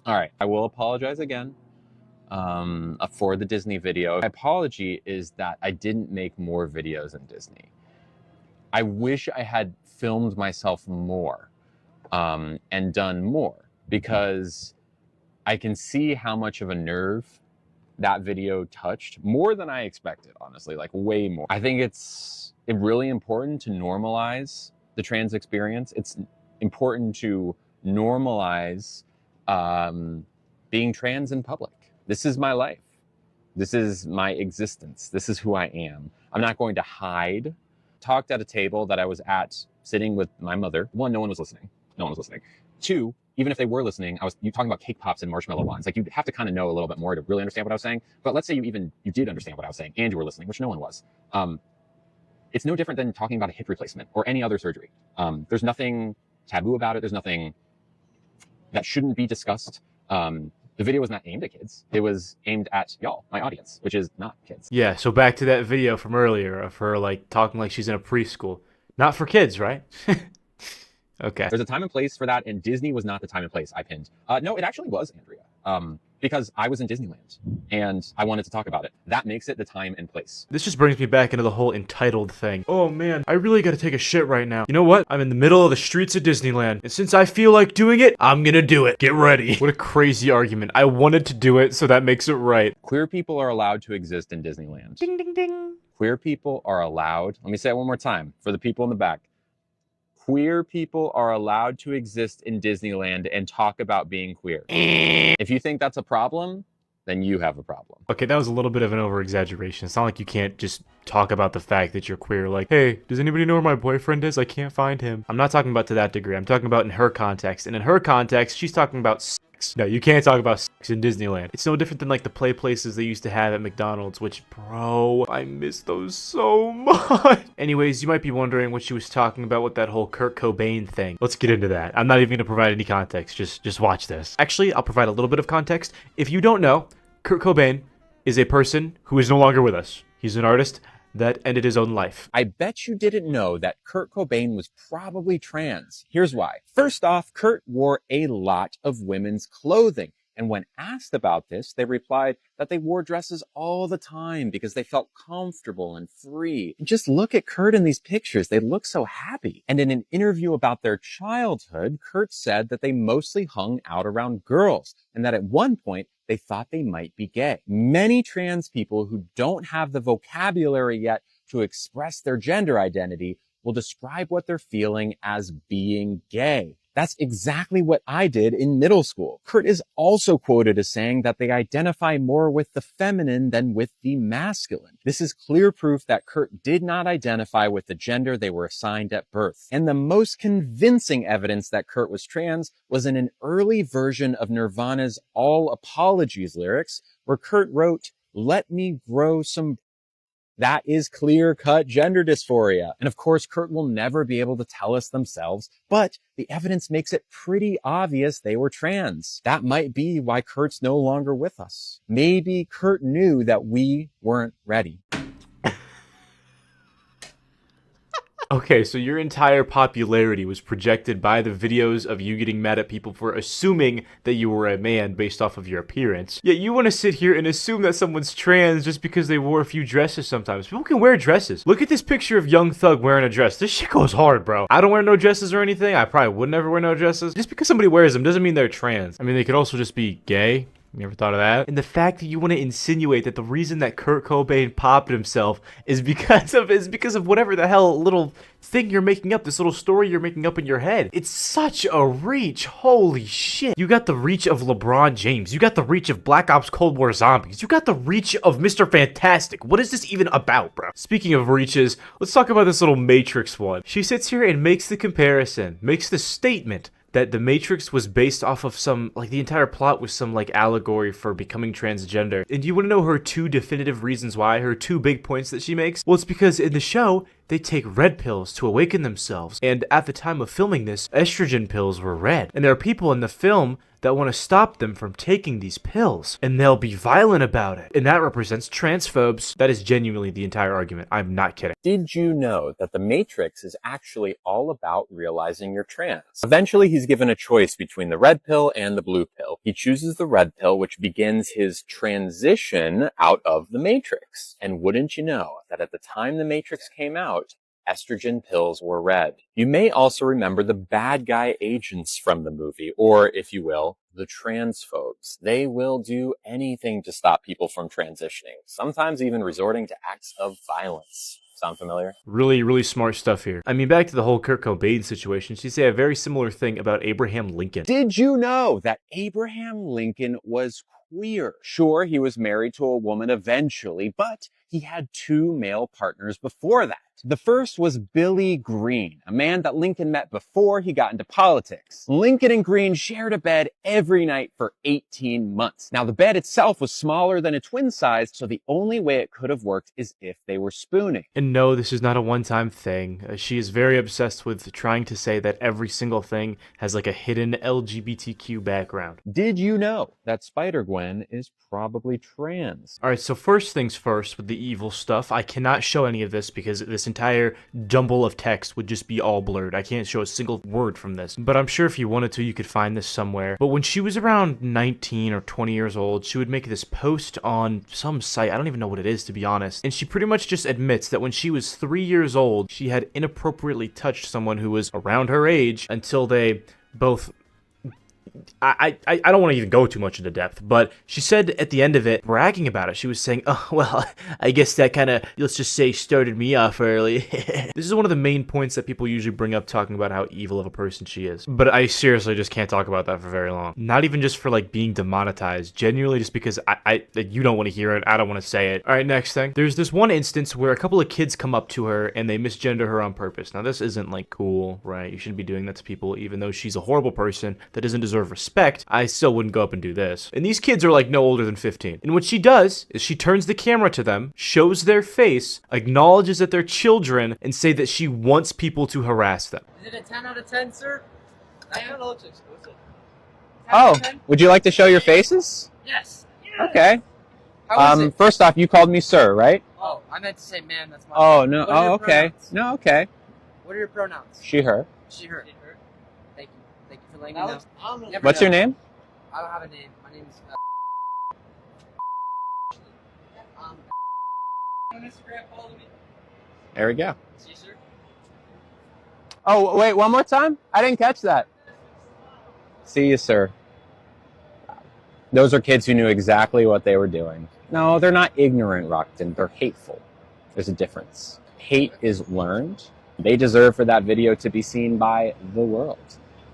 All right, I will apologize again for the Disney video. My apology is that I didn't make more videos in Disney. I wish I had filmed myself more and done more because I can see how much of a nerve that video touched, more than I expected, honestly, like way more. I think it's really important to normalize the trans experience. It's important to normalize being trans in public. This is my life. This is my existence. This is who I am. I'm not going to hide. Talked at a table that I was at sitting with my mother. 1, no one was listening. No one was listening. 2, even if they were listening, you talking about cake pops and marshmallow ones. Like, you'd have to kind of know a little bit more to really understand what I was saying. But let's say you did understand what I was saying and you were listening, which no one was. It's no different than talking about a hip replacement or any other surgery. There's nothing taboo about it. There's nothing that shouldn't be discussed. The video was not aimed at kids. It was aimed at y'all, my audience, which is not kids. Yeah, so back to that video from earlier of her like talking like she's in a preschool. Not for kids, right? Okay. There's a time and place for that, and Disney was not the time and place I pinned. No, it actually was, Andrea. Because I was in Disneyland, and I wanted to talk about it. That makes it the time and place. This just brings me back into the whole entitled thing. Oh man, I really gotta take a shit right now. You know what? I'm in the middle of the streets of Disneyland, and since I feel like doing it, I'm gonna do it. Get ready. What a crazy argument. I wanted to do it, so that makes it right. Queer people are allowed to exist in Disneyland. Ding, ding, ding. Queer people are allowed, let me say it one more time for the people in the back. Queer people are allowed to exist in Disneyland and talk about being queer. If you think that's a problem, then you have a problem. Okay, that was a little bit of an over-exaggeration. It's not like you can't just talk about the fact that you're queer. Like, hey, does anybody know where my boyfriend is? I can't find him. I'm not talking about to that degree. I'm talking about in her context. And in her context, she's talking about sex. No, you can't talk about sex in Disneyland. It's no different than like the play places they used to have at McDonald's, which, bro, I miss those so much. Anyways, you might be wondering what she was talking about with that whole Kurt Cobain thing. Let's get into that. I'm not even going to provide any context. Just watch this. Actually, I'll provide a little bit of context. If you don't know, Kurt Cobain is a person who is no longer with us. He's an artist that ended his own life. I bet you didn't know that Kurt Cobain was probably trans. Here's why. First off, Kurt wore a lot of women's clothing. And when asked about this, they replied that they wore dresses all the time because they felt comfortable and free. And just look at Kurt in these pictures. They look so happy. And in an interview about their childhood, Kurt said that they mostly hung out around girls and that at one point they thought they might be gay. Many trans people who don't have the vocabulary yet to express their gender identity will describe what they're feeling as being gay. That's exactly what I did in middle school. Kurt is also quoted as saying that they identify more with the feminine than with the masculine. This is clear proof that Kurt did not identify with the gender they were assigned at birth. And the most convincing evidence that Kurt was trans was in an early version of Nirvana's All Apologies lyrics, where Kurt wrote, "Let me grow some." That is clear-cut gender dysphoria. And of course, Kurt will never be able to tell us themselves, but the evidence makes it pretty obvious they were trans. That might be why Kurt's no longer with us. Maybe Kurt knew that we weren't ready. Okay, so your entire popularity was projected by the videos of you getting mad at people for assuming that you were a man based off of your appearance. Yet you want to sit here and assume that someone's trans just because they wore a few dresses sometimes. People can wear dresses. Look at this picture of Young Thug wearing a dress. This shit goes hard, bro. I don't wear no dresses or anything. I probably would never wear no dresses. Just because somebody wears them doesn't mean they're trans. I mean, they could also just be gay. You ever thought of that? And the fact that you want to insinuate that the reason that Kurt Cobain popped himself is because of whatever the hell little thing you're making up, this little story you're making up in your head. It's such a reach. Holy shit. You got the reach of LeBron James. You got the reach of Black Ops Cold War Zombies. You got the reach of Mr. Fantastic. What is this even about, bro? Speaking of reaches, let's talk about this little Matrix one. She sits here and makes the comparison, makes the statement that the Matrix was based off of some, like the entire plot was some like allegory for becoming transgender. And you want to know her two definitive reasons why, her two big points that she makes? Well, it's because in the show, they take red pills to awaken themselves. And at the time of filming this, estrogen pills were red. And there are people in the film that want to stop them from taking these pills. And they'll be violent about it. And that represents transphobes. That is genuinely the entire argument. I'm not kidding. Did you know that the Matrix is actually all about realizing you're trans? Eventually, he's given a choice between the red pill and the blue pill. He chooses the red pill, which begins his transition out of the Matrix. And wouldn't you know that at the time the Matrix came out, estrogen pills were red. You may also remember the bad guy agents from the movie, or if you will, the transphobes. They will do anything to stop people from transitioning, sometimes even resorting to acts of violence. Sound familiar? Really, really smart stuff here. I mean, back to the whole Kurt Cobain situation, she said a very similar thing about Abraham Lincoln. Did you know that Abraham Lincoln was queer? Sure, he was married to a woman eventually, but he had two male partners before that. The first was Billy Green, a man that Lincoln met before he got into politics. Lincoln and Green shared a bed every night for 18 months. Now, the bed itself was smaller than a twin size, so the only way it could have worked is if they were spooning. And no, this is not a one-time thing. She is very obsessed with trying to say that every single thing has like a hidden LGBTQ background. Did you know that Spider-Gwen is probably trans? Alright, so first things first with the evil stuff. I cannot show any of this because this entire jumble of text would just be all blurred. I can't show a single word from this. But I'm sure if you wanted to, you could find this somewhere. But when she was around 19 or 20 years old, she would make this post on some site. I don't even know what it is, to be honest. And she pretty much just admits that when she was 3 years old, she had inappropriately touched someone who was around her age until they both... I don't want to even go too much into depth, but she said at the end of it, bragging about it, she was saying, oh, well, I guess that kind of, let's just say, started me off early. This is one of the main points that people usually bring up talking about how evil of a person she is. But I seriously just can't talk about that for very long. Not even just for, like, being demonetized. Genuinely just because you don't want to hear it, I don't want to say it. Alright, next thing. There's this one instance where a couple of kids come up to her and they misgender her on purpose. Now, this isn't, like, cool, right? You shouldn't be doing that to people, even though she's a horrible person that doesn't deserve respect. I still wouldn't go up and do this. And these kids are like no older than 15. And what she does is she turns the camera to them, shows their face, acknowledges that they're children, and say that she wants people to harass them. Is it a 10 out of 10, sir? I kind of looks exclusive. Oh, would you like to show your faces? Yes. Okay. How is it? First off, you called me sir, right? Oh, I meant to say man. That's my. Oh, no. What are your Oh, okay. pronouns? No, okay. What are your pronouns? She, her. She, her. Thank you. Thank you for letting me know. Never What's know. your name? I don't have a name. My name's. On Instagram, follow me. There we go. See you, sir. Oh, wait, one more time? I didn't catch that. See you, sir. Those are kids who knew exactly what they were doing. No, they're not ignorant, Rockton. They're hateful. There's a difference. Hate is learned. They deserve for that video to be seen by the world.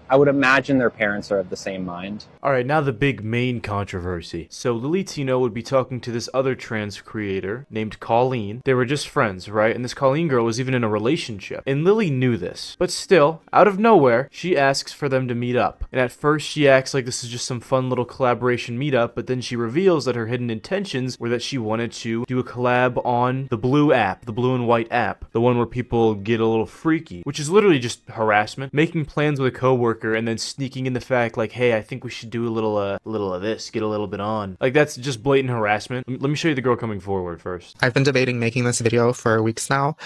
I would imagine their parents are of the same mind. Alright, now the big main controversy. So Lily Tino would be talking to this other trans creator named Colleen. They were just friends, right? And this Colleen girl was even in a relationship. And Lily knew this. But still, out of nowhere, she asks for them to meet up. And at first she acts like this is just some fun little collaboration meetup, but then she reveals that her hidden intentions were that she wanted to do a collab on the blue app, the blue and white app. The one where people get a little freaky, which is literally just harassment. Making plans with a coworker and then sneaking in the fact like, hey, I think we should do a little of this, get a little bit on. Like, that's just blatant harassment. Let me show you the girl coming forward first. I've been debating making this video for weeks now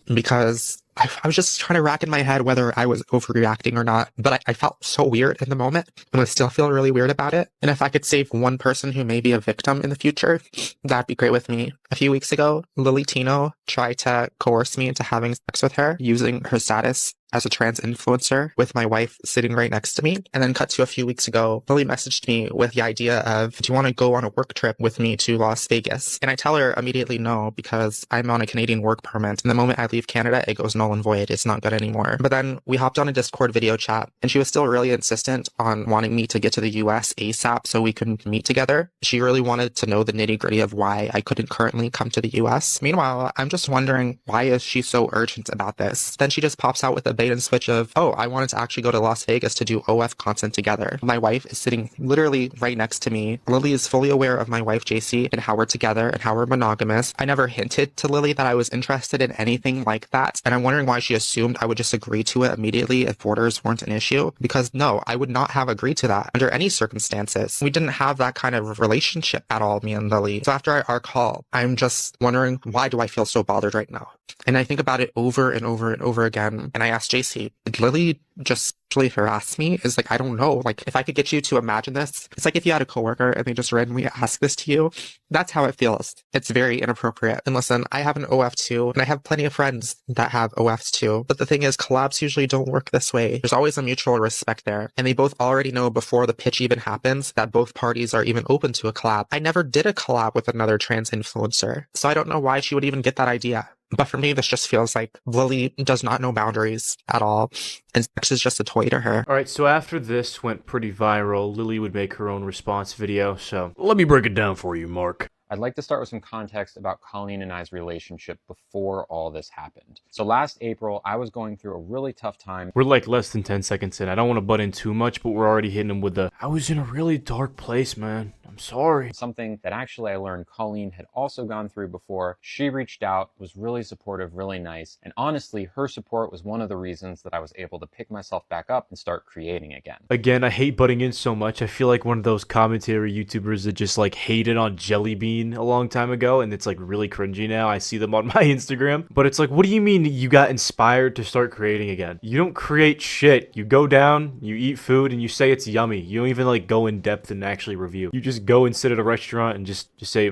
because I was just trying to rack in my head whether I was overreacting or not, but I felt so weird in the moment, and I still feel really weird about it. And if I could save one person who may be a victim in the future, that'd be great with me. A few weeks ago, Lily Tino tried to coerce me into having sex with her using her status as a trans influencer with my wife sitting right next to me. And then cut to a few weeks ago, Lily messaged me with the idea of, do you want to go on a work trip with me to Las Vegas? And I tell her immediately no, because I'm on a Canadian work permit. And the moment I leave Canada, it goes null and void. It's not good anymore. But then we hopped on a Discord video chat, and she was still really insistent on wanting me to get to the US ASAP so we could meet together. She really wanted to know the nitty gritty of why I couldn't currently come to the US. Meanwhile, I'm just wondering, why is she so urgent about this? Then she just pops out with a bait and switch of, oh, I wanted to actually go to Las Vegas to do OF content together. My wife is sitting literally right next to me. Lily is fully aware of my wife, JC, and how we're together and how we're monogamous. I never hinted to Lily that I was interested in anything like that, and I'm wondering why she assumed I would just agree to it immediately if borders weren't an issue, because no, I would not have agreed to that under any circumstances. We didn't have that kind of relationship at all, me and Lily. So after our call, I'm just wondering, why do I feel so bothered right now? And I think about it over and over and over again. And I asked JC, did Lily just actually harass me? Is like, I don't know. Like, if I could get you to imagine this, it's like if you had a coworker and they just randomly ask this to you, that's how it feels. It's very inappropriate. And listen, I have an OF too, and I have plenty of friends that have OFs too. But the thing is, collabs usually don't work this way. There's always a mutual respect there. And they both already know before the pitch even happens that both parties are even open to a collab. I never did a collab with another trans influencer, so I don't know why she would even get that idea. But for me, this just feels like Lily does not know boundaries at all, and sex is just a toy to her. Alright, so after this went pretty viral, Lily would make her own response video, so let me break it down for you, Mark. I'd like to start with some context about Colleen and I's relationship before all this happened. So last April, I was going through a really tough time. We're like less than 10 seconds in. I don't want to butt in too much, but we're already hitting him with the, I was in a really dark place, man. I'm sorry. Something that actually I learned Colleen had also gone through before. She reached out, was really supportive, really nice. And honestly, her support was one of the reasons that I was able to pick myself back up and start creating again. Again, I hate butting in so much. I feel like one of those commentary YouTubers that just like hated on Jelly Bean a long time ago, and it's like really cringy now. I see them on my Instagram, but it's like, what do you mean you got inspired to start creating again? You don't create shit. You go down, you eat food, and you say it's yummy. You don't even like go in depth and actually review. You just go and sit at a restaurant and just say,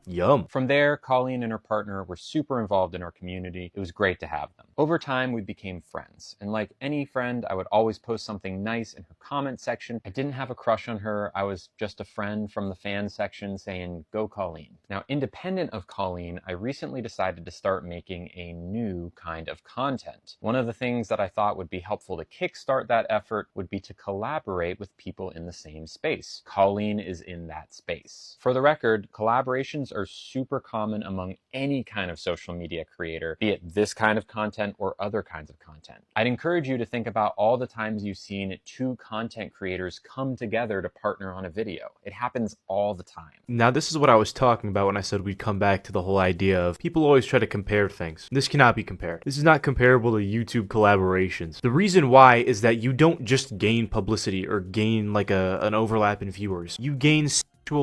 yum. From there, Colleen and her partner were super involved in our community. It was great to have them. Over time, we became friends. And like any friend, I would always post something nice in her comment section. I didn't have a crush on her. I was just a friend from the fan section saying, go Colleen. Now, independent of Colleen, I recently decided to start making a new kind of content. One of the things that I thought would be helpful to kickstart that effort would be to collaborate with people in the same space. Colleen is in that space. For the record, collaborations are super common among any kind of social media creator, be it this kind of content or other kinds of content. I'd encourage you to think about all the times you've seen two content creators come together to partner on a video. It happens all the time. Now, this is what I was talking about when I said we'd come back to the whole idea of people always try to compare things. This cannot be compared. This is not comparable to YouTube collaborations. The reason why is that you don't just gain publicity or gain like an overlap in viewers. You gain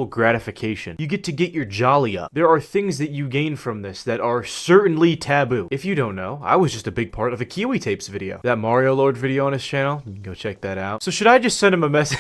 gratification. You get to get your jolly up. There are things that you gain from this that are certainly taboo. If you don't know, I was just a big part of a Kiwi Tapes video. That Mario Lord video on his channel, you can go check that out. So should I just send him a message?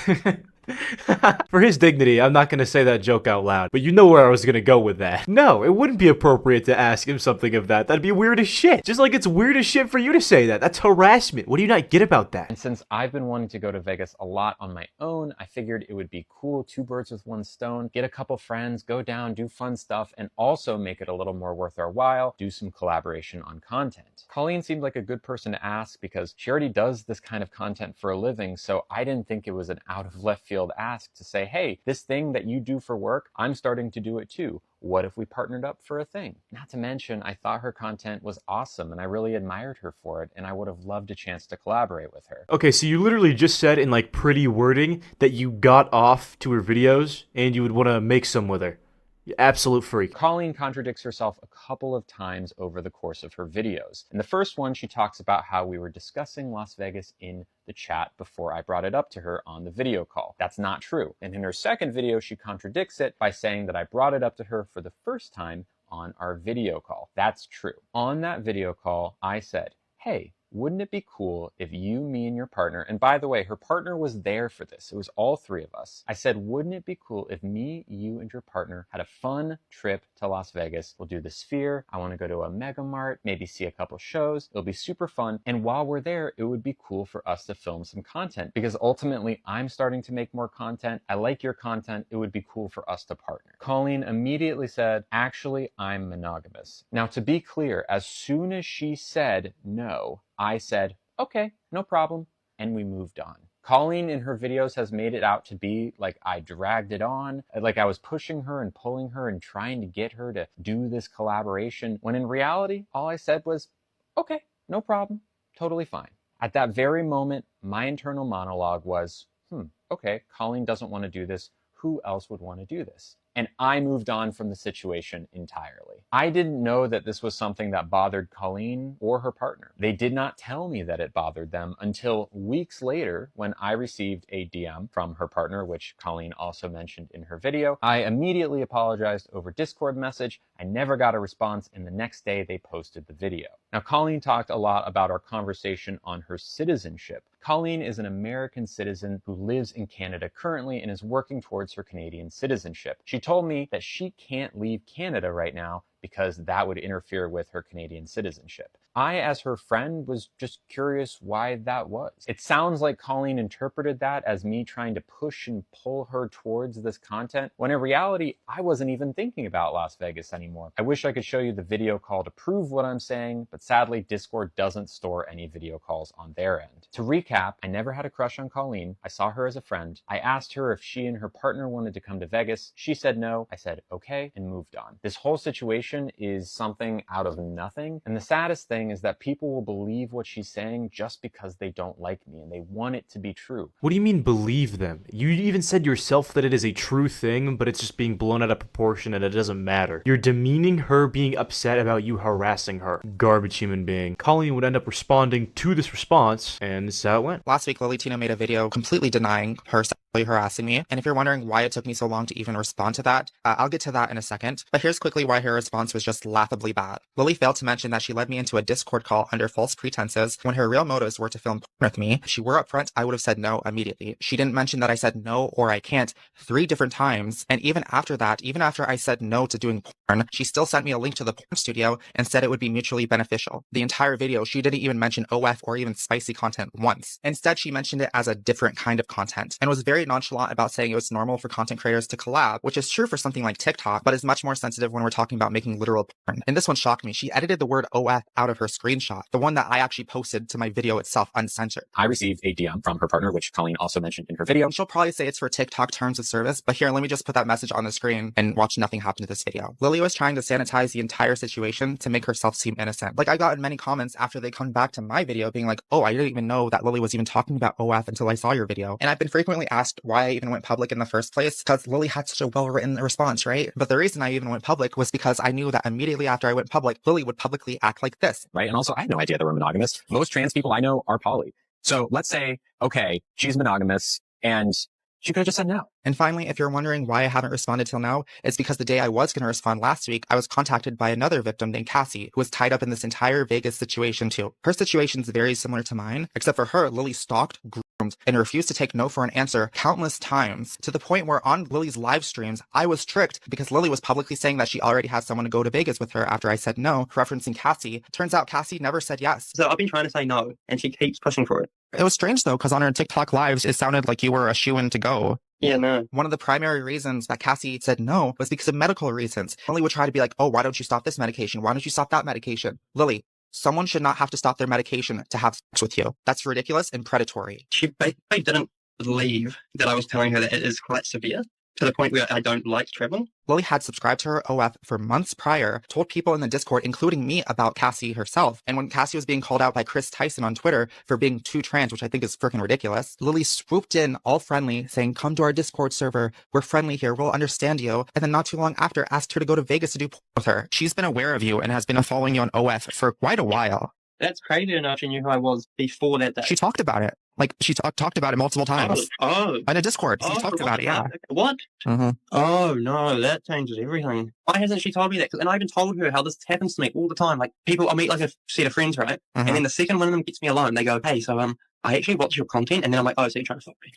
For his dignity, I'm not going to say that joke out loud, but you know where I was going to go with that. No, it wouldn't be appropriate to ask him something of that. That'd be weird as shit. Just like it's weird as shit for you to say that. That's harassment. What do you not get about that? And since I've been wanting to go to Vegas a lot on my own, I figured it would be cool, two birds with one stone, get a couple friends, go down, do fun stuff, and also make it a little more worth our while, do some collaboration on content. Colleen seemed like a good person to ask because she already does this kind of content for a living, so I didn't think it was an out of left field ask to say, hey, this thing that you do for work, I'm starting to do it too. What if we partnered up for a thing? Not to mention, I thought her content was awesome and I really admired her for it, and I would have loved a chance to collaborate with her. Okay, so you literally just said in like pretty wording that you got off to her videos and you would want to make some with her. You absolute freak. Colleen contradicts herself a couple of times over the course of her videos. In the first one, she talks about how we were discussing Las Vegas in the chat before I brought it up to her on the video call. That's not true. And in her second video, she contradicts it by saying that I brought it up to her for the first time on our video call. That's true. On that video call, I said, hey, wouldn't it be cool if you, me, and your partner, and by the way, her partner was there for this. It was all three of us. I said, wouldn't it be cool if me, you, and your partner had a fun trip to Las Vegas? We'll do the Sphere. I want to go to a Mega Mart, maybe see a couple shows. It'll be super fun. And while we're there, it would be cool for us to film some content because ultimately I'm starting to make more content. I like your content. It would be cool for us to partner. Colleen immediately said, actually, I'm monogamous. Now, to be clear, as soon as she said no, I said, okay, no problem, and we moved on. Colleen in her videos has made it out to be like I dragged it on, like I was pushing her and pulling her and trying to get her to do this collaboration, when in reality, all I said was, okay, no problem, totally fine. At that very moment, my internal monologue was, okay, Colleen doesn't want to do this. Who else would want to do this? And I moved on from the situation entirely. I didn't know that this was something that bothered Colleen or her partner. They did not tell me that it bothered them until weeks later when I received a DM from her partner, which Colleen also mentioned in her video. I immediately apologized over Discord message. I never got a response, and the next day they posted the video. Now, Colleen talked a lot about our conversation on her citizenship. Colleen is an American citizen who lives in Canada currently and is working towards her Canadian citizenship. She told me that she can't leave Canada right now because that would interfere with her Canadian citizenship. I, as her friend, was just curious why that was. It sounds like Colleen interpreted that as me trying to push and pull her towards this content, when in reality, I wasn't even thinking about Las Vegas anymore. I wish I could show you the video call to prove what I'm saying, but sadly, Discord doesn't store any video calls on their end. To recap, I never had a crush on Colleen. I saw her as a friend. I asked her if she and her partner wanted to come to Vegas. She said no. I said okay and moved on. This whole situation is something out of nothing, and the saddest thing is that people will believe what she's saying just because they don't like me and they want it to be true. What do you mean believe them? You even said yourself that it is a true thing, but it's just being blown out of proportion and it doesn't matter. You're demeaning her being upset about you harassing her. Garbage human being. Colleen would end up responding to this response, and this is how it went. Last week, Lily Tina made a video completely denying her sexually harassing me. And if you're wondering why it took me so long to even respond to that, I'll get to that in a second. But here's quickly why her response was just laughably bad. Lily failed to mention that she led me into a Discord call under false pretenses when her real motives were to film porn with me. If she were upfront, I would have said no immediately. She didn't mention that I said no or I can't 3 different times. And even after that, even after I said no to doing porn, she still sent me a link to the porn studio and said it would be mutually beneficial. The entire video, she didn't even mention OF or even spicy content once. Instead, she mentioned it as a different kind of content and was very nonchalant about saying it was normal for content creators to collab, which is true for something like TikTok, but is much more sensitive when we're talking about making literal porn. And this one shocked me. She edited the word OF out of her screenshot, the one that I actually posted to my video itself uncensored. I received a DM from her partner, which Colleen also mentioned in her video. And she'll probably say it's for TikTok terms of service, but here, let me just put that message on the screen and watch nothing happen to this video. Lily was trying to sanitize the entire situation to make herself seem innocent. Like, I got in many comments after they come back to my video being like, oh, I didn't even know that Lily was even talking about OF until I saw your video. And I've been frequently asked why I even went public in the first place, because Lily had such a well-written response, right? But the reason I even went public was because I knew that immediately after I went public, Lily would publicly act like this. Right? And also, I had no idea they were monogamous. Most trans people I know are poly. So let's say, okay, she's monogamous and she could have just said no. And finally, if you're wondering why I haven't responded till now, it's because the day I was going to respond last week, I was contacted by another victim named Cassie, who was tied up in this entire Vegas situation too. Her situation is very similar to mine, except for her, Lily stalked, groomed, and refused to take no for an answer countless times, to the point where on Lily's live streams, I was tricked because Lily was publicly saying that she already has someone to go to Vegas with her after I said no, referencing Cassie. Turns out Cassie never said yes. So I've been trying to say no, and she keeps pushing for it. It was strange though, because on her TikTok lives, it sounded like you were a shoo-in to go. Yeah, no. One of the primary reasons that Cassie said no was because of medical reasons. Lily would try to be like, oh, why don't you stop this medication? Why don't you stop that medication? Lily, someone should not have to stop their medication to have sex with you. That's ridiculous and predatory. She basically didn't believe that I was telling her that it is quite severe, to the point where I don't like travel. Lily had subscribed to her OF for months prior, told people in the Discord, including me, about Cassie herself. And when Cassie was being called out by Chris Tyson on Twitter for being too trans, which I think is freaking ridiculous, Lily swooped in all friendly, saying, come to our Discord server. We're friendly here. We'll understand you. And then not too long after, asked her to go to Vegas to do porn with her. She's been aware of you and has been following you on OF for quite a while. That's crazy enough. She knew who I was before that day. She talked about it. Like, she talked about it multiple times. Oh. On a Discord. She talked about it, yeah. What? Mm-hmm. Oh, no, that changes everything. Why hasn't she told me that? And I even told her how this happens to me all the time. Like, people, I'll meet like a set of friends, right? Mm-hmm. And then the second one of them gets me alone, they go, hey, so, I actually watch your content, and then I'm like, oh, so you're trying to stop me.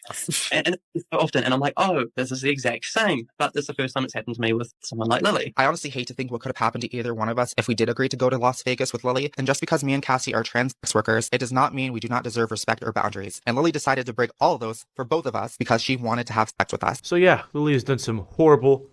and it's so often, and I'm like, oh, this is the exact same. But this is the first time it's happened to me with someone like Lily. I honestly hate to think what could have happened to either one of us if we did agree to go to Las Vegas with Lily. And just because me and Cassie are trans sex workers, it does not mean we do not deserve respect or boundaries. And Lily decided to break all of those for both of us because she wanted to have sex with us. So yeah, Lily has done some horrible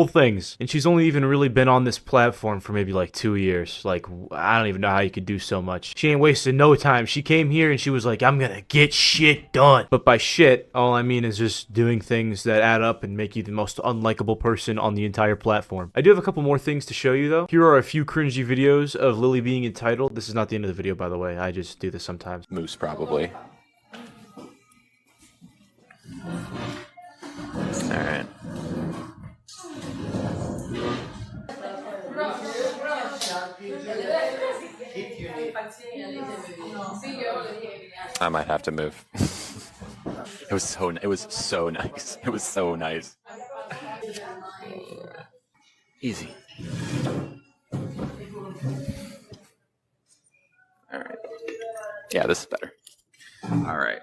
things, and she's only even really been on this platform for maybe like 2 years. Like, I don't even know how you could do so much. She ain't wasted no time. She came here and she was like, I'm gonna get shit done. But by shit, all I mean is just doing things that add up and make you the most unlikable person on the entire platform. I do have a couple more things to show you though. Here are a few cringy videos of Lily being entitled. This is not the end of the video, by the way. I just do this sometimes. Moose, probably. Alright. I might have to move. It was so nice. It was so nice. Easy. All right. Yeah, this is better. All right.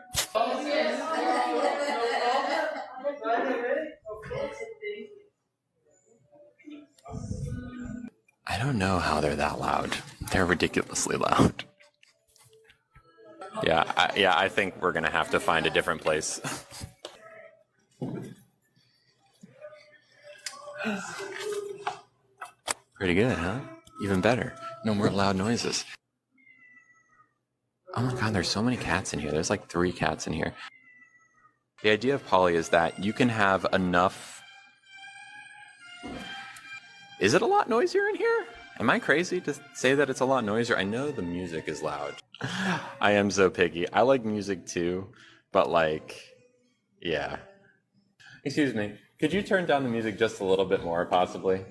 I don't know how they're that loud. They're ridiculously loud. Yeah, I think we're gonna have to find a different place. Pretty good, huh? Even better. No more loud noises. Oh my god, there's so many cats in here. There's like 3 cats in here. The idea of poly is that you can have enough... Is it a lot noisier in here? Am I crazy to say that it's a lot noisier? I know the music is loud. I am so picky. I like music too, but like, yeah. Excuse me, could you turn down the music just a little bit more, possibly?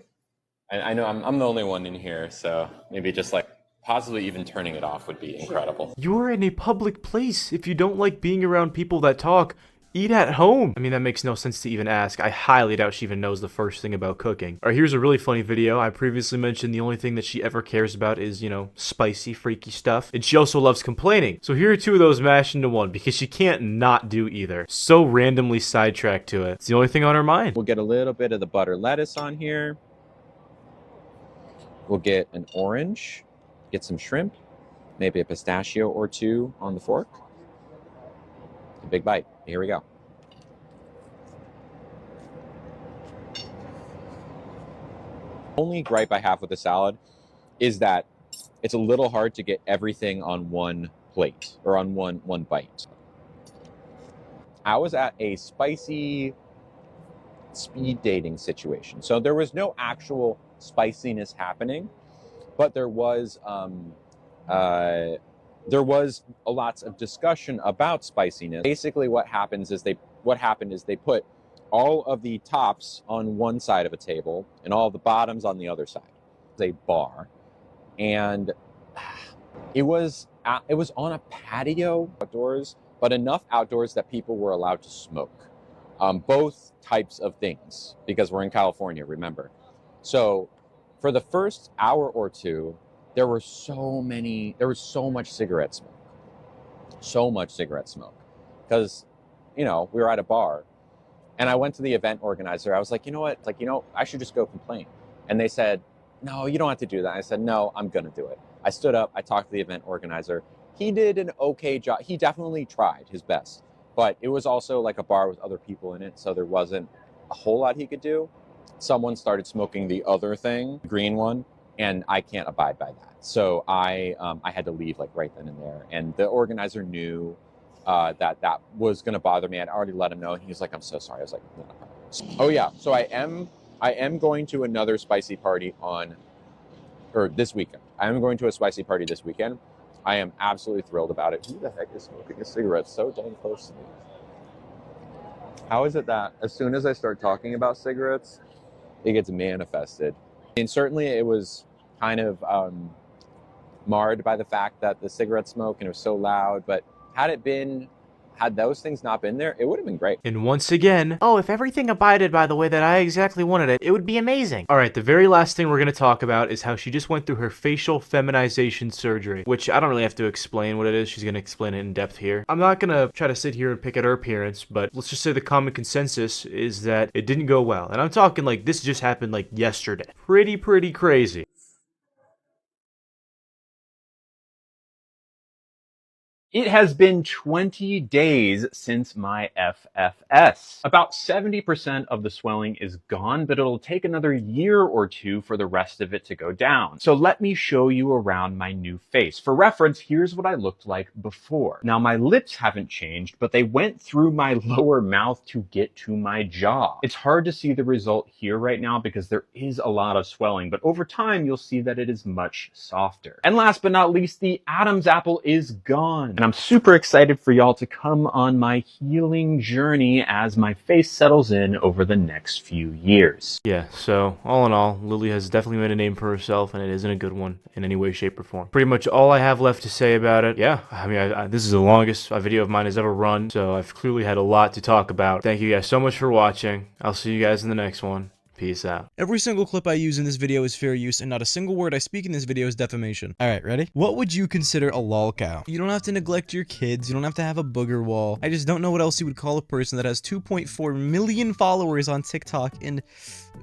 I know I'm the only one in here, so maybe just like possibly even turning it off would be incredible. You're in a public place. If you don't like being around people that talk, eat at home. I mean, that makes no sense to even ask. I highly doubt she even knows the first thing about cooking. Alright, here's a really funny video. I previously mentioned the only thing that she ever cares about is, you know, spicy, freaky stuff. And she also loves complaining. So here are 2 of those mashed into one because she can't not do either. So randomly sidetracked to it. It's the only thing on her mind. We'll get a little bit of the butter lettuce on here. We'll get an orange, get some shrimp, maybe a pistachio or 2 on the fork. A big bite. Here we go. Only gripe I have with the salad is that it's a little hard to get everything on one plate or on one bite. I was at a spicy speed dating situation. So there was no actual spiciness happening, but there was lots of discussion about spiciness. Basically what happened is they put all of the tops on one side of a table and all the bottoms on the other side. It's a bar, and it was on a patio outdoors, but enough outdoors that people were allowed to smoke. Both types of things, because we're in California, remember. So for the first hour or 2, there was so much cigarette smoke. So much cigarette smoke. Because, you know, we were at a bar. And I went to the event organizer. I was like, you know what? Like, you know, I should just go complain. And they said, no, you don't have to do that. I said, no, I'm going to do it. I stood up. I talked to the event organizer. He did an okay job. He definitely tried his best. But it was also like a bar with other people in it. So there wasn't a whole lot he could do. Someone started smoking the other thing, the green one, and I can't abide by that. So I had to leave like right then and there. And the organizer knew that was going to bother me. I'd already let him know. And he was like, I'm so sorry. I was like, no problem. Oh yeah. So I am going to another spicy party this weekend. I am going to a spicy party this weekend. I am absolutely thrilled about it. Who the heck is smoking a cigarette so dang close to me? How is it that as soon as I start talking about cigarettes, it gets manifested? And certainly it was kind of marred by the fact that the cigarette smoke and it was so loud, but had those things not been there, it would have been great. And once again, oh, if everything abided by the way that I exactly wanted it, it would be amazing. All right, the very last thing we're going to talk about is how she just went through her facial feminization surgery, which I don't really have to explain what it is. She's going to explain it in depth here. I'm not going to try to sit here and pick at her appearance, but let's just say the common consensus is that it didn't go well. And I'm talking like this just happened like yesterday. Pretty crazy. It has been 20 days since my FFS. About 70% of the swelling is gone, but it'll take another year or 2 for the rest of it to go down. So let me show you around my new face. For reference, here's what I looked like before. Now my lips haven't changed, but they went through my lower mouth to get to my jaw. It's hard to see the result here right now because there is a lot of swelling, but over time you'll see that it is much softer. And last but not least, the Adam's apple is gone. And I'm super excited for y'all to come on my healing journey as my face settles in over the next few years. Yeah, so all in all, Lily has definitely made a name for herself, and it isn't a good one in any way, shape, or form. Pretty much all I have left to say about it. Yeah, I mean, this is the longest a video of mine has ever run, so I've clearly had a lot to talk about. Thank you guys so much for watching. I'll see you guys in the next one. Peace out. Every single clip I use in this video is fair use, and not a single word I speak in this video is defamation. Alright, ready? What would you consider a lolcow? You don't have to neglect your kids, you don't have to have a booger wall. I just don't know what else you would call a person that has 2.4 million followers on TikTok and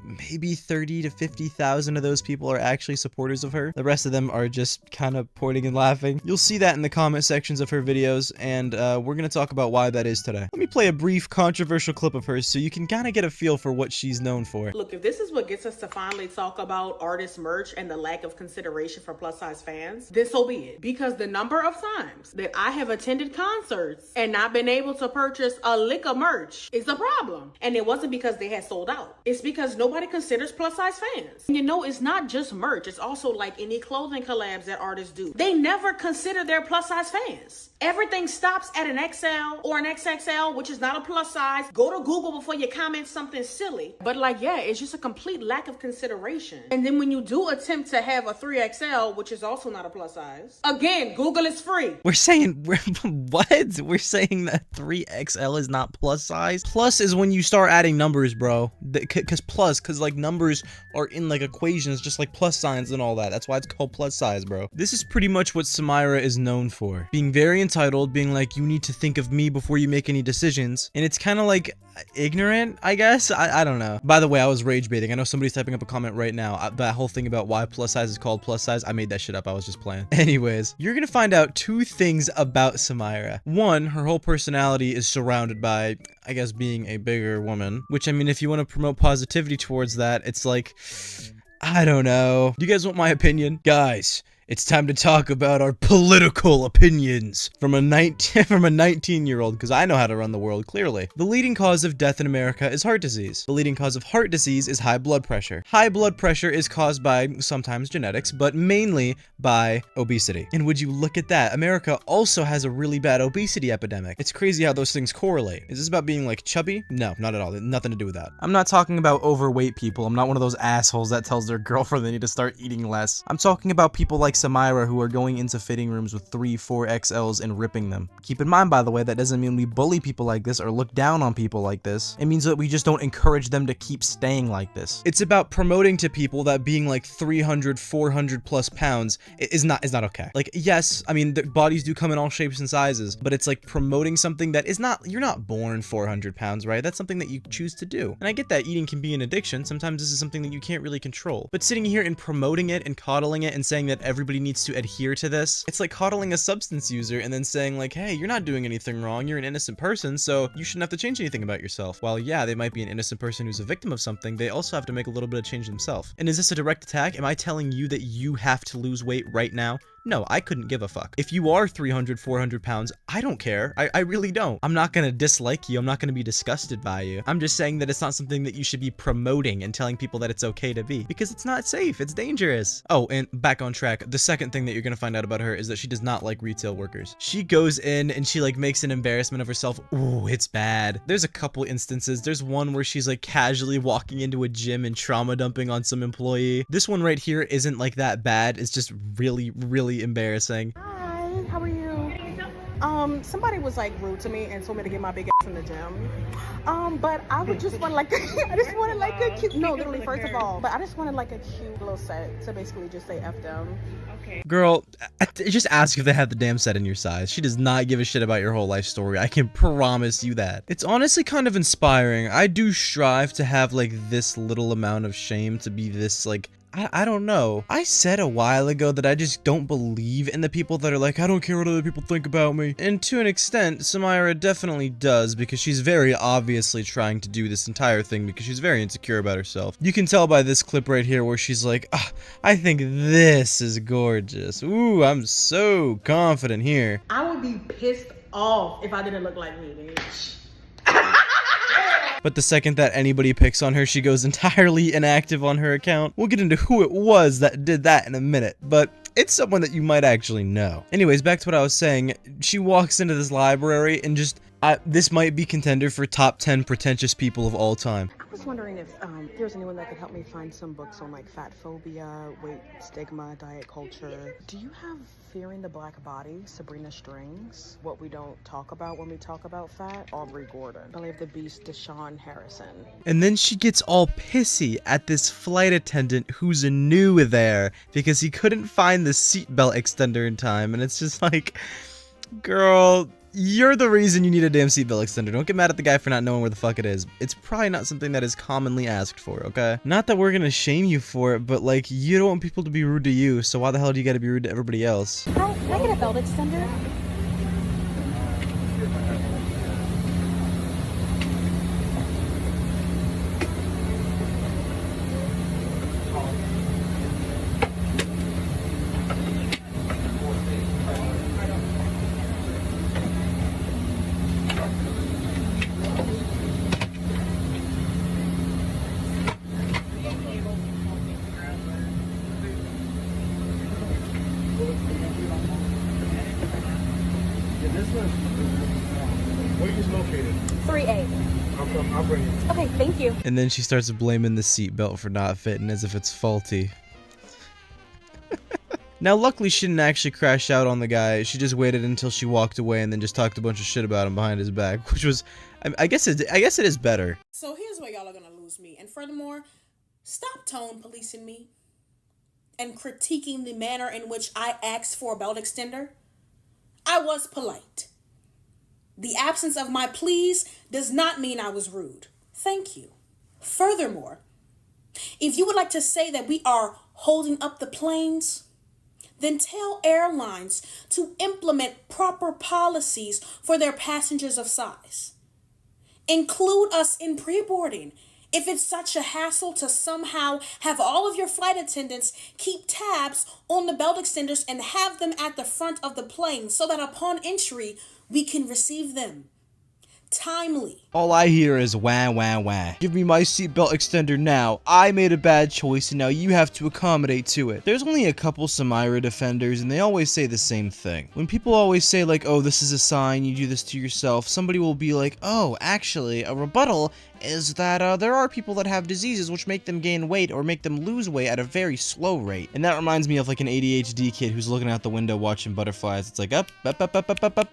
maybe 30 to 50,000 of those people are actually supporters of her. The rest of them are just kind of pointing and laughing. You'll see that in the comment sections of her videos, and we're gonna talk about why that is today. Let me play a brief controversial clip of hers so you can kind of get a feel for what she's known for. Look, if this is what gets us to finally talk about artist merch and the lack of consideration for plus size fans, then so be it. Because the number of times that I have attended concerts and not been able to purchase a lick of merch is a problem. And it wasn't because they had sold out. It's because nobody considers plus size fans. And you know, it's not just merch. It's also like any clothing collabs that artists do. They never consider their plus size fans. Everything stops at an XL or an XXL, which is not a plus size. Go to Google before you comment something silly. But like, yeah, it's just a complete lack of consideration. And then when you do attempt to have a 3XL, which is also not a plus size, again, Google is free. We're saying, what? We're saying that 3XL is not plus size? Plus is when you start adding numbers, bro. Because like numbers are in like equations, just like plus signs and all that. That's why it's called plus size, bro. This is pretty much what Samira is known for. Being very entitled, being like, you need to think of me before you make any decisions. And it's kind of like ignorant, I guess. I don't know. By the way, I was rage baiting. I know somebody's typing up a comment right now. That whole thing about why plus size is called plus size, I made that shit up. I was just playing. Anyways, you're gonna find out two things about Samira. One, her whole personality is surrounded by, I guess, being a bigger woman, which, I mean, if you want to promote positivity towards that, it's like, I don't know. You guys want my opinion? Guys, it's time to talk about our political opinions from a 19-year-old, because I know how to run the world, clearly. The leading cause of death in America is heart disease. The leading cause of heart disease is high blood pressure. High blood pressure is caused by sometimes genetics, but mainly by obesity. And would you look at that? America also has a really bad obesity epidemic. It's crazy how those things correlate. Is this about being like chubby? No, not at all. Nothing to do with that. I'm not talking about overweight people. I'm not one of those assholes that tells their girlfriend they need to start eating less. I'm talking about people like Samira who are going into fitting rooms with 3-4 XLs and ripping them. Keep in mind, by the way, that doesn't mean we bully people like this or look down on people like this. It means that we just don't encourage them to keep staying like this. It's about promoting to people that being like 300, 400 plus pounds is not okay. Like, yes, I mean, the bodies do come in all shapes and sizes, but it's like promoting something that is not, you're not born 400 pounds, right? That's something that you choose to do. And I get that eating can be an addiction. Sometimes this is something that you can't really control. But sitting here and promoting it and coddling it and saying that everybody needs to adhere to this, it's like coddling a substance user and then saying like, hey, you're not doing anything wrong, you're an innocent person, so you shouldn't have to change anything about yourself. While yeah, they might be an innocent person who's a victim of something, they also have to make a little bit of change themselves. And is this a direct attack? Am I telling you that you have to lose weight right now? No, I couldn't give a fuck. If you are 300, 400 pounds, I don't care. I really don't. I'm not gonna dislike you. I'm not gonna be disgusted by you. I'm just saying that it's not something that you should be promoting and telling people that it's okay to be, because it's not safe. It's dangerous. Oh, and back on track. The second thing that you're gonna find out about her is that she does not like retail workers. She goes in and she like makes an embarrassment of herself. Ooh, it's bad. There's a couple instances. There's one where she's like casually walking into a gym and trauma dumping on some employee. This one right here isn't like that bad. It's just really embarrassing. Hi, how are you? Somebody was like rude to me and told me to get my big ass in the gym. But I would just want like I just wanted like a cute, no, literally, first of all, but I just wanted like a cute little set to basically just say F them. Okay. Girl, just ask if they have the damn set in your size. She does not give a shit about your whole life story. I can promise you that. It's honestly kind of inspiring. I do strive to have like this little amount of shame, to be this like, I don't know. I said a while ago that I just don't believe in the people that are like, I don't care what other people think about me. And to an extent, Samira definitely does, because she's very obviously trying to do this entire thing because she's very insecure about herself. You can tell by this clip right here where she's like, I think this is gorgeous. Ooh, I'm so confident here. I would be pissed off if I didn't look like me, bitch. But the second that anybody picks on her, she goes entirely inactive on her account. We'll get into who it was that did that in a minute, but it's someone that you might actually know. Anyways, back to what I was saying. She walks into this library and just, this might be contender for top 10 pretentious people of all time. I was wondering if there's anyone that could help me find some books on like fat phobia, weight stigma, diet culture. Do you have Fearing the Black Body, Sabrina Strings, What We Don't Talk About When We Talk About Fat, Aubrey Gordon, Belly of the Beast, Deshaun Harrison? And then she gets all pissy at this flight attendant who's new there because he couldn't find the seatbelt extender in time, and it's just like, girl, You're the reason you need a damn seatbelt extender. Don't get mad at the guy for not knowing where the fuck it is. It's probably not something that is commonly asked for, okay? Not that we're gonna shame you for it, but like, you don't want people to be rude to you, so why the hell do you gotta be rude to everybody else? Hi, can I get a belt extender? Where is located? 3A. I'll bring it. Okay, thank you. And then she starts blaming the seatbelt for not fitting as if it's faulty. Now, luckily, she didn't actually crash out on the guy. She just waited until she walked away and then just talked a bunch of shit about him behind his back, which was, I guess it is better. So here's where y'all are gonna lose me. And furthermore, stop tone policing me and critiquing the manner in which I asked for a belt extender. I was polite. The absence of my pleas does not mean I was rude. Thank you. Furthermore, if you would like to say that we are holding up the planes, then tell airlines to implement proper policies for their passengers of size. Include us in pre-boarding. If it's such a hassle to somehow have all of your flight attendants keep tabs on the belt extenders and have them at the front of the plane so that upon entry, we can receive them. Timely. All I hear is wah, wah, wah. Give me my seatbelt extender now. I made a bad choice and now you have to accommodate to it. There's only a couple Samira defenders and they always say the same thing. When people always say like, oh, this is a sign, you do this to yourself, somebody will be like, oh, actually, a rebuttal is that there are people that have diseases which make them gain weight or make them lose weight at a very slow rate. And that reminds me of like an ADHD kid who's looking out the window watching butterflies. It's like, up,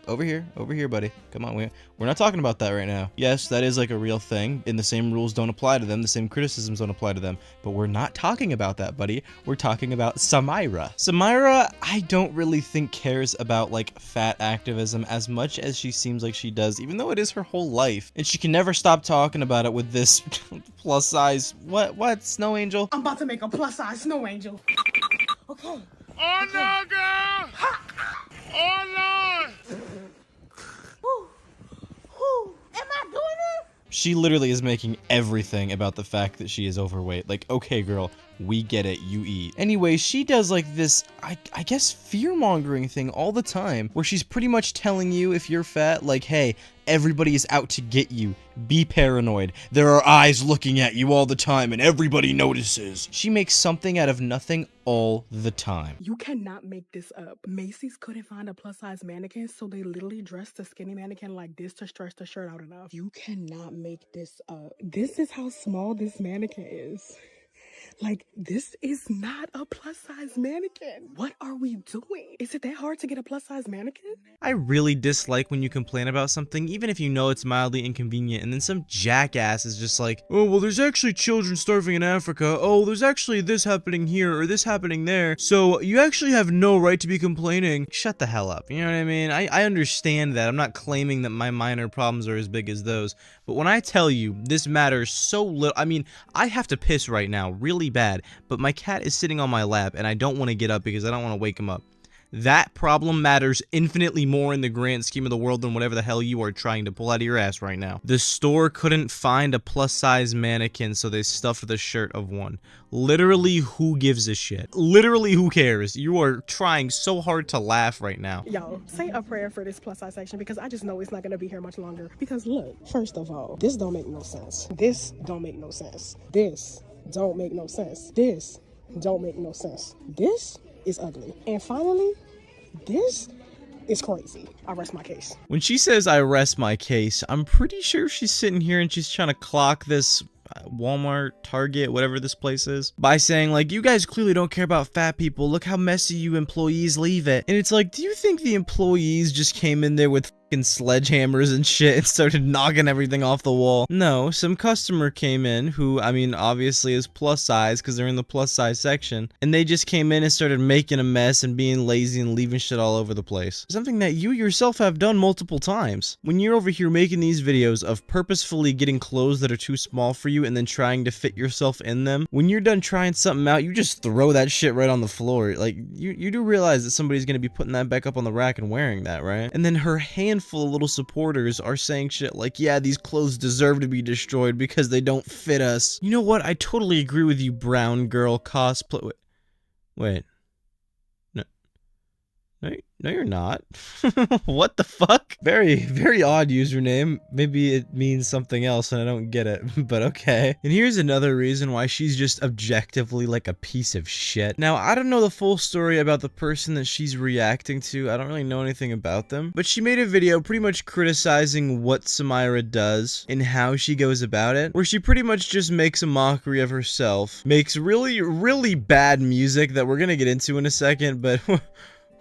over here, buddy. Come on, we're not talking about that right now. Yes, that is like a real thing, and the same rules don't apply to them, the same criticisms don't apply to them, but we're not talking about that, buddy. We're talking about Samira. Samira, I don't really think cares about like fat activism as much as she seems like she does, even though it is her whole life, and she can never stop talking about it with this plus size, what, snow angel? I'm about to make a plus size snow angel. Okay. Oh no, girl! Oh Lord! Am I doing it? She literally is making everything about the fact that she is overweight. Like, okay, girl, we get it, you eat. Anyway, she does like this, I guess, fear-mongering thing all the time, where she's pretty much telling you if you're fat, like, hey, everybody is out to get you. Be paranoid. There are eyes looking at you all the time and everybody notices. She makes something out of nothing all the time. You cannot make this up. Macy's couldn't find a plus size mannequin, so they literally dressed the skinny mannequin like this to stretch the shirt out enough. You cannot make this up. This is how small this mannequin is. Like, this is not a plus size mannequin. What are we doing? Is it that hard to get a plus size mannequin? I really dislike when you complain about something, even if you know it's mildly inconvenient, and then some jackass is just like, oh, well, there's actually children starving in Africa. Oh, there's actually this happening here or this happening there. So you actually have no right to be complaining. Shut the hell up. You know what I mean? I understand that. I'm not claiming that my minor problems are as big as those. But when I tell you this matters so little, I mean, I have to piss right now really bad, but my cat is sitting on my lap and I don't want to get up because I don't want to wake him up. That problem matters infinitely more in the grand scheme of the world than whatever the hell you are trying to pull out of your ass right now. The store couldn't find a plus-size mannequin, so they stuffed the shirt of one. Literally, who gives a shit? Literally, who cares? You are trying so hard to laugh right now. Yo, say a prayer for this plus size section because I just know it's not gonna be here much longer. Because look, first of all, this don't make no sense. This don't make no sense. This don't make no sense. This don't make no sense. This is ugly. And finally, this is crazy. I rest my case. When she says I rest my case, I'm pretty sure she's sitting here and she's trying to clock this Walmart, Target, whatever this place is, by saying like, you guys clearly don't care about fat people. Look how messy you employees leave it. And it's like, do you think the employees just came in there with fucking sledgehammers and shit and started knocking everything off the wall. No, some customer came in who, I mean, obviously is plus size because they're in the plus size section, and they just came in and started making a mess and being lazy and leaving shit all over the place. Something that you yourself have done multiple times. When you're over here making these videos of purposefully getting clothes that are too small for you and then trying to fit yourself in them, when you're done trying something out, you just throw that shit right on the floor. Like, you do realize that somebody's gonna be putting that back up on the rack and wearing that, right? And then her handful of little supporters are saying shit like, yeah, these clothes deserve to be destroyed because they don't fit us. You know what? I totally agree with you, brown girl cosplay. Wait. No, you're not. What the fuck? Very odd username. Maybe it means something else and I don't get it, but okay. And here's another reason why she's just objectively like a piece of shit. Now, I don't know the full story about the person that she's reacting to. I don't really know anything about them, but she made a video pretty much criticizing what Samira does and how she goes about it, where she pretty much just makes a mockery of herself, makes really bad music that we're gonna get into in a second, but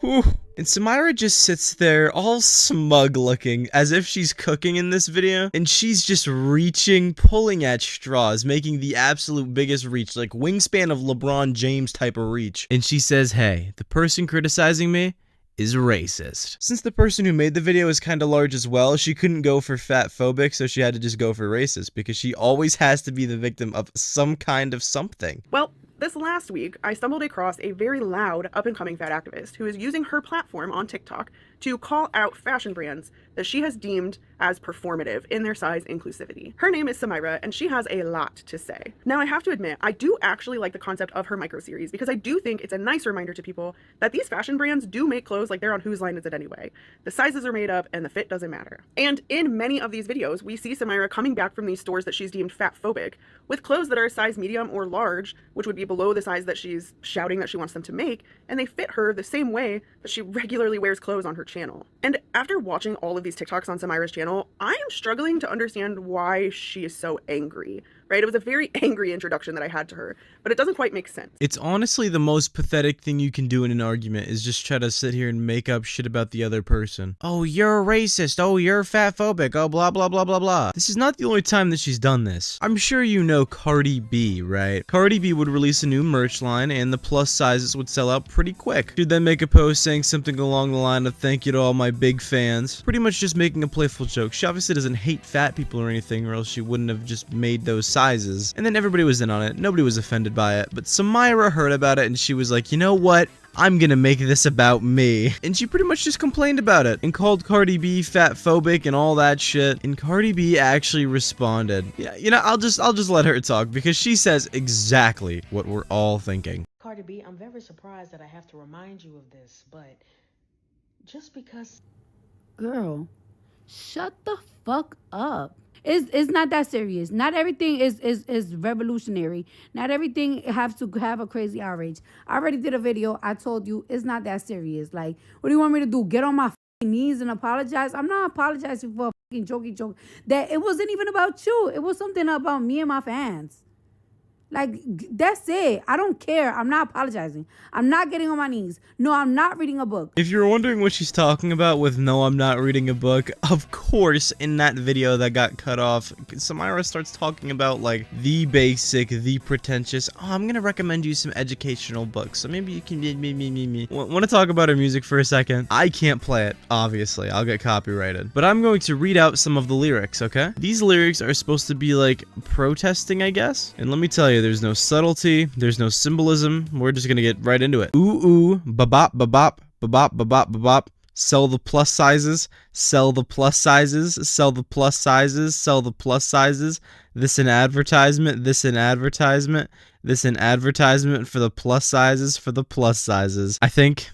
whew. And Samira just sits there all smug looking as if she's cooking in this video, and she's just reaching, pulling at straws, making the absolute biggest reach, like wingspan of LeBron James type of reach. And she says, hey, the person criticizing me is racist. Since the person who made the video is kind of large as well, she couldn't go for fat phobic, so she had to just go for racist, because she always has to be the victim of some kind of something. Well, this last week, I stumbled across a very loud up-and-coming fat activist who is using her platform on TikTok to call out fashion brands that she has deemed as performative in their size inclusivity. Her name is Samira, and she has a lot to say. Now, I have to admit, I do actually like the concept of her micro-series because I do think it's a nice reminder to people that these fashion brands do make clothes like they're on Whose Line Is It Anyway. The sizes are made up and the fit doesn't matter. And in many of these videos, we see Samira coming back from these stores that she's deemed fat-phobic with clothes that are size medium or large, which would be below the size that she's shouting that she wants them to make, and they fit her the same way that she regularly wears clothes on her channel. And after watching all of these TikToks on Samira's channel, I am struggling to understand why she is so angry, right? It was a very angry introduction that I had to her, but it doesn't quite make sense. It's honestly the most pathetic thing you can do in an argument is just try to sit here and make up shit about the other person. Oh, you're a racist. Oh, you're fat phobic. Oh, blah, blah, blah, blah, blah. This is not the only time that she's done this. I'm sure you know Cardi B, right? Cardi B would release a new merch line and the plus sizes would sell out pretty quick. She'd then make a post saying something along the line of thank you to all my big fans. Pretty much just making a playful joke. She obviously doesn't hate fat people or anything, or else she wouldn't have just made those sizes. And then everybody was in on it. Nobody was offended by it. But Samira heard about it and she was like, you know what? I'm gonna make this about me. And she pretty much just complained about it and called Cardi B fat phobic and all that shit. And Cardi B actually responded. Yeah, you know, I'll just let her talk because she says exactly what we're all thinking. Cardi B, I'm very surprised that I have to remind you of this, but just because... Girl, shut the fuck up. It's not that serious. Not everything is revolutionary. Not everything has to have a crazy outrage. I already did a video. I told you it's not that serious. Like, what do you want me to do? Get on my knees and apologize? I'm not apologizing for a fucking jokey joke. That it wasn't even about you. It was something about me and my fans. Like, that's it. I don't care. I'm not apologizing. I'm not getting on my knees. No, I'm not reading a book. If you're wondering what she's talking about with no, I'm not reading a book, of course, in that video that got cut off, Samira starts talking about, like, the basic, the pretentious, oh, I'm gonna recommend you some educational books, so maybe you can Want to talk about her music for a second? I can't play it, obviously. I'll get copyrighted. But I'm going to read out some of the lyrics, okay? These lyrics are supposed to be, like, protesting, I guess? And let me tell you, there's no subtlety, there's no symbolism. We're just gonna get right into it. Ooh, ooh, ba-bop, ba-bop, ba-bop, ba-bop, ba-bop. Sell the plus sizes, sell the plus sizes, sell the plus sizes, sell the plus sizes. This an advertisement, this an advertisement, this an advertisement for the plus sizes, for the plus sizes. I think...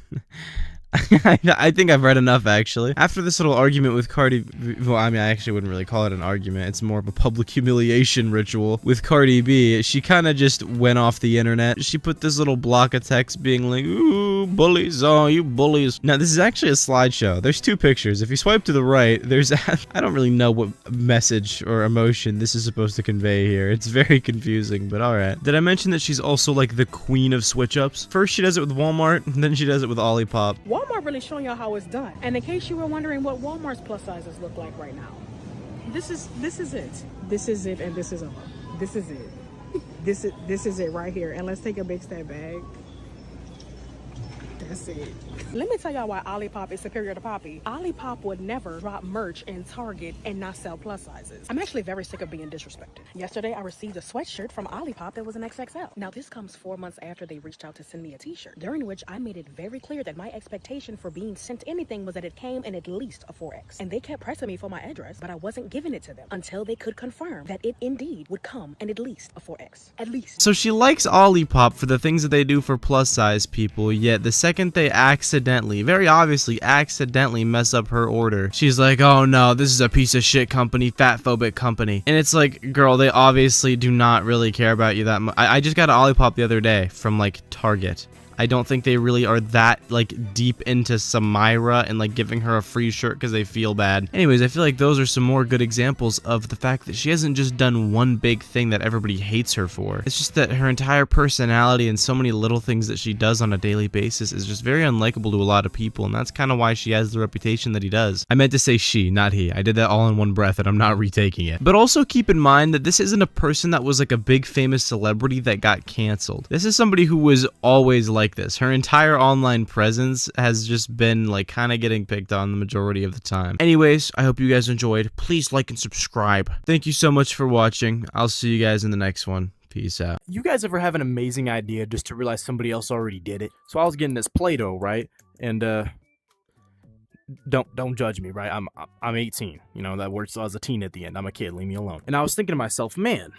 I think I've read enough, actually. After this little argument with Cardi... Well, I mean, I actually wouldn't really call it an argument. It's more of a public humiliation ritual with Cardi B. She kind of just went off the internet. She put this little block of text being like, ooh, bullies, oh, you bullies. Now, this is actually a slideshow. There's two pictures. If you swipe to the right, there's... I don't really know what message or emotion this is supposed to convey here. It's very confusing, but alright. Did I mention that she's also, like, the queen of switch-ups? First, she does it with Walmart, and then she does it with Olipop. Walmart are really showing y'all how it's done. And in case you were wondering what Walmart's plus sizes look like right now, this is it. This is it, and this is all. This is it. This is it right here. And let's take a big step back. That's it. Let me tell y'all why Olipop is superior to Poppy. Olipop would never drop merch in Target and not sell plus sizes. I'm actually very sick of being disrespected. Yesterday, I received a sweatshirt from Olipop that was an XXL. Now, this comes 4 months after they reached out to send me a t-shirt, during which I made it very clear that my expectation for being sent anything was that it came in at least a 4X. And they kept pressing me for my address, but I wasn't giving it to them until they could confirm that it indeed would come in at least a 4X. At least. So she likes Olipop for the things that they do for plus size people, yet the second they accidentally, very obviously accidentally mess up her order, she's like, oh no, this is a piece of shit company, fat phobic company. And it's like, girl, they obviously do not really care about you that much. I just got an Olipop the other day from like Target. I don't think they really are that like deep into Samira and like giving her a free shirt because they feel bad. Anyways, I feel like those are some more good examples of the fact that she hasn't just done one big thing that everybody hates her for. It's just that her entire personality and so many little things that she does on a daily basis is just very unlikable to a lot of people, and that's kind of why she has the reputation that he does. I meant to say she, not he. I did that all in one breath and I'm not retaking it. But also keep in mind that this isn't a person that was like a big famous celebrity that got canceled. This is somebody who was always like this. Her entire online presence has just been like kind of getting picked on the majority of the time. Anyways, I hope you guys enjoyed. Please like and subscribe. Thank you so much for watching. I'll see you guys in the next one. Peace out. You guys ever have an amazing idea just to realize somebody else already did it? So I was getting this Play-Doh, right? And don't judge me, right? I'm 18. You know, that works as a teen at the end. I'm a kid, leave me alone. And I was thinking to myself, man,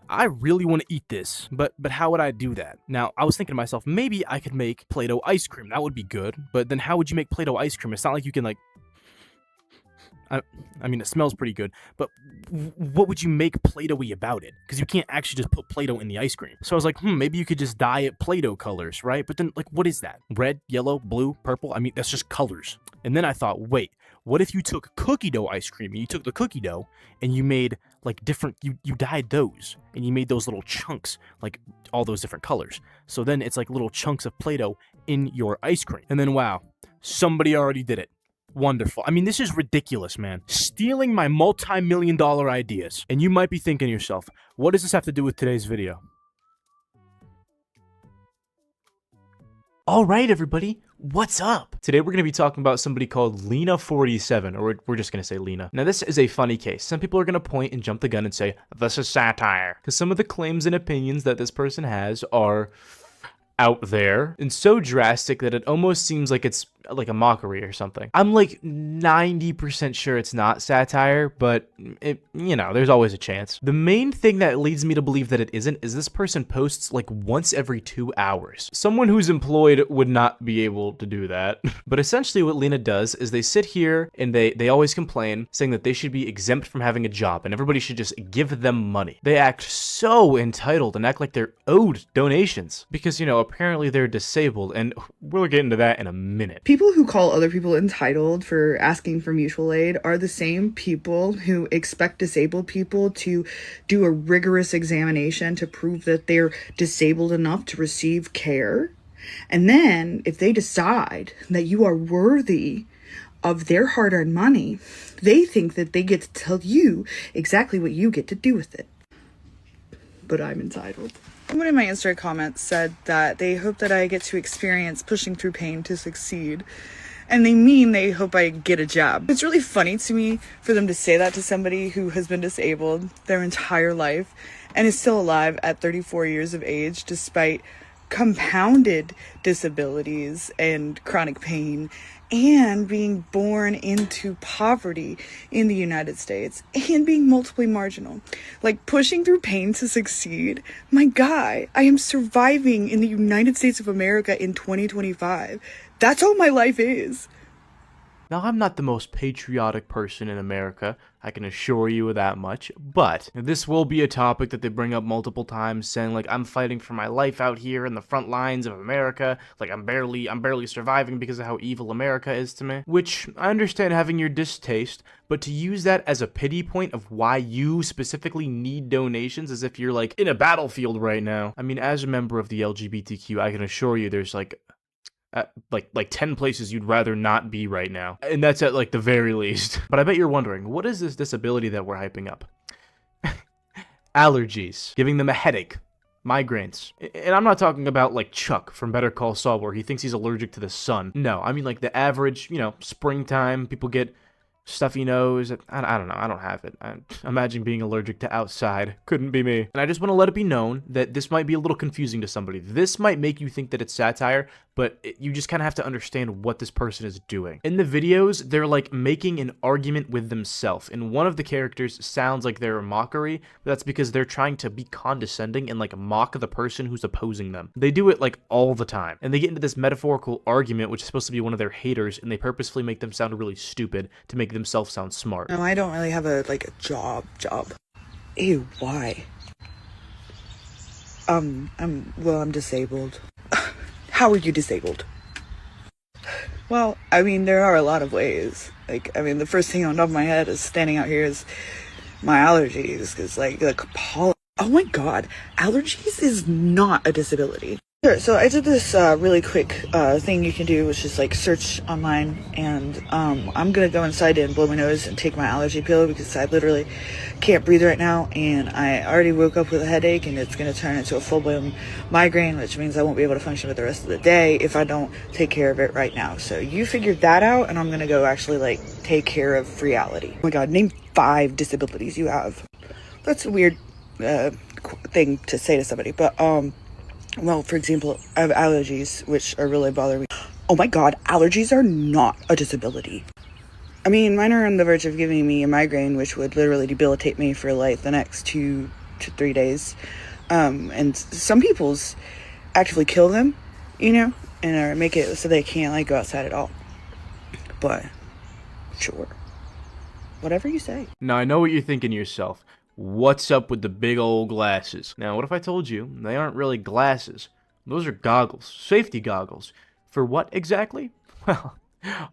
I really want to eat this, but how would I do that? Now, I was thinking to myself, maybe I could make Play-Doh ice cream. That would be good. But then how would you make Play-Doh ice cream? It's not like you can like, I mean, it smells pretty good, but what would you make Play-Doh-y about it? Because you can't actually just put Play-Doh in the ice cream. So I was like, maybe you could just dye it Play-Doh colors, right? But then, like, what is that? Red, yellow, blue, purple? I mean, that's just colors. And then I thought, wait, what if you took cookie dough ice cream, and you took the cookie dough, and you made, like, different, you dyed those, and you made those little chunks, like, all those different colors. So then it's like little chunks of Play-Doh in your ice cream. And then, wow, somebody already did it. Wonderful. I mean, this is ridiculous, man. Stealing my multi-million-dollar ideas. And you might be thinking to yourself, what does this have to do with today's video? All right, everybody, what's up? Today we're going to be talking about somebody called Lena47, or we're just going to say Lena. Now, this is a funny case. Some people are going to point and jump the gun and say, this is satire. Because some of the claims and opinions that this person has are out there and so drastic that it almost seems like it's like a mockery or something. I'm like 90% sure it's not satire, but it, you know, there's always a chance. The main thing that leads me to believe that it isn't is this person posts like once every 2 hours. Someone who's employed would not be able to do that. But essentially what Lena does is they sit here and they always complain, saying that they should be exempt from having a job and everybody should just give them money. They act so entitled and act like they're owed donations because, you know, apparently they're disabled, and we'll get into that in a minute. People who call other people entitled for asking for mutual aid are the same people who expect disabled people to do a rigorous examination to prove that they're disabled enough to receive care. And then, if they decide that you are worthy of their hard-earned money, they think that they get to tell you exactly what you get to do with it. But I'm entitled. Someone in my Instagram comments said that they hope that I get to experience pushing through pain to succeed. And they mean they hope I get a job. It's really funny to me for them to say that to somebody who has been disabled their entire life and is still alive at 34 years of age despite compounded disabilities and chronic pain and being born into poverty in the United States and being multiply marginal. Like, pushing through pain to succeed? My guy, I am surviving in the United States of America in 2025. That's all my life is. Now, I'm not the most patriotic person in America, I can assure you of that much, but this will be a topic that they bring up multiple times, saying like, I'm fighting for my life out here in the front lines of America, like I'm barely surviving because of how evil America is to me, which I understand having your distaste, but to use that as a pity point of why you specifically need donations as if you're like in a battlefield right now. I mean, as a member of the LGBTQ, I can assure you there's like at like 10 places you'd rather not be right now. And that's at like the very least. But I bet you're wondering, what is this disability that we're hyping up? Allergies, giving them a headache, migraines. And I'm not talking about like Chuck from Better Call Saul where he thinks he's allergic to the sun. No, I mean like the average, springtime, people get stuffy nose. I don't know. I don't have it. I imagine being allergic to outside. Couldn't be me. And I just want to let it be known that this might be a little confusing to somebody. This might make you think that it's satire, but you just kind of have to understand what this person is doing. In the videos, they're like making an argument with themselves. And one of the characters sounds like they're a mockery, but that's because they're trying to be condescending and like mock the person who's opposing them. They do it like all the time. And they get into this metaphorical argument, which is supposed to be one of their haters, and they purposefully make them sound really stupid to make themselves sound smart. No, I don't really have a job. Ew, why? I'm disabled. How are you disabled? Well, I mean, there are a lot of ways. The first thing on top of my head is standing out here is my allergies, because pollen. Oh my god, allergies is not a disability. Sure, so I did this really quick thing you can do, which is search online, and I'm gonna go inside and blow my nose and take my allergy pill because I literally can't breathe right now, and I already woke up with a headache, and it's gonna turn into a full-blown migraine, which means I won't be able to function for the rest of the day if I don't take care of it right now. So you figured that out, and I'm gonna go actually take care of reality. Oh my god, name 5 disabilities you have. That's a weird thing to say to somebody, but well, for example, I have allergies, which are really bothering me. Oh my god, allergies are not a disability. I mean, mine are on the verge of giving me a migraine, which would literally debilitate me for the next 2 to 3 days. And some people's actually kill them, and or make it so they can't go outside at all. But sure, whatever you say. Now I know what you're thinking to yourself. What's up with the big old glasses? Now, what if I told you they aren't really glasses? Those are goggles, safety goggles. For what exactly? Well,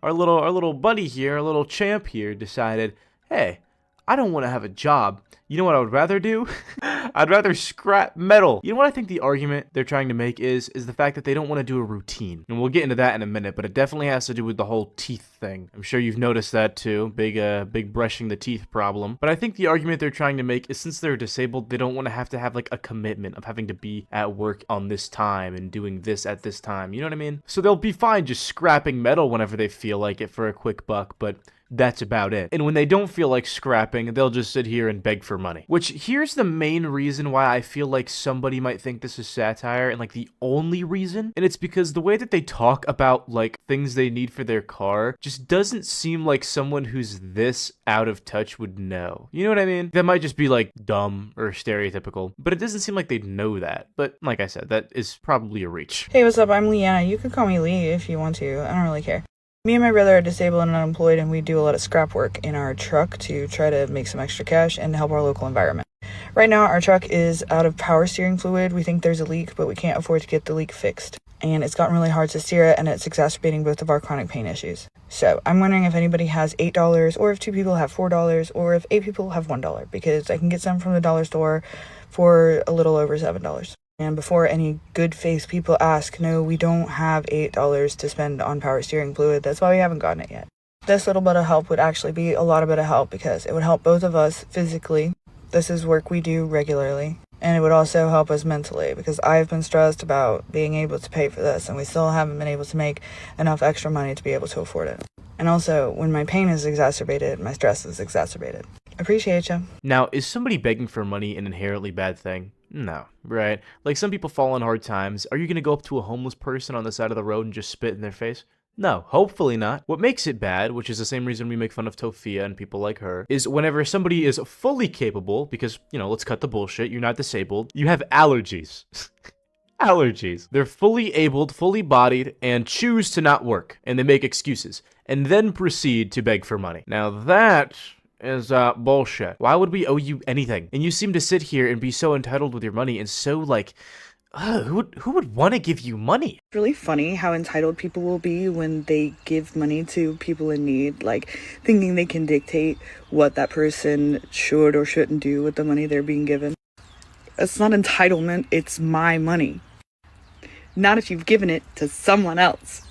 our little buddy here, our little champ here decided, hey, I don't want to have a job. You know what I would rather do? I'd rather scrap metal. You know what I think the argument they're trying to make is the fact that they don't want to do a routine. And we'll get into that in a minute, but it definitely has to do with the whole teeth thing. I'm sure you've noticed that too. Big brushing the teeth problem. But I think the argument they're trying to make is since they're disabled, they don't want to have a commitment of having to be at work on this time and doing this at this time. You know what I mean? So they'll be fine just scrapping metal whenever they feel like it for a quick buck, but that's about it. And when they don't feel like scrapping, they'll just sit here and beg for money. Which, here's the main reason why I feel like somebody might think this is satire, and the only reason, and it's because the way that they talk about things they need for their car just doesn't seem like someone who's this out of touch would know. You know what I mean? That might just be dumb or stereotypical, but it doesn't seem like they'd know that. But like I said, that is probably a reach. Hey, what's up? I'm Leanna. You can call me Lee if you want to. I don't really care. Me and my brother are disabled and unemployed, and we do a lot of scrap work in our truck to try to make some extra cash and help our local environment. Right now, our truck is out of power steering fluid. We think there's a leak, but we can't afford to get the leak fixed. And it's gotten really hard to steer it, and it's exacerbating both of our chronic pain issues. So I'm wondering if anybody has $8, or if 2 people have $4, or if 8 people have $1, because I can get some from the dollar store for a little over $7. And before any good-faced people ask, no, we don't have $8 to spend on power steering fluid. That's why we haven't gotten it yet. This little bit of help would actually be a lot of bit of help because it would help both of us physically. This is work we do regularly. And it would also help us mentally because I've been stressed about being able to pay for this, and we still haven't been able to make enough extra money to be able to afford it. And also, when my pain is exacerbated, my stress is exacerbated. Appreciate you. Now, is somebody begging for money an inherently bad thing? No, right? Some people fall on hard times. Are you going to go up to a homeless person on the side of the road and just spit in their face? No, hopefully not. What makes it bad, which is the same reason we make fun of Tofia and people like her, is whenever somebody is fully capable, because, let's cut the bullshit, you're not disabled, you have allergies. Allergies. They're fully abled, fully bodied, and choose to not work, and they make excuses, and then proceed to beg for money. Now that is bullshit. Why would we owe you anything? And you seem to sit here and be so entitled with your money and so who would want to give you money? It's really funny how entitled people will be when they give money to people in need, thinking they can dictate what that person should or shouldn't do with the money they're being given. It's not entitlement, it's my money. Not if you've given it to someone else.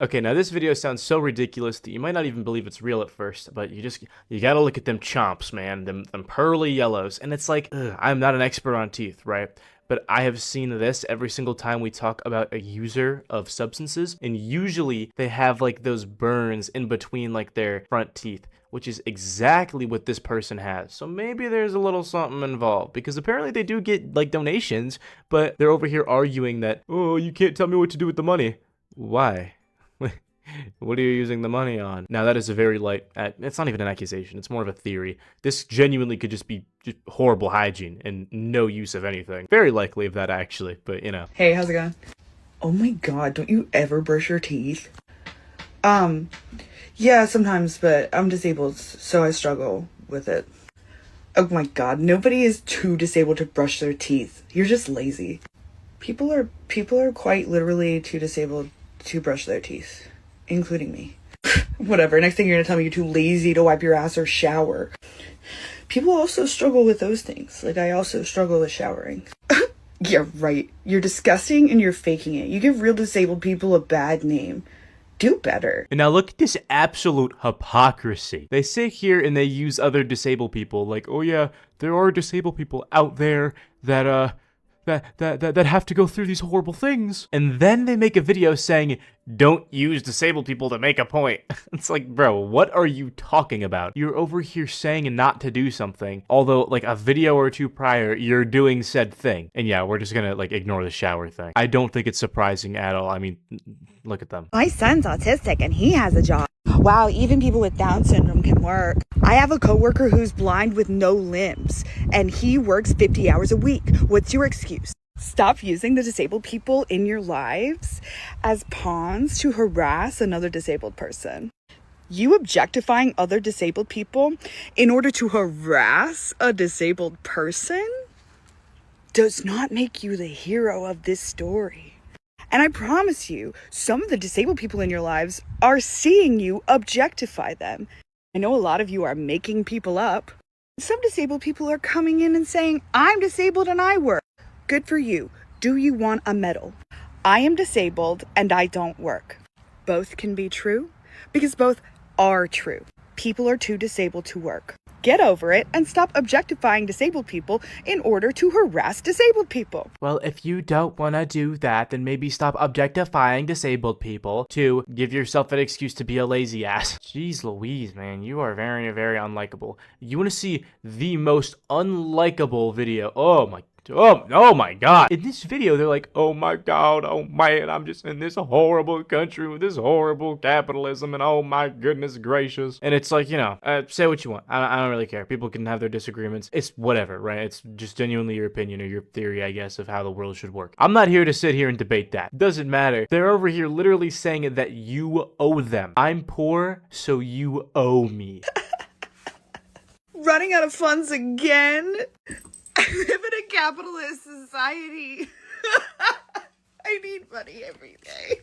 Okay, now this video sounds so ridiculous that you might not even believe it's real at first, but you gotta look at them chomps, man, them pearly yellows, and it's like, ugh, I'm not an expert on teeth, right? But I have seen this every single time we talk about a user of substances, and usually they have like those burns in between like their front teeth, which is exactly what this person has. So maybe there's a little something involved, because apparently they do get like donations, but they're over here arguing that, oh, you can't tell me what to do with the money. Why? What are you using the money on? Now that is a very light, it's not even an accusation, it's more of a theory. This genuinely could just be horrible hygiene and no use of anything. Very likely of that actually, but you know. Hey, how's it going? Oh my god, don't you ever brush your teeth? Yeah, sometimes, but I'm disabled, so I struggle with it. Oh my god, nobody is too disabled to brush their teeth. You're just lazy. People are quite literally too disabled to brush their teeth. Including me. Whatever, next thing you're gonna tell me you're too lazy to wipe your ass or shower. People also struggle with those things. Like, I also struggle with showering. Yeah, right. You're disgusting and you're faking it. You give real disabled people a bad name. Do better. And now look at this absolute hypocrisy. They sit here and they use other disabled people like, oh yeah, there are disabled people out there that have to go through these horrible things. And then they make a video saying, don't use disabled people to make a point. It's like, bro, what are you talking about? You're over here saying not to do something, although like a video or two prior, you're doing said thing. And yeah, we're just gonna like ignore the shower thing. I don't think it's surprising at all. I mean, look at them. My son's autistic and he has a job. Wow, even people with Down syndrome can work. I have a coworker who's blind with no limbs and he works 50 hours a week. What's your excuse? Stop using the disabled people in your lives as pawns to harass another disabled person. You objectifying other disabled people in order to harass a disabled person does not make you the hero of this story. And I promise you, some of the disabled people in your lives are seeing you objectify them. I know a lot of you are making people up. Some disabled people are coming in and saying, I'm disabled and I work. Good for you. Do you want a medal? I am disabled and I don't work. Both can be true because both are true. People are too disabled to work. Get over it and stop objectifying disabled people in order to harass disabled people. Well, if you don't want to do that, then maybe stop objectifying disabled people to give yourself an excuse to be a lazy ass. Jeez Louise, man, you are very, very unlikable. You want to see the most unlikable video? Oh my god. In this video, they're like, oh my god, oh man, I'm just in this horrible country with this horrible capitalism and oh my goodness gracious. And it's like, you know, say what you want. I don't really care. People can have their disagreements. It's whatever, right? It's just genuinely your opinion or your theory, I guess, of how the world should work. I'm not here to sit here and debate that. Doesn't matter. They're over here literally saying that you owe them. I'm poor, so you owe me. Running out of funds again? I live in a capitalist society. I need money every day.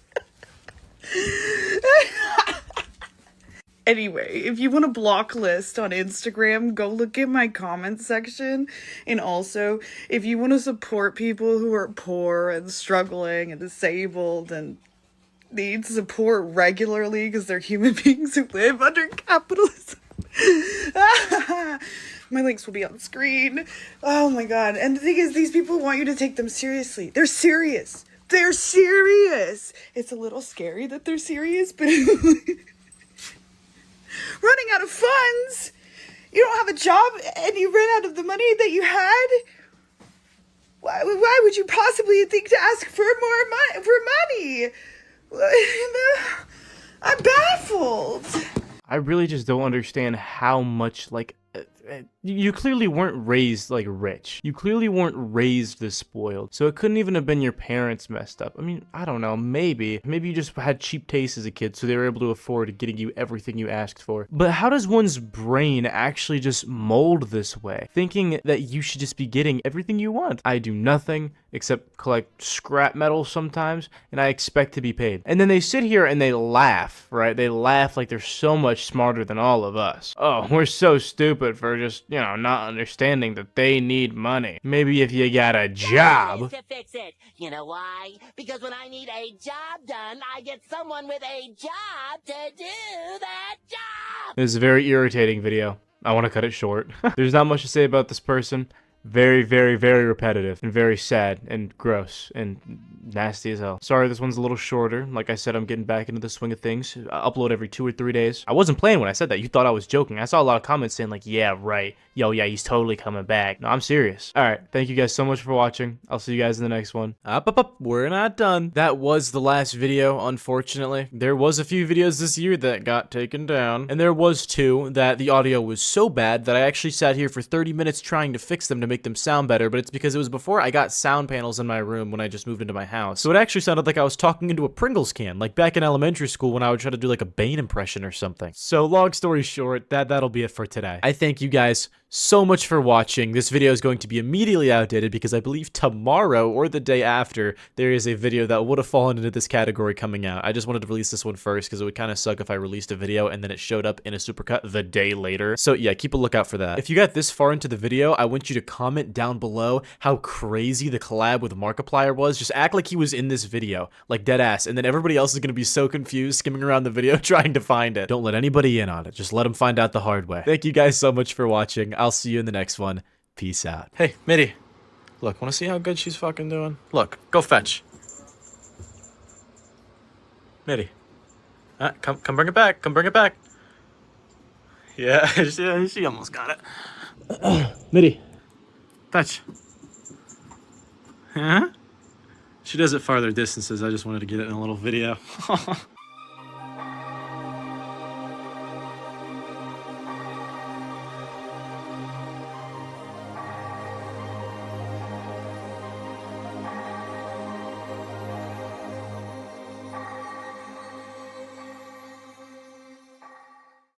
Anyway, if you want a block list on Instagram, go look at my comment section. And also, if you want to support people who are poor and struggling and disabled and need support regularly because they're human beings who live under capitalism, my links will be on the screen. Oh my god. And the thing is, these people want you to take them seriously. They're serious. They're serious. It's a little scary that they're serious, but running out of funds. You don't have a job and you ran out of the money that you had. Why would you possibly think to ask for money? I'm baffled. I really just don't understand how much, like, you clearly weren't raised, like, rich. You clearly weren't raised this spoiled. So it couldn't even have been your parents messed up. I mean, I don't know, maybe. Maybe you just had cheap taste as a kid, so they were able to afford getting you everything you asked for. But how does one's brain actually just mold this way? Thinking that you should just be getting everything you want. I do nothing except collect scrap metal sometimes, and I expect to be paid. And then they sit here and they laugh, right? They laugh like they're so much smarter than all of us. Oh, we're so stupid for just, you know, not understanding that they need money. Maybe if you got a job. To fix it. You know why? Because when I need a job done, I get someone with a job to do that job. This is a very irritating video. I want to cut it short. There's not much to say about this person. Very, very, very repetitive and very sad and gross and nasty as hell. Sorry, this one's a little shorter. Like I said, I'm getting back into the swing of things. I upload every 2 or 3 days. I wasn't playing when I said that. You thought I was joking. I saw a lot of comments saying like, yeah, right. Yo, yeah, he's totally coming back. No, I'm serious. All right. Thank you guys so much for watching. I'll see you guys in the next one. Up. We're not done. That was the last video, unfortunately. There was a few videos this year that got taken down. And there was 2 that the audio was so bad that I actually sat here for 30 minutes trying to fix them to make them sound better. But it's because it was before I got sound panels in my room when I just moved into my house. So it actually sounded like I was talking into a Pringles can, like back in elementary school when I would try to do like a Bane impression or something. So long story short, that'll be it for today. I thank you guys so much for watching. This video is going to be immediately outdated because I believe tomorrow or the day after there is a video that would have fallen into this category coming out. I just wanted to release this one first because it would kind of suck if I released a video and then it showed up in a supercut the day later. So yeah, keep a lookout for that. If you got this far into the video, I want you to comment down below how crazy the collab with Markiplier was. Just act like he was in this video, like dead ass, and then everybody else is going to be so confused skimming around the video trying to find it. Don't let anybody in on it. Just let them find out the hard way. Thank you guys so much for watching. I'll see you in the next one. Peace out. Hey, Mitty. Look, wanna see how good she's fucking doing? Look, go fetch. Mitty. Come bring it back. Come bring it back. Yeah, she almost got it. Mitty. Fetch. Huh? She does it farther distances. I just wanted to get it in a little video.